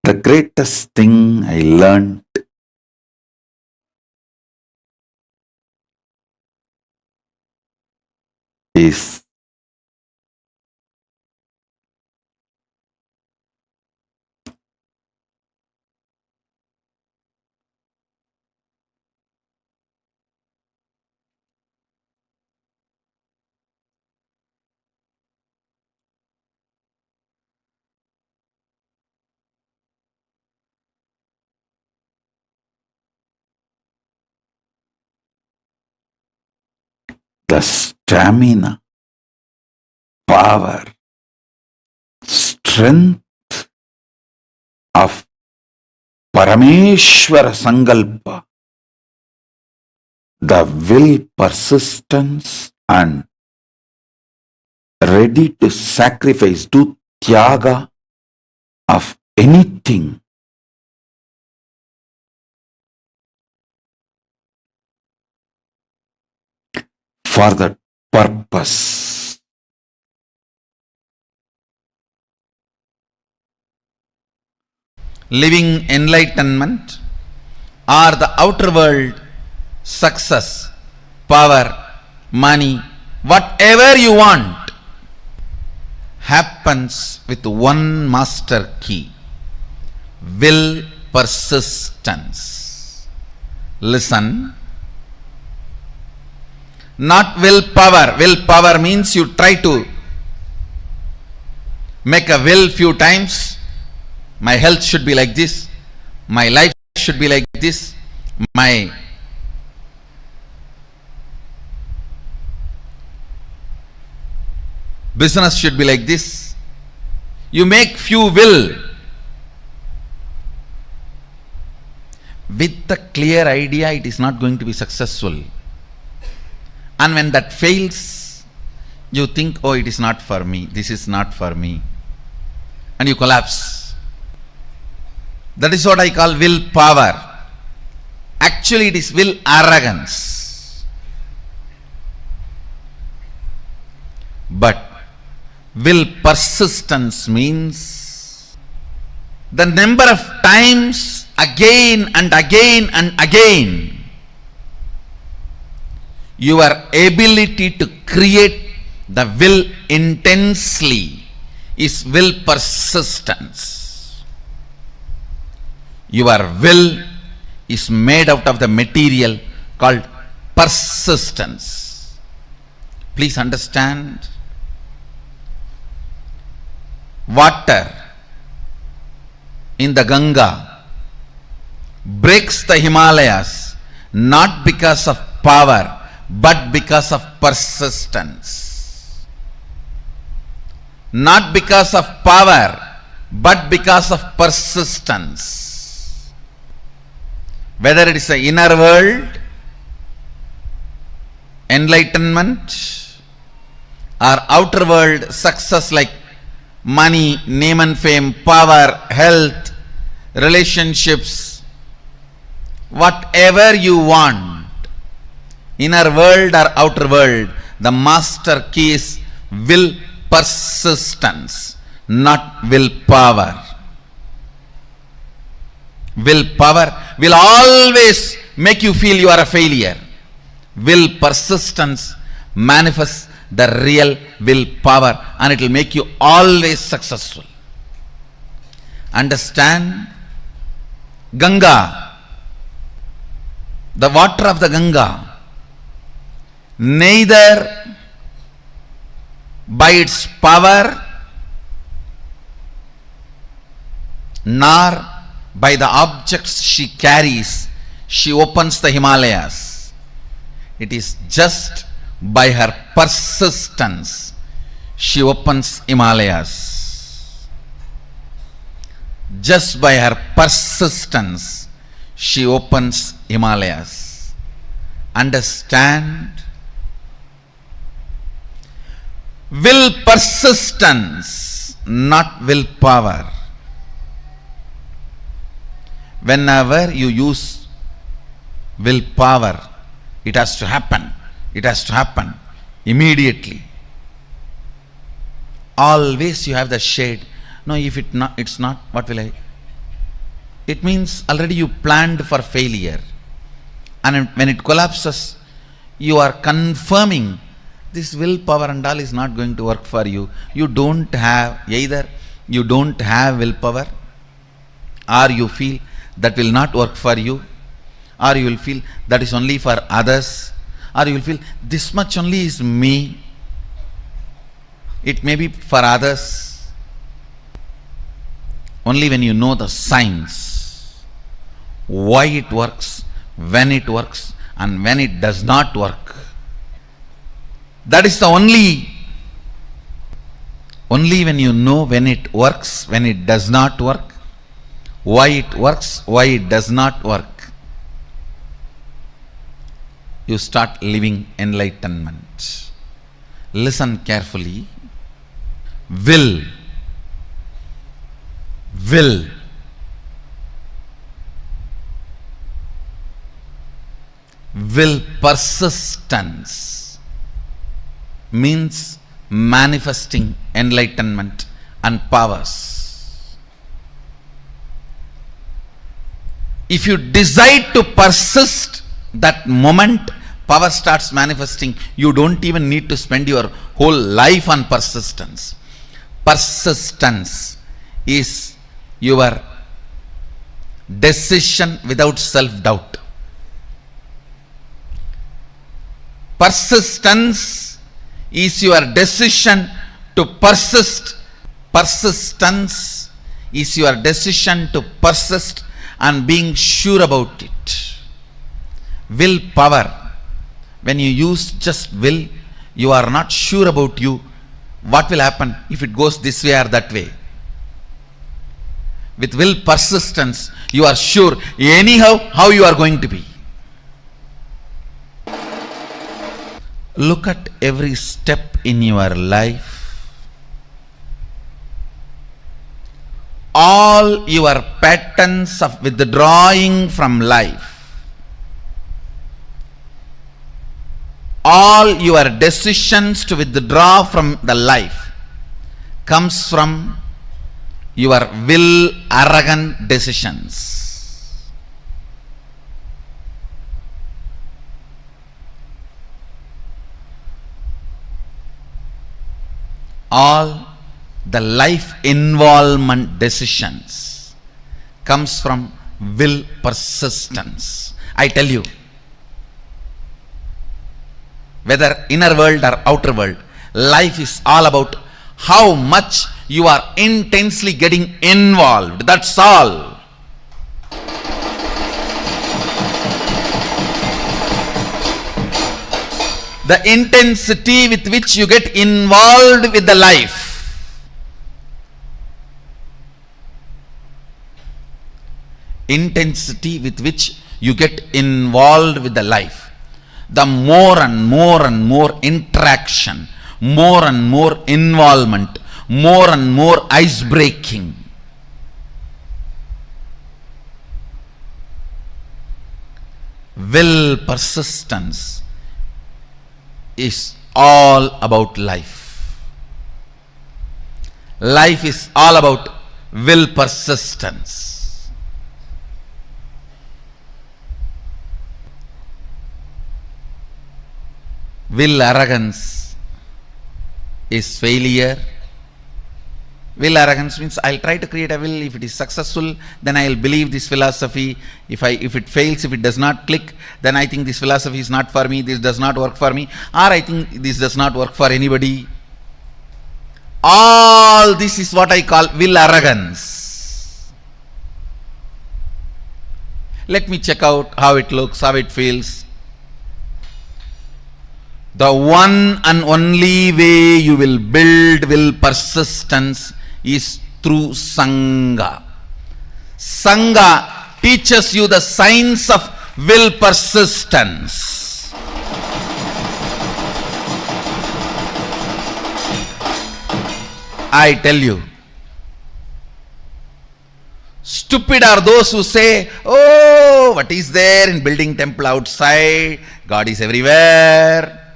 The greatest thing I learned is the stamina, power, strength of Parameshwara Sankalpa, the will, persistence, and ready to sacrifice, do tyaga of anything for that purpose. Living enlightenment or the outer world success, power, money, whatever you want, happens with one master key: will persistence. Listen. Not willpower. Willpower means you try to make a will few times. My health should be like this. My life should be like this. My business should be like this. You make few will with the clear idea it is not going to be successful. And when that fails, you think, oh, it is not for me. This is not for me. And you collapse. That is what I call willpower. Actually, it is will arrogance. But will persistence means the number of times again and again and again your ability to create the will intensely is will persistence. Your will is made out of the material called persistence. Please understand. Water in the Ganga breaks the Himalayas not because of power but because of persistence. Not because of power but because of persistence. Whether it is the inner world, enlightenment, or outer world success like money, name and fame, power, health, relationships, whatever you want, inner world or outer world, the master key is will persistence, not willpower. Willpower will always make you feel you are a failure. Will persistence manifests the real willpower and it will make you always successful. Understand? Ganga, the water of the Ganga, neither by its power nor by the objects she carries, she opens the Himalayas. It is just by her persistence she opens Himalayas. Just by her persistence she opens Himalayas. understand. Will persistence, not willpower. Whenever you use willpower, it has to happen. It has to happen immediately. Always you have the shade. No, if it's not, what will I? It means already you planned for failure. And when it collapses, you are confirming this willpower and all is not going to work for you. You don't have, either you don't have willpower, or you feel that will not work for you, or you will feel that is only for others, or you will feel this much only is me. It may be for others. Only when you know the signs, why it works, when it works, and when it does not work. That is the only when you know when it works, when it does not work, why it works, why it does not work, you start living enlightenment. Listen carefully. Will persistence means manifesting enlightenment and powers. If you decide to persist, that moment power starts manifesting. You don't even need to spend your whole life on persistence. Persistence is your decision without self-doubt. Persistence is your decision to persist. Persistence is your decision to persist and being sure about it. Willpower, when you use just will, you are not sure about you. What will happen if it goes this way or that way? With will persistence, you are sure anyhow how you are going to be. Look at every step in your life. All your patterns of withdrawing from life, all your decisions to withdraw from the life comes from your will arrogant decisions. All the life involvement decisions comes from will persistence. I tell you, whether inner world or outer world, life is all about how much you are intensely getting involved. That's all. The intensity with which you get involved with the life. Intensity with which you get involved with the life. The more and more interaction, more and more involvement, more and more ice breaking. Will persistence is all about life. Life is all about will persistence. Will arrogance is failure. Will arrogance means I'll try to create a will. If it is successful, then I'll believe this philosophy. If it fails, if it does not click, then I think this philosophy is not for me. This does not work for me. Or I think this does not work for anybody. All this is what I call will arrogance. Let me check out how it looks, how it feels. The one and only way you will build will persistence is through Sangha. Sangha teaches you the science of will persistence. I tell you, stupid are those who say, oh, what is there in building temple outside? God is everywhere.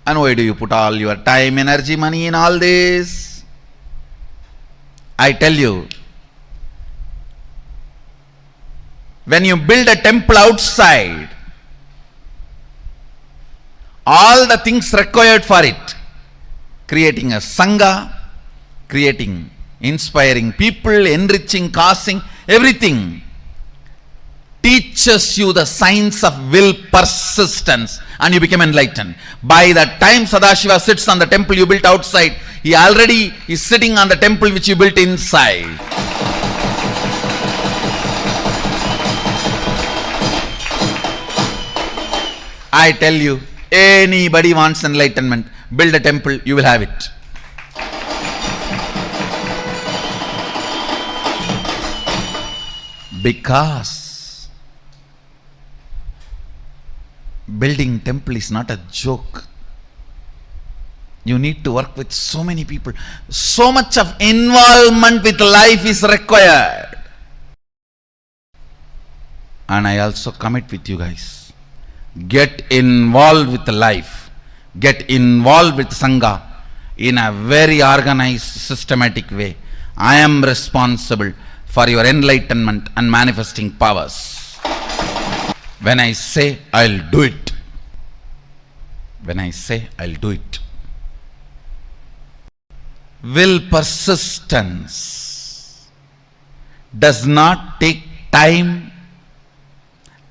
And why do you put all your time, energy, money in all this? I tell you, when you build a temple outside, all the things required for it, creating a sangha, creating, inspiring people, enriching, causing, everything, teaches you the science of will persistence, and you become enlightened. By the time Sadashiva sits on the temple you built outside, he already is sitting on the temple which you built inside. I tell you, anybody wants enlightenment, build a temple, you will have it. Because building temple is not a joke. You need to work with so many people. So much of involvement with life is required. And I also commit with you guys. Get involved with life. Get involved with Sangha in a very organized, systematic way. I am responsible for your enlightenment and manifesting powers. When I say I'll do it. When I say I'll do it. Will persistence does not take time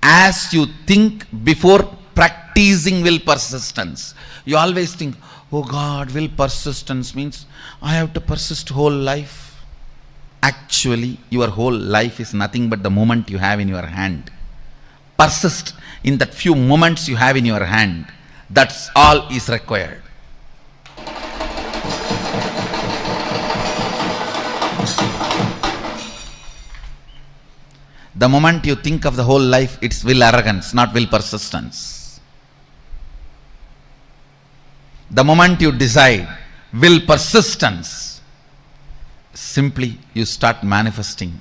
as you think before practicing will persistence. You always think, oh God, will persistence means I have to persist whole life. Actually, your whole life is nothing but the moment you have in your hand. Persist in that few moments you have in your hand. That's all is required. The moment you think of the whole life, it's will arrogance, not will persistence. The moment you decide will persistence, simply you start manifesting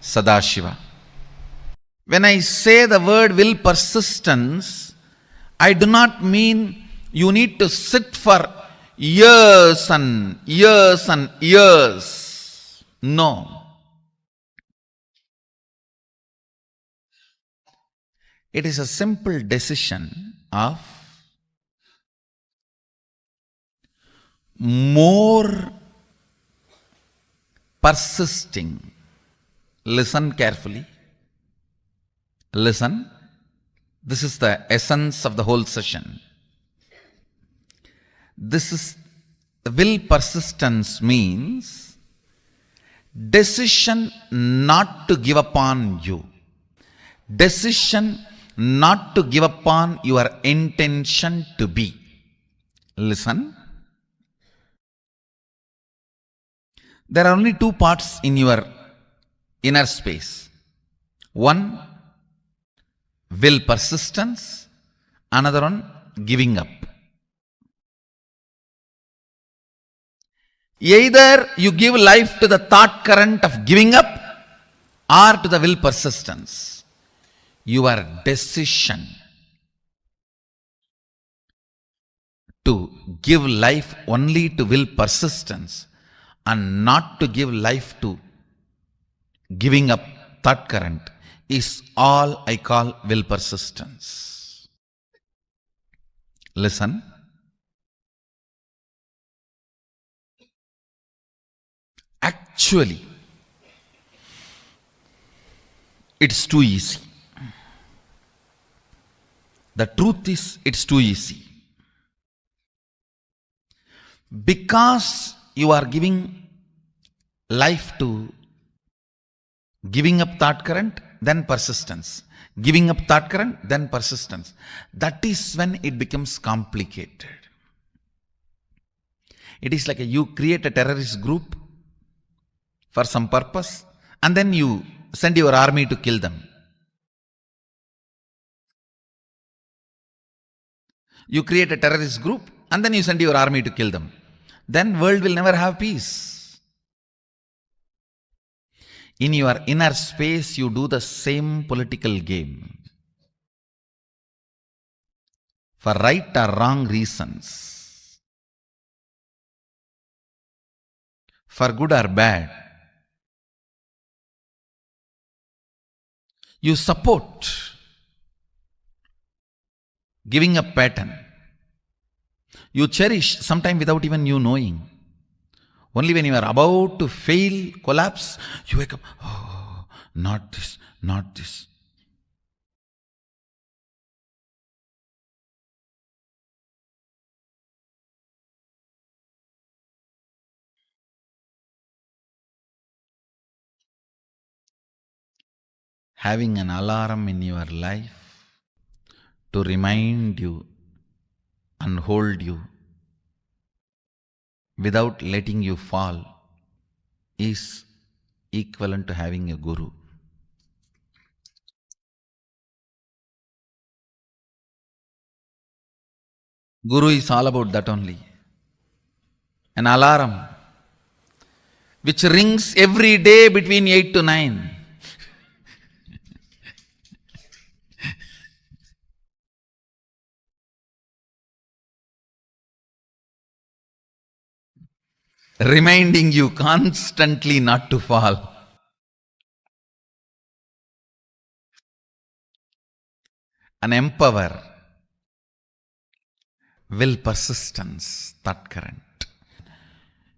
Sadashiva. When I say the word will persistence, I do not mean you need to sit for years and years and years. No. It is a simple decision of more persisting. Listen carefully. Listen. This is the essence of the whole session. This is will persistence means decision not to give up on you. Decision not to give up on your intention to be. Listen. There are only two parts in your inner space. One, will persistence. Another one, giving up. Either you give life to the thought current of giving up or to the will persistence. Your decision to give life only to will persistence and not to give life to giving up thought current is all I call will persistence. Listen. Actually, it's too easy. The truth is, it's too easy. Because you are giving life to giving up thought current, then persistence. Giving up thought current, then persistence. That is when it becomes complicated. It is like you create a terrorist group for some purpose and then you send your army to kill them. You create a terrorist group and then you send your army to kill them. then world will never have peace. In your inner space, you do the same political game. For right or wrong reasons. For good or bad. You support giving a pattern. You cherish, sometimes without even you knowing. Only when you are about to fail, collapse, you wake up, oh, not this, not this. Having an alarm in your life to remind you and hold you without letting you fall is equivalent to having a guru. Guru is all about that only. An alarm which rings every day between 8 to 9. Reminding you constantly not to fall. An empower, will persistence, that current.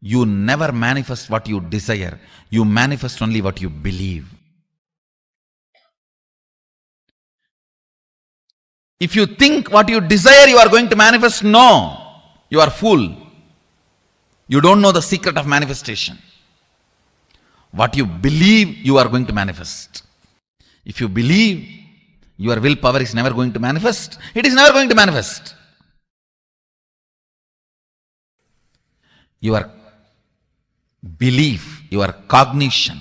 You never manifest what you desire. You manifest only what you believe. If you think what you desire you are going to manifest, no, you are fool. You don't know the secret of manifestation. What you believe you are going to manifest. If you believe your willpower is never going to manifest, it is never going to manifest. Your belief, your cognition,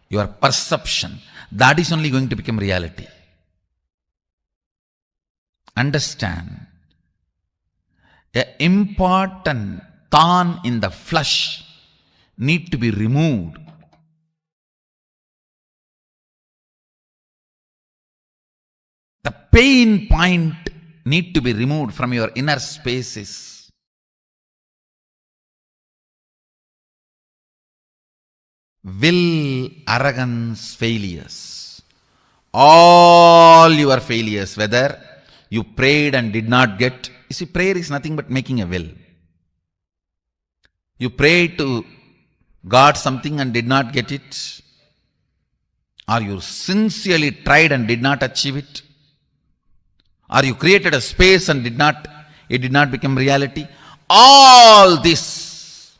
your perception, that is only going to become reality. Understand, an important thorn in the flesh need to be removed. The pain point need to be removed from your inner spaces. Will, arrogance, failures. All your failures, whether you prayed and did not get. You see, prayer is nothing but making a will. You prayed to God something and did not get it. Or you sincerely tried and did not achieve it. Or you created a space and it did not become reality. All this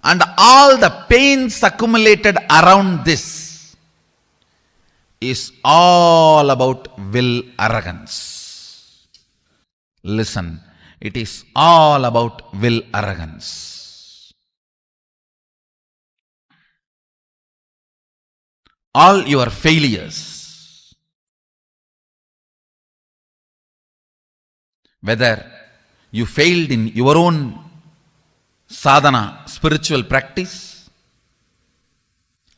and all the pains accumulated around this is all about will arrogance. Listen, it is all about will arrogance. All your failures, whether you failed in your own sadhana, spiritual practice,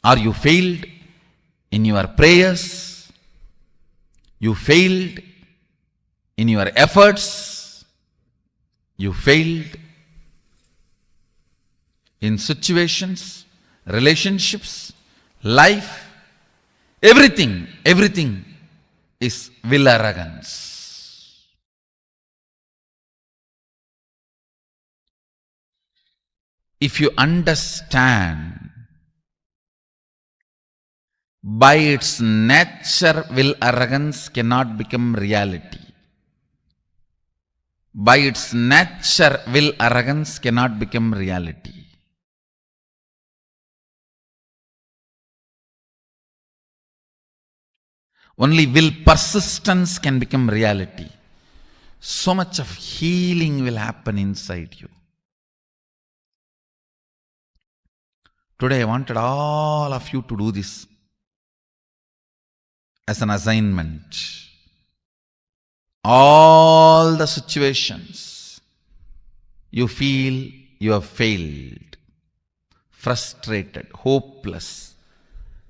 or you failed in your prayers, you failed in your efforts, you failed in situations, relationships, life, everything is will arrogance. If you understand, by its nature, will arrogance cannot become reality. By its nature, will arrogance cannot become reality. Only will persistence can become reality. So much of healing will happen inside you. Today I wanted all of you to do this as an assignment. All the situations you feel you have failed, frustrated, hopeless.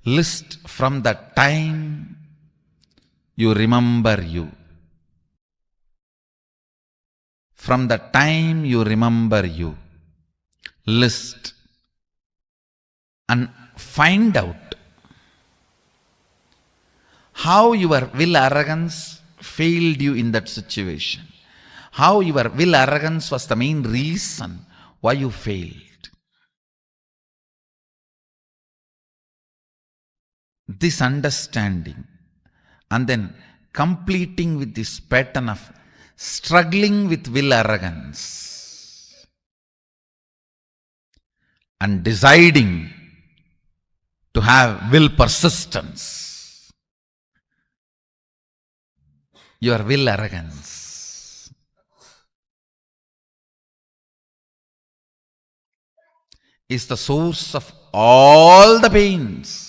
List from the time you remember you. From the time you remember you, list and find out how your will arrogance failed you in that situation. How your will arrogance was the main reason why you failed. This understanding and then completing with this pattern of struggling with will arrogance and deciding to have will persistence. Your will arrogance is the source of all the pains.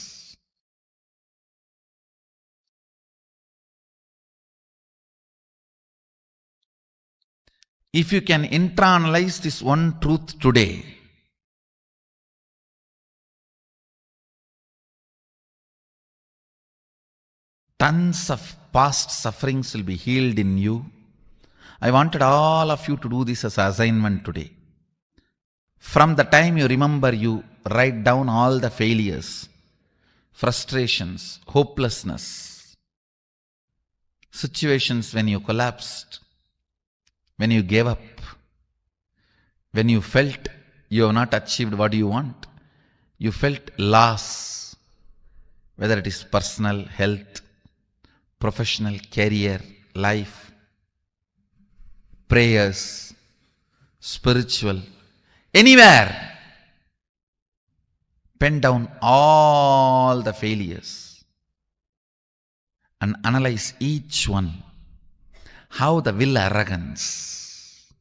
If you can internalize this one truth today, tons of past sufferings will be healed in you. I wanted all of you to do this as an assignment today. From the time you remember, you write down all the failures, frustrations, hopelessness, situations when you collapsed, when you gave up, when you felt you have not achieved what you want, you felt loss, whether it is personal, health, professional, career, life, prayers, spiritual, anywhere. Pen down all the failures and analyze each one. How the will arrogance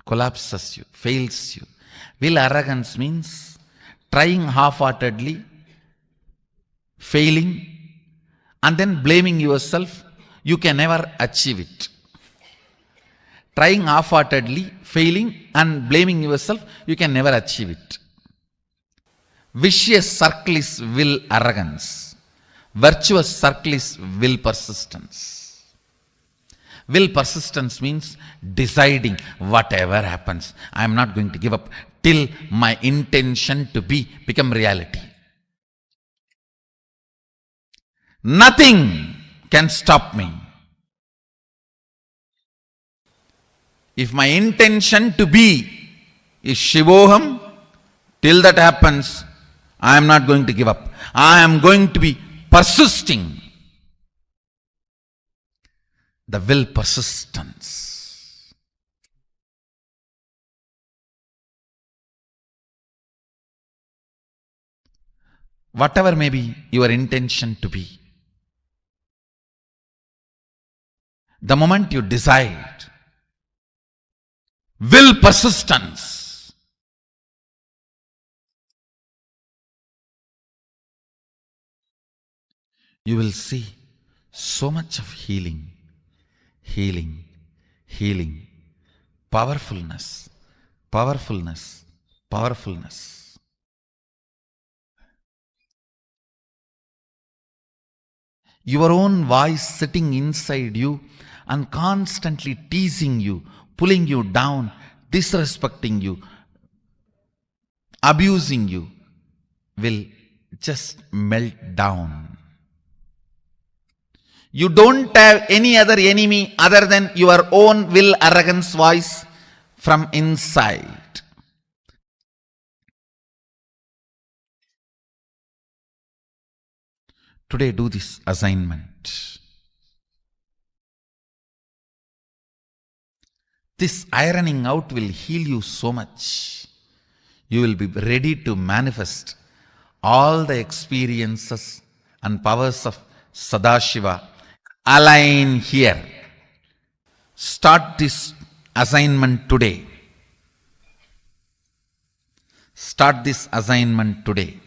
collapses you, fails you. Will arrogance means trying half-heartedly, failing, and then blaming yourself. You can never achieve it. Trying half-heartedly, failing, and blaming yourself, you can never achieve it. Vicious circle is will arrogance. Virtuous circle is will persistence. Will persistence means deciding whatever happens, I am not going to give up till my intention to become reality. Nothing can stop me. If my intention to be is Shivoham, till that happens, I am not going to give up. I am going to be persisting. The will persistence. Whatever may be your intention to be, the moment you decide, will persistence, you will see so much of healing, healing, healing, powerfulness, powerfulness, powerfulness. Your own voice sitting inside you and constantly teasing you, pulling you down, disrespecting you, abusing you, will just melt down. You don't have any other enemy other than your own will arrogance voice from inside. Today do this assignment. This ironing out will heal you so much. You will be ready to manifest all the experiences and powers of Sadashiva. Align here. Start this assignment today. Start this assignment today.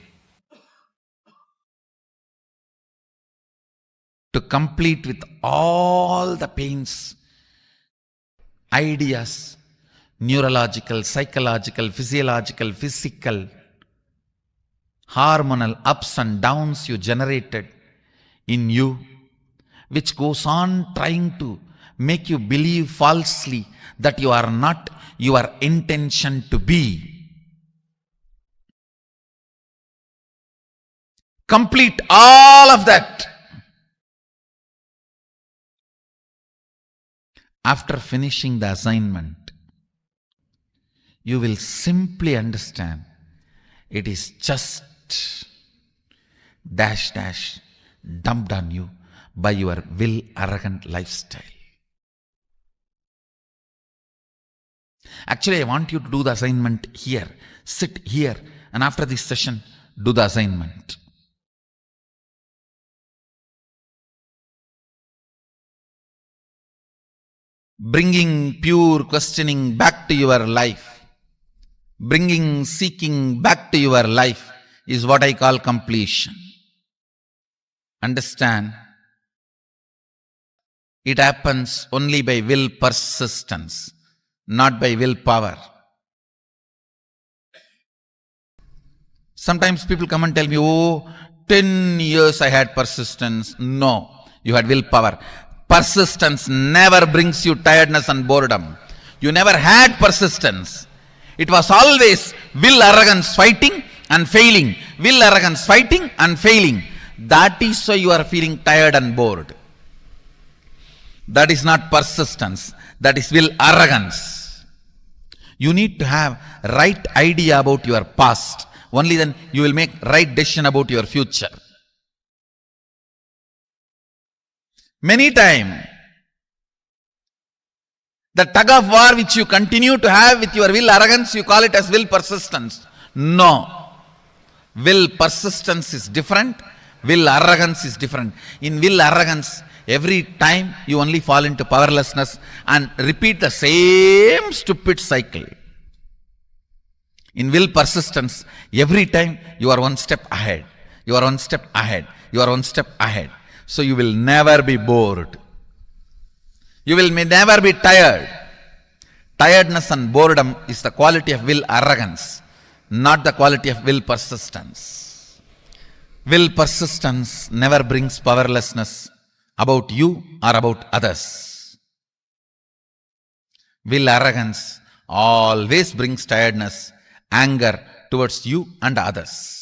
To complete with all the pains, ideas, neurological, psychological, physiological, physical, hormonal ups and downs you generated in you, which goes on trying to make you believe falsely that you are not your intention to be. Complete all of that. After finishing the assignment, you will simply understand it is just dash dash dumped on you by your will arrogant lifestyle. Actually, I want you to do the assignment here. Sit here, and after this session, do the assignment. Bringing pure questioning back to your life, bringing seeking back to your life is what I call completion. Understand, it happens only by will persistence, not by willpower. Sometimes people come and tell me, oh, 10 years I had persistence. No, you had willpower. Persistence never brings you tiredness and boredom. You never had persistence. It was always will arrogance fighting and failing. Will arrogance fighting and failing. That is why you are feeling tired and bored. That is not persistence. That is will arrogance. You need to have right idea about your past. Only then you will make right decision about your future. Many times, the tug of war which you continue to have with your will arrogance, you call it as will persistence. No. Will persistence is different. Will arrogance is different. In will arrogance, every time you only fall into powerlessness and repeat the same stupid cycle. In will persistence, every time you are one step ahead. You are one step ahead. You are one step ahead. So you will never be bored. You will never be tired. Tiredness and boredom is the quality of will arrogance, not the quality of will persistence. Will persistence never brings powerlessness about you or about others. Will arrogance always brings tiredness, anger towards you and others.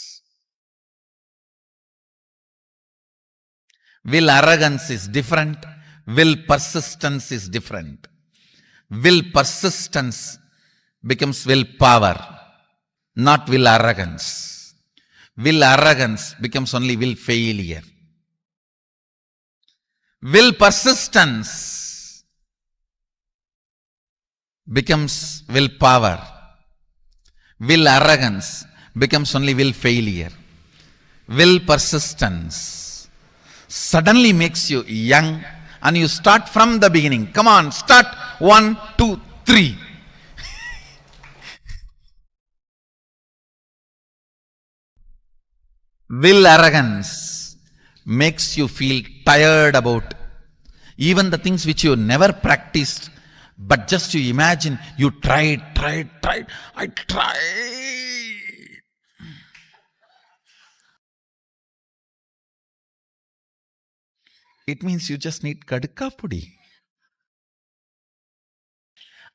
Will arrogance is different. Will persistence is different. Will persistence becomes will power, not will arrogance. Will arrogance becomes only will failure. Will persistence becomes will power. Will arrogance becomes only will failure. Will persistence suddenly makes you young and you start from the beginning. Come on, start 1, 2, 3. Will arrogance makes you feel tired about even the things which you never practiced, but just you imagine you tried. I tried. It means you just need kadka pudi.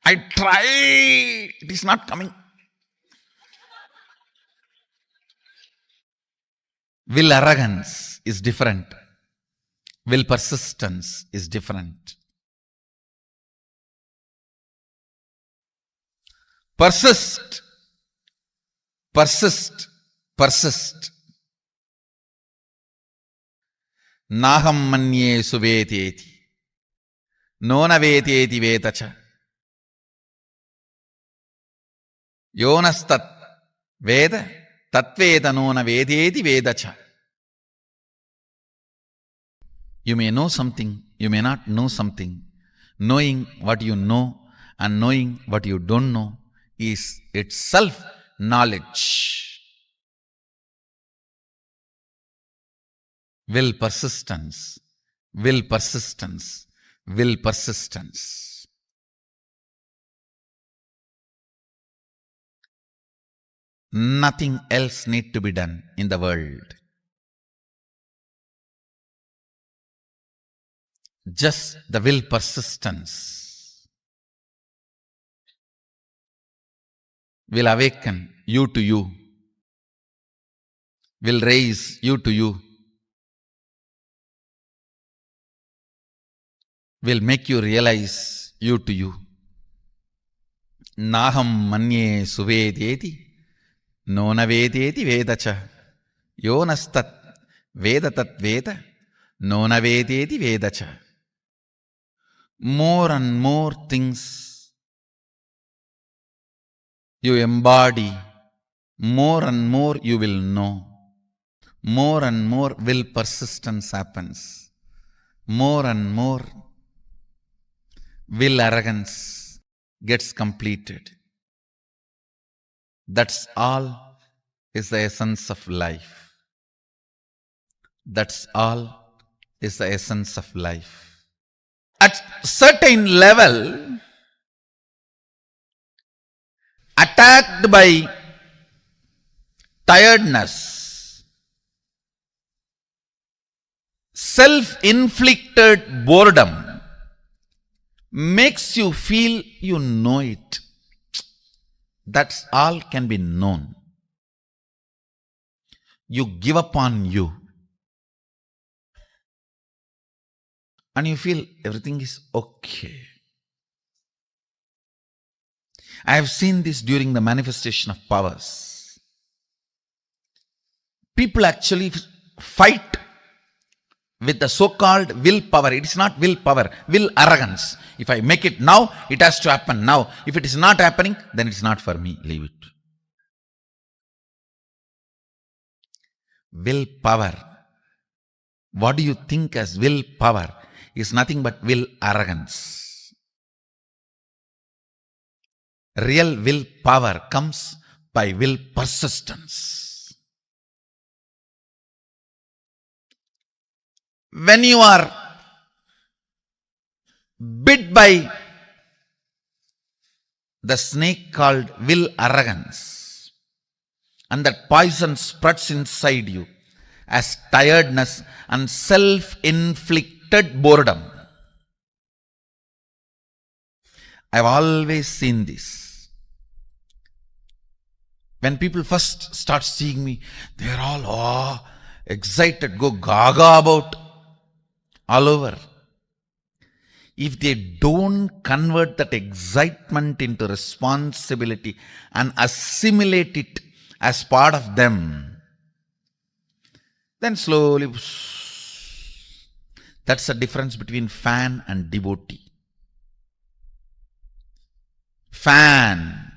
I tried. It is not coming. Will arrogance is different. Will persistence is different. Persist. Persist. Persist. Naham manye suveteti. Nona veteti vetacha. Yonastat veda. Tatveda nona vedeti vedacha. You may know something, you may not know something. Knowing what you know and knowing what you don't know is itself knowledge. Will persistence, will persistence, will persistence. Nothing else need to be done in the world. Just the will persistence will awaken you to you, will raise you to you, will make you realize you to you. Naham manye suvedeti nonavedeti vedacha yonastat vedatat veda nonavedeti vedacha. More and more things you embody, more and more you will know. More and more will persistence happens. More and more will arrogance gets completed. That's all is the essence of life. That's all is the essence of life. At certain level, attacked by tiredness, self-inflicted boredom makes you feel you know it. That's all can be known. You give up on you. And you feel everything is okay. I have seen this during the manifestation of powers. People actually fight with the so-called willpower. It is not willpower, will arrogance. If I make it now, it has to happen now. If it is not happening, then it is not for me. Leave it. Willpower. What do you think as willpower? Is nothing but will arrogance. Real willpower comes by will persistence. When you are bit by the snake called will arrogance, and that poison spreads inside you as tiredness and self-inflicted boredom. I've always seen this. When people first start seeing me, they're all excited, go gaga about all over. If they don't convert that excitement into responsibility and assimilate it as part of them, then slowly, that's the difference between fan and devotee. Fan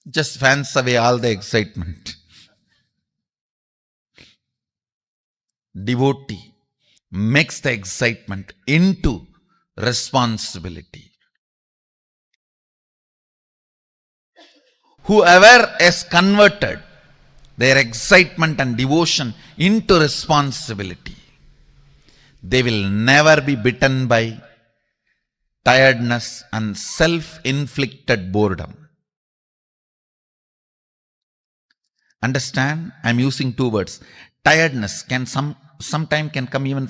just fans away all the excitement. Devotee makes the excitement into responsibility. Whoever has converted their excitement and devotion into responsibility, they will never be bitten by tiredness and self-inflicted boredom. Understand? I am using two words. Tiredness can sometime can come even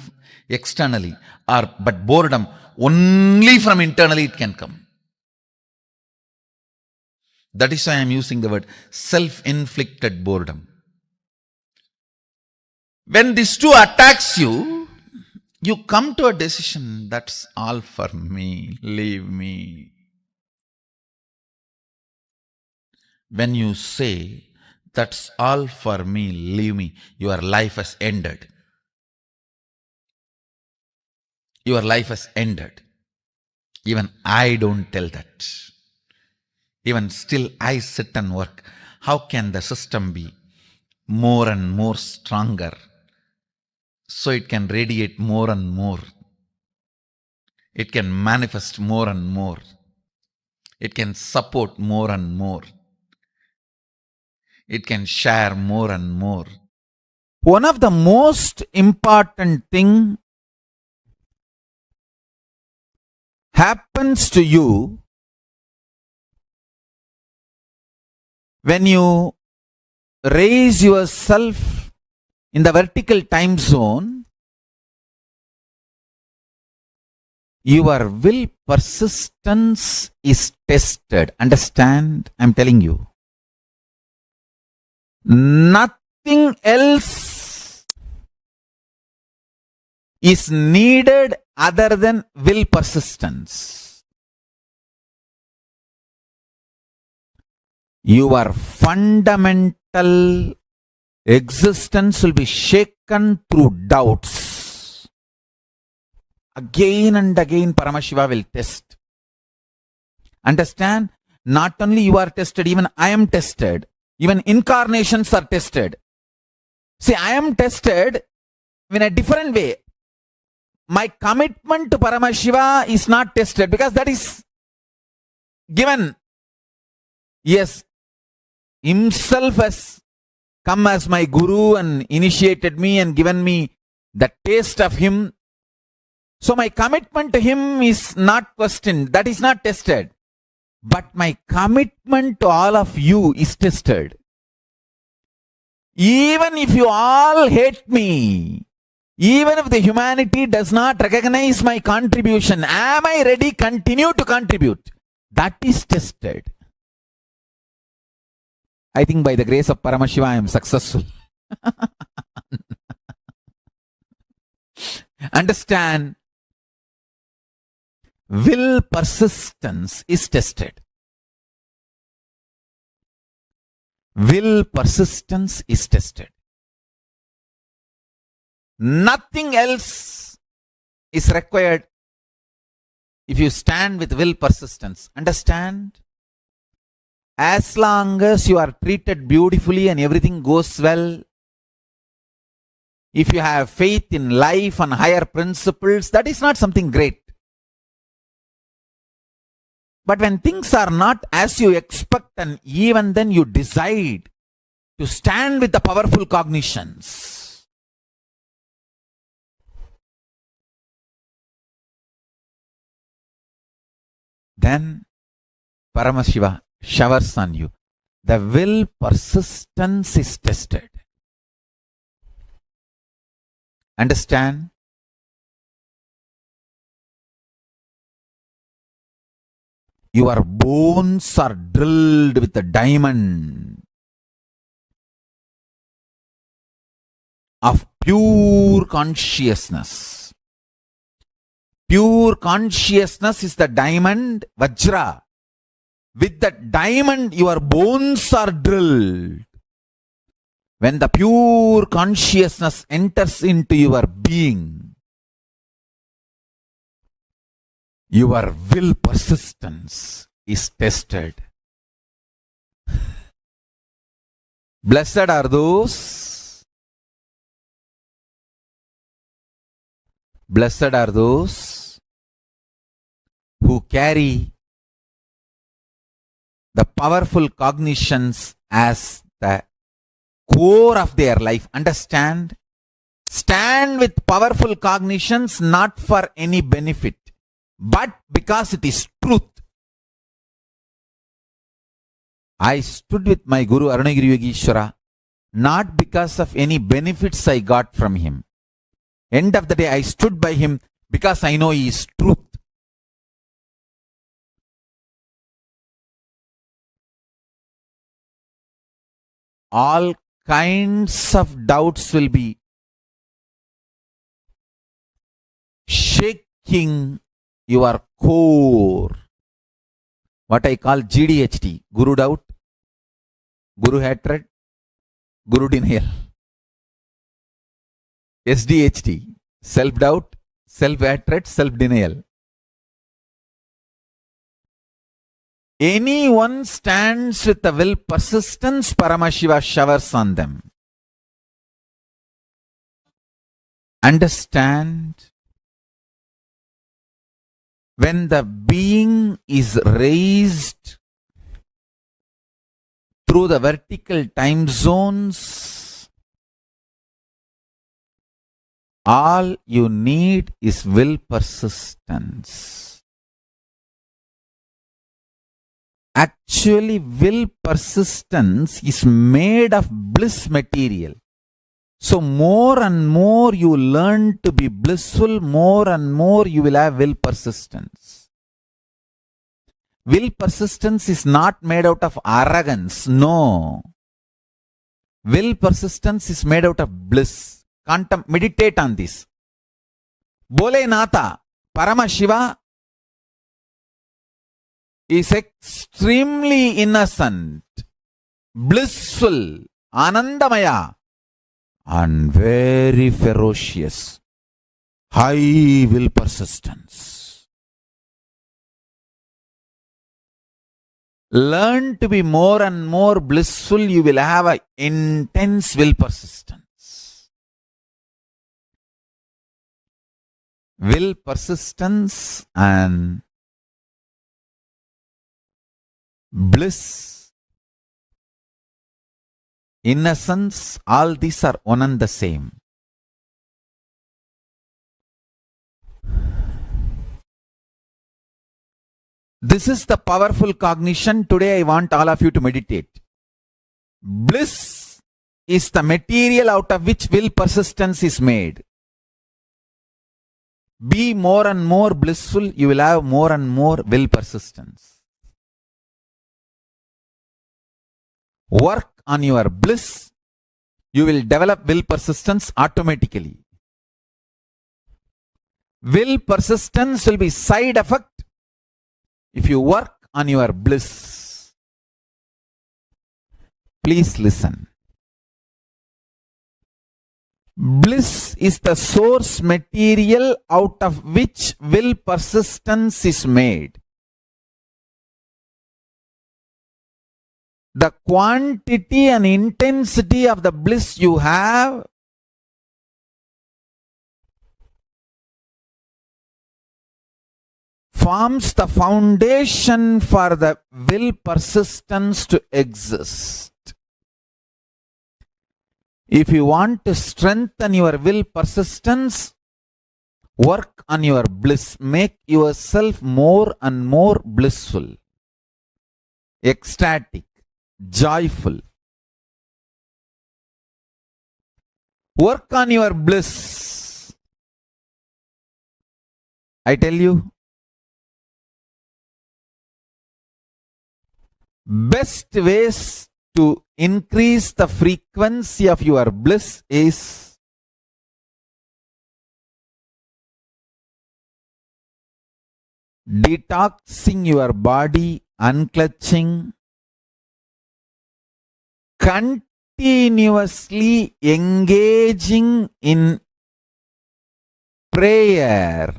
externally, but boredom only from internally it can come. That is why I am using the word self-inflicted boredom. When these two attacks you, you come to a decision, that's all for me, leave me. When you say, that's all for me, leave me, your life has ended. Your life has ended. Even I don't tell that. Even still I sit and work. How can the system be more and more stronger, so it can radiate more and more? It can manifest more and more. It can support more and more. It can share more and more. One of the most important thing happens to you When you raise yourself in the vertical time zone, your will persistence is tested. Understand? I'm telling you. Nothing else is needed other than will persistence. Your fundamental existence will be shaken through doubts. Again and again Paramashiva will test. Understand? Not only you are tested, even I am tested. Even incarnations are tested. See, I am tested in a different way. My commitment to Paramashiva is not tested because that is given. Yes, himself has come as my guru and initiated me and given me the taste of him. So my commitment to him is not questioned. That is not tested. But my commitment to all of you is tested. Even if you all hate me, even if the humanity does not recognize my contribution, am I ready to continue to contribute? That is tested. I think by the grace of Paramashiva, I am successful. Understand? Will persistence is tested. Will persistence is tested. Nothing else is required if you stand with will persistence. Understand? As long as you are treated beautifully and everything goes well, if you have faith in life and higher principles, that is not something great. But when things are not as you expect, and even then you decide to stand with the powerful cognitions, then Paramashiva showers on you. The will persistence is tested. Understand? Your bones are drilled with a diamond of pure consciousness. Pure consciousness is the diamond, Vajra. With the diamond, your bones are drilled. When the pure consciousness enters into your being, your will persistence is tested. Blessed are those who carry the powerful cognitions as the core of their life. Understand? Stand with powerful cognitions not for any benefit, but because it is truth. I stood with my Guru Arunagiri Yogeshwara not because of any benefits I got from him. End of the day, I stood by him because I know he is truth. All kinds of doubts will be shaking your core. What I call GDHT, Guru doubt, Guru hatred, Guru denial. SDHT, self-doubt, self-hatred, self-denial. Anyone stands with the will persistence, Paramashiva showers on them. Understand? When the being is raised through the vertical time zones, all you need is will persistence. Actually, will persistence is made of bliss material. So more and more you learn to be blissful, more and more you will have will persistence. Will persistence is not made out of arrogance. No. Will persistence is made out of bliss. Meditate on this. Bole Nata, Paramashiva is extremely innocent, blissful, Anandamaya, and very ferocious. High will persistence. Learn to be more and more blissful, you will have an intense will persistence. Will persistence and bliss, innocence, all these are one and the same. This is the powerful cognition. Today I want all of you to meditate. Bliss is the material out of which will persistence is made. Be more and more blissful, you will have more and more will persistence. Work on your bliss, you will develop will persistence automatically. Will persistence will be side effect if you work on your bliss. Please listen. Bliss is the source material out of which will persistence is made. The quantity and intensity of the bliss you have forms the foundation for the will persistence to exist. If you want to strengthen your will persistence, work on your bliss. Make yourself more and more blissful, ecstatic, joyful. Work on your bliss. I tell you, best ways to increase the frequency of your bliss is detoxing your body, unclutching, continuously engaging in prayer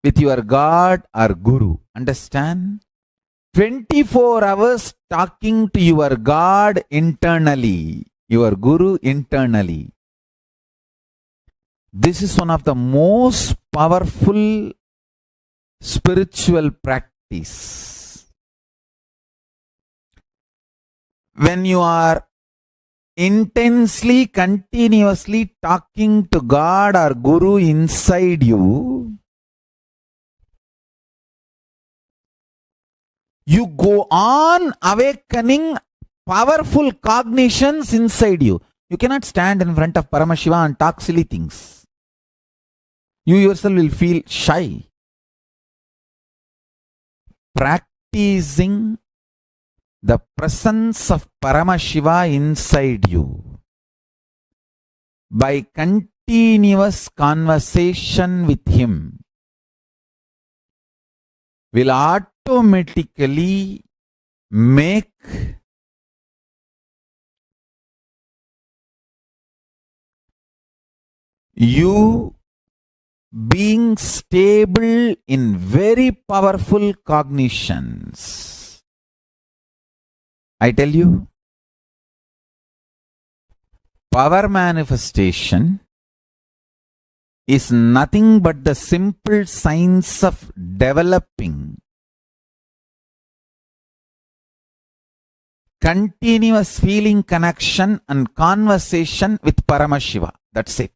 with your God or Guru. Understand? 24 hours talking to your God internally, your Guru internally. This is one of the most powerful spiritual practice. When you are intensely, continuously talking to God or Guru inside you, you go on awakening powerful cognitions inside you. You cannot stand in front of Paramashiva and talk silly things. You yourself will feel shy. Practicing the presence of Paramashiva inside you by continuous conversation with him will automatically make you being stable in very powerful cognitions. I tell you, power manifestation is nothing but the simple science of developing continuous feeling connection and conversation with Paramashiva. That's it.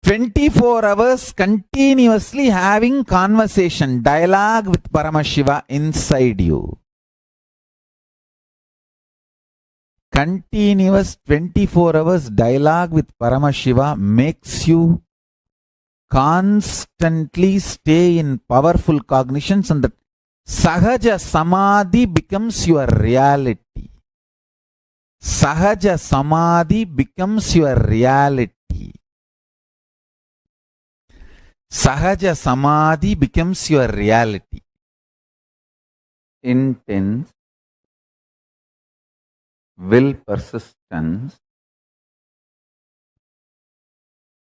24 hours continuously having conversation, dialogue with Paramashiva inside you. Continuous 24 hours dialogue with Paramashiva makes you constantly stay in powerful cognitions, and that Sahaja Samadhi becomes your reality. Sahaja Samadhi becomes your reality. Sahaja Samadhi becomes your reality. Intense will persistence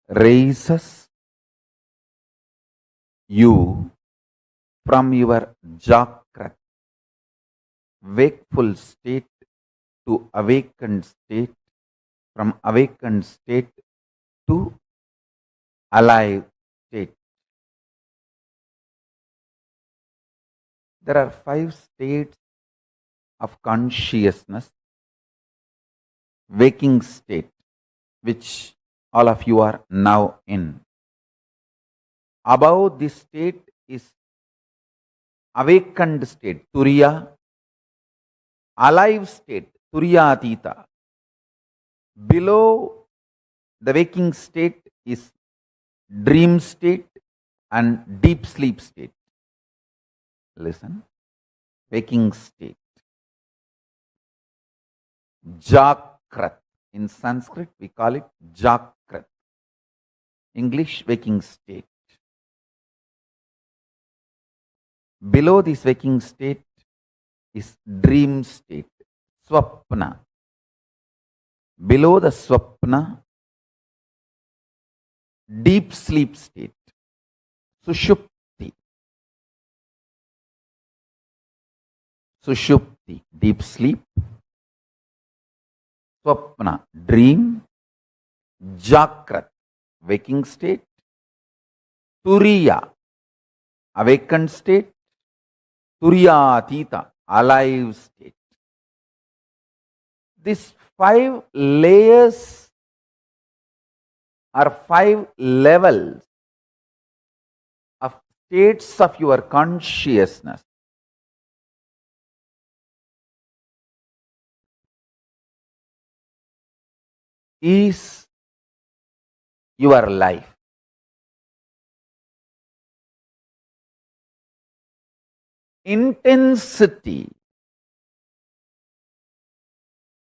raises you from your Jakrat, wakeful state, to awakened state, from awakened state to alive state. There are 5 states of consciousness. Waking state, which all of you are now in. Above this state is awakened state, Turiya. Alive state, Turiya Atita. Below the waking state is dream state and deep sleep state. Listen. Waking state. Jakrat. In Sanskrit, we call it Jakrat. English, waking state. Below this waking state is dream state, Swapna. Below the Swapna, deep sleep state, Sushupti. Sushupti, deep sleep. Swapna, dream. Jakrat, waking state. Turiya, awakened state. Turiyatita, alive state. These 5 layers are 5 levels of states of your consciousness. Is your life. Intensity,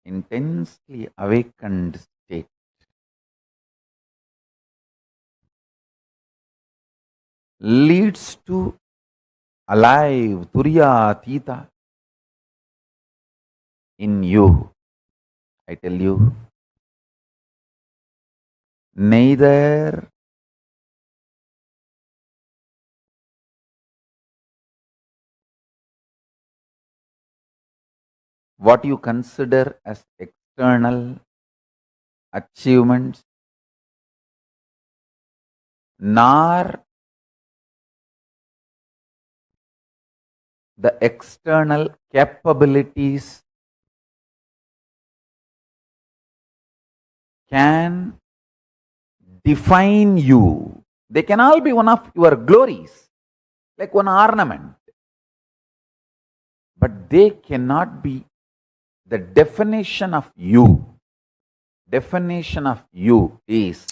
intensely awakened state, leads to alive Turiyatita in you. I tell you, neither what you consider as external achievements, nor the external capabilities can define you. They can all be one of your glories, like one ornament. But they cannot be the definition of you. Definition of you is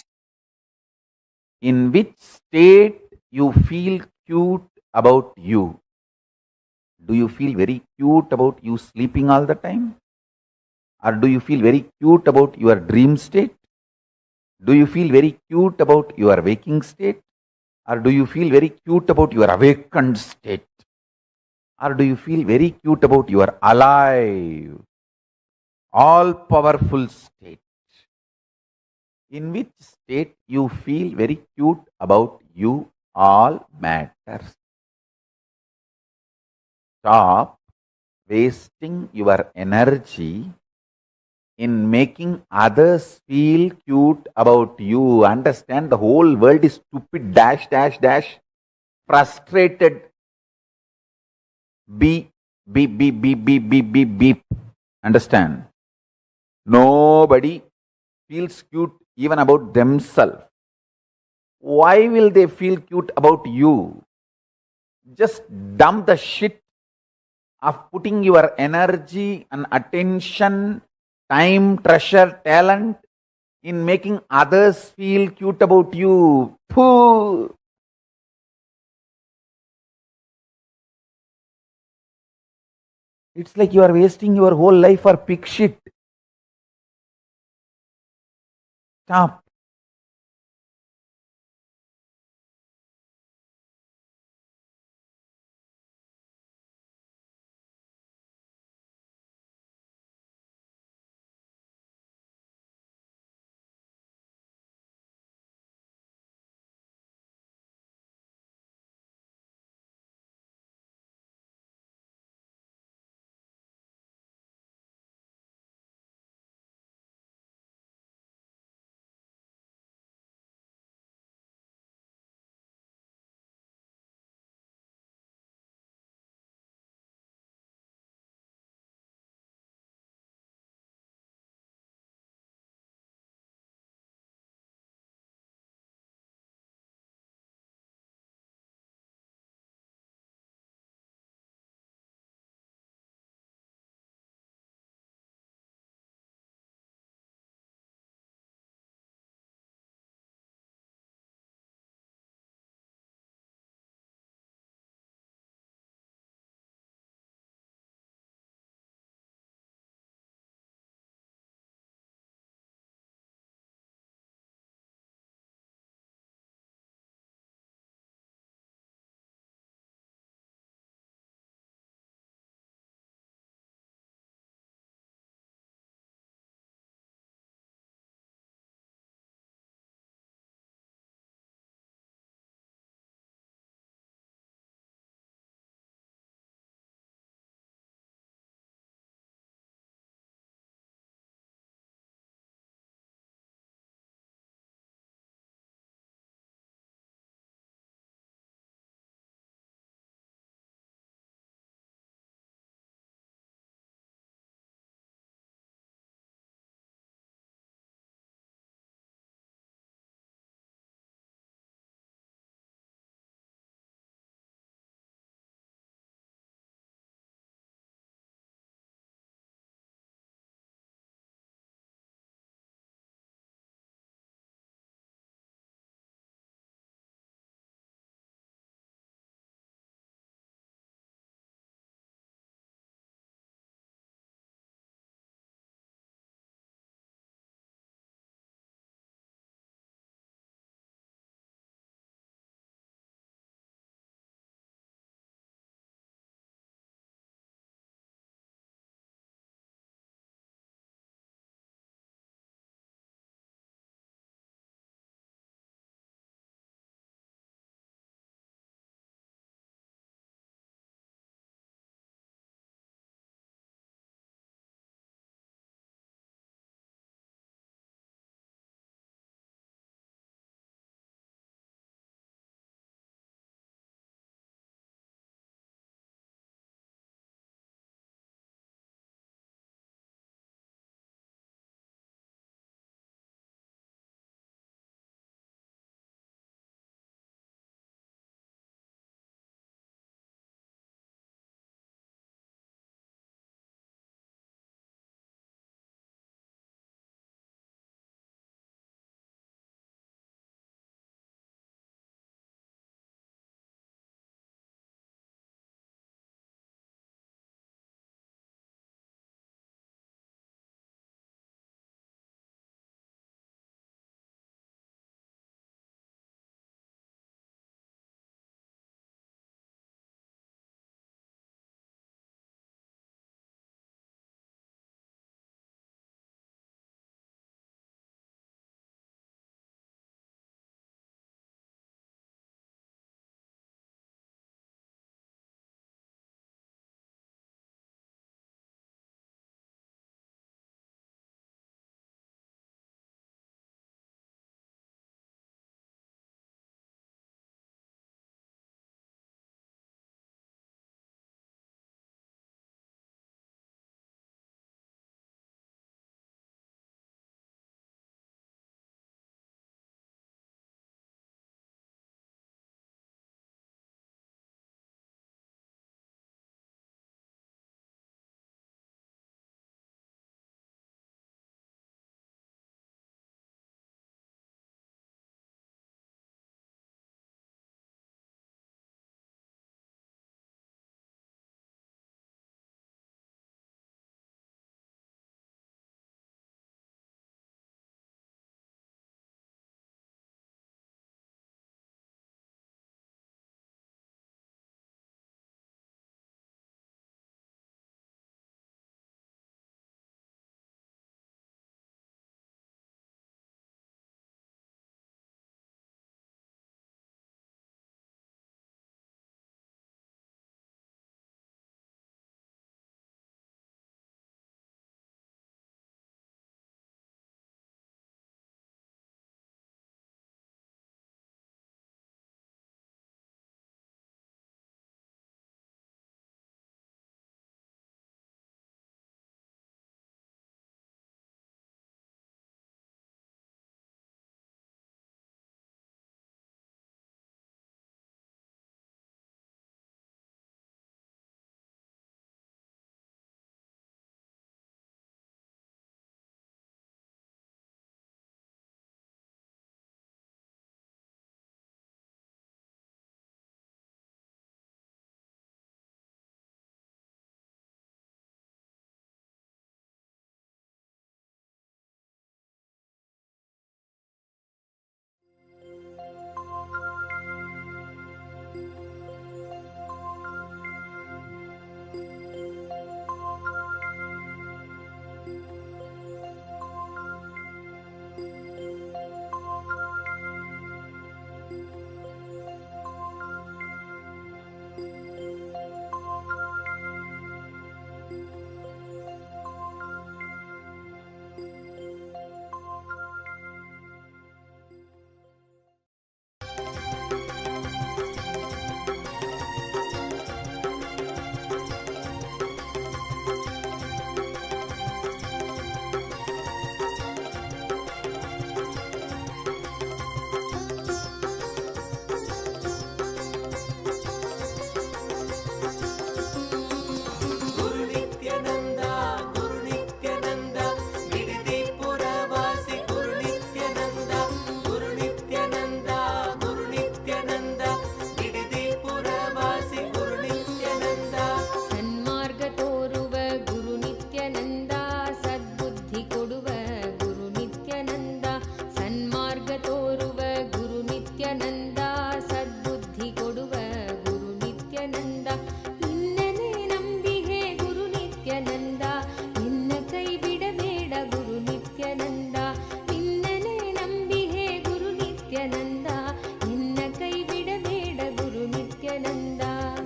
in which state you feel cute about you. Do you feel very cute about you sleeping all the time? Or do you feel very cute about your dream state? Do you feel very cute about your waking state? Or do you feel very cute about your awakened state? Or do you feel very cute about your alive, all-powerful state? In which state you feel very cute about you all matters. Stop wasting your energy in making others feel cute about you. Understand, the whole world is stupid, dash, dash, dash, frustrated, beep, beep, beep, beep, beep, beep, beep, beep. Understand? Nobody feels cute even about themselves. Why will they feel cute about you? Just dump the shit of putting your energy and attention, time, treasure, talent in making others feel cute about you. Pooh. It's like you are wasting your whole life for pig shit. Stop.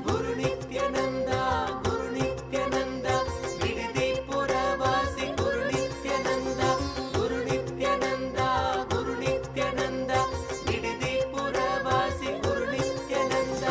ಗುರು ನಿತ್ಯಾನಂದ ಗುರು ನಿತ್ಯಾನಂದ ಬಿಡದಿ ಪುರವಾಸಿ ಗುರು ನಿತ್ಯಾನಂದ ಗುರು ನಿತ್ಯಾನಂದ ಗುರು ನಿತ್ಯಾನಂದ ಬಿಡದಿ ಪುರವಾಸಿ ಗುರು ನಿತ್ಯಾನಂದ.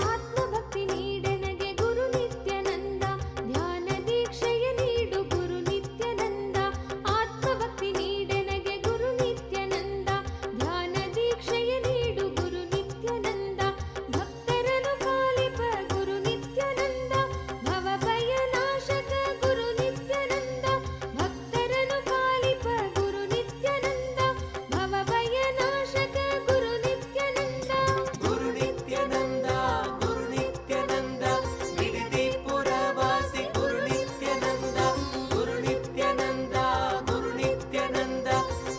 ಆತ್ಮಭಕ್ತಿ ನೀಡೆನಗೆ ಗುರು ನಿತ್ಯಾನಂದ ಧ್ಯಾನ ದೀಕ್ಷೆಯ ನೀಡು ಗುರು ನಿತ್ಯಾನಂದ ಆತ್ಮಭಕ್ತಿ ನೀಡೆನಗೆ ಗುರು ನಿತ್ಯಾನಂದ ಧ್ಯಾನ ದೀಕ್ಷೆಯ ನೀಡು ಗುರು ನಿತ್ಯಾನಂದ ಭಕ್ತರನು ಪಾಲಿಪ ಗುರು ನಿತ್ಯಾನಂದ ಭವಭಯ ನಾಶಕ ಗುರು ನಿತ್ಯಾನಂದ ಭಕ್ತರನು ಪಾಲಿಪ ಗುರು ನಿತ್ಯಾನಂದ ಭವಭಯ ನಾಶಕ ಗುರು ನಿತ್ಯಾನಂದ. ಗುರು ನಿತ್ಯಾನಂದ ಗುರು ನಿತ್ಯಾನಂದ ಬಿಡದಿ ಪುರವಾಸಿ ಗುರು ನಿತ್ಯಾನಂದ ಗುರು ನಿತ್ಯಾನಂದ ಗುರು ನಿತ್ಯಾನಂದ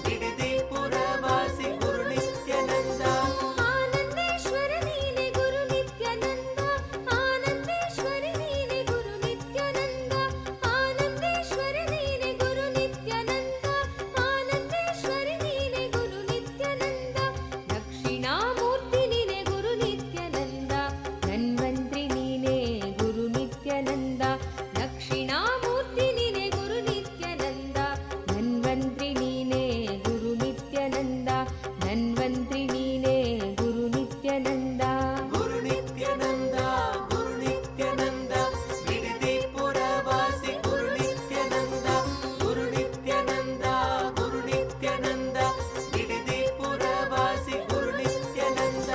ಬಿಡದಿ ಪುರವಾಸಿ ಗುರು ನಿತ್ಯಾನಂದ. ಆನಂದೇಶ್ವರ ನೀನೆ ಗುರು ನಿತ್ಯಾನಂದ ಆನಂದೇಶ್ವರಿ ನೀನೆ ಗುರು ನಿತ್ಯಾನಂದ ಆನಂದೇಶ್ವರ ನೀನೆ ಗುರು ನಿತ್ಯಾನಂದ ಆನಂದೇಶ್ವರಿ ನೀನೆ ಗುರು ನಿತ್ಯಾನಂದ ದಕ್ಷಿಣಾಮೂರ್ತಿ ನೀನೆ ಗುರು ನಿತ್ಯಾನಂದ ಧನ್ವಂತ್ರಿ ನೀನೆ ಗುರು ನಿತ್ಯಾನಂದ ದಕ್ಷಿಣಾಮೂರ್ತಿ ನೀನೆ ಗುರು ನಿತ್ಯಾನಂದ ಧನ್ವಂತ್ರಿ ನೀನೆ ಗುರು ನಿತ್ಯಾನಂದ ಧನ್ವಂತ್ರಿ ನೀನೆ ಗುರು ನಿತ್ಯಾನಂದ. ಗುರು ನಿತ್ಯಾನಂದ ಗುರು ನಿತ್ಯಾನಂದ ಬಿಡದಿ ಪುರವಾಸಿ ಗುರು ನಿತ್ಯಾನಂದ ಗುರು ನಿತ್ಯಾನಂದ ಗುರು ನಿತ್ಯಾನಂದ ಬಿಡದಿ ಪುರವಾಸಿ ಗುರು ನಿತ್ಯಾನಂದ.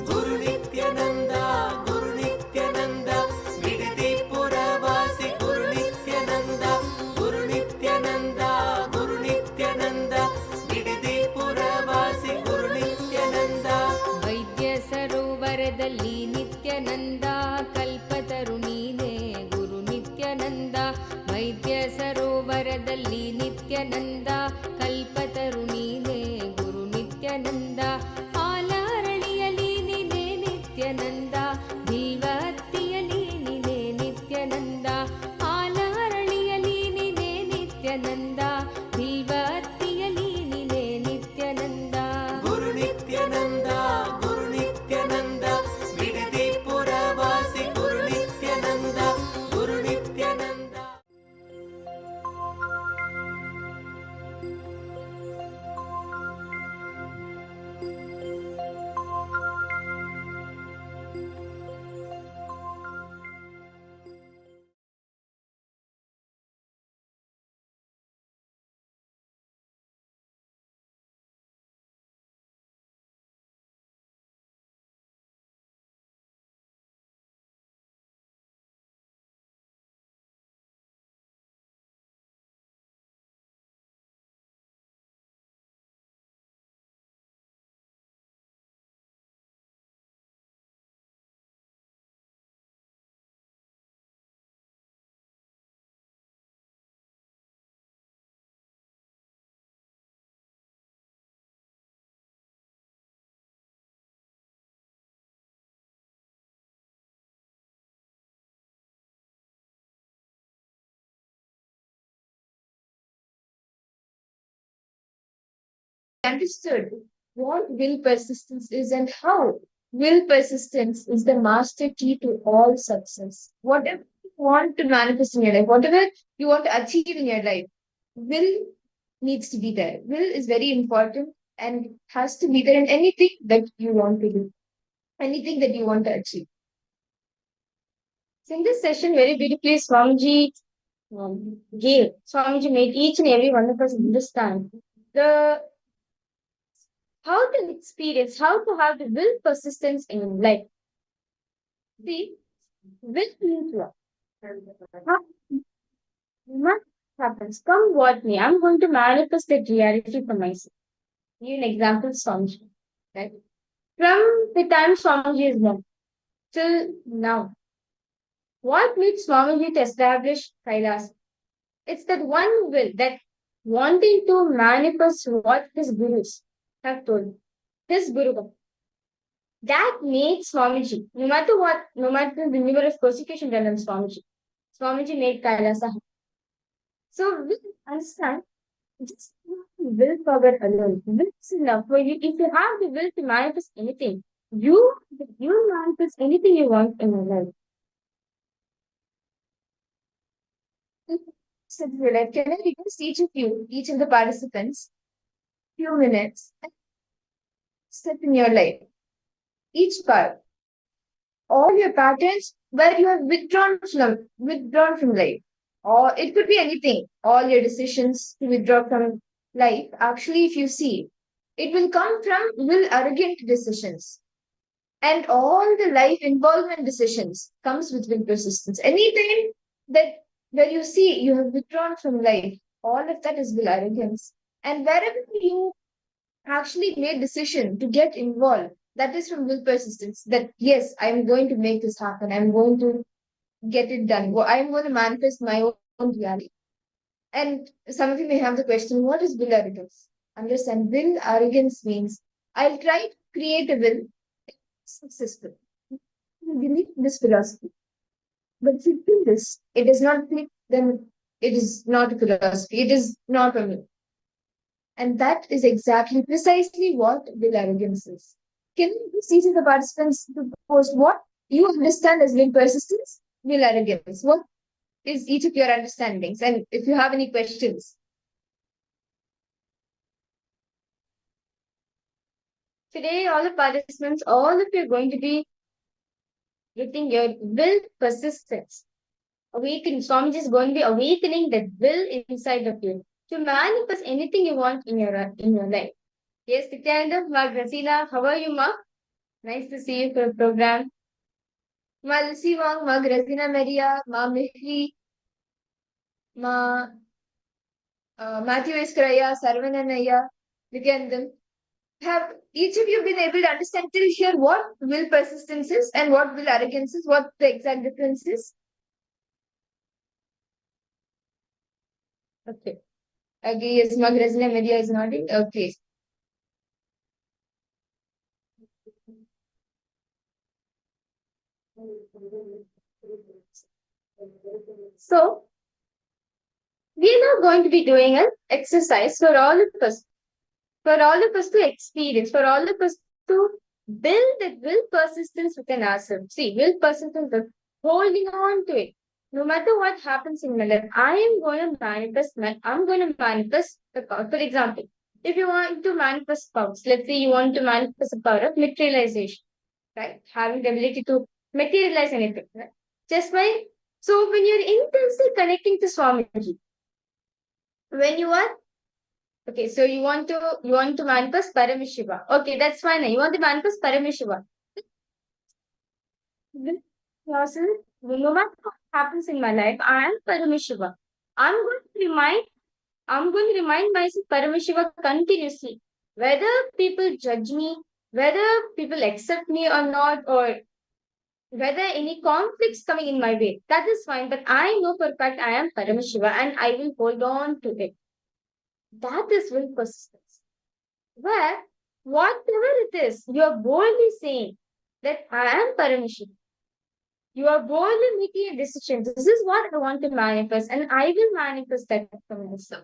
ಗುರು ನಿತ್ಯಾನಂದ ಗುರು ನಿತ್ಯಾನಂದ ಬಿಡದಿ ಪುರವಾಸಿ ಗುರು ನಿತ್ಯಾನಂದ ಗುರು ನಿತ್ಯಾನಂದ ಗುರು ನಿತ್ಯಾನಂದ ಬಿಡದಿ ಪುರವಾಸಿ ಗುರು ನಿತ್ಯಾನಂದ. ವೈದ್ಯ ಸರೋವರದಲ್ಲಿ ನಿತ್ಯಾನಂದ ಕಲ್ಪತರು ನೀನೆ ಗುರು ನಿತ್ಯಾನಂದ ವೈದ್ಯ ಸರೋವರದಲ್ಲಿ ನಿತ್ಯಾನಂದ ಕಲ್ಪತರು ನೀನೆ ಗುರು ನಿತ್ಯಾನಂದ ಆಲರಳಿಯಲಿ ನೀನೆ ನಿತ್ಯಾನಂದ ಬಿಲ್ವತ್ತಿಯಲಿ ನೀನೆ ನಿತ್ಯಾನಂದ ಆಲರಳಿಯಲಿ ನೀನೆ ನಿತ್ಯಾನಂದ ಬಿಲ್ವತ್ತಿಯಲಿ ನೀನೆ ನಿತ್ಯಾನಂದ. ಗುರು ನಿತ್ಯಾನಂದ ಗುರು ನಿತ್ಯಾನಂದ ಬಿಡದಿ ಪುರವಾಸಿ ಗುರು ನಿತ್ಯಾನಂದ ಗುರು Nithyananda. Understood what will persistence is and how will persistence is the master key to all success. Whatever you want to manifest in your life, whatever you want to achieve in your life, will needs to be there. Will is very important and has to be there in anything that you want to do, anything that you want to achieve. So in this session, very beautifully, Swamiji Swamiji made each and every one of us understand the how to experience, how to have the will persistence in life. See, will means what? What happens? Come what may, I'm going to manifest that reality for myself. Give you an example, Swamiji. Right? From the time Swamiji is born till now, what made Swamiji to establish KAILASA? It's that one will, that wanting to manifest what his gurus have told. His guru. That made Swamiji, no matter what, no matter the numerous persecution done on Swamiji made KAILASA. So we understand just willpower alone. Will is enough for you. If you have the will to manifest anything, you manifest anything you want in your life. So, like, can I request each of the participants, few minutes, step in your life, each part, all your patterns where you have withdrawn from life, or it could be anything. All your decisions to withdraw from life. Actually, if you see, it will come from will arrogant decisions, and all the life involvement decisions comes with will persistence. Anything that where you see you have withdrawn from life, all of that is will arrogance. And wherever you actually made decision to get involved, that is from will persistence. That yes, I'm going to make this happen. I'm going to get it done. I'm going to manifest my own reality. And some of you may have the question, what is will arrogance? Understand, will arrogance means I'll try to create a will successful. Believe this philosophy. But if you do this, it does not click, then it is not a philosophy. It is not a will. And that is exactly, precisely what will arrogance is. Can you see to the participants to post what you understand as will persistence, will arrogance? What is each of your understandings? And if you have any questions. Today, all the participants, all of you are going to be getting your will persistence. Awakening. Swamiji is going to be awakening that will inside of you to manifest anything you want in your life. Yes, Nithyananda, Ma Gracina, how are you, Ma? Nice to see you for the program. Ma Lucy Wang, Ma Gracina Maria, Ma Mihri, Ma Matthew Iskraya, Sarvananaya, Nithyanandam. Have each of you been able to understand till here what will persistence is and what will arrogance is, what the exact difference is? Okay. Okay, yes, Ma Gracina Maria is nodding. Okay. So, we are now going to be doing an exercise for all of us to experience, for all of us to build that will persistence within ourselves. See, will persistence, holding on to it. No matter what happens in my life, I'm going to manifest, for example, if you want to manifest powers, let's say you want to manifest the power of materialization, right? Having the ability to materialize anything, right? Just by, so when you're intensely connecting to Swamiji, when you are, okay, so you want to manifest Paramashiva. Okay, that's fine. You want to manifest Paramashiva. Yourself, no matter what happens in my life, I am Paramashiva. I'm going to remind myself Paramashiva continuously. Whether people judge me, whether people accept me or not, or whether any conflicts coming in my way, that is fine. But I know for a fact I am Paramashiva and I will hold on to it. That is will persistence. Where, whatever it is, you are boldly saying that I am Paramashiva. You are boldly making a decision. This is what I want to manifest, and I will manifest that from myself.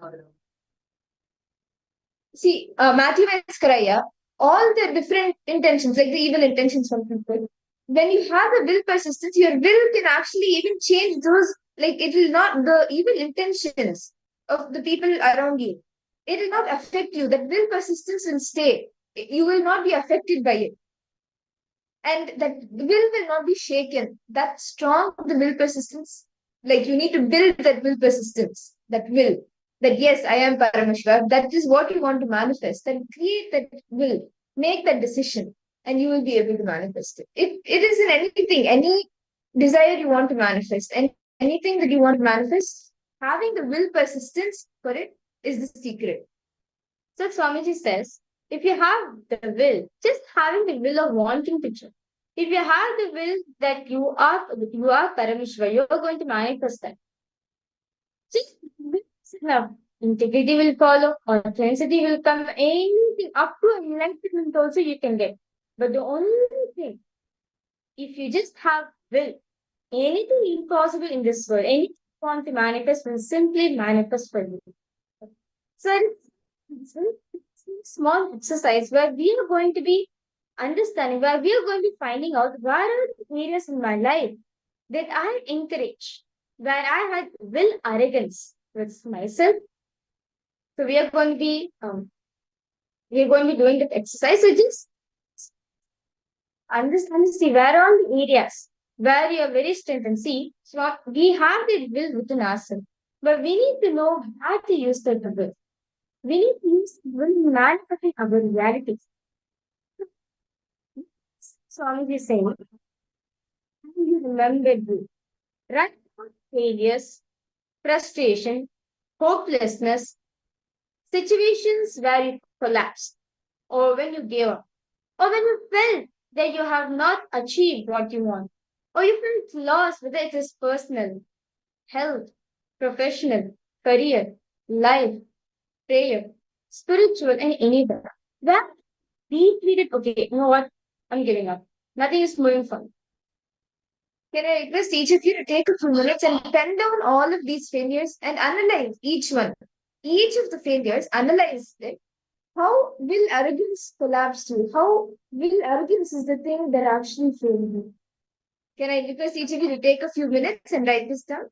See, Matthew Escaraya, all the different intentions, like the evil intentions from people, when you have a will persistence, your will can actually even change those, like it will not, the evil intentions of the people around you. It will not affect you. That will persistence will stay. You will not be affected by it. And that will not be shaken. That strong, the will persistence, like you need to build that will persistence, that will. that yes, I am Paramashiva, that is what you want to manifest, then create that will, make that decision, and you will be able to manifest it. It is in anything, any desire you want to manifest, anything that you want to manifest, having the will persistence for it is the secret. So Swamiji says, if you have the will, just having the will of wanting to change, if you have the will that you are Paramashiva, you are going to manifest that. Just enough. Integrity will follow, authenticity will come, anything up to enlightenment also you can get. But the only thing, if you just have will, anything impossible in this world, anything you want to manifest will simply manifest for you. So it's a small exercise where we are going to be understanding, where we are going to be finding out where are the areas in my life that I encourage, where I had will arrogance with myself. So we are going to be doing that exercise. So just understand, see where are the areas where you are very strengthened. See, so we have the will within ourselves, but we need to know how to use that will. We need to use will in manifesting our realities. Swamiji is saying, you remember will, right? Failures, frustration, hopelessness, situations where you collapsed, or when you gave up, or when you felt that you have not achieved what you want, or you felt lost, whether it is personal, health, professional, career, life, prayer, spiritual, and anything. That deeply did, okay, you know what? I'm giving up. Nothing is moving forward. Can I request each of you to take a few minutes and pen down all of these failures and analyze each one? Each of the failures, analyze it. How will arrogance collapse you? How will arrogance is the thing that actually failed you? Can I request each of you to take a few minutes and write this down?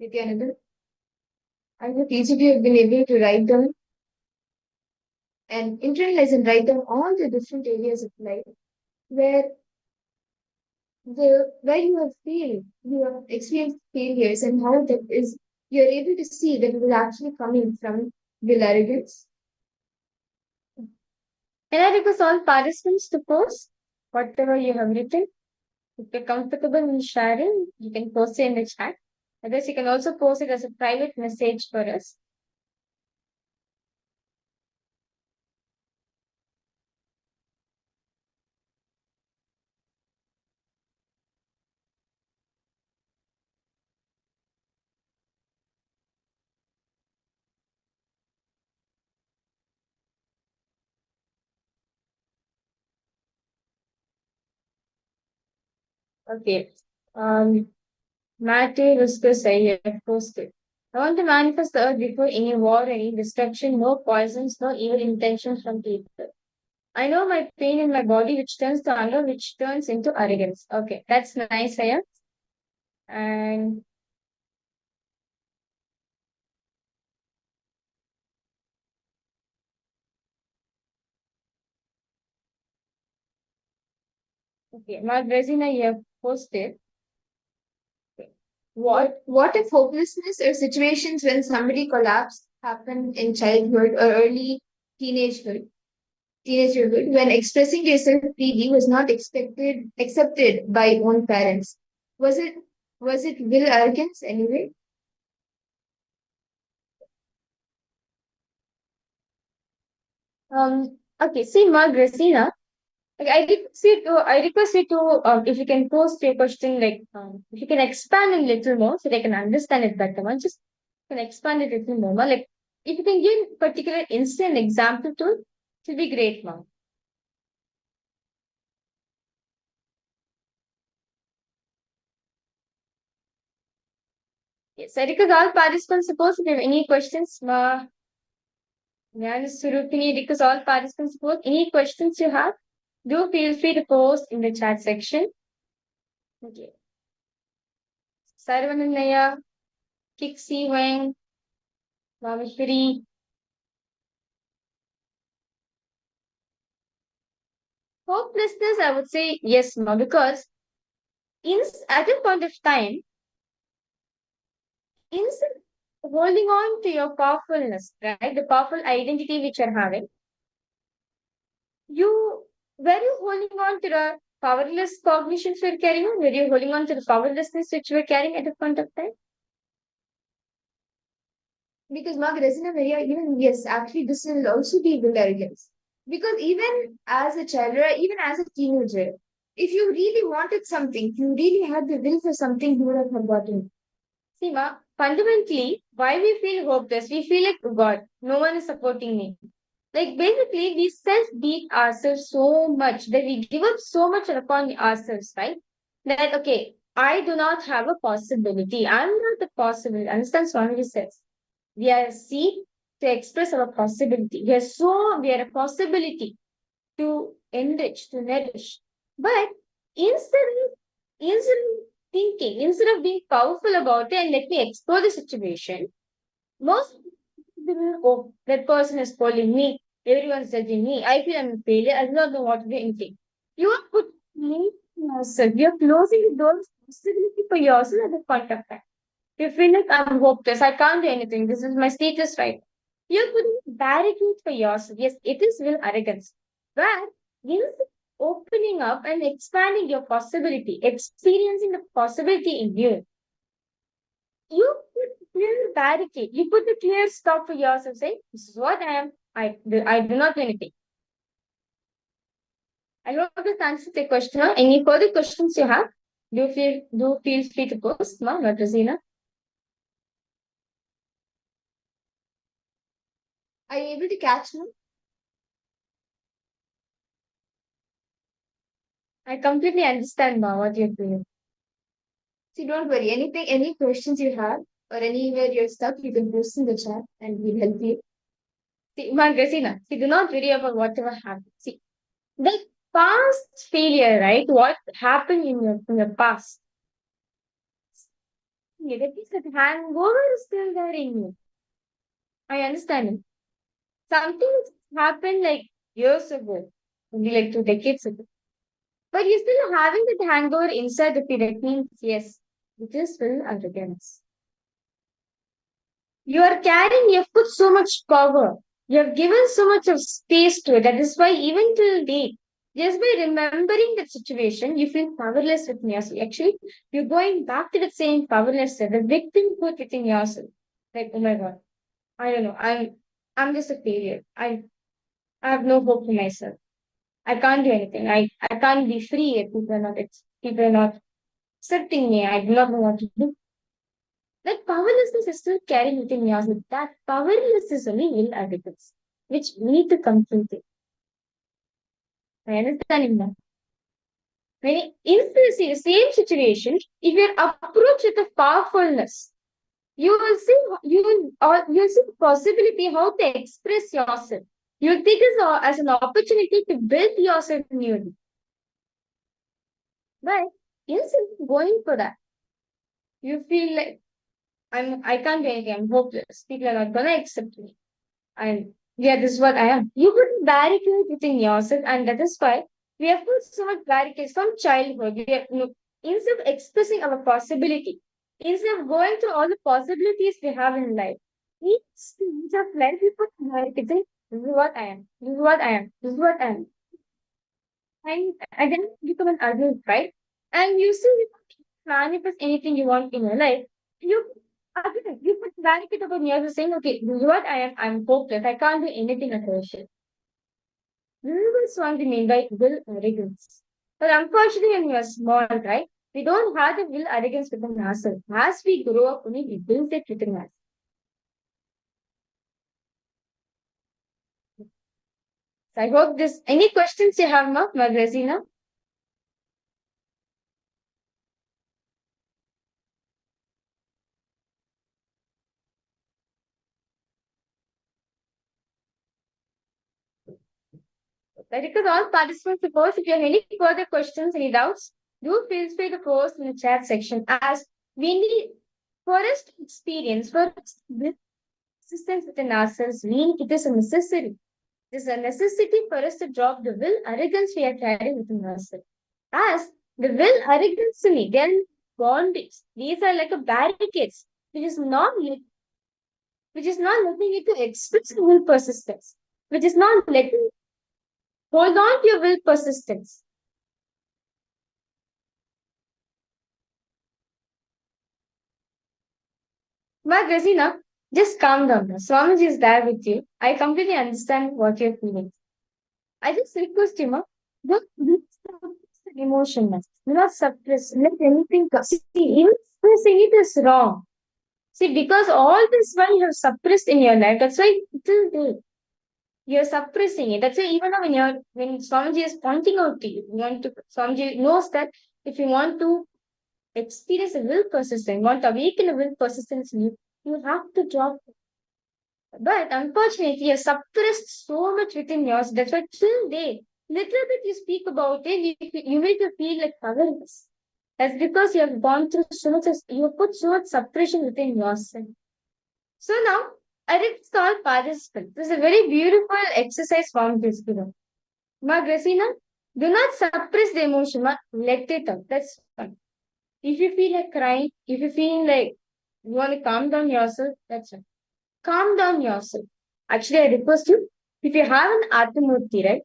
Nithyananda, I hope each of you have been able to write down and internalize and write down all the different areas of life where where you have failed, you have experienced failures, and how that is you're able to see that it is actually coming from will arrogance. Can I request all participants to post whatever you have written? If you're comfortable in sharing, you can post it in the chat. Otherwise, you can also post it as a private message for us. Okay. Mate Ruskus, I have posted. I want to manifest the earth before any war, any destruction, no poisons, no evil intentions from people. I know my pain in my body, which turns to anger, which turns into arrogance. Okay, that's nice, Aya. And okay, Mark Resina, you have posted. What if hopelessness or situations when somebody collapsed happen in childhood or early teenagerhood when expressing yourself freely was not accepted by own parents? Was it was it will arrogance anyway? Okay, see Mark Resina. Okay, I request you to if you can post your question like if you can expand a little more so they can understand it better. Man. Just can expand it a little more. Man. Like if you can give particular instant example to it, it will be great, ma'am. Yes, I request all participants suppose if you have any questions, ma Surupini, because all participants suppose any questions you have, do feel free to post in the chat section. Okay. Sarvananaya, Kixi Wang, Mamishwari. Hopelessness, I would say yes, ma, because at a point of time, instead of holding on to your powerfulness, right, the powerful identity which you're having, you were you holding on to the powerless cognitions you're carrying on? Were you holding on to the powerlessness which you were carrying at a point of time? Because Mark Resina Maria, even yes, actually this will also be will arrogance. Because even as a child or even as a teenager, if you really wanted something, if you really had the will for something, you would have gotten. See, Ma, fundamentally, why we feel hopeless, we feel like, oh God, no one is supporting me. Like basically, we self-beat ourselves so much that we give up so much upon ourselves, right? That okay, I do not have a possibility. I'm not the possibility. Understand Swami says. We are a seed to express our possibility. We are a possibility to enrich, to nourish. But instead instead of thinking, instead of being powerful about it and let me explore the situation, most people, oh, that person is calling me, everyone's judging me, I feel I'm a failure, I do not know what to do, anything. You are putting yourself, you're closing the door of possibility for yourself at the point of time. You feel like I'm hopeless, I can't do anything, this is my status right. You're putting barricades for yourself. Yes, it is will arrogance. But instead of opening up and expanding your possibility, experiencing the possibility in you, you put clear barricade. You put a clear stop for yourself, say, this is what I am. I do not do anything. I hope this answers the question. Any further questions you have? Do feel free to post, Ma, not Rosina. Are you able to catch me? I completely understand, Ma, what you're doing. See, don't worry. Any questions you have or anywhere you're stuck, you can post in the chat and we'll help you. See, Margasina, see, do not worry about whatever happened. See, the past failure, right? What happened in your past? it. At least that hangover is still there in you. I understand it. Something happened like years ago, maybe like 2 decades ago. But you're still having that hangover inside the feet. That means, yes, it is still arrogance. You are carrying, you have put so much power. You have given so much of space to it. That is why even till date, just by remembering that situation, you feel powerless within yourself. Actually, you're going back to the same powerlessness, the victimhood within yourself. Like, oh my God, I don't know. I'm just a failure. I have no hope for myself. I can't do anything. I can't be free if people are not accepting me. I do not know what to do. That powerlessness is still carrying within yourself. That powerlessness is only will arrogance, which we need to complete it. I understand that. When in the same situation, if you're approached with a powerfulness, you will see you'll see the possibility how to express yourself. You'll take it as an opportunity to build yourself newly. But instead of going for that, you feel like I can't do anything, I'm hopeless. People are not gonna accept me. And yeah, this is what I am. You put barricade within yourself, and that is why we have put so much barricades from childhood. We have, instead of expressing our possibility, instead of going through all the possibilities we have in life, each stage of life we put barricades. Saying, this is what I am. This is what I am. This is what I am. And then you become an adult, right? And you still manifest anything you want in your life. You again, you put barricade upon yourself saying, okay, this is what I am. I'm hopeless. I can't do anything at all. Shit. This is what we mean by will arrogance. But unfortunately, when we are small, right, we don't have the will arrogance within ourselves. As we grow up, only we build it within us. So I hope this. Any questions you have, Magazina? I request all participants to post if you have any further questions, any doubts, do feel free to post in the chat section as we need for us to experience, for us to build existence within ourselves, it is a necessity. It is a necessity for us to drop the will arrogance we are carrying within ourselves. As the will arrogance to me, then bondage. These are like a barricades, which is not letting you to express will persistence, which is not letting hold on to your will persistence. But Razina, just calm down. Swamiji is there with you. I completely understand what you're feeling. I just request you, don't suppress the emotion. Do not suppress. Let anything come. See, even expressing it is wrong. See, because all this while you have suppressed in your life, that's why till day you're suppressing it. That's why even now when Swamiji is pointing out to you, Swamiji knows that if you want to experience a will persistence, want to awaken a will persistence in you, you have to drop it. But unfortunately, you suppressed so much within yours. That's why till day, little bit you speak about it, you make you feel like powerless. That's because you have gone through so much, you have put so much suppression within yourself. So now, I request all participants. This is a very beautiful exercise form this given. Ma Gracina, do not suppress the emotion, let it out. That's fine. If you feel like crying, if you feel like you want to calm down yourself, that's fine. Calm down yourself. Actually, I request you, if you have an Atmamurti, right,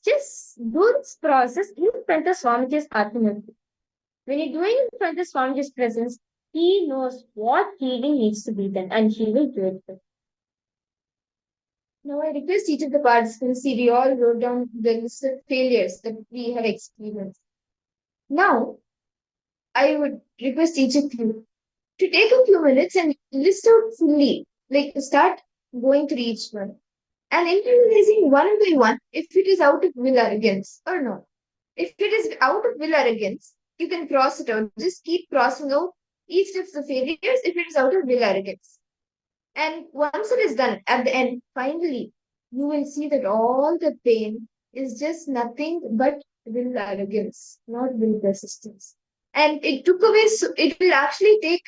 just do this process in front of Swamiji's Atmamurti. When you're doing in front of Swamiji's presence, he knows what healing needs to be done and he will do it. Now, I request each of the participants, see, we all wrote down the list of failures that we have experienced. Now, I would request each of you to take a few minutes and list out fully, like start going through each one and internalizing one by one if it is out of will arrogance or not. If it is out of will arrogance, you can cross it out. Just keep crossing out each of the failures if it is out of will arrogance. And once it is done, at the end, finally, you will see that all the pain is just nothing but will arrogance, not will persistence. And it took away, it will actually take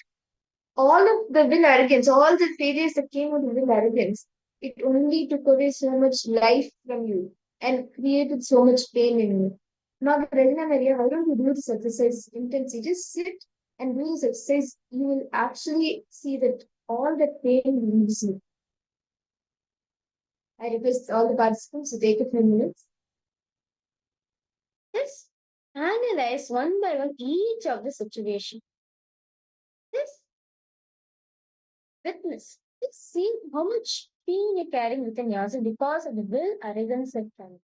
all of the will arrogance, all the failures that came with will arrogance, it only took away so much life from you and created so much pain in you. Now, Regina Maria, why don't you do this exercise intensely? Just sit and do this exercise. You will actually see that all that pain leaves you. I request all the participants to take a few minutes. Just analyze one by one each of the situation. Just witness. Just see how much pain you're carrying within yourself because of the will, arrogance, and pride.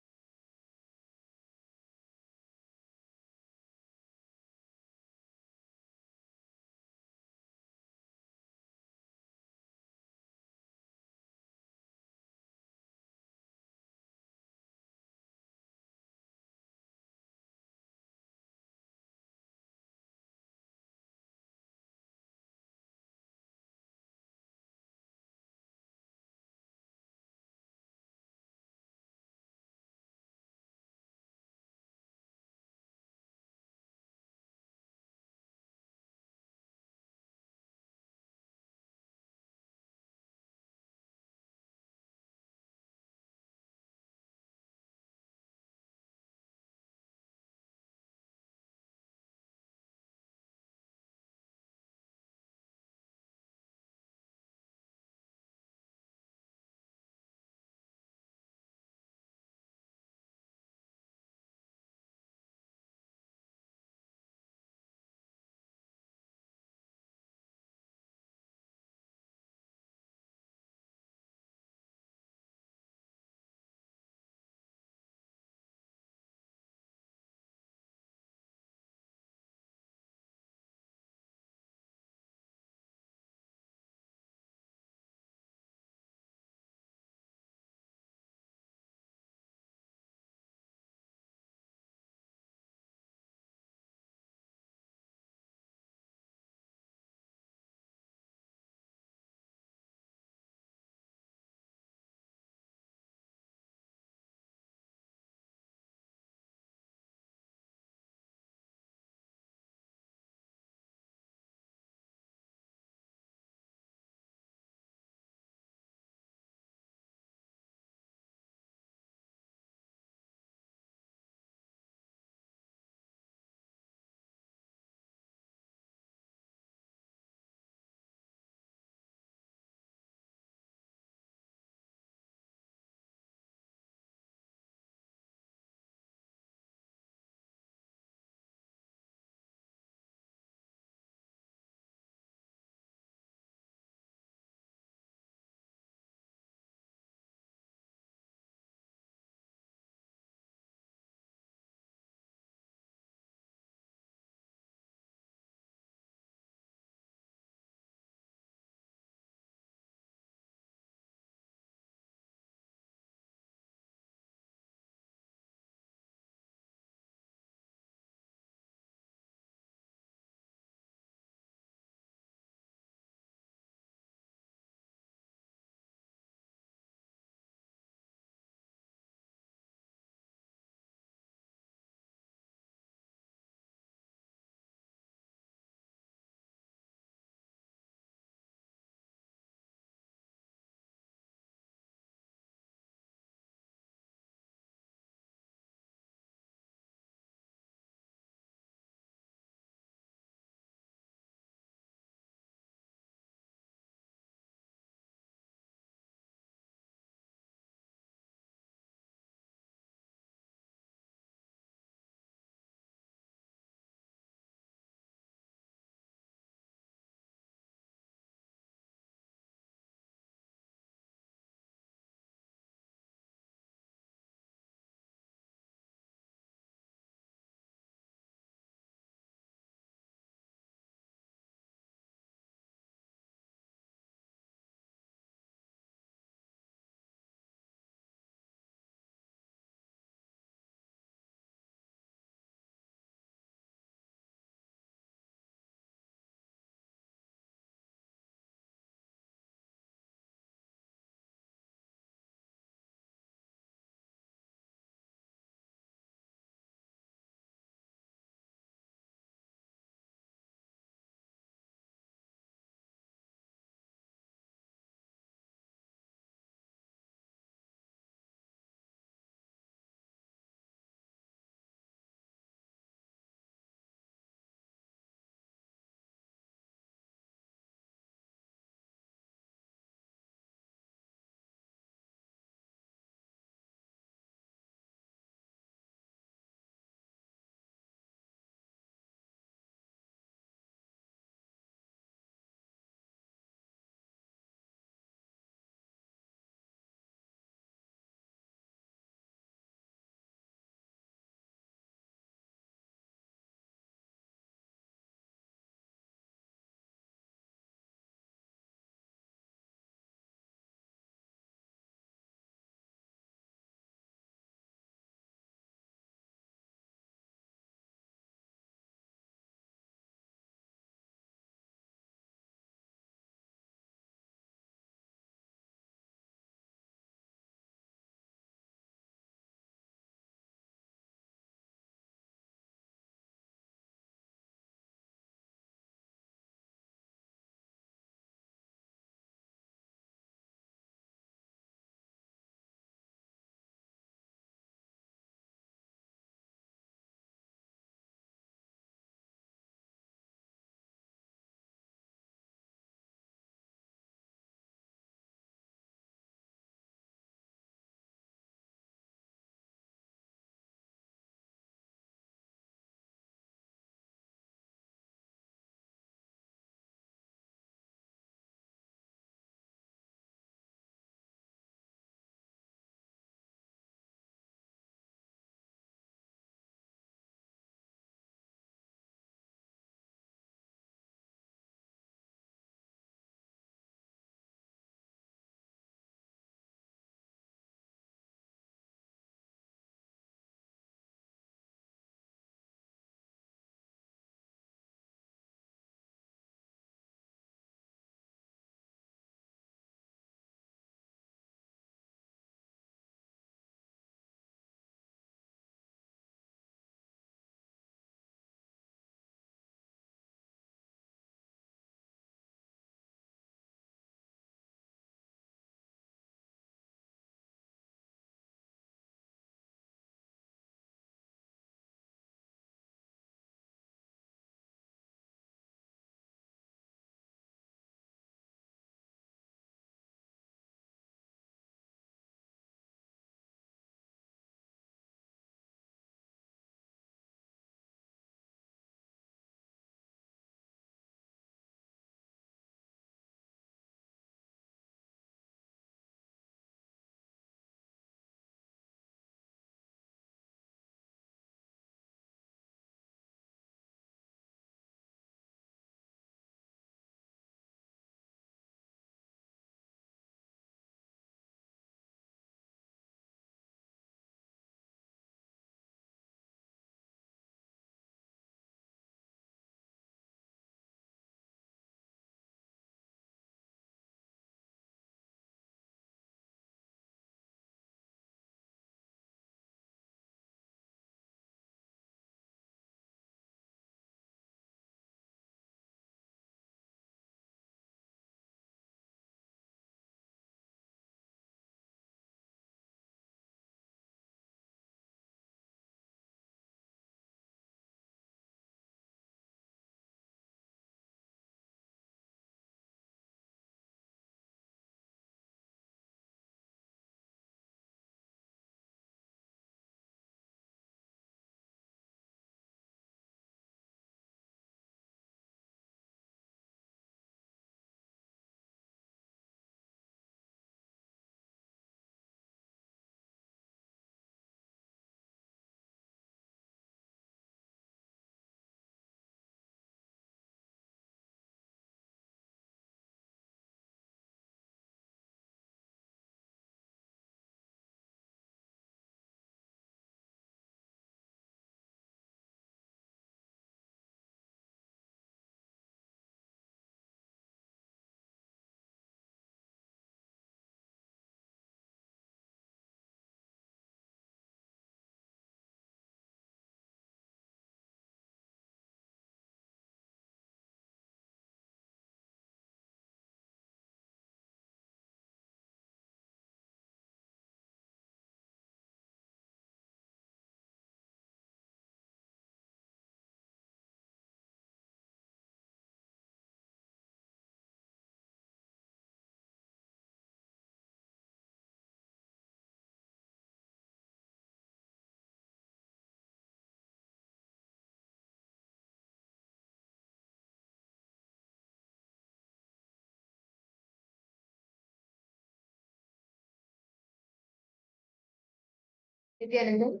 Nithyananda.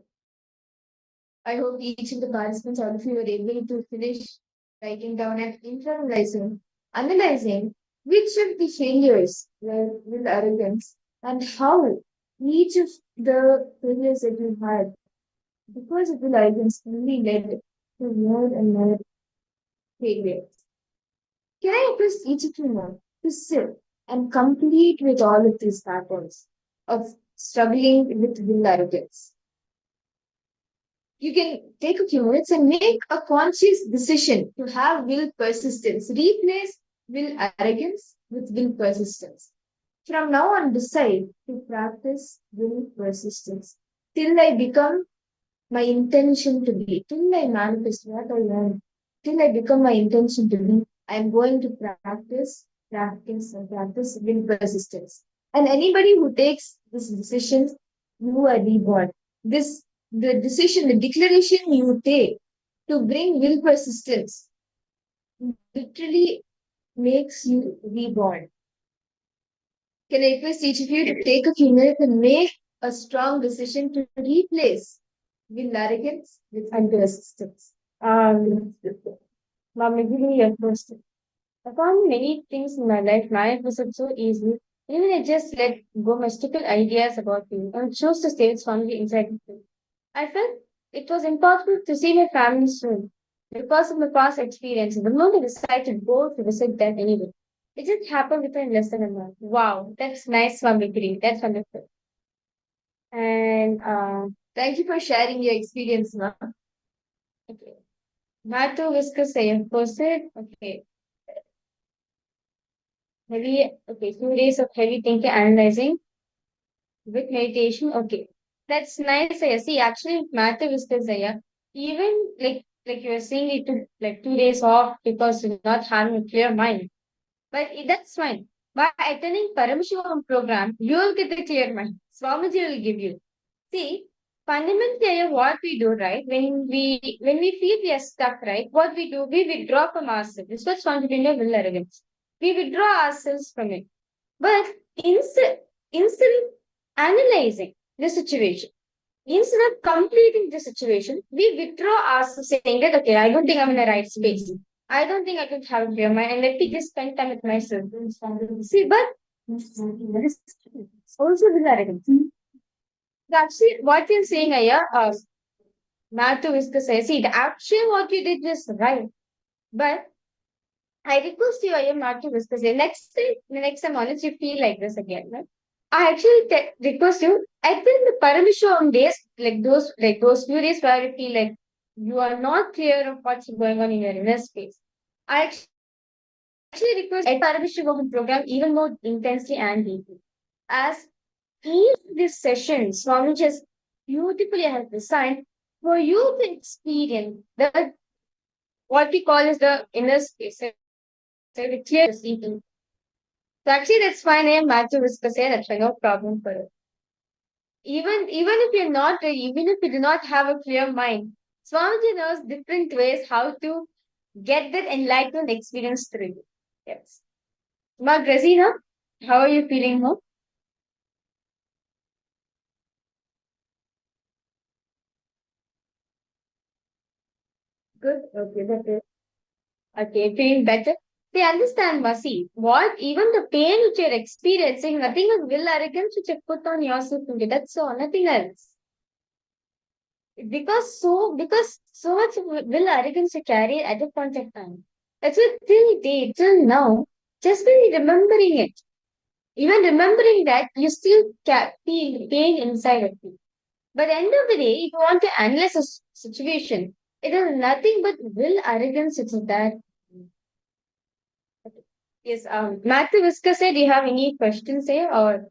I hope each of the participants, all of you, were able to finish writing down and internalizing, analyzing which of the failures were with arrogance and how each of the failures that you had because of the arrogance only led to more and more failures. Can I request each of you now to sit and complete with all of these patterns of struggling with will arrogance? You can take a few minutes and make a conscious decision to have will persistence. Replace will arrogance with will persistence. From now on, decide to practice will persistence till I become my intention to be, till I manifest what I want, till I become my intention to be. I'm going to practice will persistence. And anybody who takes this decision, you are reborn. The decision, the declaration you take to bring will persistence literally makes you reborn. Can I request each of you to take a few minutes and make a strong decision to replace will arrogance with persistence? Mom, giving you a question. I found many things in my life manifested so easily. Even I just let go my stupid ideas about you and chose to stay strongly inside me. I felt it was impossible to see my family soon because of my past experience. The moment I decided to go to visit them anyway, it just happened within less than a month. Wow, that's nice, Swami Giri. That's wonderful. And thank you for sharing your experience, ma'am. Okay. Mathu Viscasaya posted. Okay. Few days of heavy thinking, analyzing with meditation. Okay. That's nice. I see. Actually, Mathu Viscasaya, even like you were saying, it took like 2 days off because you're not having a clear mind. But that's fine. By attending Paramashivoham program, you will get a clear mind. Swamiji will give you. See, fundamentally, what we do, right? When we feel we are stuck, right? What we do, we withdraw from ourselves. This was fundamentally will arrogance. We withdraw ourselves from it. But instead of analyzing the situation, instead of completing the situation, we withdraw ourselves saying that, okay, I don't think I'm in the right space. I don't think I could have a clear mind and let me just spend time with myself. See, but also with arrogance. Actually, what you're saying, Aya, Matthew is to say, see, actually what you did is right. But I request you, Aya, Matthew is to say, next time, honest, you feel like this again, right? I actually request you, I think the Paramashivoham days, like those few days where you feel like you are not clear of what's going on in your inner space. I actually request a Paramashivoham program even more intensely and deeply. As each of these sessions, Swami just beautifully has designed for you to experience the what we call as the inner space, so the clear sleeping. So actually, that's fine. I am Matthew Viscasaya. That's no problem for it. Even if you're not, even if you do not have a clear mind, Swamiji knows different ways how to get that enlightened experience through you. Yes. Ma Grazina, how are you feeling now? Good. Okay, that's it. Okay, feeling better. They understand, Masi. What even the pain which you're experiencing, nothing but will arrogance which you put on yourself today. That's all, nothing else. Because so much will arrogance you carry at a point of time. That's why till date, till now, just be remembering it. Even remembering that, you still feel pain inside of you. But end of the day, if you want to analyze a situation, it is nothing but will arrogance. It's that. Yes, Matthew Whisker said, do you have any questions here? Or if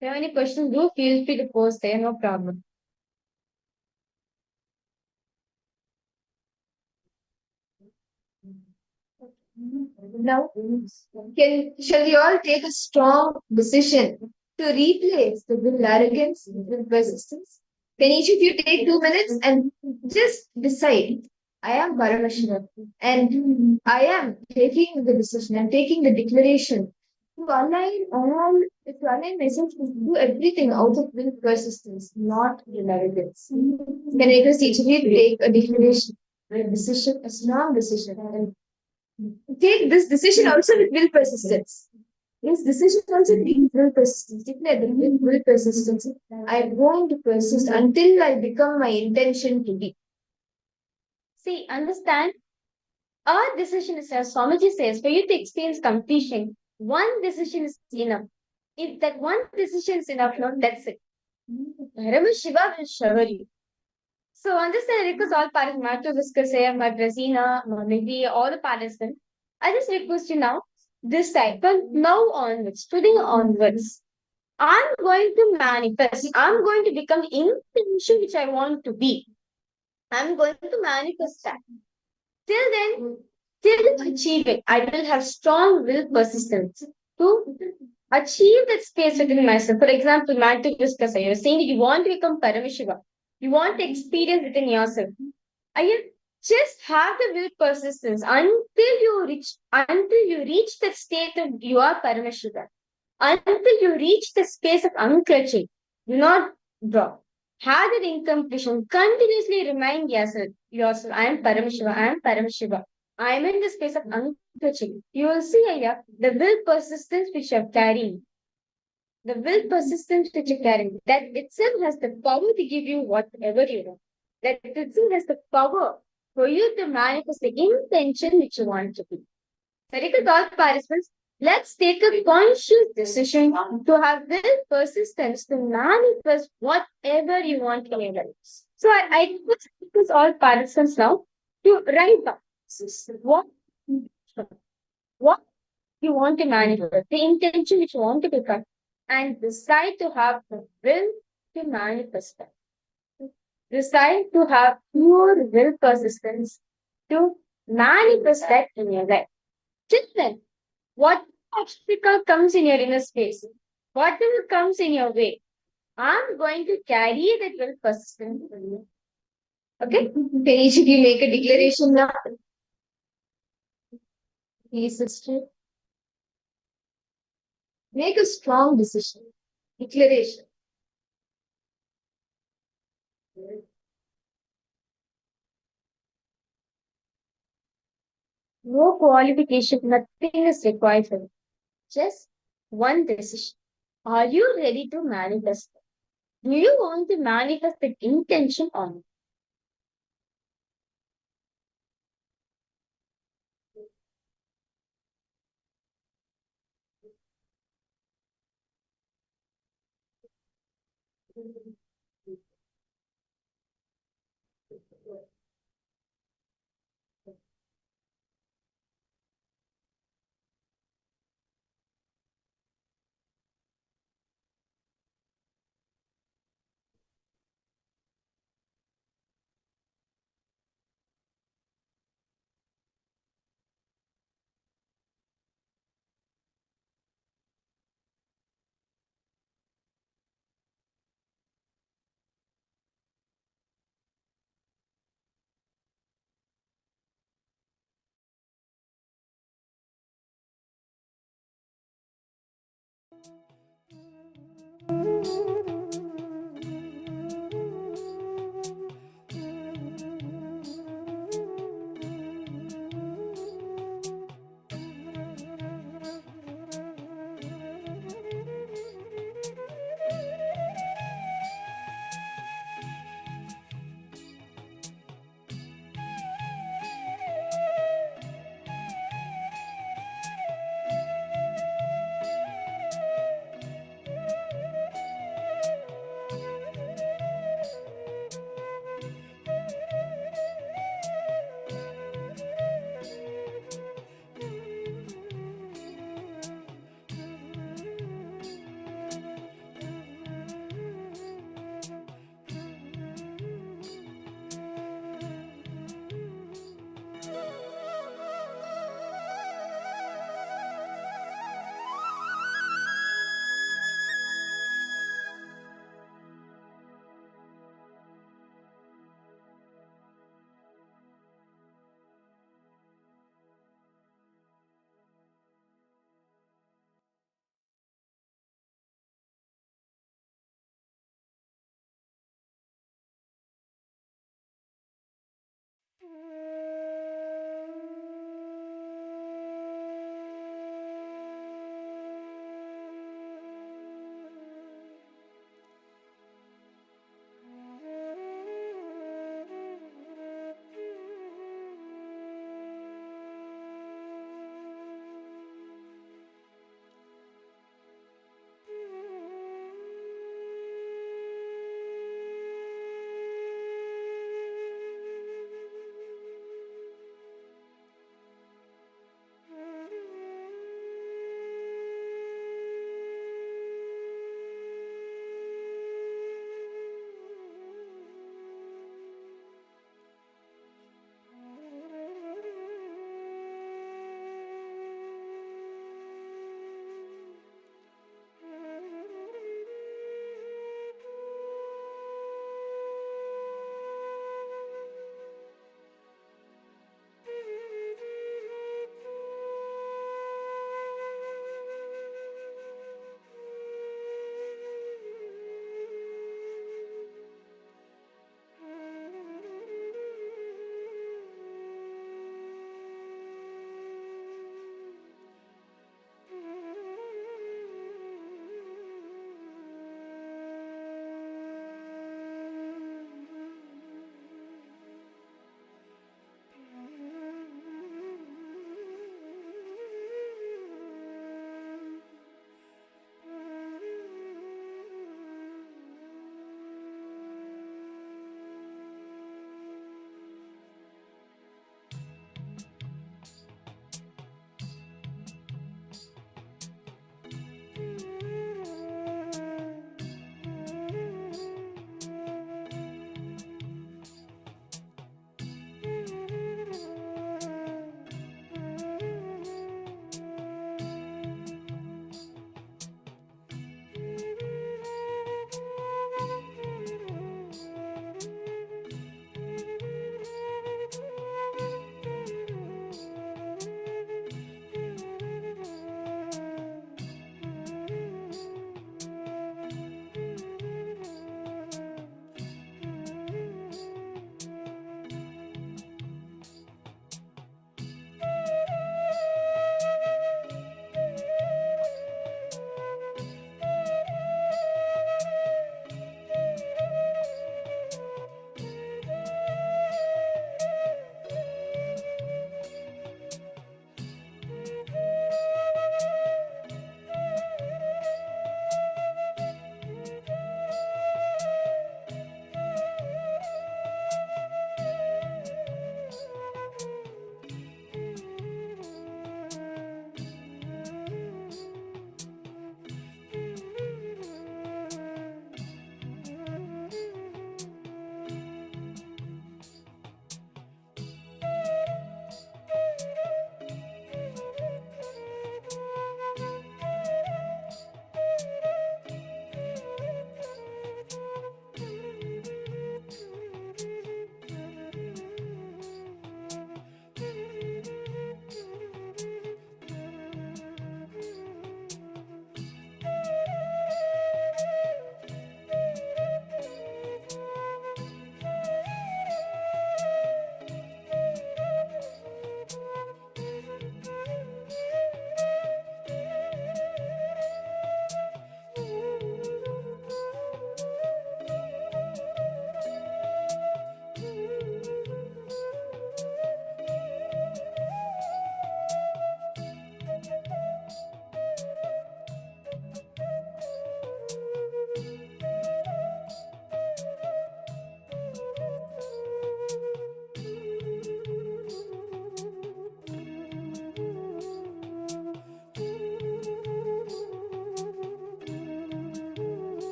you have any questions, do feel free to post there, no problem. Now, shall we all take a strong decision to replace the will arrogance with persistence? Can each of you take 2 minutes and just decide, I am Paramashiva and I am taking the decision, I'm taking the declaration to align myself to do everything out of will persistence, not reluctance. When I was teaching me to take a declaration, a decision, a strong decision, and take this decision also with will persistence. This decision also needs will persistence. Declare the will persistence. I'm going to persist until I become my intention to be. See, understand our decision is, as Swamiji says, for you to experience completion, one decision is enough. If that one decision is enough, no, that's it. Paramashiva will shower you. So understand, request all participants, Matu Viscasaya, Madrazina, Mamidi, all the participants. I just request you now, this time, from now onwards, today onwards, I'm going to manifest. I'm going to become the intention which I want to be. I'm going to manifest that. Till then, till achieve it, I will have strong will persistence to achieve that space within myself. For example, Matthew Viscasa, you're saying that you want to become Paramashiva. You want to experience within yourself. I just have the will persistence until you reach that state of you are Paramashiva. Until you reach the space of unclutching. Do not drop. Have that incompletion. Continuously remind yourself, I am Paramashiva, I am Paramashiva. I am in the space of unclutching. You will see here the will persistence which you are carrying. The will persistence which you are carrying, that itself has the power to give you whatever you want. That itself has the power for you to manifest the intention which you want to be. So, request all participants, let's take a conscious decision to have will persistence to manifest whatever you want in your life. So, I request all participants now to write down what you want to manifest, the intention which you want to become, and decide to have the will to manifest that. Decide to have pure will persistence to manifest that in your life. Till then, what obstacle comes in your inner space, whatever comes in your way, I'm going to carry that will persistence with me. Okay? Can each of you make a declaration now? Please, sister. Make a strong decision. Declaration. No qualification, nothing is required for it. Just one decision. Are you ready to manifest it? Do you want to manifest the intention on it?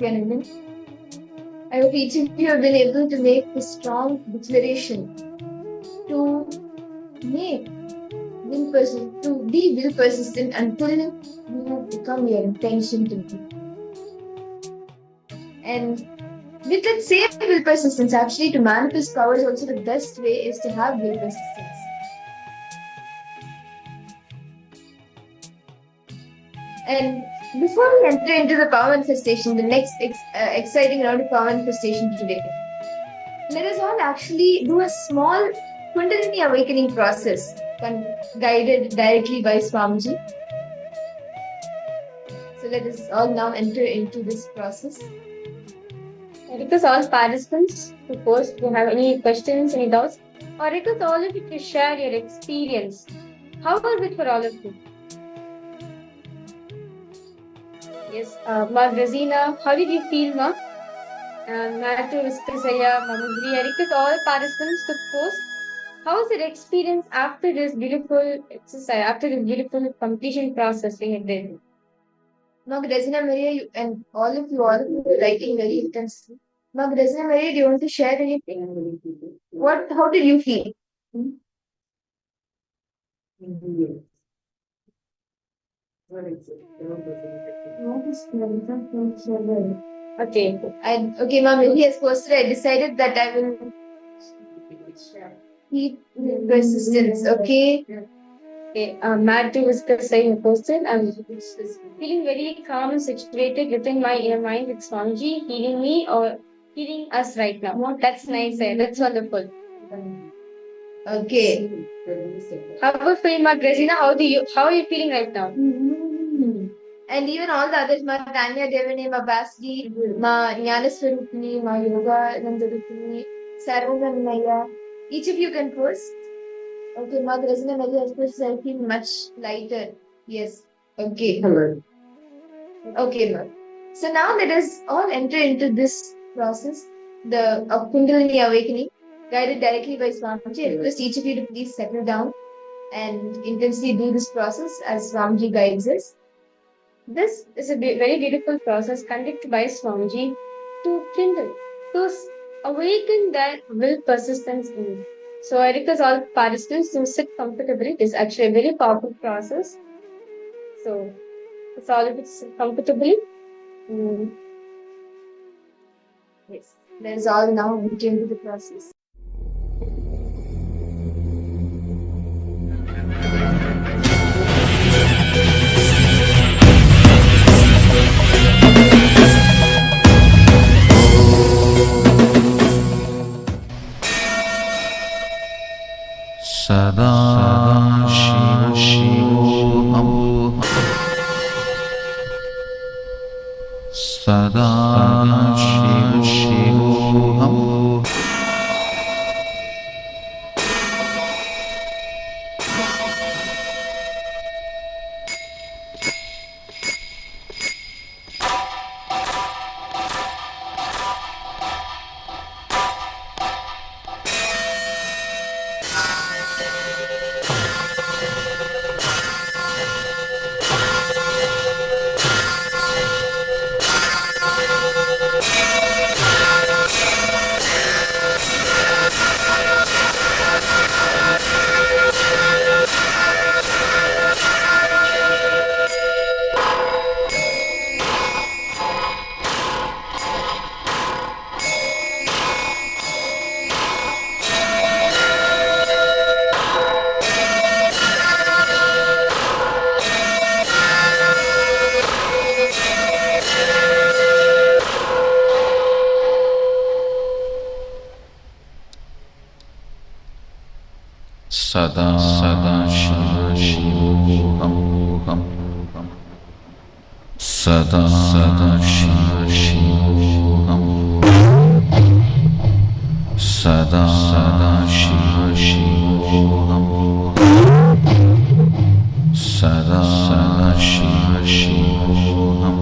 Nithyananda, I hope each of you have been able to make a strong declaration to make to be will persistent until you have become your intention to be. And with that same will persistence, actually to manifest power is also the best way is to have will persistence. And before we enter into the power manifestation, the next exciting round of power manifestation today, let us all actually do a small Kundalini awakening process guided directly by Swamiji. So let us all now enter into this process. I request all participants to post if you have any questions, any doubts, or request all of you to share your experience. How was it for all of you? Yes, Ma Razina, how did you feel, Ma? Matthew, Viskasaya, Mamudri, I request all participants to post. How was your experience after this beautiful exercise, after this beautiful completion process we had did? Mag Resina Maria, and all of you writing very intensely. Mag Resina Maria, do you want to share anything? How did you feel? Okay. Okay, Mom, he has posted, I decided that I will keep persistence, okay? Okay, Matthew is saying posted. I'm feeling very calm and situated within my inner mind with Swamiji healing me or healing us right now. That's nice, that's wonderful. Okay. How about for you, Ma Grazina? How are you feeling right now? And even all the others, Ma Tanya Devani, Ma Basdi, Ma Jnanaswarupini, Ma Yoga Nandurupini, Sarvaganaya. Each of you can post. Okay, Ma Grazina Maria, I feel much lighter. Yes. Okay. Hello. Okay, Ma. So now let us all enter into this process, the Kundalini awakening, guided directly by Swamiji. I request each of you to please settle down and intensely do this process as Swamiji guides us. This is a very beautiful process conducted by Swamiji to kindle, to awaken that will persistence in you. So I request all participants to sit comfortably. It is actually a very powerful process. So it's all of it sit comfortably. Yes, let us all now enter into the process. Sadashivoham Sadashivoham Sadashivoham Sadashivoham Sada Shivoham, Sada Shivoham,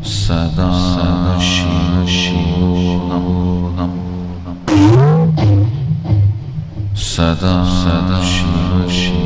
Sada Shivoham, Sada Shivoham.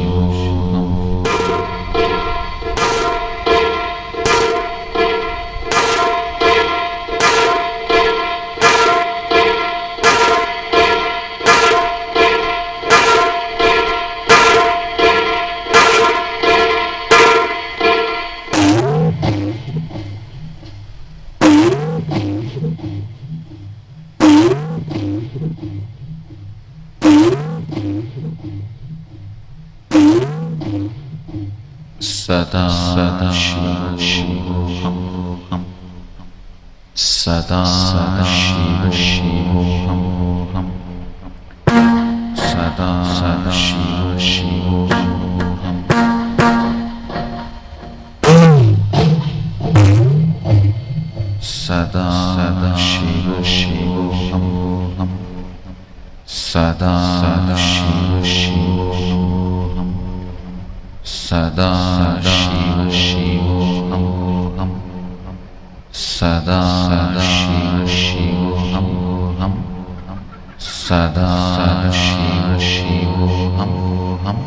Sada Shivoham, Sada Shivoham, Sada Shivoham, Sada Shivoham, Sada Shivoham, Sada Shivoham, Sada Shivoham, Sada Shivoham.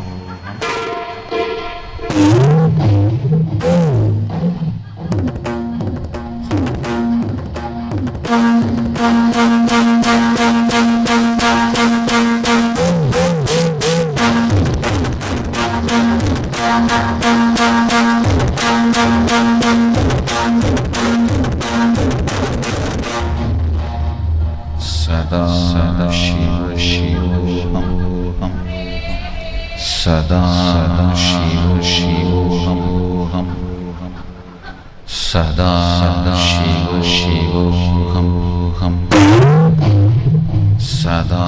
Sada Shivoham, Sada Shivoham, Sada Shivoham, Sada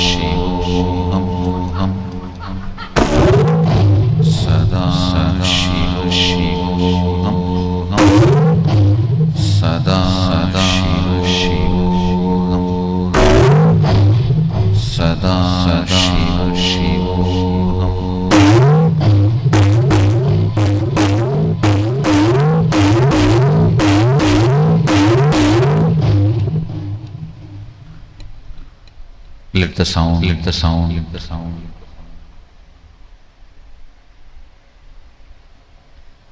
Shivoham, Sada Shivoham, Sada Sada Shivoham. Let the sound, let the sound, let the sound.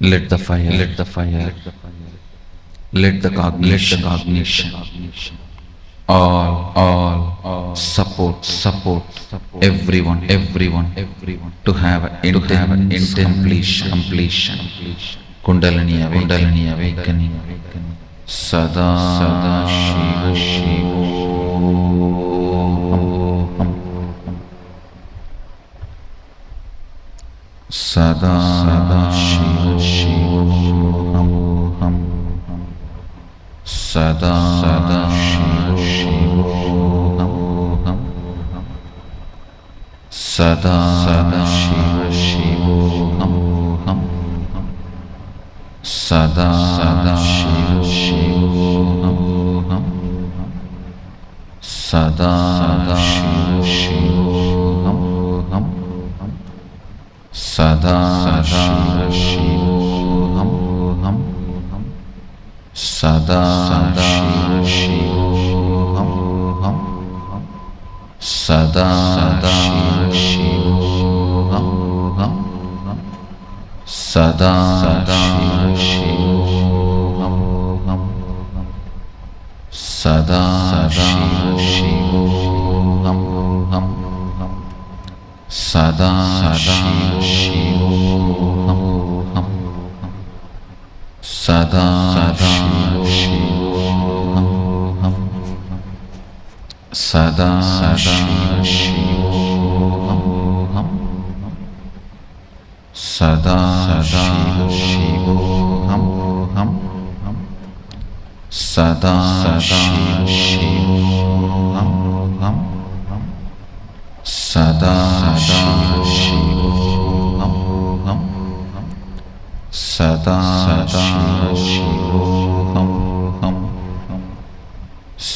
Let the fire, let the fire, let the cognition, all support everyone to have an completion. Kundalini awakening. Sada Shivoham, Sada Shivoham, Sada Shivoham, Sada Shivoham, Sada Shivoham, Sada Shivoham, Sada Shivoham, Sada Shivoham, Sada Shivoham, Sada Shivoham, Sada Shivoham, Sada Shivoham, Sada Shivoham, Sada Shivoham, Sada Shivoham, Sada Shivoham, Sada Shivoham, Sada Shivoham,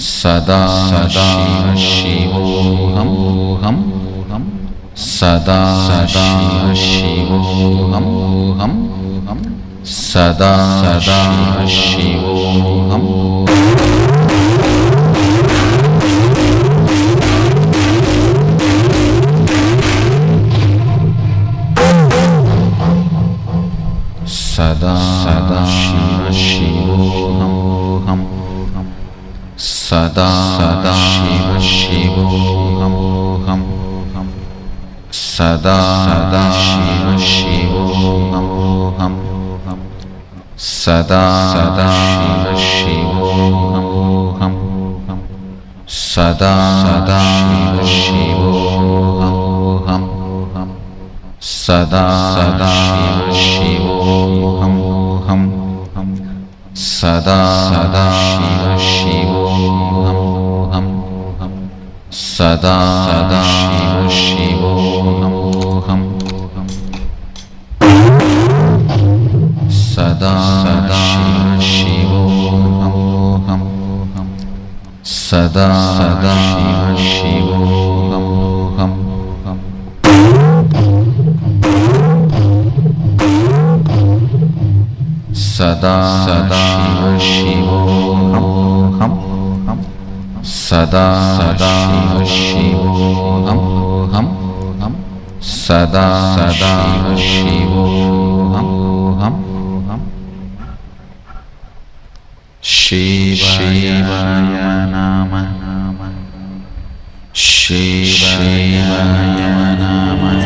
सदा शिवोऽहम् सदा शिवोऽहम् सदा शिवोऽहम् सदा शिवोऽहम् सदा शिवोऽहम् सदा शिवोऽहम् सदा शिवोऽहम् सदा शिवोऽहम् सदा शिवोऽहम् सदा शिवोऽहम् सदा शिवोऽहम् सदा शिवोऽहम् सदा शिवोऽहम् सदा शिवोऽहम् सदा शिवोऽहम् सदा शिवोऽहम् शिवाय नमः शिवाय नमः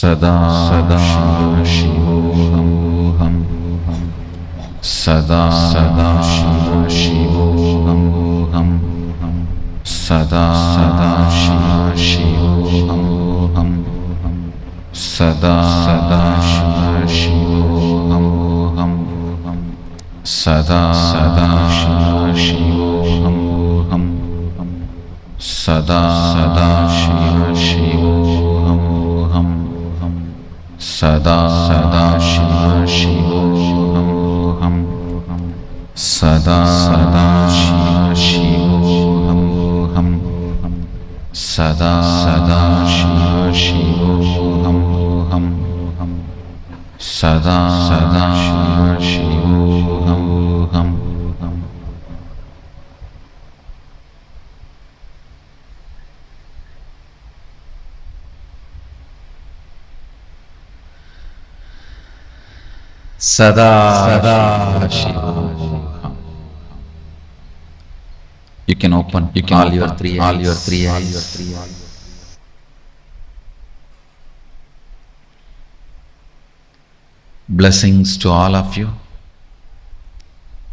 सदा शिवोऽहम् सदा शिवोऽहम् सदा शिवोऽहम् सदा शिवोऽहम् सदा शिवोऽहम् सदा शिवोऽहम् सदा शिवोऽहम् Sada Shivoham Sada Shivoham Sada Shivoham. Sada Shivoham. You can open all your three eyes. Blessings to all of you.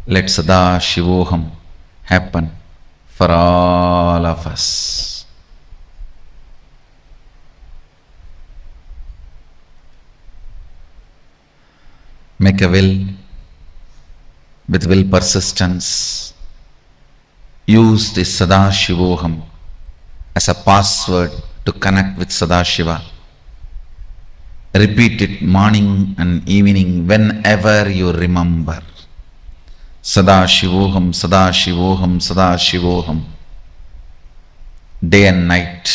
Let Sada Shivoham happen for all of us. Make a will with will persistence. Use this Sada Shivoham as a password to connect with Sada Shiva. Repeat it morning and evening whenever you remember. Sada Shivoham, Sada Shivoham, Sada Shivoham. Day and night.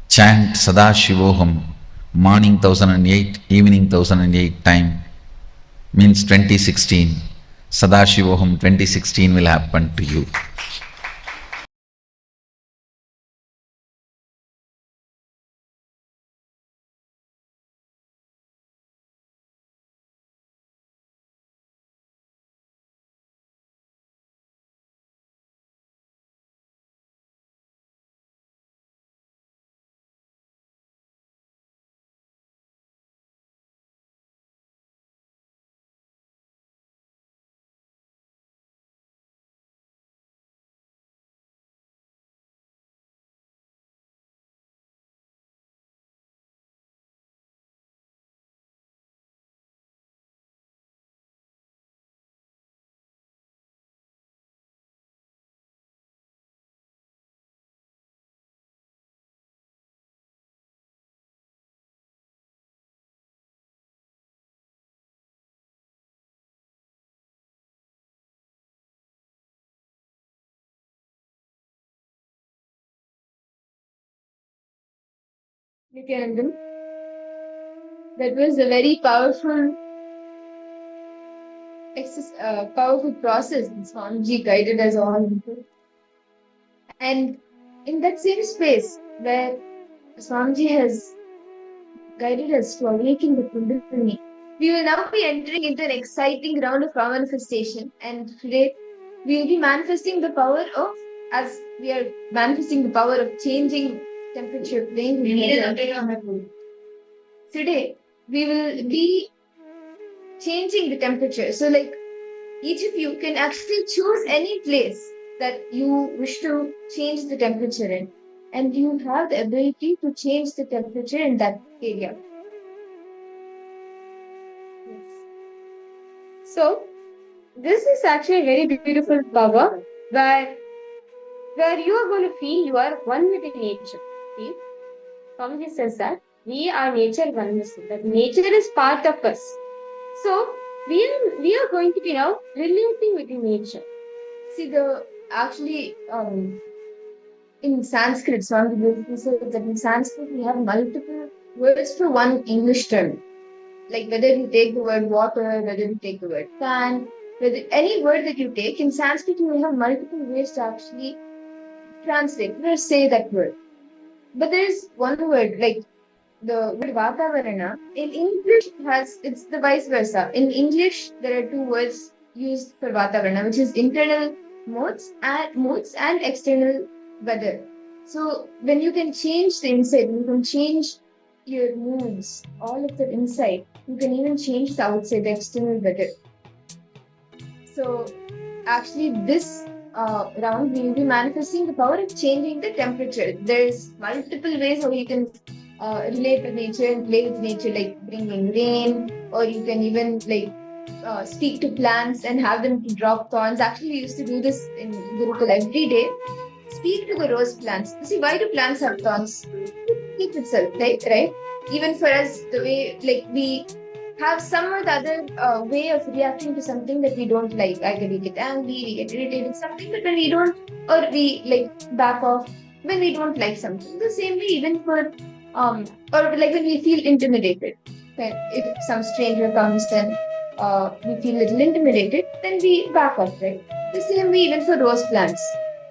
Chant Sada Shivoham, morning 1008, evening 1008 time. Means 2016. Sada Shivoham 2016 will happen to you. Nithyananda, that was a very powerful powerful process that Swamiji guided us all into. And in that same space where Swamiji has guided us to awaken the Kundalini, we will now be entering into an exciting round of power manifestation. And today we will be manifesting the power of, as we are manifesting the power of changing temperature, playing with nature. Today we will be changing the temperature. So like each of you can actually choose any place that you wish to change the temperature in, and you have the ability to change the temperature in that area. Yes. So this is actually a very beautiful power where you are going to feel you are one with the nature. See, Swamiji says that we are nature oneness, that nature is part of us. So we are going to be now relating with the nature. See, in Sanskrit, Swamiji says that in Sanskrit we have multiple words for one English term. Like whether you take the word water, whether you take the word fan, whether any word that you take, in Sanskrit you have multiple ways to actually translate or say that word. But there is one word, like the word Vatavarana. In English it's the vice versa. In English there are two words used for Vatavarana, which is internal modes and external weather. So when you can change the inside, you can change your moods, all of that inside, you can even change the outside, the external weather. So actually this round we will be manifesting the power of changing the temperature. There's multiple ways how you can relate to nature and play with nature, like bringing rain, or you can even speak to plants and have them to drop thorns. Actually, we used to do this in Gurukul every day. Speak to the rose plants. See, why do plants have thorns? Keep itself, right? Even for us, the way we have some or the other way of reacting to something that we don't like. Either we get angry, we get irritated, something, but when we don't, or we like back off when we don't like something. The same way, even for or like when we feel intimidated. When if some stranger comes and we feel a little intimidated, then we back off, right? The same way, even for rose plants,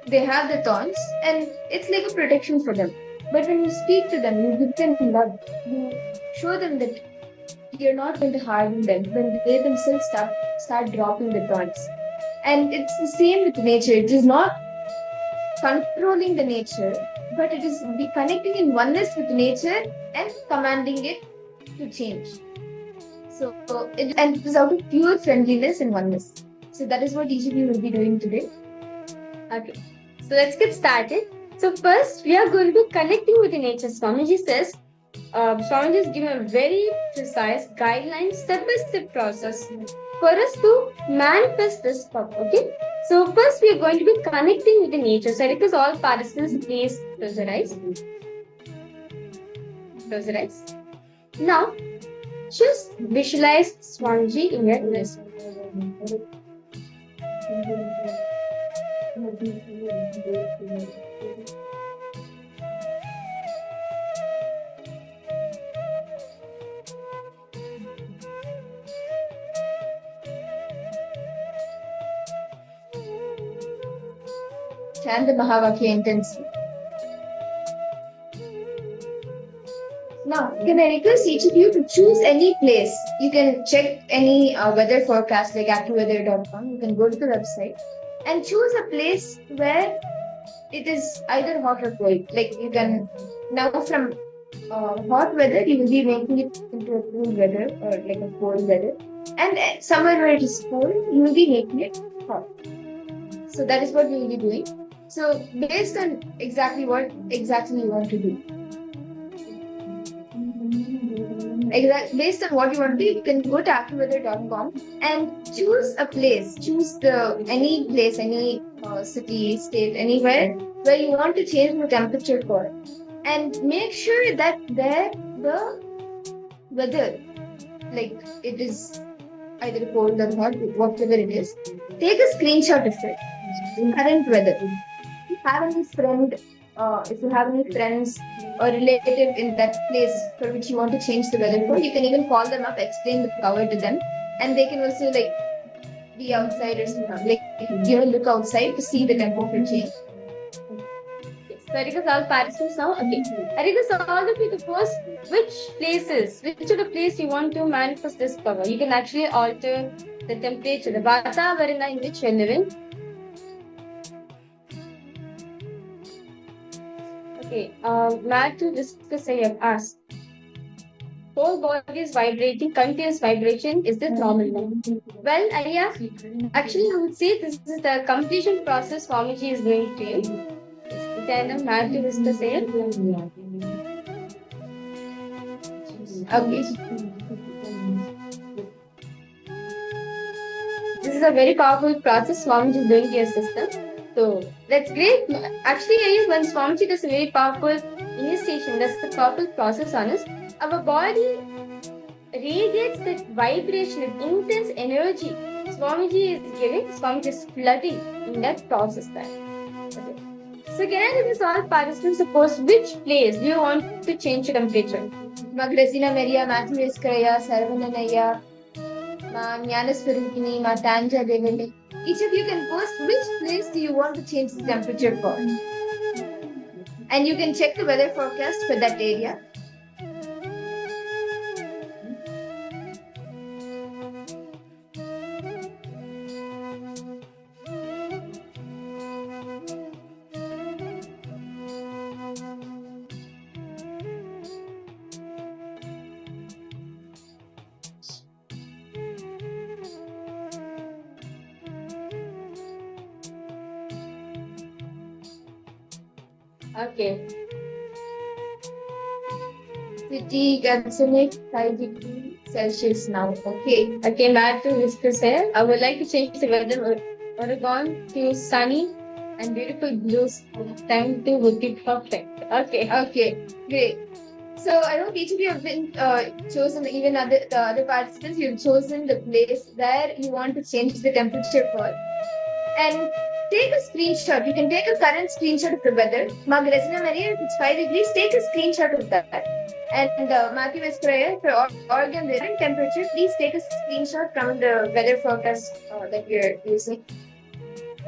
they have the thorns, and it's like a protection for them. But when you speak to them, you give them love. You show them that you're not going to harm them when they themselves start dropping the thorns. And it's the same with nature. It is not controlling the nature, but it is be connecting in oneness with nature and commanding it to change. So it is out of pure friendliness and oneness. So that is what each of you will be doing today. Okay. So let's get started. So first we are going to be connecting with the nature. Swamiji says, Swamiji is giving a very precise guideline, step-by-step process for us to manifest this power. Okay. So first we are going to be connecting with the nature. So I request all participants please close your eyes. Close your eyes. Now just visualize Swamiji in your wrist. Chant the Mahavakya intensely. Now, can I request each of you to choose any place? You can check any weather forecast like accuweather.com. You can go to the website and choose a place where it is either hot or cold. Like you can now from hot weather you will be making it into a cool weather or like a cold weather, and somewhere where it is cold you will be making it hot. So that is what we will be doing. So based on exactly what you want to do. Based on what you want to do, you can go to accuweather.com and choose a place. Choose any place, any city, state, anywhere where you want to change the temperature for, and make sure that there the weather, like it is either cold or hot, whatever it is. Take a screenshot of it. Current weather. If you have any friends or relative in that place for which you want to change the weather for, you can even call them up, explain the power to them, and they can also like be outside or something, like look outside to see the temperature change. Yes. So I request all participants now. Okay. I request all of you to post which are the places you want to manifest this power. You can actually alter the temperature, the Vatavarana in which you are living. Okay, Matthew discuss, I have asked. Whole body is vibrating, continuous vibration. Is this normal? Well, I asked. Actually, I would say this is the completion process Swamiji is doing to you. Then Matthew discuss it. Okay. This is a very powerful process Swamiji is doing to your system. So that's great. Actually, when Swamiji does a very powerful initiation, that's the powerful process on us. Our body radiates that vibration of intense energy. Swamiji is giving, Swamiji is flooding in that process there. Okay. So can I request all participants to post which place do you want to change the temperature? Magresina Maria, Matthew Iskaraya, Sarvananaya, Ma Jnanaswarupini, Ma Tanja Devali. Each of you can post which place do you want to change the temperature for. And you can check the weather forecast for that area. Okay. City Gatsonic 5 degrees Celsius now. Okay. Okay, back to Mr. Sir. I would like to change the weather Oregon to sunny and beautiful blue. Time to would be perfect. Okay. Okay. Great. So I hope each of you have been chosen, even the other participants, you've chosen the place where you want to change the temperature for. And take a screenshot. You can take a current screenshot of the weather. Magdalena Maria, if it's 5 degrees, take a screenshot of that. And Matthew Esquire, for Oregon, there in temperature, please take a screenshot from the weather forecast that we're using.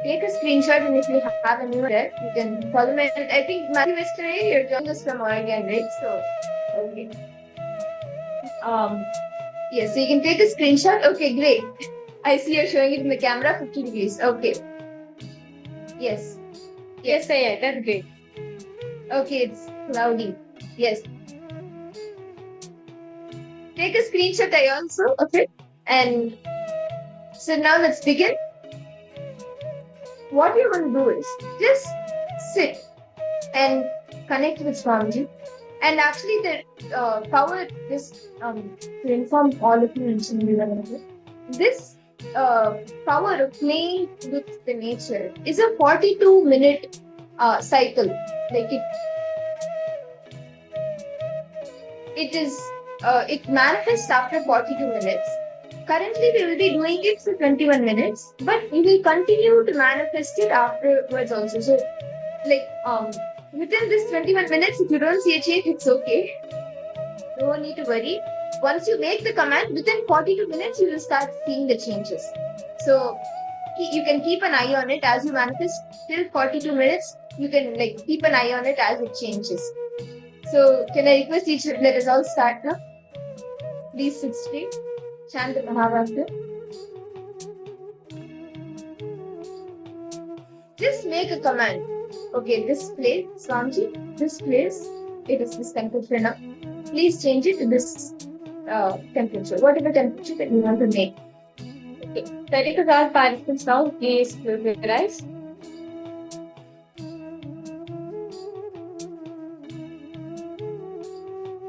Take a screenshot, and if you have anyone there, you can follow me. And I think Matthew Esquire, you're joining us from Oregon, right? So, okay. Yes, so you can take a screenshot. Okay, great. I see you're showing it in the camera, 50 degrees. Okay. Yes. Yes, yeah, that's great. Okay, it's cloudy. Yes. Take a screenshot I also of it. And so now let's begin. What you're going to do is just sit and connect with Swamiji. And actually the power, this to inform all of you, this power of playing with the nature is a 42-minute cycle. Like it manifests after 42 minutes. Currently, we will be doing it for 21 minutes, but we will continue to manifest it afterwards also. So, like within this 21 minutes, if you don't see a change, it's okay. No need to worry. Once you make the command, within 42 minutes, you will start seeing the changes. So you can keep an eye on it as you manifest till 42 minutes. You can keep an eye on it as it changes. So can I request let us all start now? Please sit straight. Chant the Mahavakya. Just make a command. Okay, this place, Swamiji, this place, it is this temperature now. Please change it to this temperature, whatever temperature that you want to make. Okay, 30 to all participants now, please close your eyes.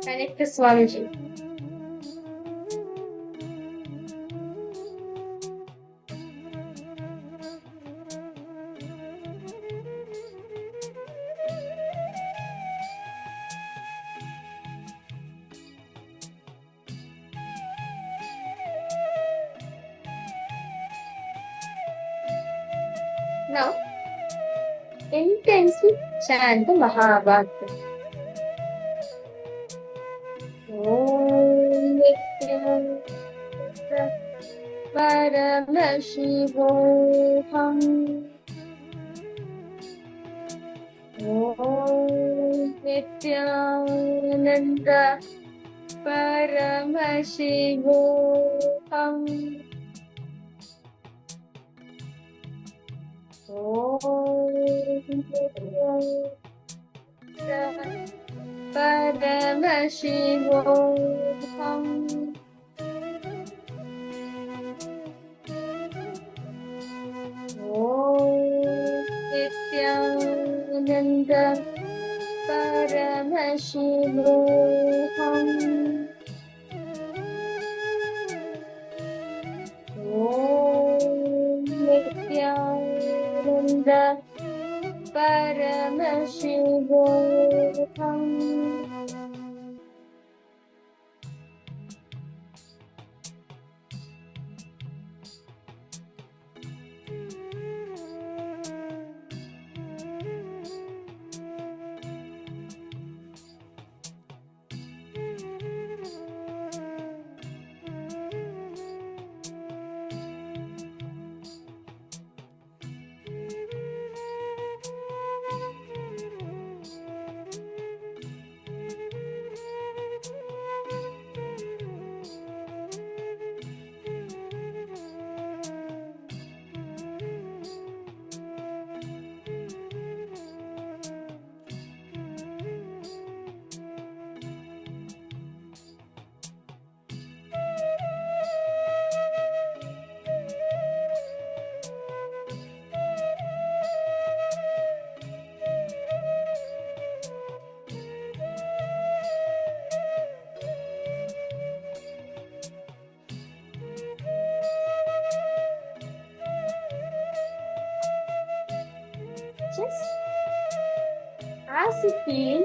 Connect to Swamiji. Now, intensely chant the Mahavakya. Om Nithyananda Paramashivoham. Om Nithyananda Paramashivoham. Paramashivoham. Nithyananda Paramashivoham. Nithyananda Paramashivoham. Just as you feel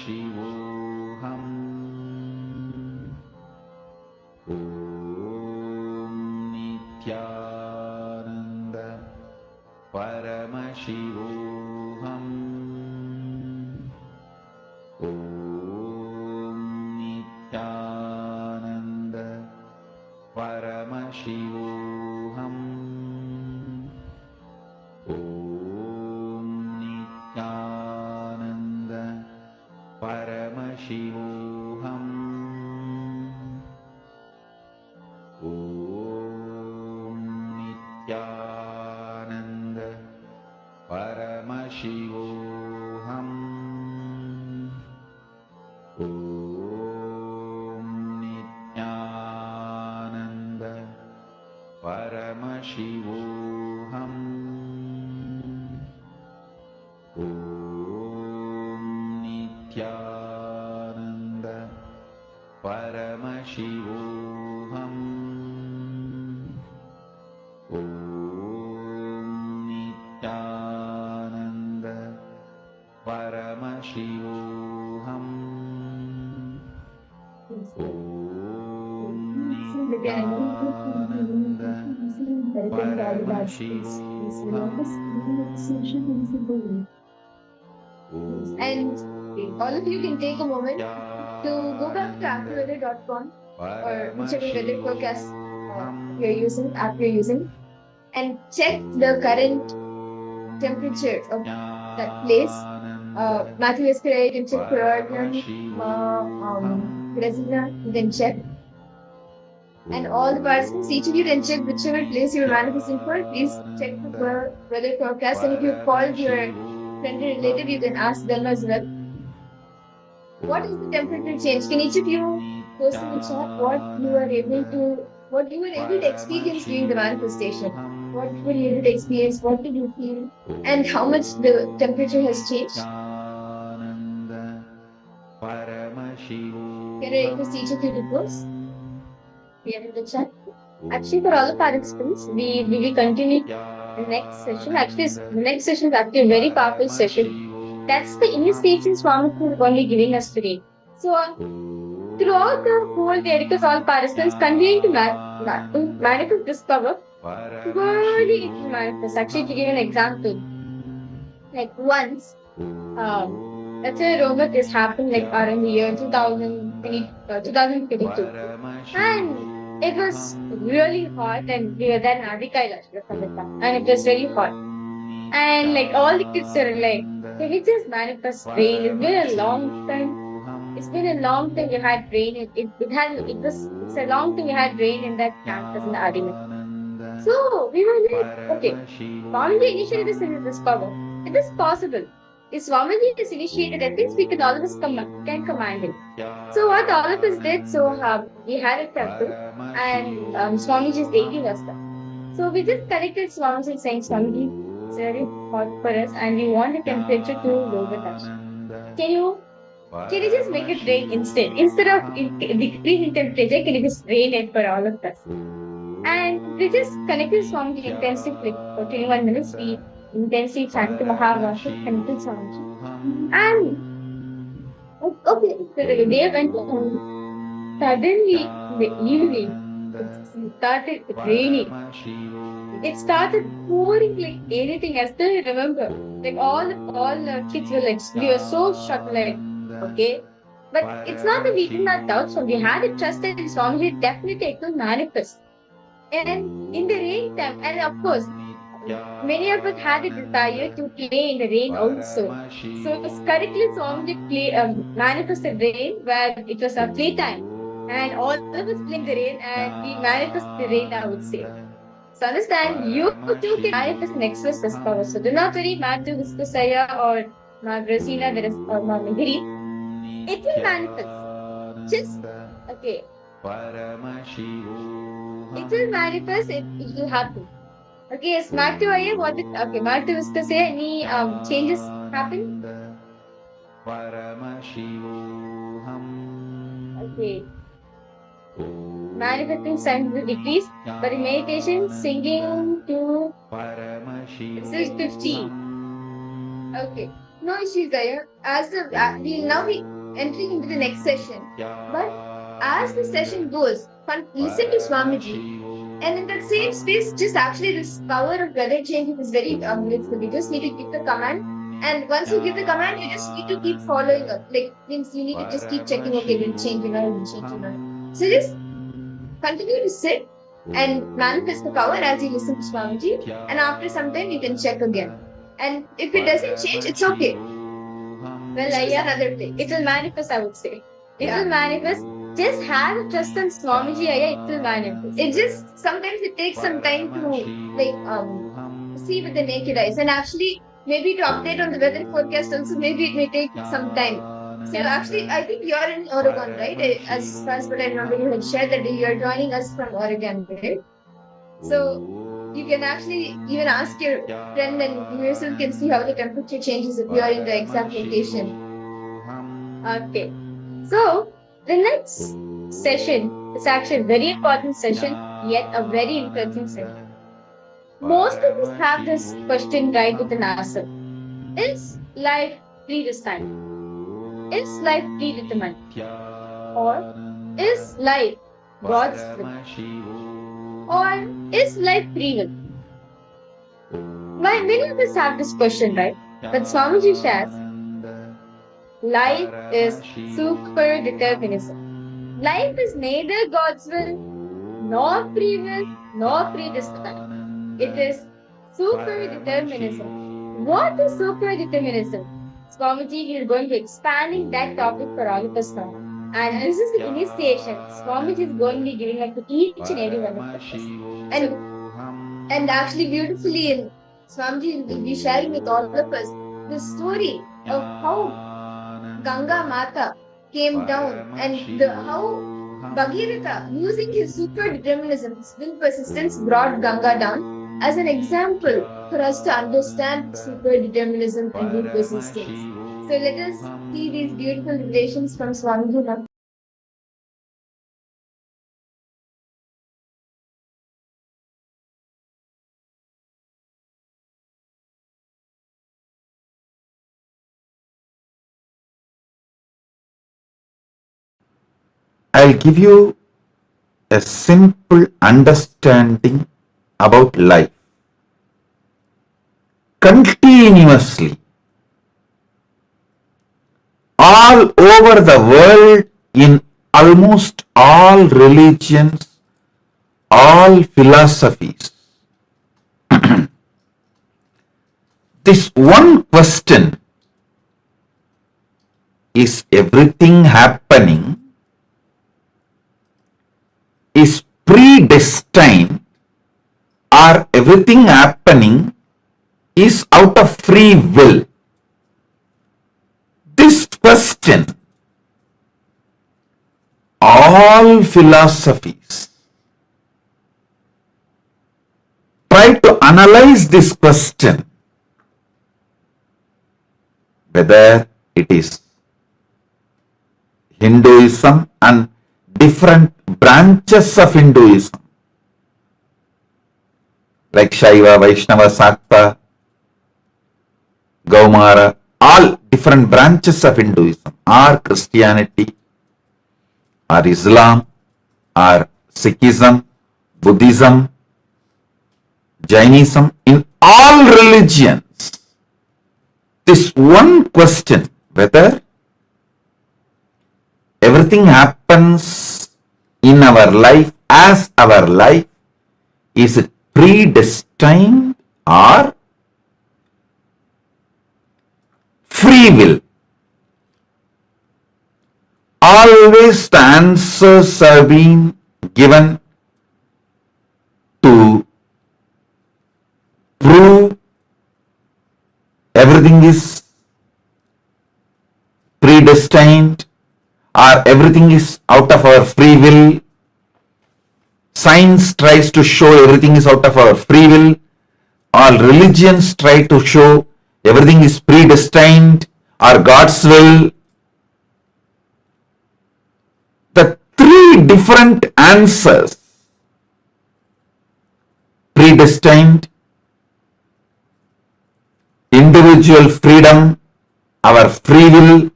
Paramashivoham. Om Nithyananda Paramashivoham. Om Nithyananda Paramashivoham. Om Nithyananda Paramashivoham. Om Nithyananda Paramashivoham. Om Nithyananda Paramashivoham. Om Nithyananda Paramashivoham. Om Nithyananda Paramashivoham. Om Nithyananda Paramashivoham. And all of you can take a moment to go back to activated.com or whichever weather forecast you're using, app you're using, and check the current temperature of that place. Matthew is correct, and check Korean, Brazilian, you can check. And all the participants, each of you can check whichever place you're manifesting for. Please check the weather forecast, and if you've called your friend or relative, you can ask them as well. What is the temperature change? Can each of you post in the chat what you were able to experience during the manifestation? What were you able to experience? What did you feel? And how much the temperature has changed? Can I request each of you to post? Here in the chat. Actually, for all the participants, we will continue the next session. Actually, the next session is actually a very powerful session. That's the initiation Swami is only giving us today. So, throughout the whole day, because all participants continue to manifest this power, worthy it will manifest. Actually, to give an example, like once, let's say Roma, this happened like around the year 2022. And it was really hot, and we were then at the KAILASA, and it was very hot. And like all the kids are like, can we just manifest rain? It's been a long time. It's been a long time we had rain. It's a long time we had rain in that campus in the Adina. So we were like, okay, Swamiji initiated this power. It is possible. If Swamiji is initiated, at least we can all of us can command it. So what all of us did, we had a temple, and Swamiji is taking us there. So we just connected Swamiji saying, Swamiji, it's very hot for us, and we want the temperature to lower us. Can you just make it rain instead? Instead of decreasing temperature, can you just rain it for all of us? And we just connected Swamiji intensively for 21 minutes. We intensely chanted Mahavasha, connected Swamiji. And okay, the day went on. Suddenly, the evening, it started raining. It started pouring like anything. I still remember. Like all the kids were like, we were so shocked, like, okay. But it's not that we did not doubt, so we had a trust in Swamiji, definitely it will manifest. And in the rain time, and of course, many of us had a desire to play in the rain also. So correctly, Swamiji manifested rain where it was our playtime. And all of us played the rain, and we manifested the rain, I would say. So understand, you too can manifest and express this power. So do not worry, Matthew, Viskusaya, or Rosina, or Mihiri. It will manifest. Just, okay. It will manifest, it will happen. Okay, yes, Matthew, okay, Matthew, Viskusaya, any changes happen? Okay. Manifesting signs will decrease, but in meditation, singing to this is 50. Okay. No issues there. As the we'll now be entering into the next session. But as the session goes, listen to Swamiji. And in that same space, just actually this power of weather changing is very beautiful. You just need to give the command. And once you give the command, you just need to keep following up. Like means you need to just keep checking, okay, will change, will change, So just continue to sit and manifest the power as you listen to Swamiji. And after some time, you can check again. And if it doesn't change, it's okay. Well, another place. It will manifest, I would say. It will manifest. Just have a trust in Swamiji, it will manifest. It just sometimes it takes some time to see with the naked eyes. And actually, maybe to update on the weather forecast also, maybe it may take some time. So actually, I think you're in Oregon, right? As far as what I remember, you had shared that you're joining us from Oregon, right? So you can actually even ask your friend and you yourself can see how the temperature changes if you are in the exact location. Okay. So the next session is actually a very important session, yet a very interesting session. Most of us have this question right within ourselves. Is life predestined? Is life predetermined? Or is life God's will? Or is life free will? Why many of us have this question, right? But Swamiji says, life is super-determinism. Life is neither God's will, nor free will, nor predestined. It is super-determinism. What is super-determinism? Swamiji is going to expanding that topic for all of us now. And this is the initiation. Swamiji is going to be giving it to each and every one of us. And actually beautifully, Swamiji will be sharing with all of us the story of how Ganga Mata came down and how Bhagirath, using his super-determinism, his will persistence, brought Ganga down as an example for us to understand super-determinism and will persistence. So let us see these beautiful relations from Swamiji now. I'll give you a simple understanding about life. Continuously, all over the world, in almost all religions, all philosophies, this one question, is everything happening, is predestined, or everything happening is out of free will? This question, all philosophies try to analyze this question, whether it is Hinduism and different branches of Hinduism, like Shaiva, Vaishnava, Sakta, Gaumara, all different branches of Hinduism, or Christianity, or Islam, or Sikhism, Buddhism, Jainism, in all religions, this one question, whether everything happens in our life as our life, is it predestined or free will? Always the answers have been given to prove everything is predestined or everything is out of our free will. Science tries to show everything is out of our free will. All religions try to show everything is predestined or God's will. The three different answers, predestined, individual freedom, our free will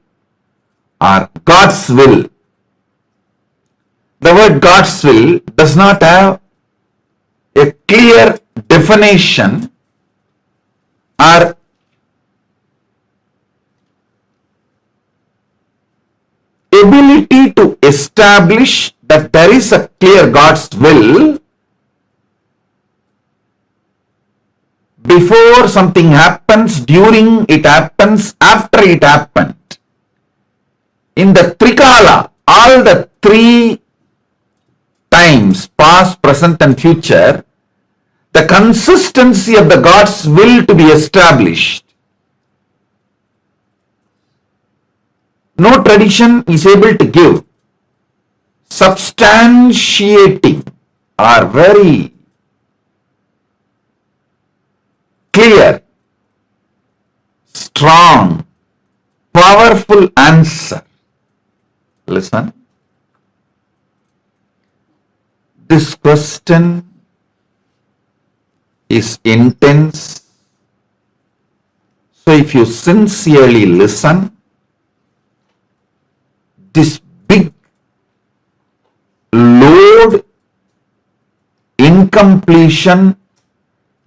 or God's will. The word God's will does not have a clear definition or ability to establish that there is a clear God's will before something happens, during it happens, after it happened. In the Trikala, all the three times, past, present and future, the consistency of the God's will to be established. No tradition is able to give substantiating or very clear, strong, powerful answer. Listen. This question is intense. So if you sincerely listen, this big load, incompletion,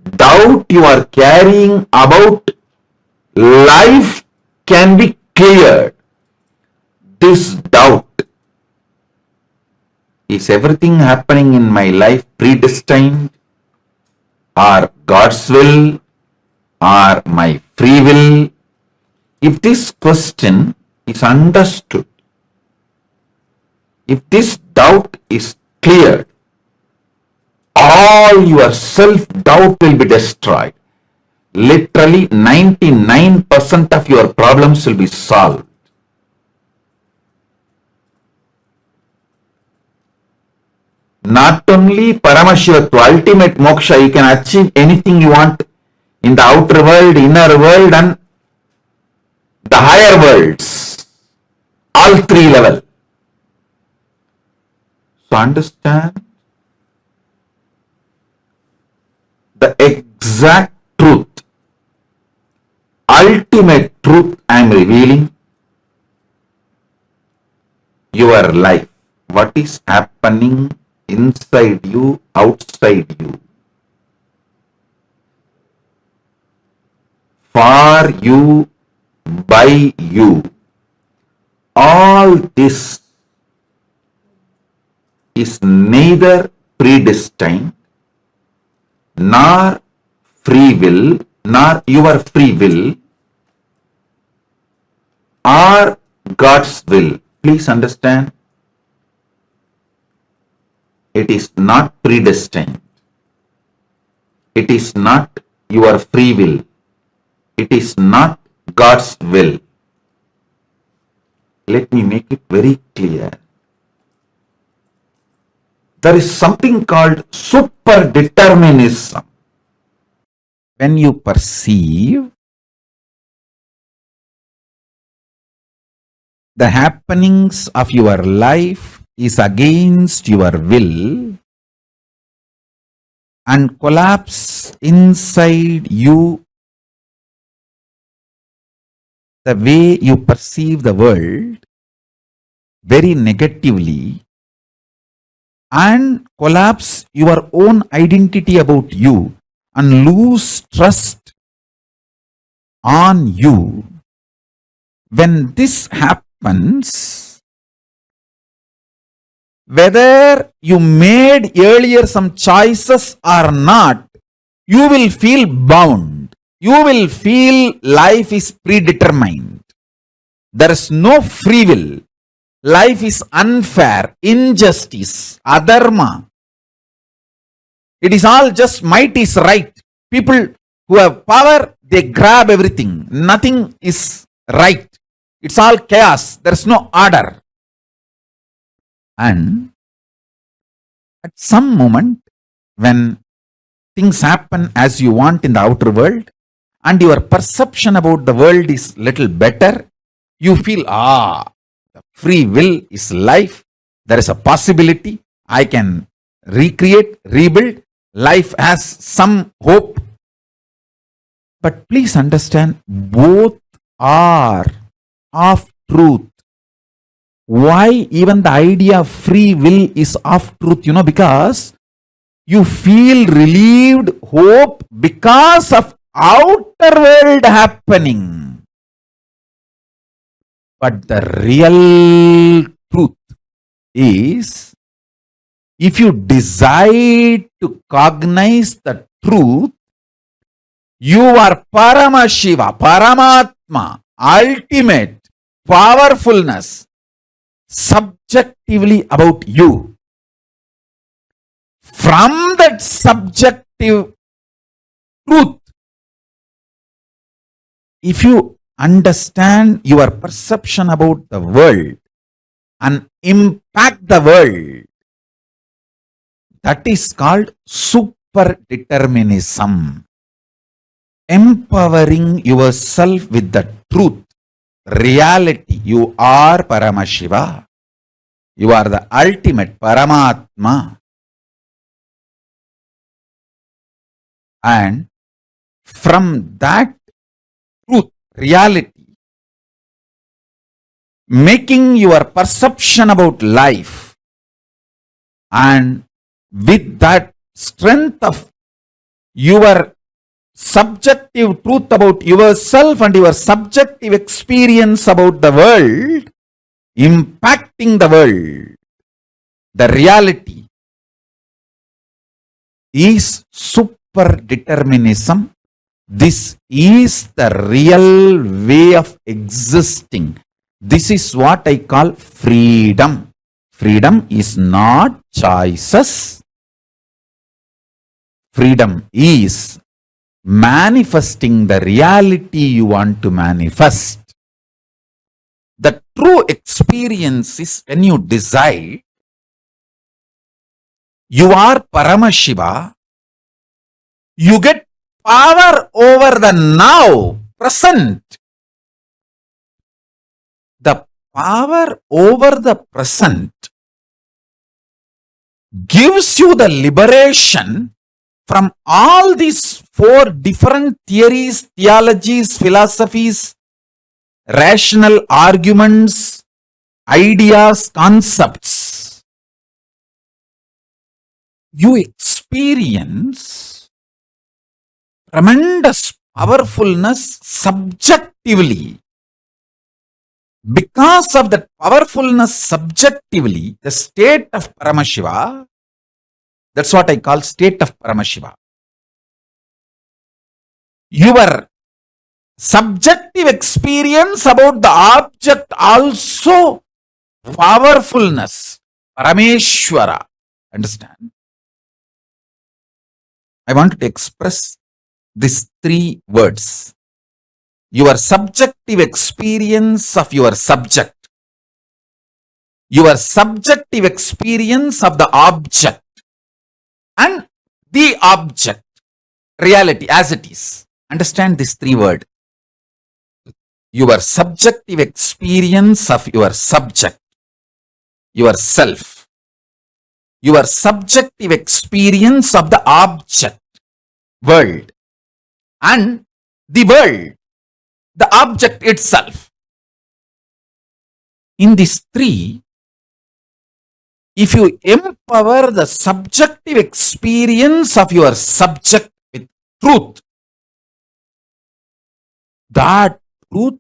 doubt you are carrying about life can be cleared. This doubt, is everything happening in my life predestined or God's will or my free will? If this question is understood, if this doubt is cleared, all your self-doubt will be destroyed. Literally 99% of your problems will be solved. Not only Paramashiva, to ultimate moksha, you can achieve anything you want in the outer world, inner world and the higher worlds. All three levels. So understand the exact truth, ultimate truth I am revealing. Your life, what is happening inside you, outside you, for you, by you, all this is neither predestined nor free will, nor your free will or God's will. Please understand, it is not predestined. It is not your free will. It is not God's will. Let me make it very clear. There is something called super-determinism. When you perceive the happenings of your life is against your will and collapse inside you, the way you perceive the world very negatively, and collapse your own identity about you and lose trust on you. When this happens, whether you made earlier some choices or not, you will feel bound. You will feel life is predetermined. There is no free will. Life is unfair, injustice, adharma. It is all just might is right. People who have power, they grab everything. Nothing is right. It's all chaos. There is no order. And at some moment, when things happen as you want in the outer world, and your perception about the world is little better, you feel, the free will is life. There is a possibility. I can recreate, rebuild. Life has some hope. But please understand, both are of truth. Why even the idea of free will is of truth? Because you feel relieved, hope because of outer world happening. But the real truth is, if you decide to cognize the truth, you are Paramashiva, Paramatma, ultimate powerfulness, subjectively about you. From that subjective truth, if you understand your perception about the world and impact the world, that is called super-determinism. Empowering yourself with the truth, reality. You are Paramashiva. You are the ultimate Paramatma. And from that truth, reality, making your perception about life, and with that strength of your subjective truth about yourself and your subjective experience about the world, impacting the world, the reality is super-determinism. This is the real way of existing. This is what I call freedom. Freedom is not choices. Freedom is manifesting the reality you want to manifest. The true experience is when you decide you are Paramashiva, you get power over the now, present. The power over the present gives you the liberation from all these four different theories, theologies, philosophies, rational arguments, ideas, concepts. You experience tremendous powerfulness subjectively. Because of that powerfulness subjectively, the state of Paramashiva, that's what I call state of Paramashiva. Your subjective experience about the object also powerfulness, Parameshwara. Understand? I want to express these three words. Your subjective experience of your subject, your subjective experience of the object, and the object, reality as it is. Understand these three words. Your subjective experience of your subject, yourself, your subjective experience of the object, world, and the world, the object itself. In these three, if you empower the subjective experience of your subject with truth, that truth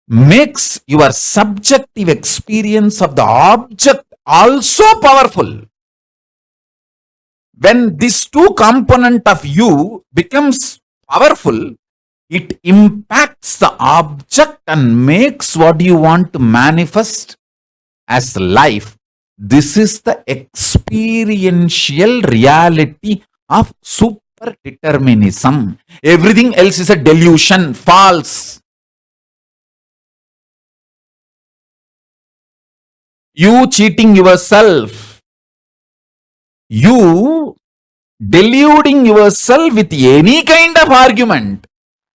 makes your subjective experience of the object also powerful. When this two component of you becomes powerful, it impacts the object and makes what you want to manifest as life. This is the experiential reality of super-determinism. Everything else is a delusion, false. You cheating yourself, you deluding yourself with any kind of argument.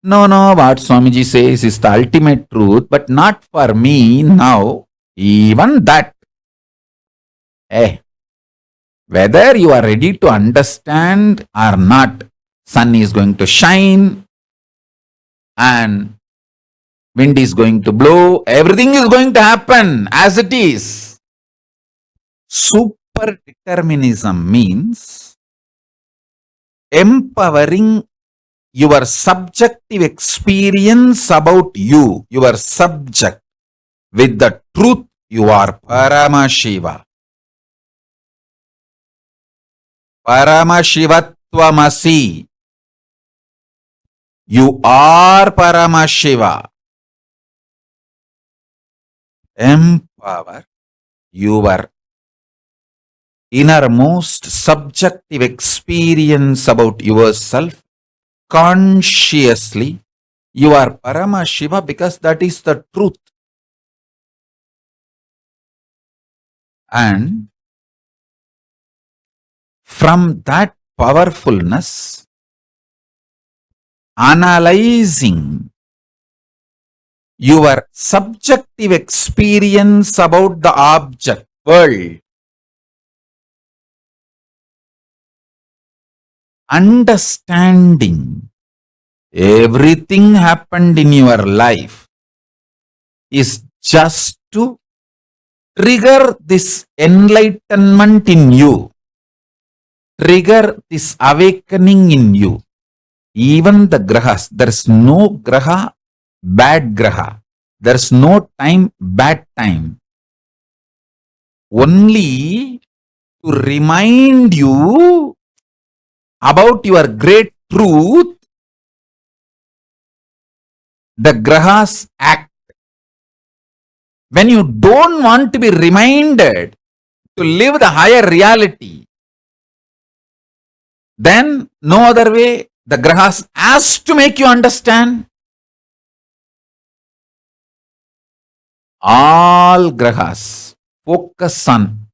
No, what Swamiji says is the ultimate truth, but not for me now. Even that. Whether you are ready to understand or not, sun is going to shine and wind is going to blow, everything is going to happen as it is. Super-determinism means empowering your subjective experience about you, your subject, with the truth you are Paramashiva. Paramashivatvamasi. You are Paramashiva. Empower your innermost subjective experience about yourself consciously. You are Paramashiva because that is the truth. And from that powerfulness, analyzing your subjective experience about the object, world, understanding everything happened in your life is just to trigger this enlightenment in you, trigger this awakening in you. Even the grahas, there is no graha, bad graha. There is no time, bad time. Only to remind you about your great truth, the grahas act. When you don't want to be reminded to live the higher reality, then no other way, the grahas has to make you understand. All grahas focus on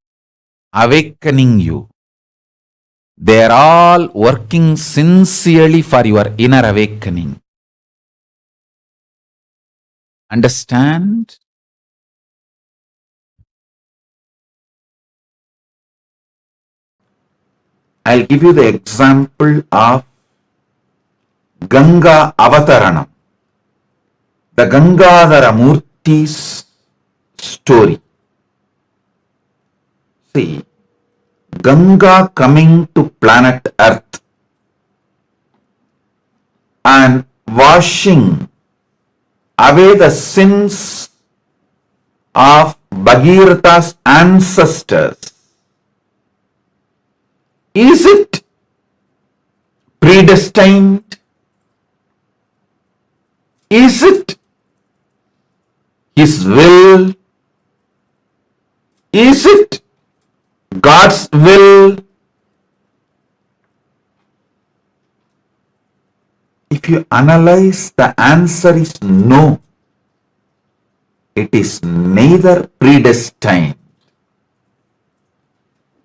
awakening you. They are all working sincerely for your inner awakening. Understand? I'll give you the example of Ganga Avataranam, the Gangadhara Murti's story. See, Ganga coming to planet Earth and washing away the sins of Bhagirath's ancestors. Is it predestined? Is it His will? Is it God's will? If you analyze, the answer is no. It is neither predestined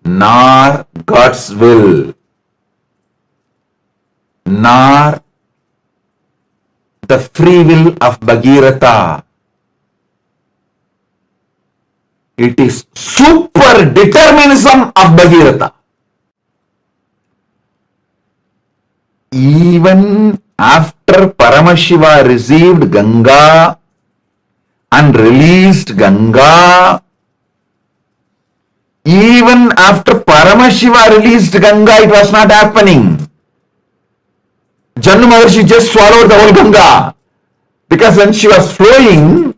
nor God's will, nor the free will of Bhagiratha. It is super-determinism of Bhagiratha. Even after Paramashiva received Ganga and released Ganga, even after Paramashiva released Ganga, it was not happening. Janma Maharshi just swallowed the whole Ganga, because when she was flowing,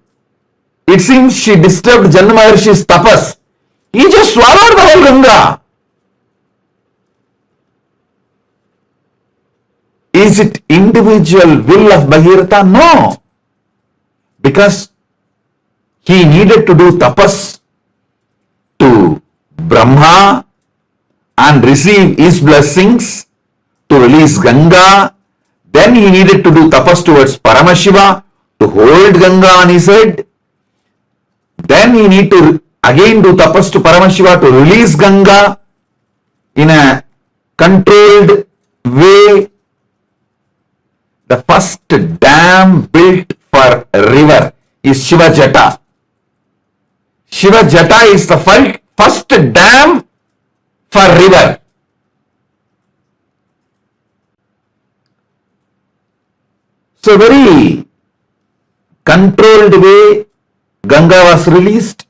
it seems she disturbed Janma Maharshi's tapas. He just swallowed the whole Ganga. Is it individual will of Bhagiratha? No. Because he needed to do tapas to Brahma and receive his blessings to release Ganga. Then he needed to do tapas towards Paramashiva to hold Ganga on his head. Then he need to again do tapas to Paramashiva to release Ganga in a controlled way. The first dam built for a river is Shiva Jata. Shiva Jata is the first dam for river. So very controlled way Ganga was released,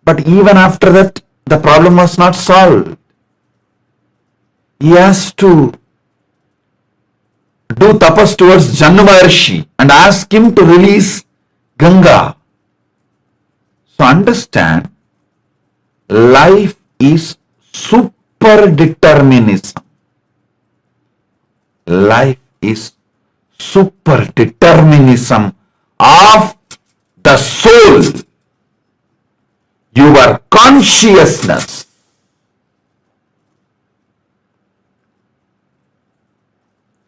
but even after that the problem was not solved. He has to do tapas towards Jannu Maharshi and ask him to release Ganga. So understand, life is super-determinism. Life is super-determinism of the soul, your consciousness.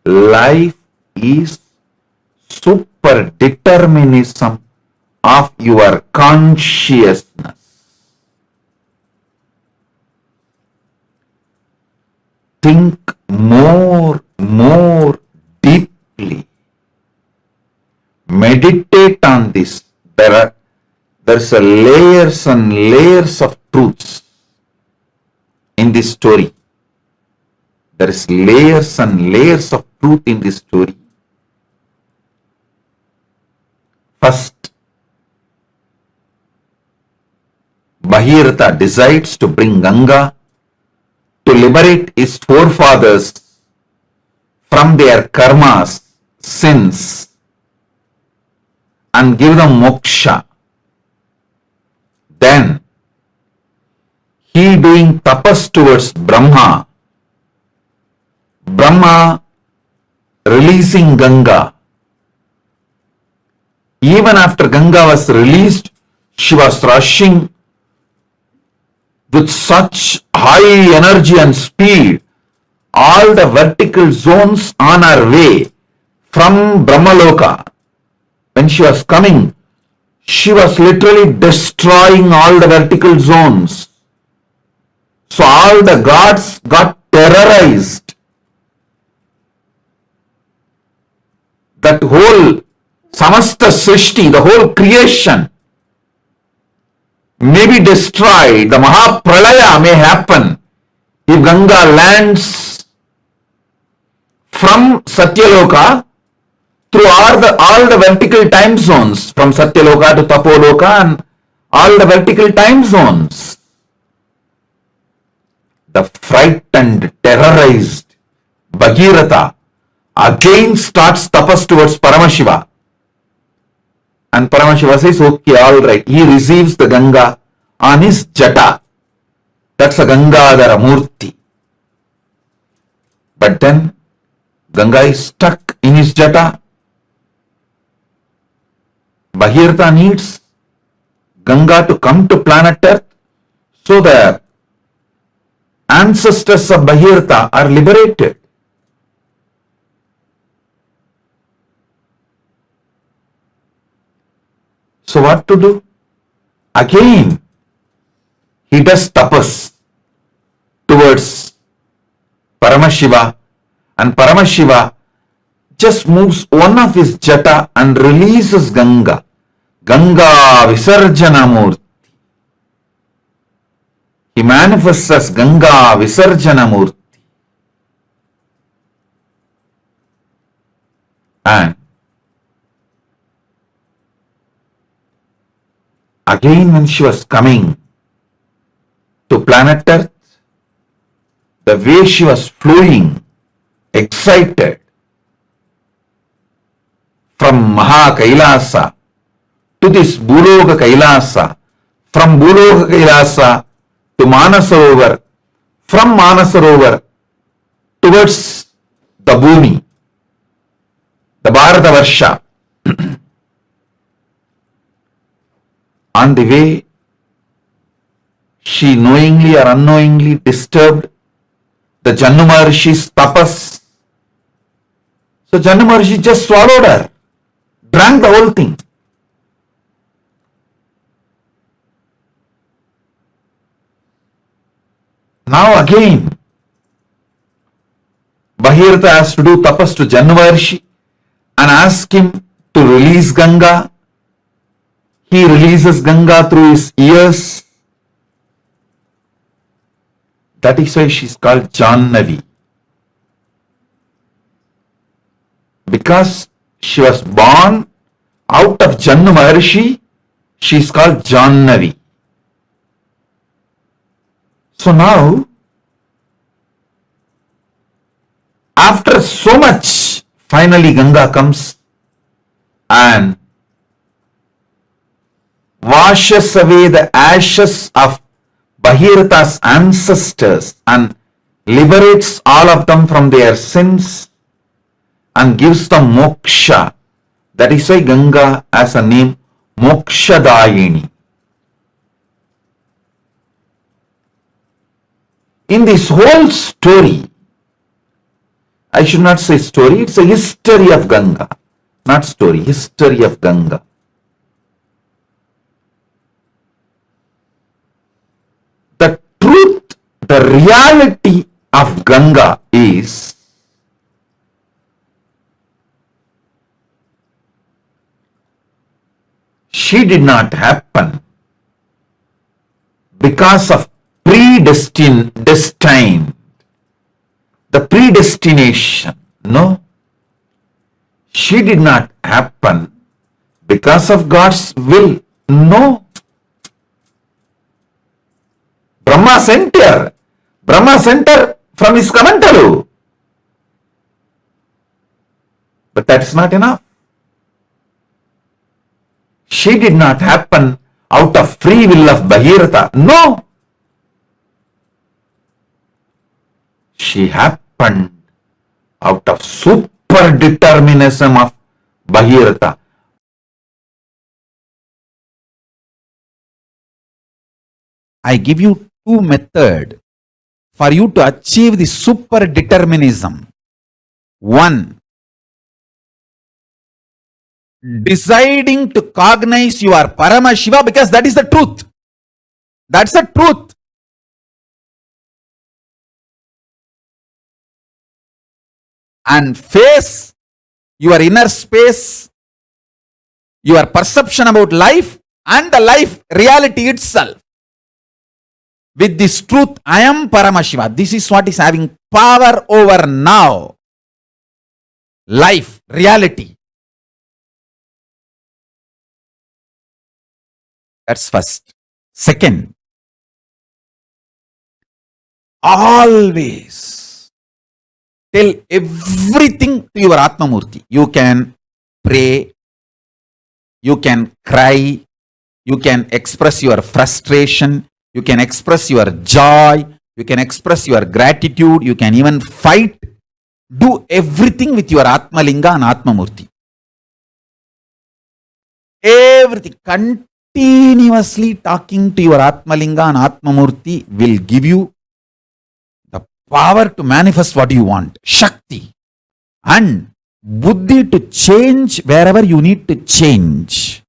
Life is super-determinism of your consciousness. Think more deeply. Meditate on this. There's a layers and layers of truths in this story. There is layers and layers of truth in this story. First, Bhagirath decides to bring Ganga to liberate his forefathers from their karmas, sins, and give them moksha. Then, he doing tapas towards Brahma, Brahma releasing Ganga. Even after Ganga was released, she was rushing with such high energy and speed. All the vertical zones on her way from Brahmaloka, when she was coming, she was literally destroying all the vertical zones. So all the gods got terrorized. That whole Samasta Srishti, the whole creation may be destroyed. The Mahapralaya may happen if Ganga lands from Satyaloka through all the vertical time zones, from Satyaloka to Tapoloka and all the vertical time zones. The frightened, terrorized Bhagiratha again starts tapas towards Paramashiva. And Paramashiva says, okay, all right. He receives the Ganga on his jata. That's a Gangadhara Murti. But then Ganga is stuck in his jata. Bhagirath needs Ganga to come to planet Earth so the ancestors of Bhagirath are liberated. So what to do? Again, he does tapas towards Paramashiva, and Paramashiva just moves one of his jata and releases Ganga. Ganga Visarjana Murti. He manifests as Ganga Visarjana Murti. And again, when she was coming to planet Earth, the way she was flowing, excited, from Maha KAILASA to this Bhuloka KAILASA, from Bhuloka KAILASA to Manasarovar, from Manasarovar towards the Bhumi, the Bharatavarsha. On the way, she knowingly or unknowingly disturbed the Jannu Maharshi's tapas. So Jannu Maharshi just swallowed her, drank the whole thing. Now again, Bhagirath has to do tapas to Jannu Maharshi and ask him to release Ganga. He releases Ganga through his ears. That is why she is called Jannavi. Because She was born out of Jannu Maharshi. She is called Jannavi. So now, after so much, finally Ganga comes and washes away the ashes of Bhagirath's ancestors and liberates all of them from their sins and gives them moksha. That is why Ganga has a name Mokshadayini. In this whole story, I should not say story, it's a history of Ganga. Not story, history of Ganga. The truth, the reality of Ganga is she did not happen because of destined, the predestination. No, she did not happen because of God's will. No. Brahma sent her from his Kamantalu. But that's not enough. She did not happen out of free will of Bhagiratha. No. She happened out of super-determinism of Bhagiratha. I give you two methods for you to achieve the super-determinism. One, deciding to cognize your Paramashiva, because that is the truth. That's the truth. And face your inner space, your perception about life and the life reality itself. With this truth, I am Paramashiva. This is what is having power over now. Life, reality. That's first. Second, always tell everything to your Atmamurti. You can pray, you can cry, you can express your frustration, you can express your joy, you can express your gratitude, you can even fight. Do everything with your Atmalinga and Atmamurti. Everything. Continuously talking to your Atmalinga and Atmamurti will give you the power to manifest what you want. Shakti. And Buddhi to change wherever you need to change.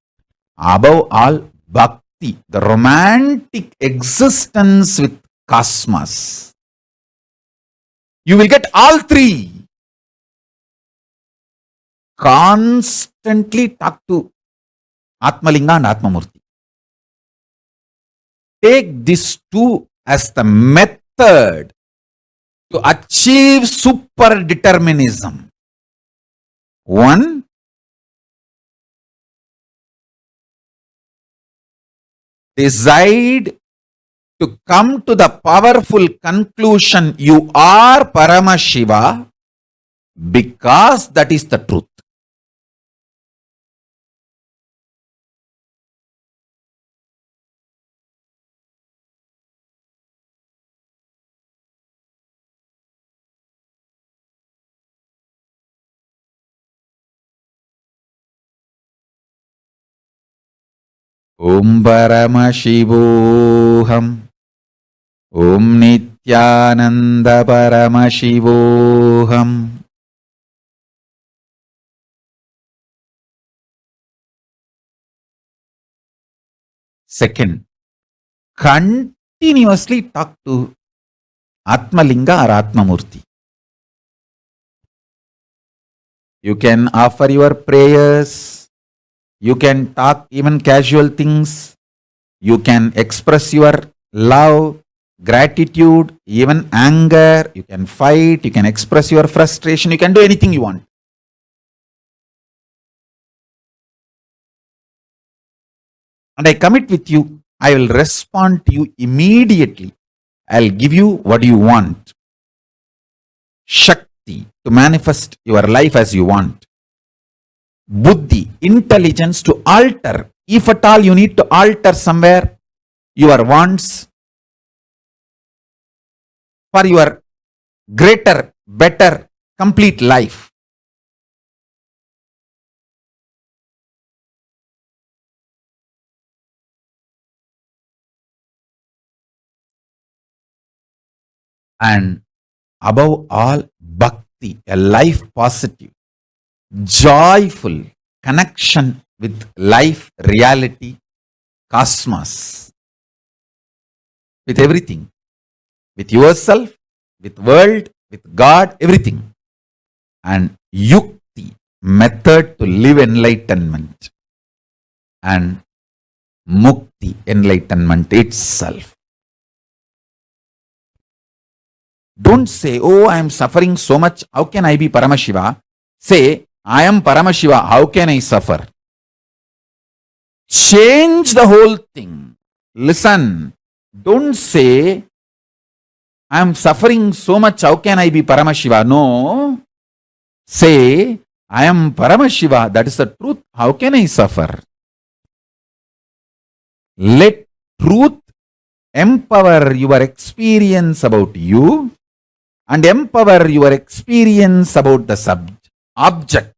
Above all, Bhakti. The romantic existence with cosmos. You will get all three. Constantly talk to Atmalinga and Atmamurti. Take these two as the method to achieve super-determinism. One, decide to come to the powerful conclusion you are Paramashiva because that is the truth. Om Paramashivoham. Om Nithyananda Paramashivoham. Second, continuously talk to Atmalinga or Atmamurti. You can offer your prayers. You can talk even casual things. You can express your love, gratitude, even anger. You can fight. You can express your frustration. You can do anything you want. and I commit with you, I will respond to you immediately. I'll give you what you want. Shakti, to manifest your life as you want. Buddhi, intelligence to alter. If at all you need to alter somewhere your wants for your greater, better, complete life. And above all, bhakti, a life positive, joyful connection with life, reality, cosmos, with everything, with yourself, with world, with God, everything. And yukti, method to live enlightenment. And mukti, enlightenment itself. Don't say, oh, I am suffering so much, how can I be Paramashiva? Say, I am Paramashiva, how can I suffer? Change the whole thing. Listen, don't say, I am suffering so much, how can I be Paramashiva? No. Say, I am Paramashiva, that is the truth, how can I suffer? Let truth empower your experience about you and empower your experience about the object.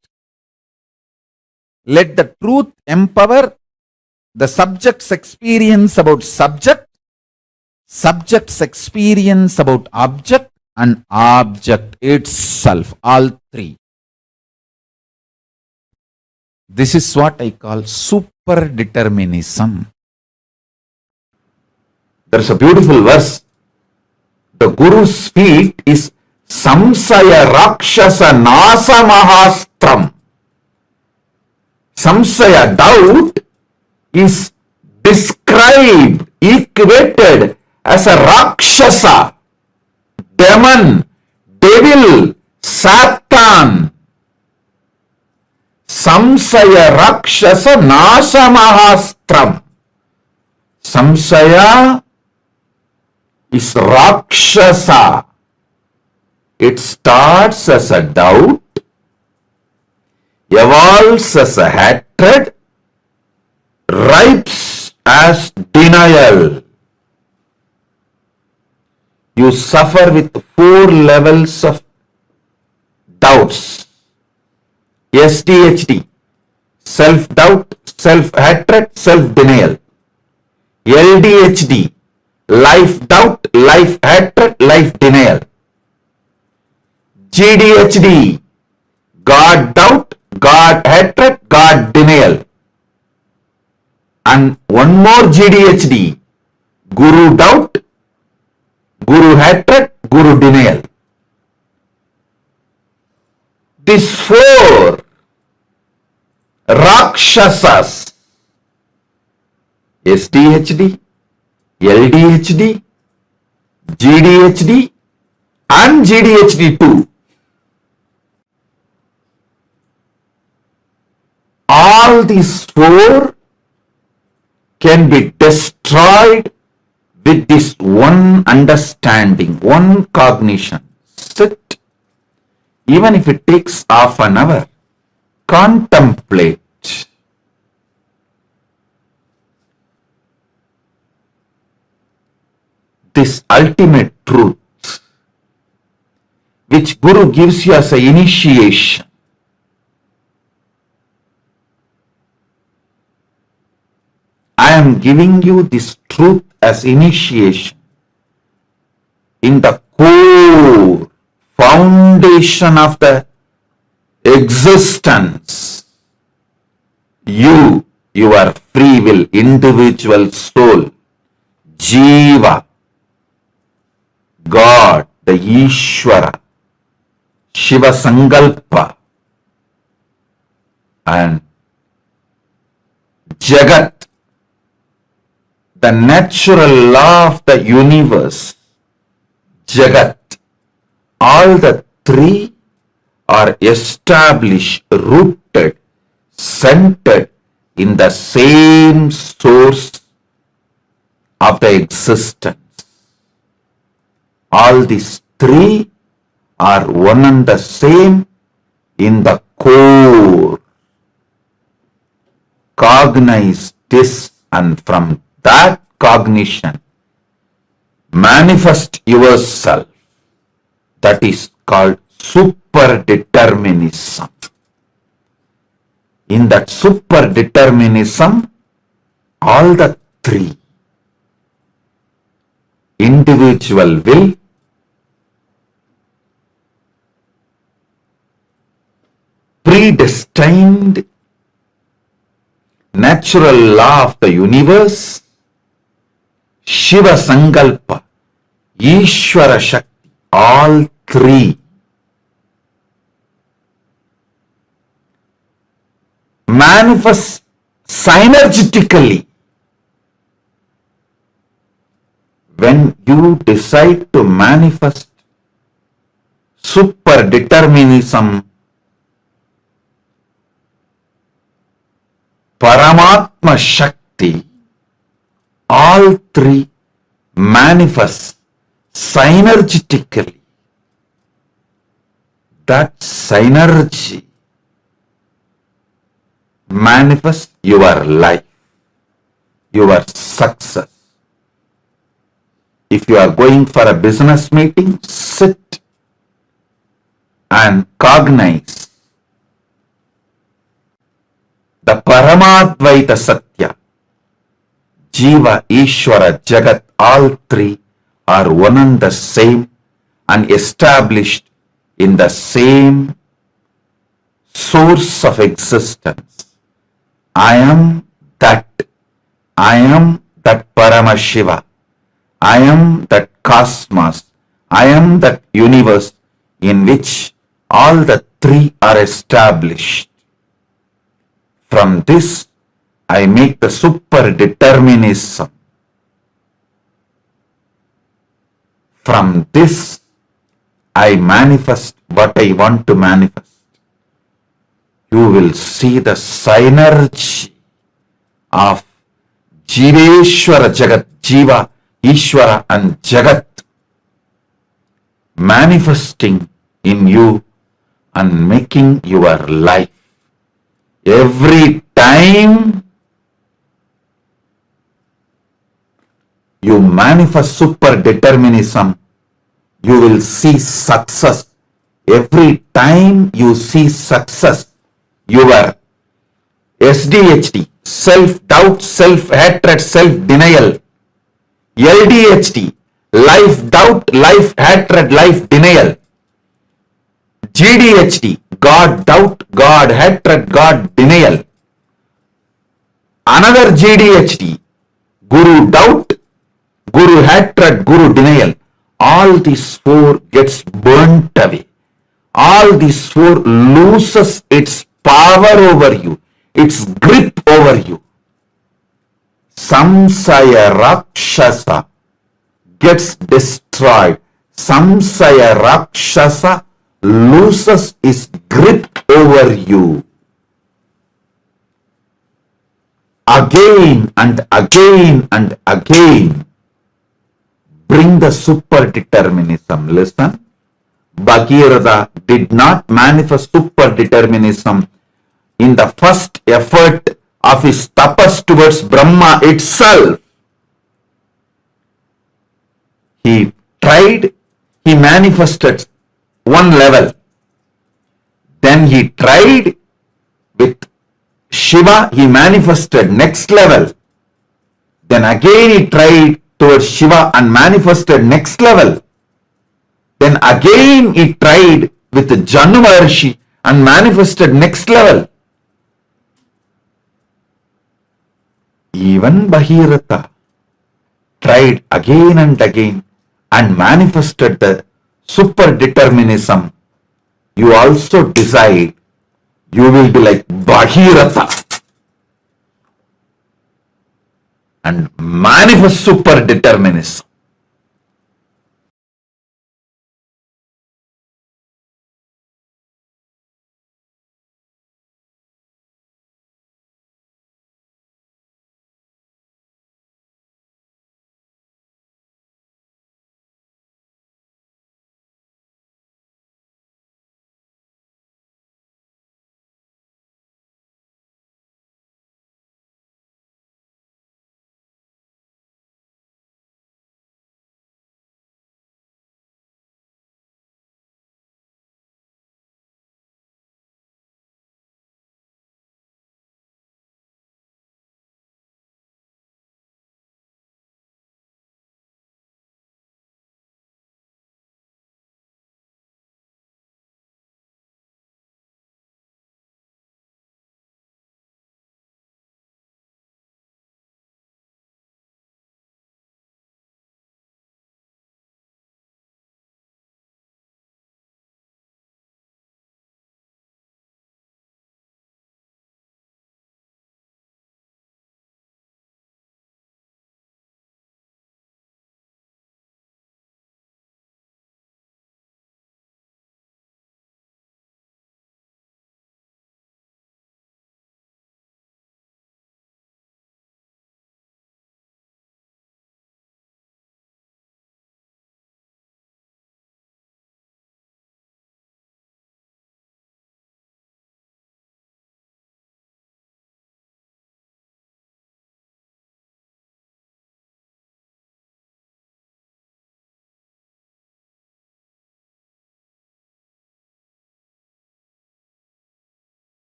Let the truth empower the subject's experience about subject, subject's experience about object, and object itself, all three. This is what I call super-determinism. There's a beautiful verse. The Guru's feet is Samsaya Rakshasa Nasa Mahastram. Samsaya, doubt, is described, equated as a Rakshasa, demon, devil, Satan. Samsaya Rakshasa Nasa Mahastram. Samsaya is Rakshasa. It starts as a doubt, evolves as a hatred, ripes as denial. You suffer with 4 levels of doubts. SDHD, self-doubt, self-hatred, self-denial. LDHD, life-doubt, life-hatred, life-denial. GDHD, God-doubt, God-hatred, God-denial. And one more GDHD, Guru-doubt, Guru-hatred, Guru-denial. These 4 Rakshasas, SDHD, LDHD, GDHD, and GDHD too. All these 4 can be destroyed with this one understanding, one cognition. Sit, even if it takes half an hour, contemplate. This ultimate truth, which Guru gives you as an initiation. I am giving you this truth as initiation in the core foundation of the existence. You, your free will, individual soul, Jiva, God, the Ishvara, Shiva Sankalpa, and Jagat, the natural law of the universe, Jagat. All the 3 are established, rooted, centered in the same source of the existence. All these three are one and the same in the core. Cognize this, and from that cognition, manifest yourself. That is called super-determinism. In that super-determinism, all the three, individual will, predestined, natural law of the universe, Shiva Sankalpa, Ishvara Shakti, all three manifest synergetically. When you decide to manifest super-determinism, Paramatma Shakti, all three manifest synergetically. That synergy manifests your life, your success. If you are going for a business meeting, sit and cognize the Paramadvaita Satya. Jiva, Ishvara, Jagat, all three are one and the same and established in the same source of existence. I am that. I am that Paramashiva. I am that cosmos. I am that universe in which all the three are established. From this, I make the super-determinism. From this, I manifest what I want to manifest. You will see the synergy of Jiveshwara Jagat, Jiva, Ishvara and Jagat manifesting in you and making your life. Every time you manifest super-determinism, you will see success. Every time you see success, your SDHD, self-doubt, self-hatred, self-denial, LDHD, life-doubt, life-hatred, life-denial, GDHD, God-doubt, God-hatred, God-denial, another GDHD, Guru-doubt, Guru-hatred, Guru-denial, all these four gets burnt away. All these four loses its power over you, its grip over you. Samsaya Rakshasa gets destroyed. Samsaya Rakshasa loses its grip over you. Again and again and again, bring the super-determinism. Listen. Bhagirath did not manifest super-determinism in the first effort of his tapas towards Brahma itself. He tried, he manifested one level. Then he tried with Shiva, he manifested next level. Then again he tried towards Shiva and manifested next level. Then again he tried with Janu Maharshi and manifested next level. Even Bhagirath tried again and again and manifested the super-determinism. You also decide you will be like Bhagirath and manifest super-determinism.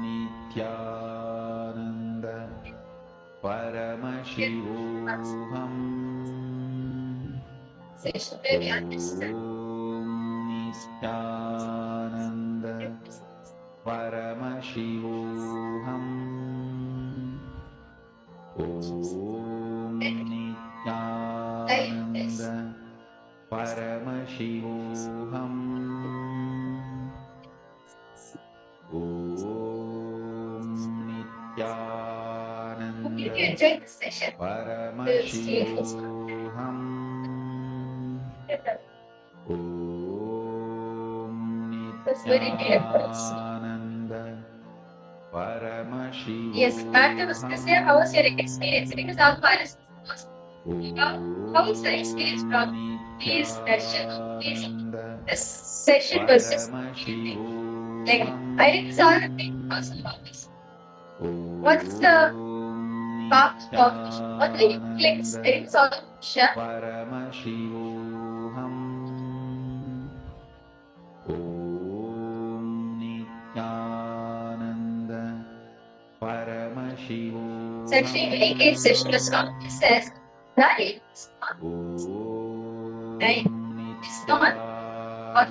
Nithyananda Paramashivoham Nithyananda Paramashivoham Nithyananda Paramashivoham Nithyananda Paramashivoham Nithyananda Paramashivoham Yes, back to say, how was your experience? Because our parents, how was the experience from these sessions? This session was just like I didn't saw the thing person about this. What's the path of what are you clicks? I didn't saw the share. Paramashivoham Nithyananda Paramashivoham It's actually a very great session. It says that it's not right. It's not what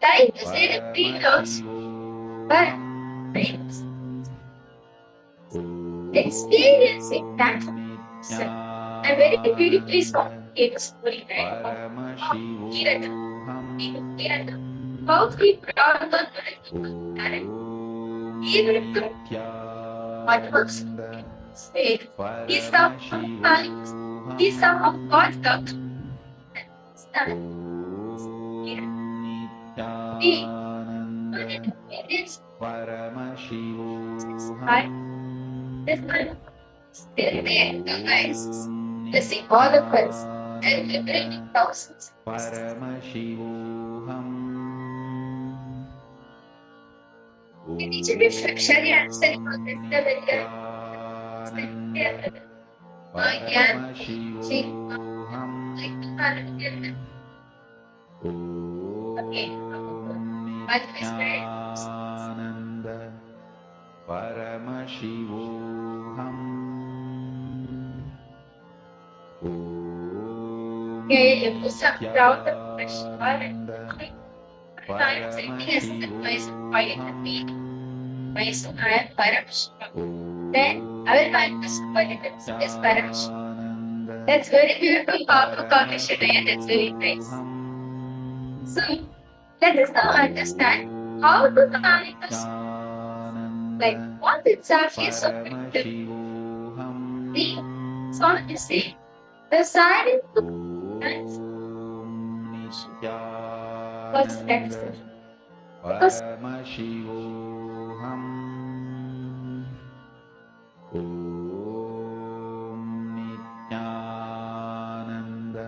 time to say the preloads, but experiencing that. I'm very beautifully complicated story, right? How we brought the even if the what was state, these are of God's love. It's right. This one still there, the guys, blessing all of us and liberating thousands. Paramashivoham We need to be Shari understanding what is the very Paramashivoham Nithyananda Paramashivoham Then I will find this Paramashiva. That's very beautiful Paramashiva, and that's very nice. So let us now understand how to manifest, like what exactly is subjective. The song is saying the silent was excellent. Because Paramashivoham Nithyananda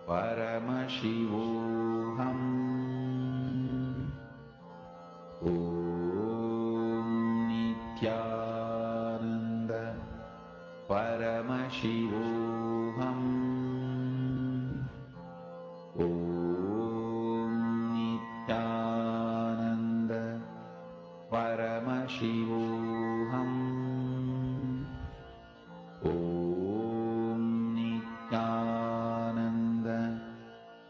Paramashivoham Nithyananda Paramashivoham Nithyananda Paramashivoham Nithyananda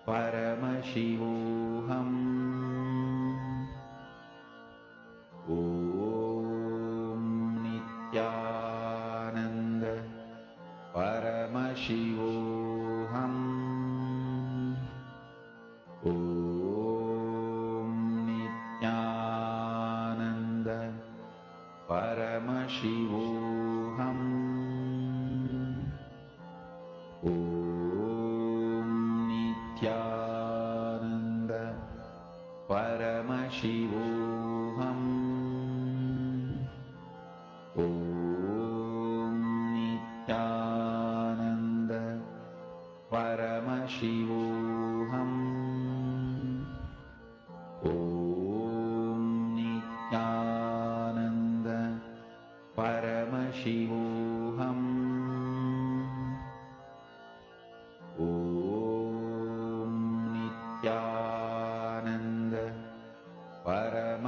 Paramashivoham Nithyananda Paramashivoham Nithyananda Paramashivoham Nithyananda Paramashivoham Nithyananda Paramashivoham Nithyananda Paramashivoham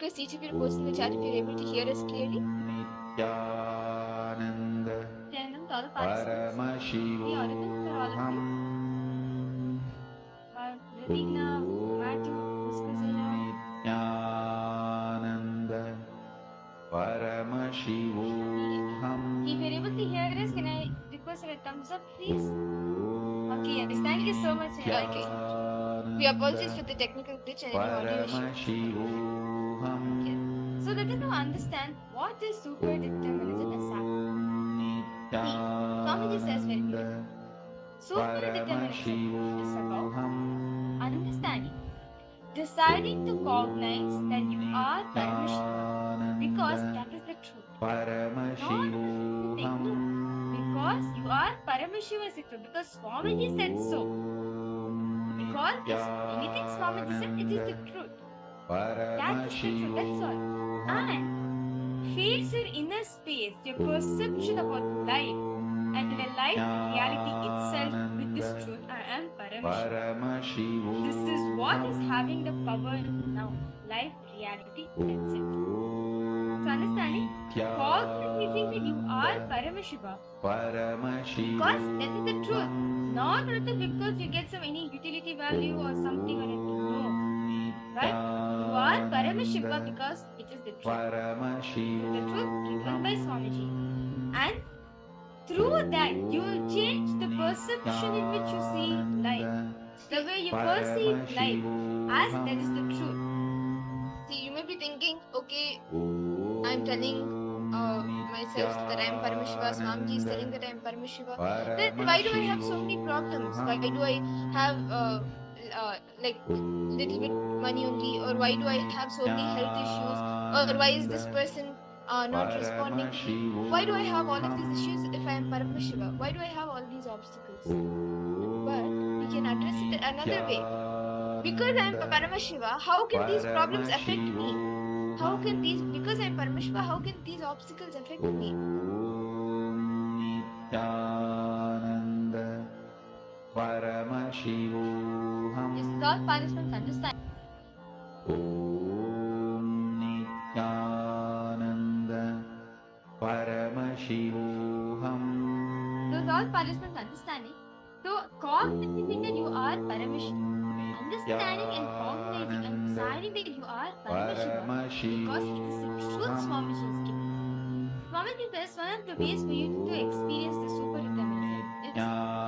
request each of you to post in the chat if you're able to hear us clearly. Nithyananda Then to all the participants. Be audible for all of you. Ravina, Matthew, Muskuseya. Nithyananda Paramashivoham If you're able to hear us, can I request a thumbs up, please? Okay, yes. Thank you so much. Okay. We apologize for the technical glitch and any audio issues. Paramashivoham Yes. So let us now understand what is super-determinism exactly. Swamiji says very clearly. Super-determinism is about understanding, deciding to cognize that you are Paramashiva because that is the truth. Not anything, no. Because you are Paramashiva is the truth. Because Swamiji said so. Because if anything Swamiji said, it is the truth. That is the truth, that's all. And feeds your inner space, your perception about life and the life reality itself with this truth. I am Paramashiva. This is what is having the power now. Life reality itself. So understanding, cognizing that you are Paramashiva. Because that is the truth. Not because you get some any utility value or something or anything. No. Right? You are Paramashiva because it is the truth. The truth given by Swamiji. And through that, you will change the perception in which you see life. The way you perceive life as that is the truth. See, you may be thinking, okay, I'm telling myself that I'm Paramashiva, Swamiji is telling that I'm Paramashiva. Then why do I have so many problems? Why do I have like little bit money only? Or why do I have so many health issues? Or why is this person not responding to me? Why do I have all of these issues if I am Paramashiva? Why do I have all these obstacles? But we can address it another way. Because I am Paramashiva, how can these problems affect me? How can these, because I am Paramashiva, how can these obstacles affect me? Nithyananda Paramashivoham This is all participants understand. Nithyananda Paramashivoham Those all participants understanding. So cognizing that you are Paramashiva. Understanding and cognizing and deciding that you are Paramashiva because it is the truth Swamiji is giving. Swamiji says one of the ways for you to experience the super-determinism is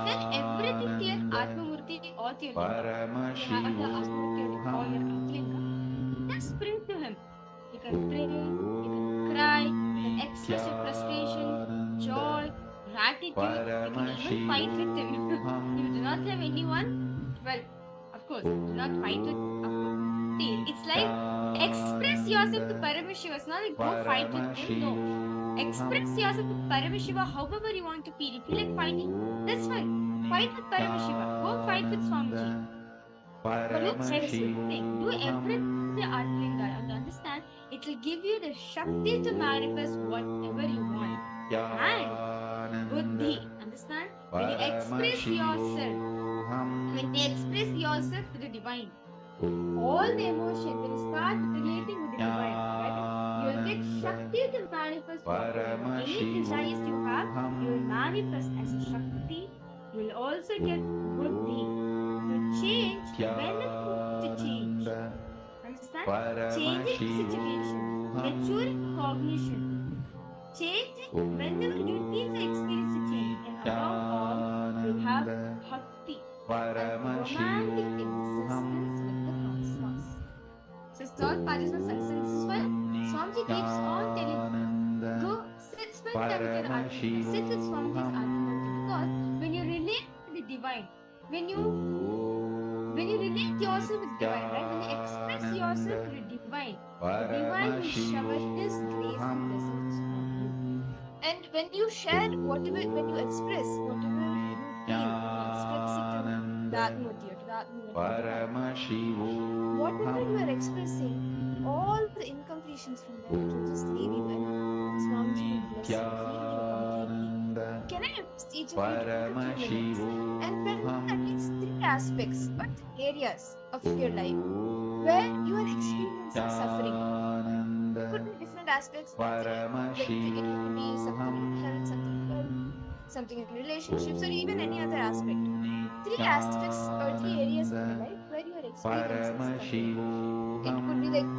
set everything to your Atmamurti or to your Linga. You have the Atmamurti or your Atlinga. Just bring to him. You can pray, you can cry, you can express your frustration, joy, gratitude, you can even fight with him. You do not have anyone, well, of course, do not fight with. See, it's like express yourself to Paramashiva. It's not like go fight with him. No. Express yourself to Paramashiva however you want to feel. If you like fighting, that's fine. Fight with Paramashiva. Go fight with Swamiji. But don't stress with thing. Do everything with the Atlinga and understand it will give you the Shakti to manifest whatever you want. And Buddhi, understand? When you express yourself, to the divine, all the emotion will start relating with the divine, right? You will get Shakti to manifest whatever. Any desires you have, you will manifest as a Shakti. You will also get Buddhi to change whenever to change. Understand? Changing situation, maturing cognition, changing whenever you need to experience a change. And above all, you have Bhakti, a romantic existence with the cosmos. So all participants understand this is why Swamiji keeps on telling you, go spend time with your Atma, sit with Swamiji's Atma, because when you relate to the divine, when you relate yourself with divine, right? When you express yourself to the divine will shower His grace and blessings on you. And when you share whatever, when you express whatever you feel, express it to the Atmurti or to the whatever you are expressing, all the incompletions from there will just leave you and Swamiji will bless you, heal you completely. Can I request each of you to take a few minutes and spend at least 3 aspects, but areas of your life where you are experiencing suffering. It could be different aspects. Like it could be something in health, something in wealth, something in relationships, or even any other aspect. Three aspects or three areas of your life where you are experiencing suffering. It could be like,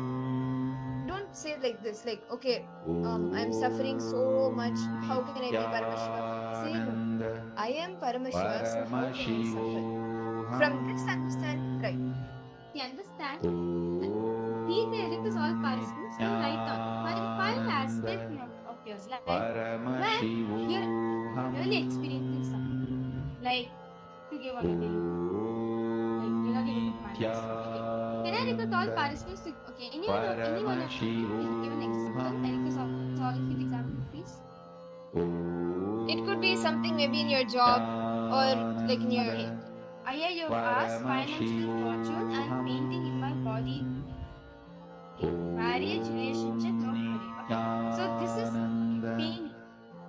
don't say like this, like, okay, I'm suffering so much. How can I be Paramashiva? Say no. I am Paramashiva, so how can I suffer? From this understanding, right? The understand be there with us all participants to write down five aspects of your life where you're really experiencing something. Like, to give one example, like you're not able to manifest. Okay. Can I request all participants to, okay, anyone of you will give an example? I request all of you the example, please. It could be something maybe in your job or like in your, okay. You've asked financial fortune and painting in my body. Okay. Marriage, relationship, no career. So this is pain.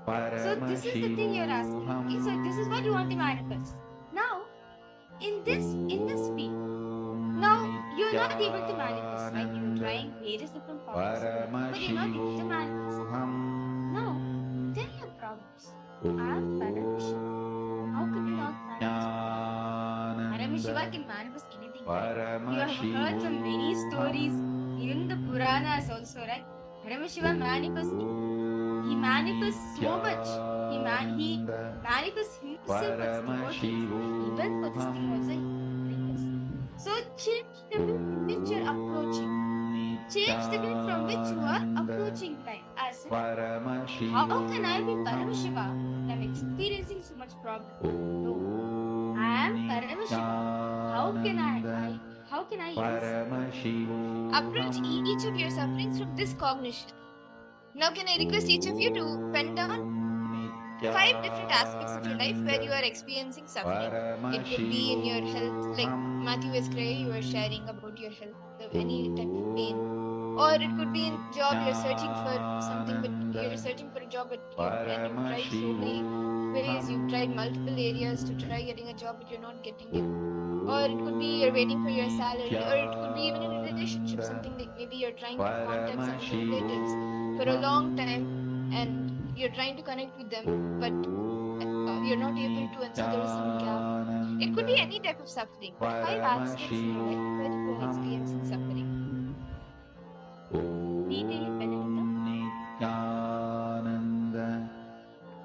So this is the thing you're asking. Okay, so this is what you want to manifest. Now, in this field, now you're not able to manifest, right? You're trying various different powers, but you're not able to manifest. Now, tell your problems. I'm Paramashiva. How can you not manifest? Paramashiva can manifest anything, right? You have heard some many stories, even the Puranas also, right? Paramashiva manifests. He manifests so much. He manifests himself as devotees. Even for this thing also he manifests. So change the way in which you're approaching. Change the way from which you are approaching life. As if, how can I be Paramashiva? I'm experiencing so much problem. No. I am Paramashiva. How can I approach each of your sufferings from this cognition? Now, can I request each of you to pen down 5 different aspects of your life where you are experiencing suffering? It could be in your health, like Matthew yesterday, you were sharing about your health, any type of pain. Or it could be in job, you're searching for something, but you're searching for a job, but you've tried so many ways, you've tried multiple areas to try getting a job, but you're not getting it. Or it could be you're waiting for your salary, or it could be even in a relationship, something like maybe you're trying to contact some of your relatives for a long time and you're trying to connect with them, but you're not able to, and so there is some gap. It could be any type of suffering, but 5 aspects in your life where you are experiencing suffering. Detail pen it down. Nithyananda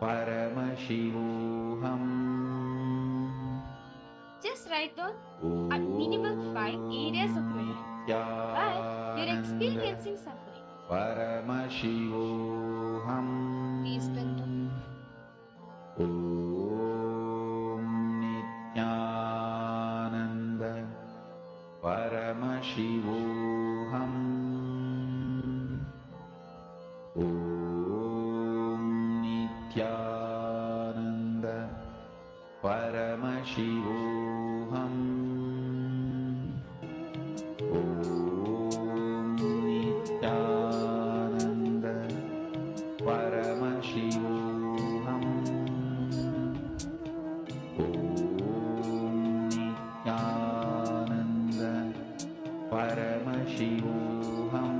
Paramashivoham. Just write down at minimum 5 areas of your life where you're experiencing suffering. Paramashivoham. Please pen down. Om Nithyananda Paramashivoham. Om Nithyananda Paramashivoham. Om Nithyananda Paramashivoham. Nithyananda Paramashivoham.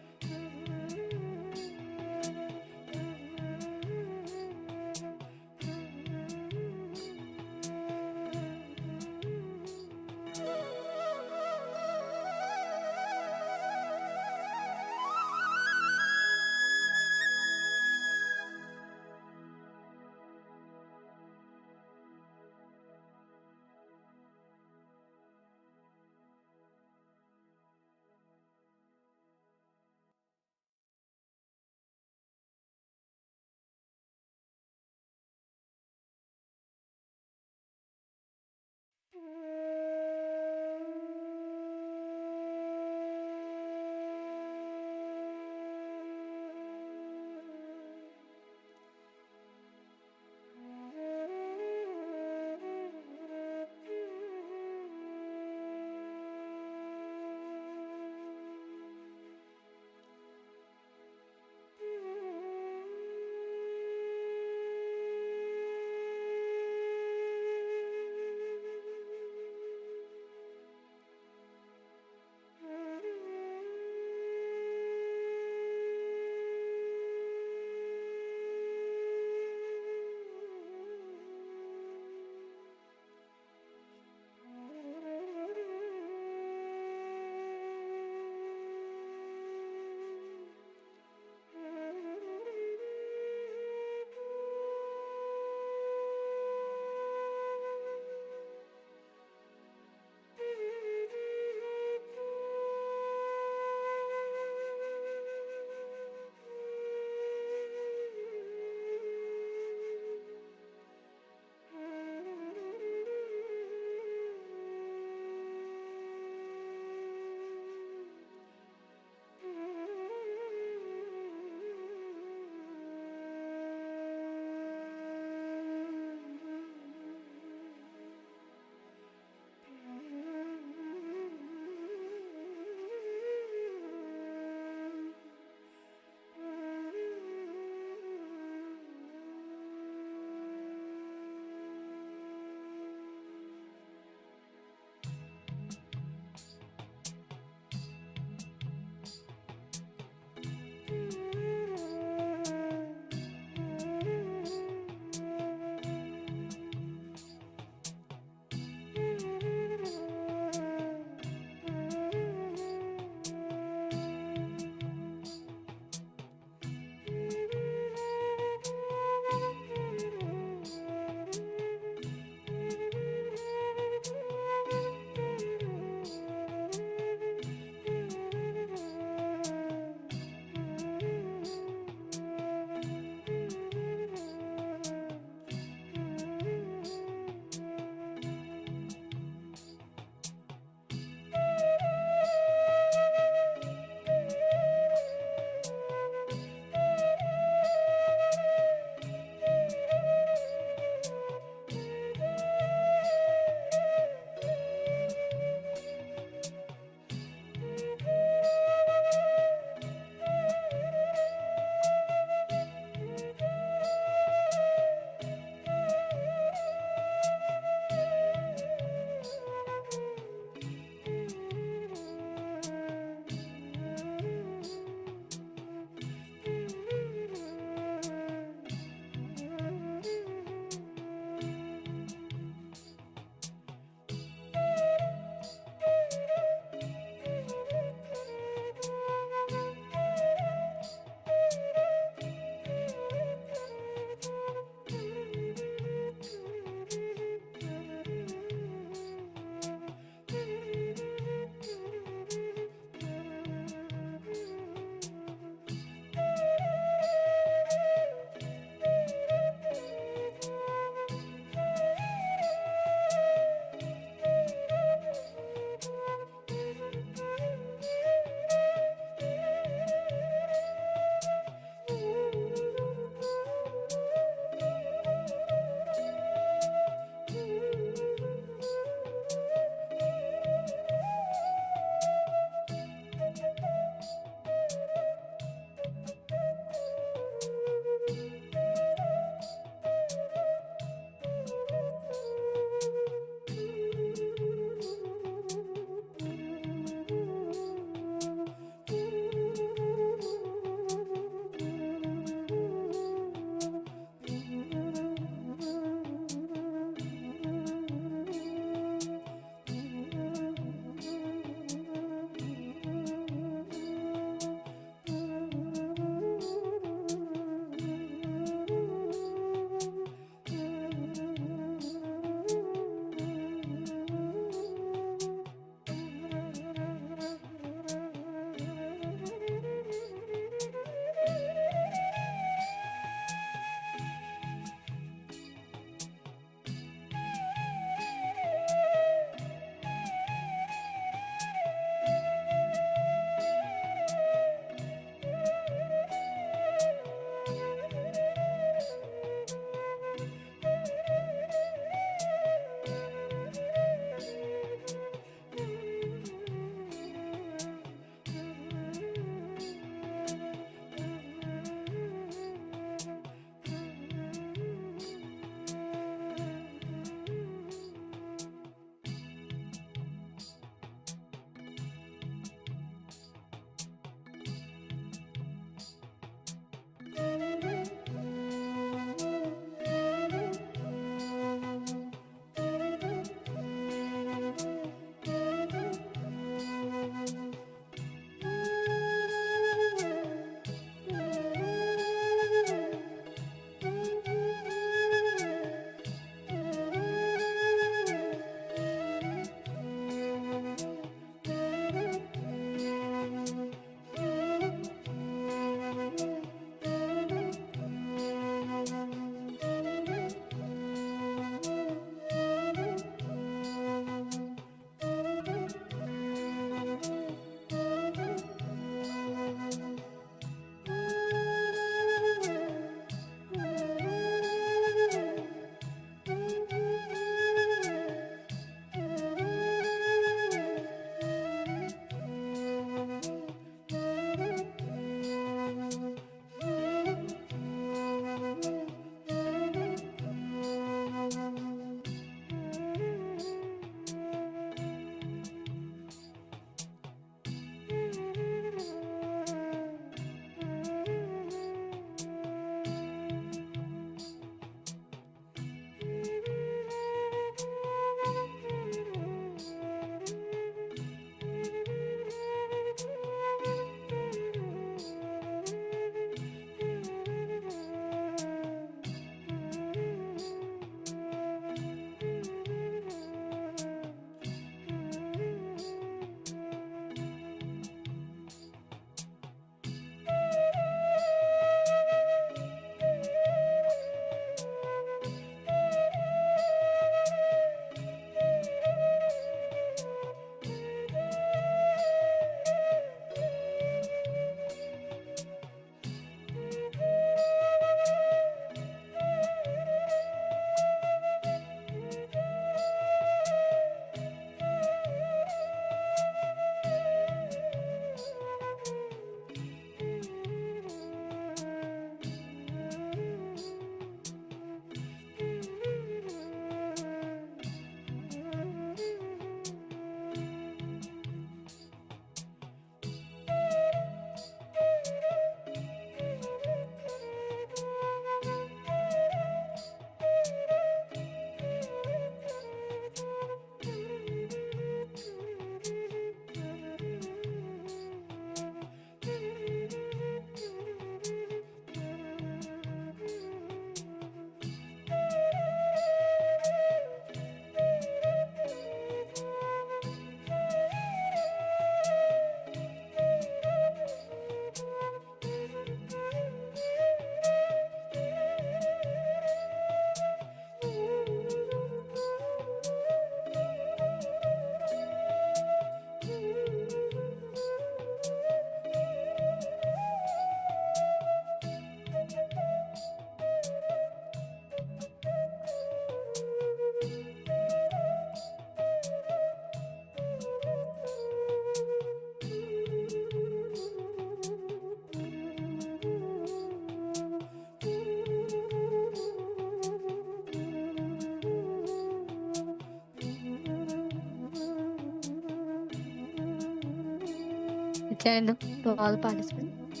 Nithyananda to all participants.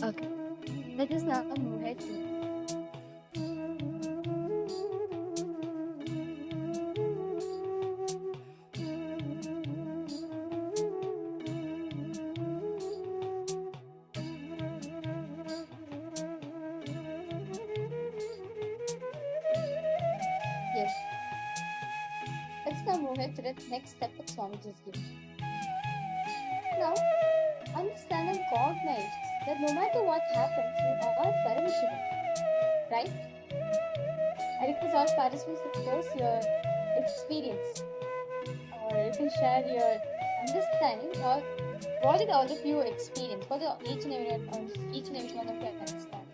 Okay, let us now move ahead to yes. Let's now move ahead to the next step that Swamiji is giving. Now, understand and cognize that no matter what happens, you are Paramashiva, right? I request all participants to post your experience, or you can share your understanding, or what did all of you experience? What did each and every one of you understand?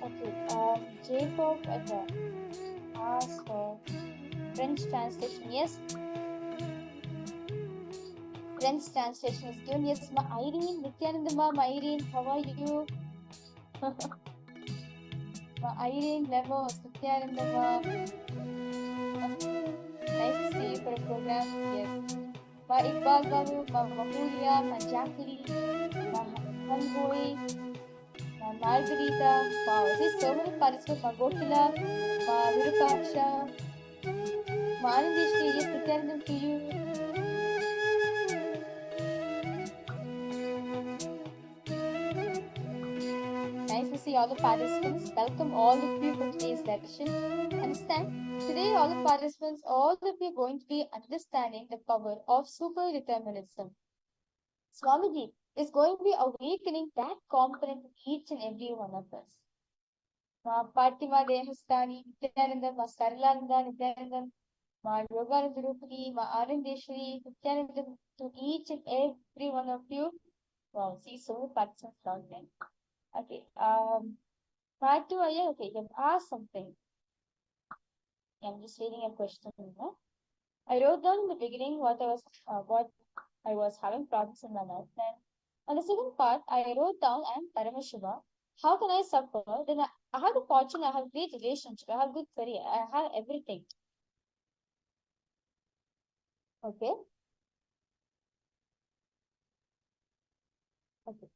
Okay, Jacob asked for French translation. Yes, French translation is given. Yes, ma Irene, Nithyananda ma Irene, how are you? Ma Irene, Levos, Nithyananda ma. Nice to see you for a program. Yes. Ma Iqbal Babu, ma Mahulia, ma Jacqueline, ma Hanboi, ma Margarita. Wow, see so many participants. Ma Gokila, ma Virupaksha, ma Anandishri. Yes, Nithyananda to you. Nice to see all the participants. Welcome all of you for today's session. Understand, today all the participants, all of you are going to be understanding the power of super-determinism. Swamiji is going to be awakening that component in each and every one of us. Ma Fatima Dehastani, Nithyananda, Ma Sarlananda, Nithyananda, Ma Yogananda Rupani, Ma Anandeshwari, Nithyananda, to each and every one of you. Wow, see so many participants down there. Okay, Patu Aya, okay, you have asked something. I'm just reading a question. No? I wrote down in the beginning what I was having problems in my life. Then on the second part, I wrote down I am Paramashiva. How can I suffer? Then I have the fortune, I have great relationship, I have good career, I have everything. Okay. Okay.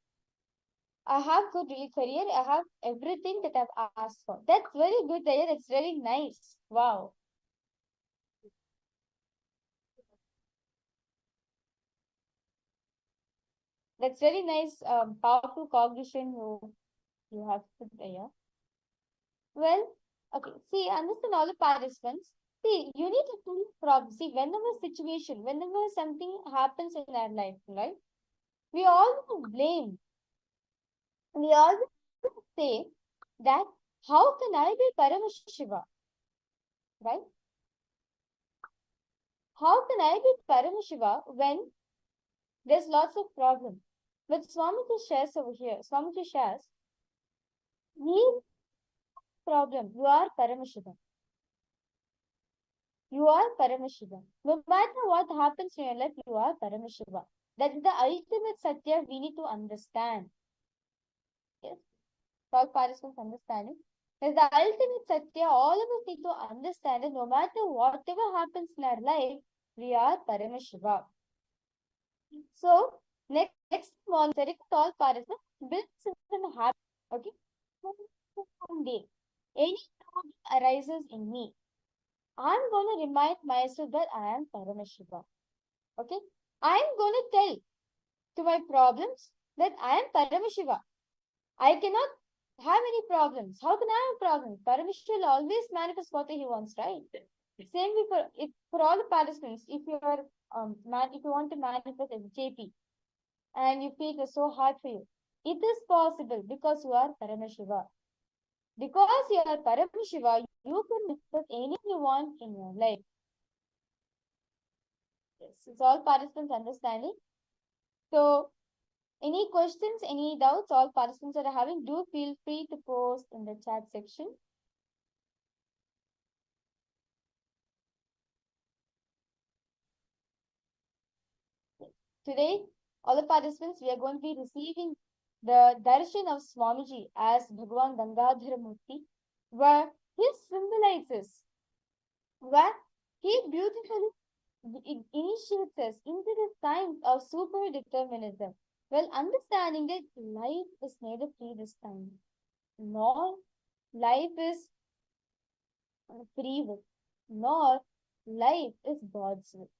I have good career, I have everything that I've asked for. That's very good, Daya. That's really nice. Wow. That's very nice, powerful cognition you have put there. Well, okay. See, understand all the participants. See, you need to think from, see, whenever something happens in our life, right? We all blame. We all say that how can I be Paramashiva? Right? How can I be Paramashiva when there's lots of problems? But Swamiji shares over here, Swamiji shares, you problem, you are Paramashiva. You are Paramashiva. No matter what happens in your life, you are Paramashiva. That is the ultimate Satya we need to understand. Yes. All participants understanding. That is the ultimate Satya all of us need to understand that no matter whatever happens in our life, we are Paramashiva. So, next one, all participants, build system habit. Okay. Someday, any problem arises in me, I'm going to remind myself that I am Paramashiva. Okay? I'm going to tell to my problems that I am Paramashiva. I cannot have any problems. How can I have problems? Paramashiva will always manifest what he wants, right? Same way for all the participants. If you are if you want to manifest as JP and you feel it's so hard for you, it is possible because you are Paramashiva. Because you are Paramashiva, you can manifest anything you want in your life. Yes, it's all participants understanding. So, any questions, any doubts, all participants that are having, do feel free to post in the chat section. Today, all the participants, we are going to be receiving the darshan of Swamiji as Bhagavan Gangadhara Murti, where he symbolizes, where he beautifully It initiates us into the science of super-determinism, while understanding that life is neither predestined nor life is free will, nor life is God's will.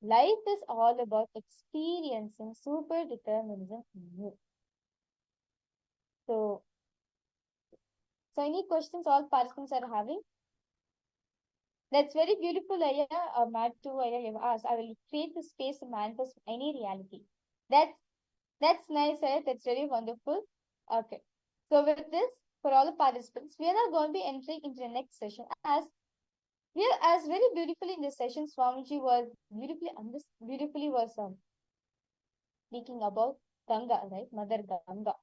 Life is all about experiencing super-determinism in you. So, any questions all participants are having? That's very beautiful, Aya. Matt too, Aya, you've asked. I will create the space to manifest any reality. That's nice, Aya. That's very wonderful. Okay. So with this, for all the participants, we are now going to be entering into the next session as very beautifully in this session, Swamiji was beautifully was speaking about Ganga, right? Mother Ganga.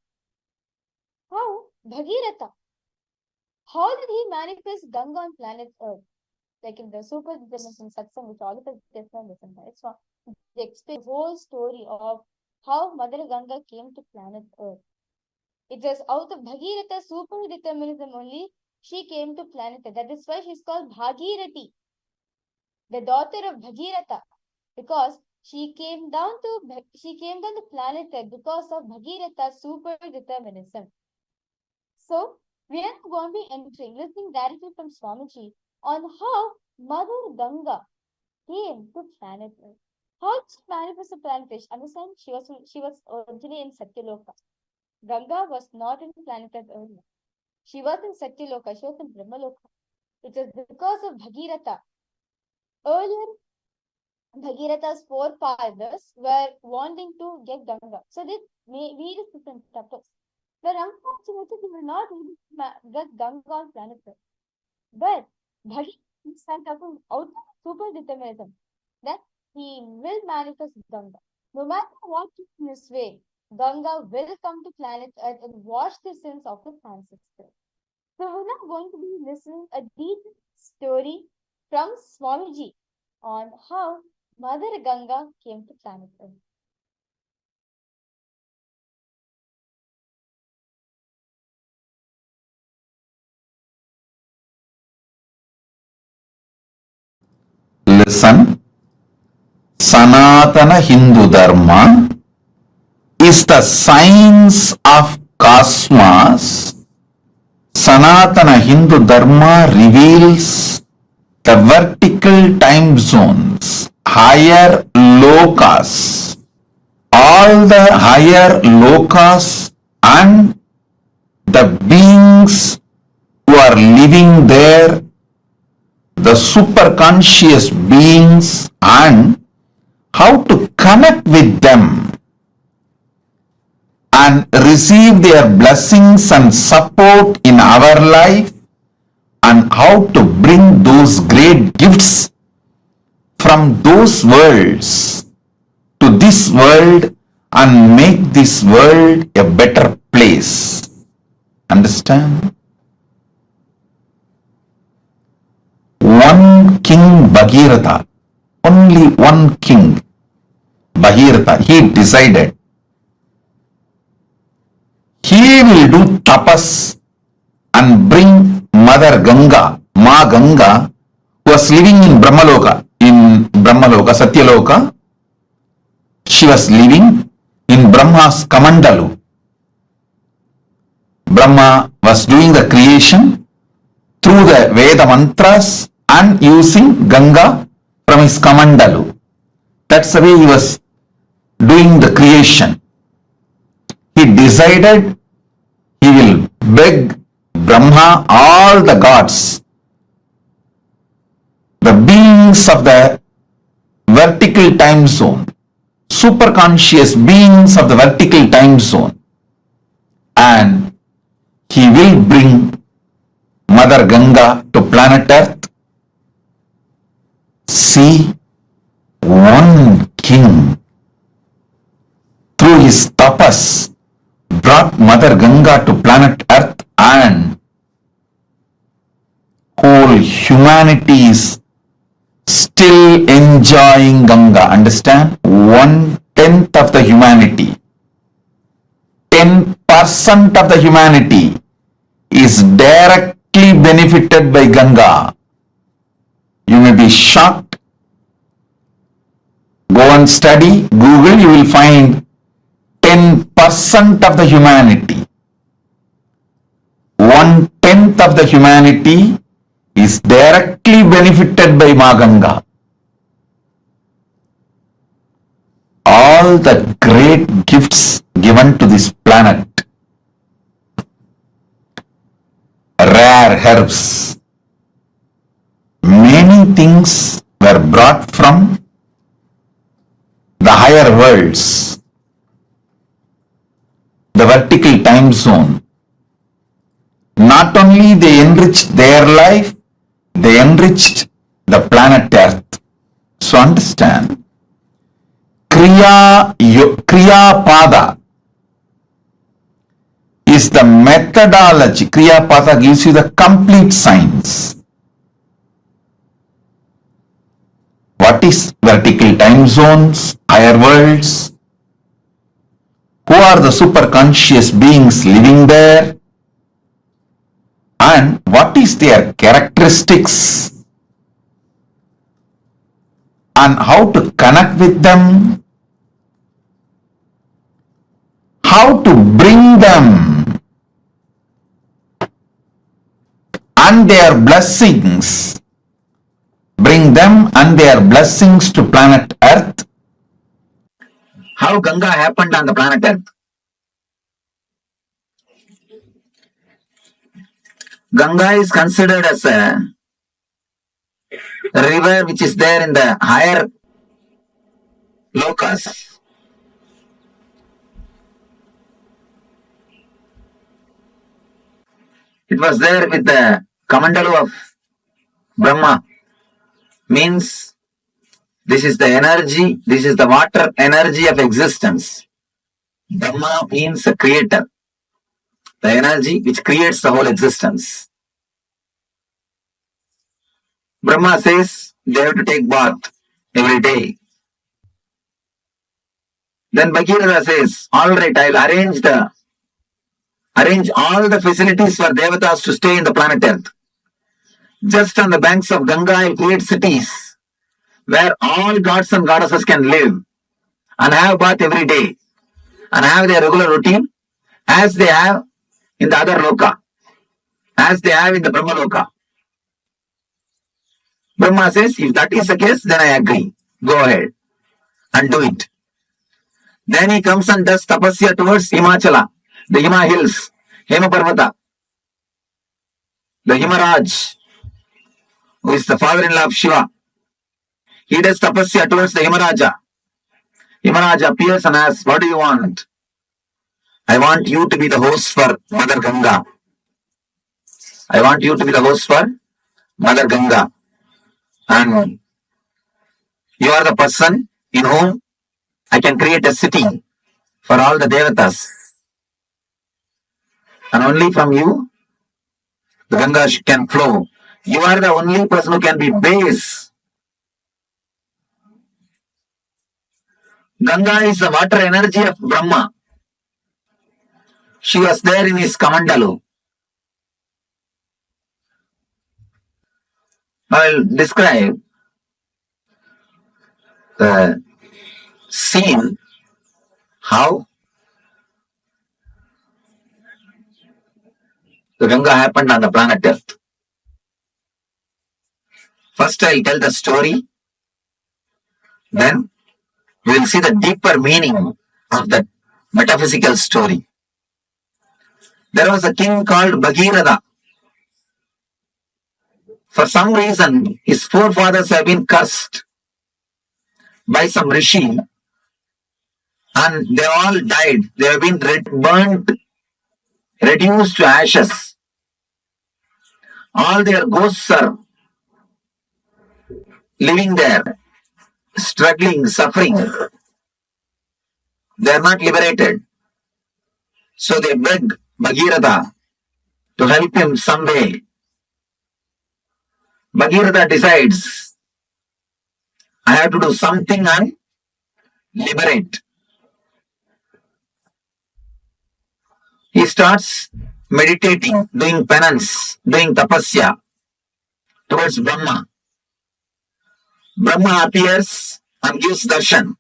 How Bhagirath, how did he manifest Ganga on planet Earth? Like in the Super-Determinism satsang, which all of us just now listen, right? So they explain the whole story of how Mother Ganga came to planet Earth. It was out of Bhagirath super-determinism only she came to planet Earth. That is why she's called Bhagirathi, the daughter of Bhagirath, because she came down to planet Earth because of Bhagiratha's super-determinism. So we are going to be listening directly from Swamiji on how Mother Ganga came to planet Earth. How did she manifest the planet Earth? Understand? She was originally in Satyaloka. Ganga was not in planet Earth earlier. She was in Satyaloka. She was in Brahmaloka. It was because of Bhagiratha. Earlier, Bhagiratha's forefathers were wanting to get Ganga. So they made different tapas. But unfortunately, they were not able to get Ganga on planet Earth. But Bhagirath sent out of super-determinism that he will manifest Ganga. No matter what in his way, Ganga will come to planet Earth and wash the sins of his ancestors. So we're now going to be listening a detailed story from Swamiji on how Mother Ganga came to planet Earth. Listen, Sanatana Hindu Dharma is the science of cosmos. Sanatana Hindu Dharma reveals the vertical time zones, higher lokas, all the higher lokas and the beings who are living there, the superconscious beings, and how to connect with them and receive their blessings and support in our life, and how to bring those great gifts from those worlds to this world and make this world a better place. Understand? One king Bhagiratha, only one king Bhagiratha, he decided he will do tapas and bring Mother Ganga, Ma Ganga, who was living in Brahmaloka, Satyaloka. She was living in Brahma's Kamandalu. Brahma was doing the creation through the Veda mantras and using Ganga from his Kamandalu. That's the way he was doing the creation. He decided he will beg Brahma, all the gods, the beings of the vertical time zone, superconscious beings of the vertical time zone, and he will bring Mother Ganga to planet Earth. See, one king through his tapas brought Mother Ganga to planet Earth, and whole humanity is still enjoying Ganga. Understand? 1/10 of the humanity, 10% of the humanity is directly benefited by Ganga. You may be shocked, Go and study, Google, you will find 10% of the humanity. 1/10 of the humanity is directly benefited by Ma Ganga. All the great gifts given to this planet, rare herbs, many things were brought from the higher worlds, the vertical time zone. Not only they enriched their life, they enriched the planet Earth. So understand, Kriya Pada is the methodology. Kriya Pada gives you the complete science. What is vertical time zones, higher worlds? Who are the super conscious beings living there? And what is their characteristics? And how to connect with them? How to bring them and their blessings, bring them and their blessings to planet Earth. How Ganga happened on the planet Earth? Ganga is considered as a river which is there in the higher lokas. It was there with the Kamandalu of Brahma. Means this is the energy, this is the water energy of existence. Brahma means a creator, the energy which creates the whole existence. Brahma says they have to take bath every day. Then Bhagirath says, all right, I'll arrange all the facilities for devatas to stay in the planet Earth. Just on the banks of Ganga, I'll create cities where all gods and goddesses can live and have bath every day and have their regular routine as they have in the other loka, as they have in the Brahma loka. Brahma says, if that is the case, then I agree. Go ahead and do it. Then he comes and does tapasya towards Himachala, the Hima hills, Hema Parvata, the Himaraj, who is the father-in-law of Shiva. He does tapasya towards the Himaraja. Himaraja appears and asks, what do you want? I want you to be the host for Mother Ganga. I want you to be the host for Mother Ganga. And you are the person in whom I can create a city for all the devatas. And only from you, the Ganga can flow. You are the only person who can be base. Ganga is the water energy of Brahma. She was there in his Kamandalu. I will describe the scene, how the Ganga happened on the planet Earth. First I will tell the story, then we will see the deeper meaning of that metaphysical story. There was a king called Bhagiratha. For some reason, his forefathers have been cursed by some rishi and they all died. They have been burnt, reduced to ashes. All their ghosts are living there, struggling, suffering. They are not liberated. So they beg Bhagiratha to help him some way. Bhagiratha decides, I have to do something and liberate. He starts meditating, doing penance, doing tapasya towards Brahma. Brahma appears and gives darshan.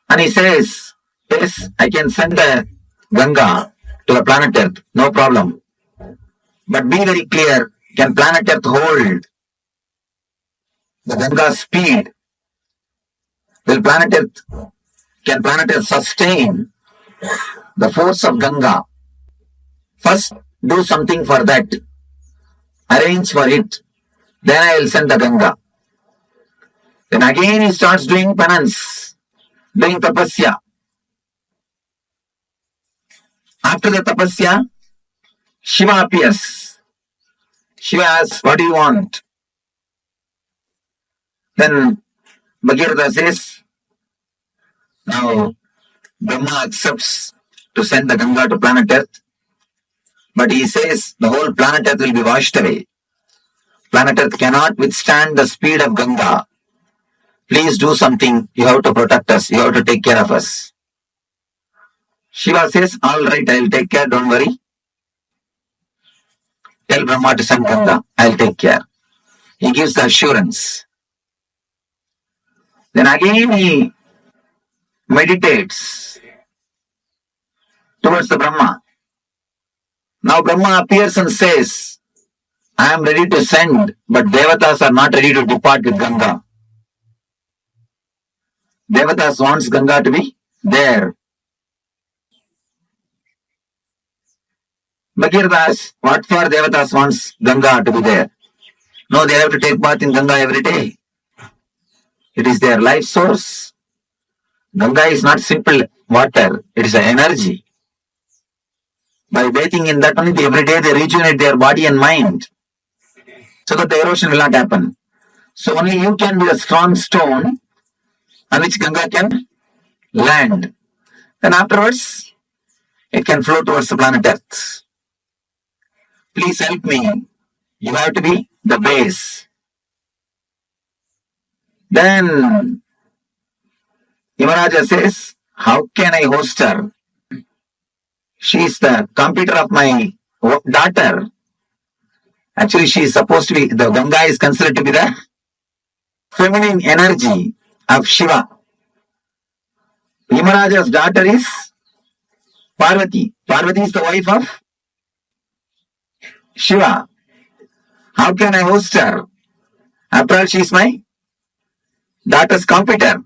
And he says, yes, I can send the Ganga to the planet Earth, no problem. But be very clear, can planet Earth hold the Ganga's speed? Can planet Earth sustain the force of Ganga? First, do something for that. Arrange for it. Then I will send the Ganga. Then again he starts doing penance, doing tapasya. After the tapasya, Shiva appears. Shiva asks, what do you want? Then Bhagirath says, now Brahma accepts to send the Ganga to planet Earth. But he says the whole planet Earth will be washed away. Planet Earth cannot withstand the speed of Ganga. Please do something. You have to protect us. You have to take care of us. Shiva says, all right, I will take care. Don't worry. Tell Brahma to send Ganga. I will take care. He gives the assurance. Then again he meditates towards the Brahma. Now Brahma appears and says, I am ready to send, but Devatas are not ready to depart with Ganga. Devatas wants Ganga to be there. Bhagirath asks, what for Devatas wants Ganga to be there? No, they have to take bath in Ganga every day. It is their life source. Ganga is not simple water, it is an energy. By bathing in that only every day they rejuvenate their body and mind, so that the erosion will not happen. So only you can be a strong stone on which Ganga can land. Then afterwards, it can flow towards the planet Earth. Please help me. You have to be the base. Then Yamaraja says, how can I host her? She is the computer of my daughter. Actually, she is supposed to be, the Ganga is considered to be the feminine energy of Shiva. Yamaraja's daughter is Parvati. Parvati is the wife of Shiva. How can I host her? After all, she is my daughter's competitor.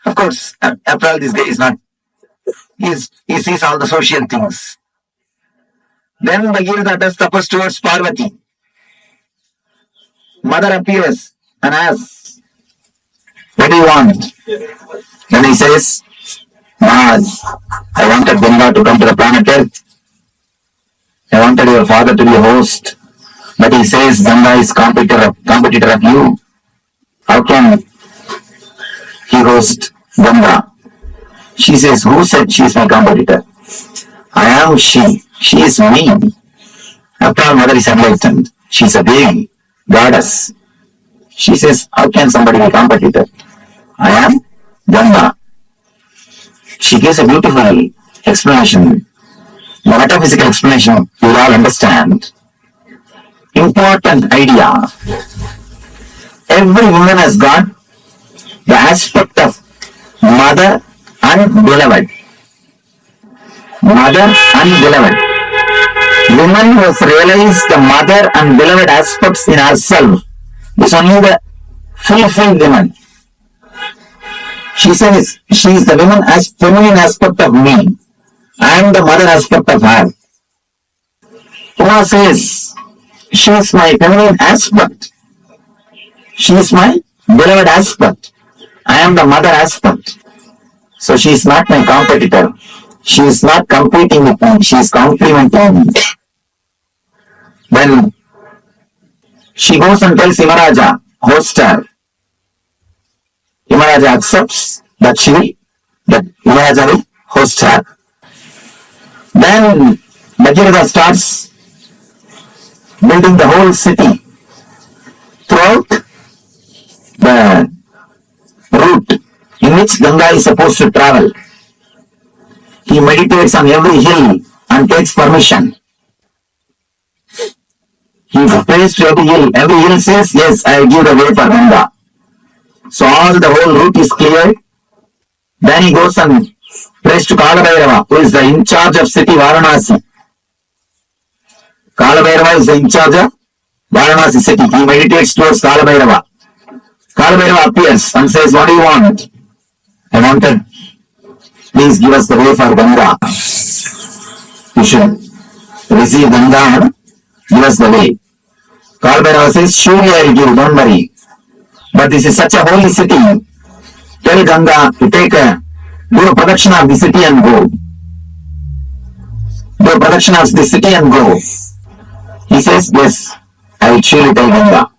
Of course, after all, this guy is not, he sees all the social things. Then Bhagirath does tapas towards Parvati. Mother appears and asks, what do you want? Then he says, Maz, I wanted Ganga to come to the planet Earth. I wanted your father to be a host. But he says Ganga is competitor of you. How can he host Ganga? She says, who said she is my competitor? I am she. She is me. After all, mother is enlightened. She is a Devi, goddess. She says, how can somebody be competitor? I am Ganga. She gives a beautiful explanation. The metaphysical explanation you will all understand. Important idea. Every woman has got the aspect of mother and beloved. Mother and beloved. Woman who has realized the mother and beloved aspects in herself is only the fulfilled woman. She says she is the woman as feminine aspect of me. I am the mother aspect of her. Uma says she is my feminine aspect. She is my beloved aspect. I am the mother aspect. So she is not my competitor. She is not competing with me. She is complementing me. Then she goes and tells Yamaraja, host her. Yamaraja accepts that Yamaraja will host her. Then Bhagirath starts building the whole city throughout the route in which Ganga is supposed to travel. He meditates on every hill and takes permission. He He prays to every hill. Every hill says, yes, I give the way for Ganga. So all the whole route is cleared. Then he goes and prays to Kalabhairava, who is the in charge of city Varanasi. Kalabhairava is the in charge of Varanasi city. He meditates towards Kalabhairava. Kalabhairava appears and says, what do you want? I wanted, please give us the way for Ganga. You should receive Ganga and give us the way. Kalabhairava says, surely I will give, don't worry. But this is such a holy city. Tell Ganga to take do a production of the city and go. Do a production of the city and go. He says, yes, I will surely tell Ganga.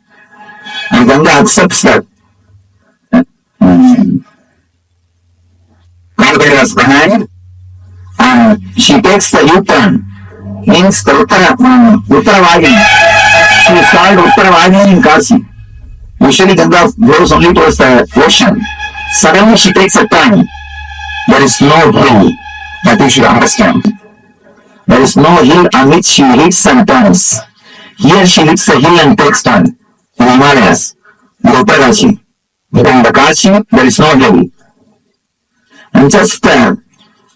And Ganga accepts that. Kalabhairava's behind, and she takes the U-turn, means the Uttaravagini. She is called Uttaravagini in Kasi. Usually Ganga goes only towards the ocean. Suddenly she takes a turn. There is no hill that you should understand. There is no hill on which she hits and turns. Here she hits the hill and takes turn. In the Himalayas, the Uttarashi. But in the Kashi, there is no hill. And just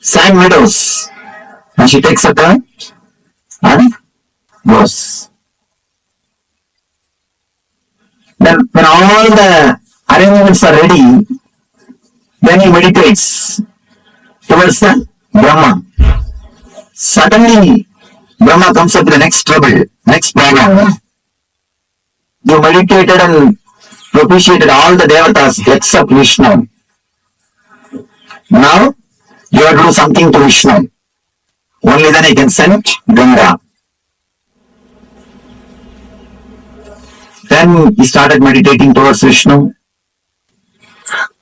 sand meadows. And she takes a turn and goes. Then when all the arrangements are ready, then he meditates towards the Brahma. Suddenly, Brahma comes up with the next trouble, next problem. You meditated and propitiated all the devatas except Vishnu. Now, you have to do something to Vishnu. Only then I can send Ganga. Then he started meditating towards Vishnu.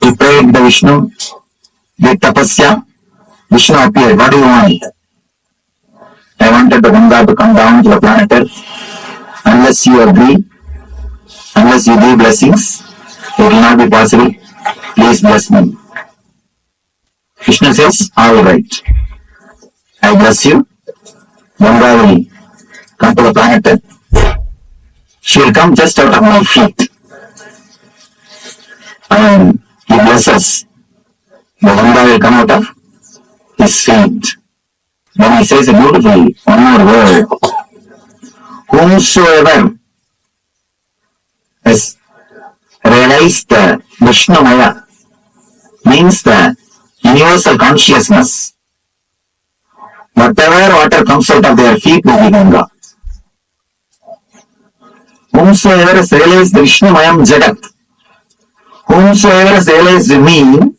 He prayed the Vishnu. Did tapasya. Vishnu appeared. What do you want? I wanted the Ganga to come down to the planet Earth. Unless you agree, unless you give blessings, it will not be possible. Please bless me. Krishna says, all right. I bless you. Ganga will come to the planet Earth. She will come just out of my feet. And he blesses. The Ganga will come out of his feet. Then he says a beautiful one more word. Whomsoever has realized the Vishnu Maya means the universal consciousness. Whatever water comes out of their feet will be Ganga. Whomsoever has realized the Vishnu Mayam Jagat, whomsoever has realized me,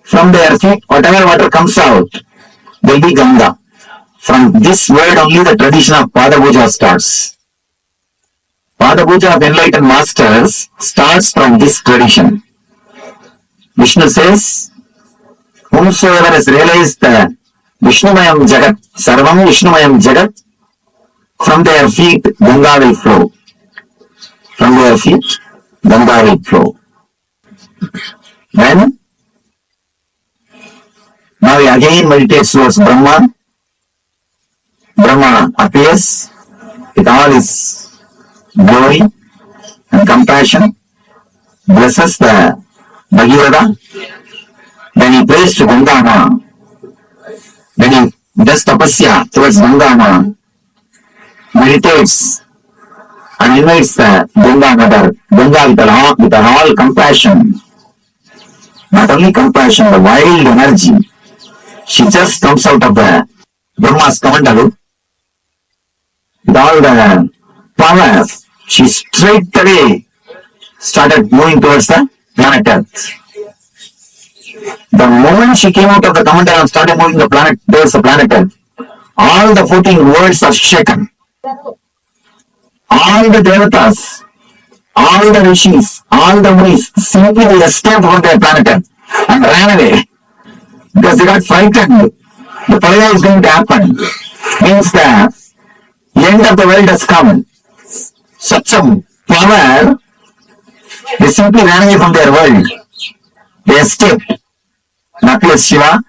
from their feet, whatever water comes out will be Ganga. From this word only the tradition of Pada Puja starts. Pada Puja of enlightened masters starts from this tradition. Vishnu says, whomsoever has realized the Vishnumayam Jagat, Sarvam Vishnumayam Jagat, from their feet Ganga will flow. From their feet Ganga will flow. Then, now he again meditates towards Brahma. Brahma appears with all his glory and compassion, blesses the Bhagirada. Then he prays to Ganga. Then he does tapasya towards Ganga, meditates and invites the Ganga mother, Ganga with all compassion. Not only compassion, the wild energy. She just comes out of the Brahma's Kamandalu with all the power. She straight away started moving towards the planet Earth. The moment she came out of the Kamandalu and started moving the planet towards the planet Earth, all the 14 worlds are shaken. All the devatas, all the rishis, all the munis simply escaped from their planet Earth and ran away. Because they got frightened. The Pralaya is going to happen. Means the end of the world has come. Such a power, they simply ran away from their world. They escaped. And appears Shiva.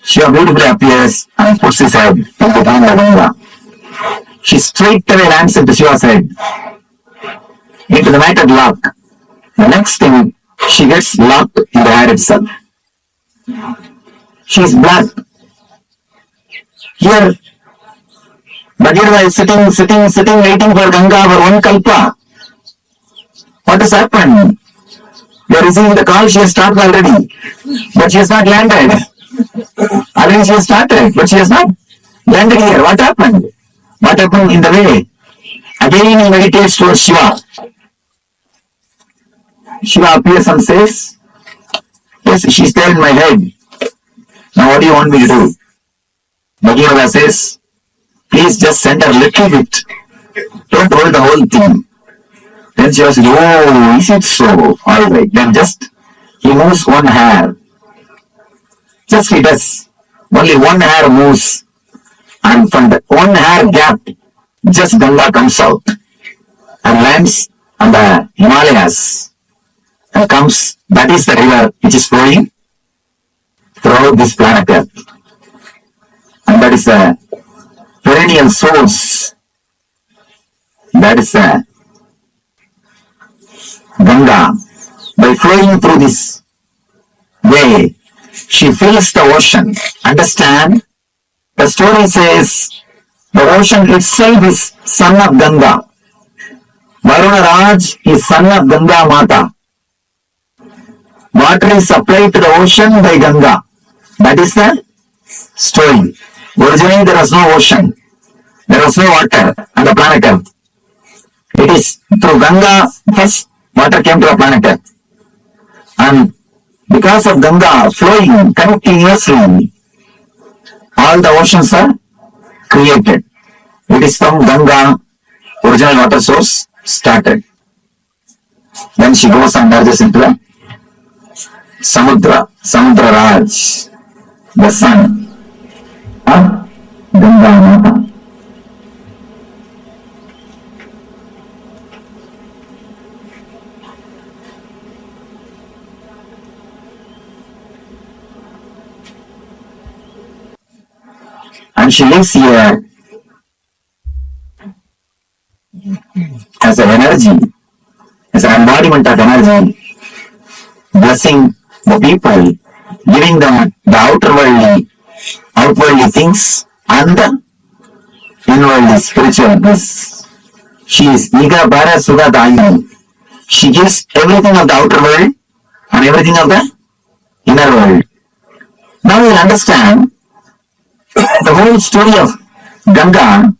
Shiva beautifully appears and puts his head into the Ganga. she straightaway lands into Shiva's head, into the matted lock. The next thing, she gets locked in the hair itself. She is black. Here, Bhagirava is sitting, waiting for Ganga for one kalpa. What has happened? They are receiving the call, she has started already, but she has not landed. Already she has started, but she has not landed here. What happened? What happened in the way? Again he meditates towards Shiva. Shiva appears and says, yes, she is there in my head. Now what do you want me to do? Bhagirava says, please just send her a little bit. Don't hold the whole thing. Then she was, oh, is it so? Alright, then just, he moves one hair. Just he does. Only one hair moves. And from the one hair gap, just Ganga comes out and lands on the Himalayas. And comes, that is the river which is flowing throughout this planet Earth. And that is the perennial source. That is the Ganga. By flowing through this way, she fills the ocean. Understand? The story says the ocean itself is son of Ganga. Varuna Raj is son of Ganga Mata. Water is supplied to the ocean by Ganga. That is the story. Originally there was no ocean. There was no water on the planet Earth. It is through Ganga first water came to the planet Earth. And because of Ganga flowing continuously, all the oceans are created. It is from Ganga, original water source started. Then she goes and merges into the Samudra Raj, the son of Ganga Mata. And she lives here as an energy, as an embodiment of energy, blessing the people, giving them the outwardly things and the inwardly spiritual bliss. She is Iga Bara Sudha Dayi. She gives everything of the outer world and everything of the inner world. Now we will understand the whole story of Ganga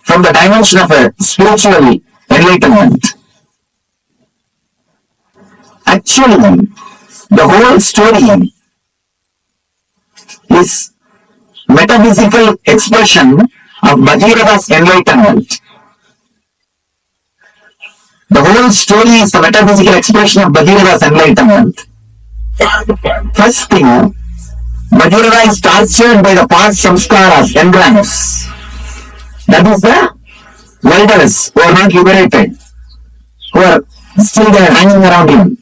from the dimension of a spiritual enlightenment. Actually, the whole story is metaphysical expression of Bhagirava's enlightenment. The whole story is the metaphysical expression of Bhagirava's enlightenment. First thing, Bhagirava is tortured by the past samskaras, engrams. That is the elders who are not liberated, who are still there hanging around him.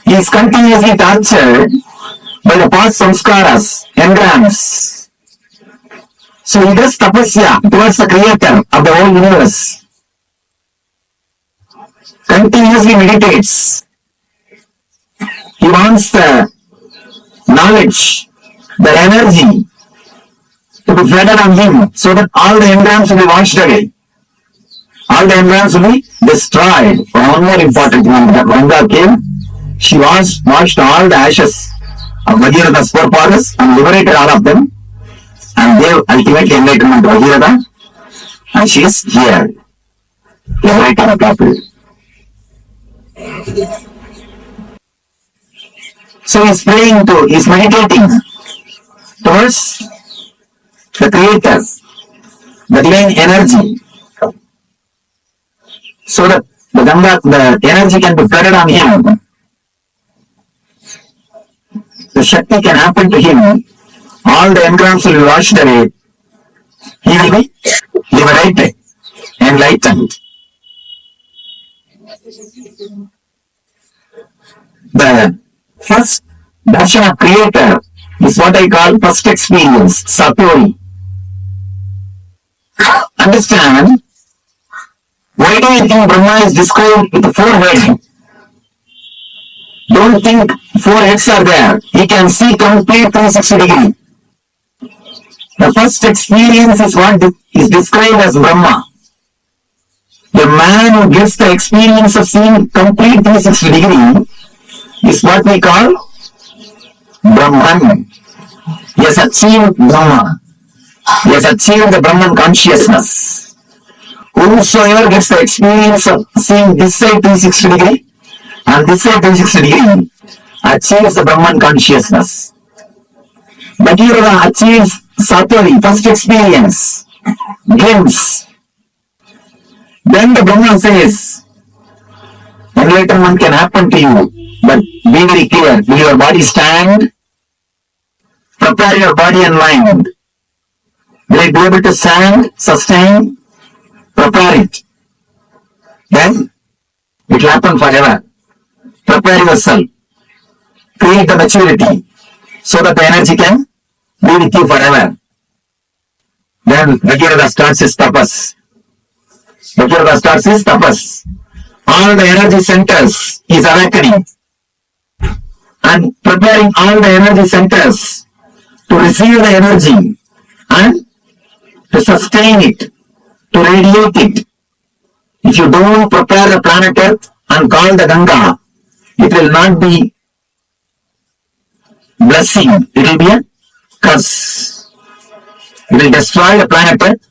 He is continuously tortured by the past samskaras, engrams. So he does tapasya towards the creator of the whole universe. Continuously meditates. He wants the knowledge, the energy to be flooded on him so that all the engrams will be washed away. All the engrams will be destroyed. One more important thing, that Ganga came, she washed all the ashes of Bhagirava's forefathers and liberated all of them and gave ultimate enlightenment to Bhagirava, and she is here, liberating the people. So he is meditating towards the Creator, the divine energy, so that the energy can be flooded on him. The Shakti can happen to him. All the engrams will be washed away. He will be liberated, enlightened. The first darshan of Creator is what I call first experience, Satori. understand, why do you think Brahma is described with 4 heads? Don't think 4 heads are there. He can see complete 360 degree. The first experience is what is described as Brahma. The man who gets the experience of seeing complete 360 degree is what we call Brahman. He has achieved Brahma. He has achieved the Brahman consciousness. Whosoever gets the experience of seeing this side 360 degree and this side 360 degree achieves the Brahman consciousness. Bhagirath achieves Satori, first experience, glimpse. Then the Brahman says, enlightenment can happen to you, but be very clear. Will your body stand? Prepare your body and mind. Will it be able to stand, sustain? Prepare it. Then it will happen forever. Prepare yourself. Create the maturity so that the energy can be with you forever. Then Bhagirath starts his tapas. Bhagirath starts his tapas. All the energy centers is awakening and preparing all the energy centers to receive the energy and to sustain it, to radiate it. If you don't prepare the planet Earth and call the Ganga, it will not be blessing, it will be a curse. It will destroy the planet Earth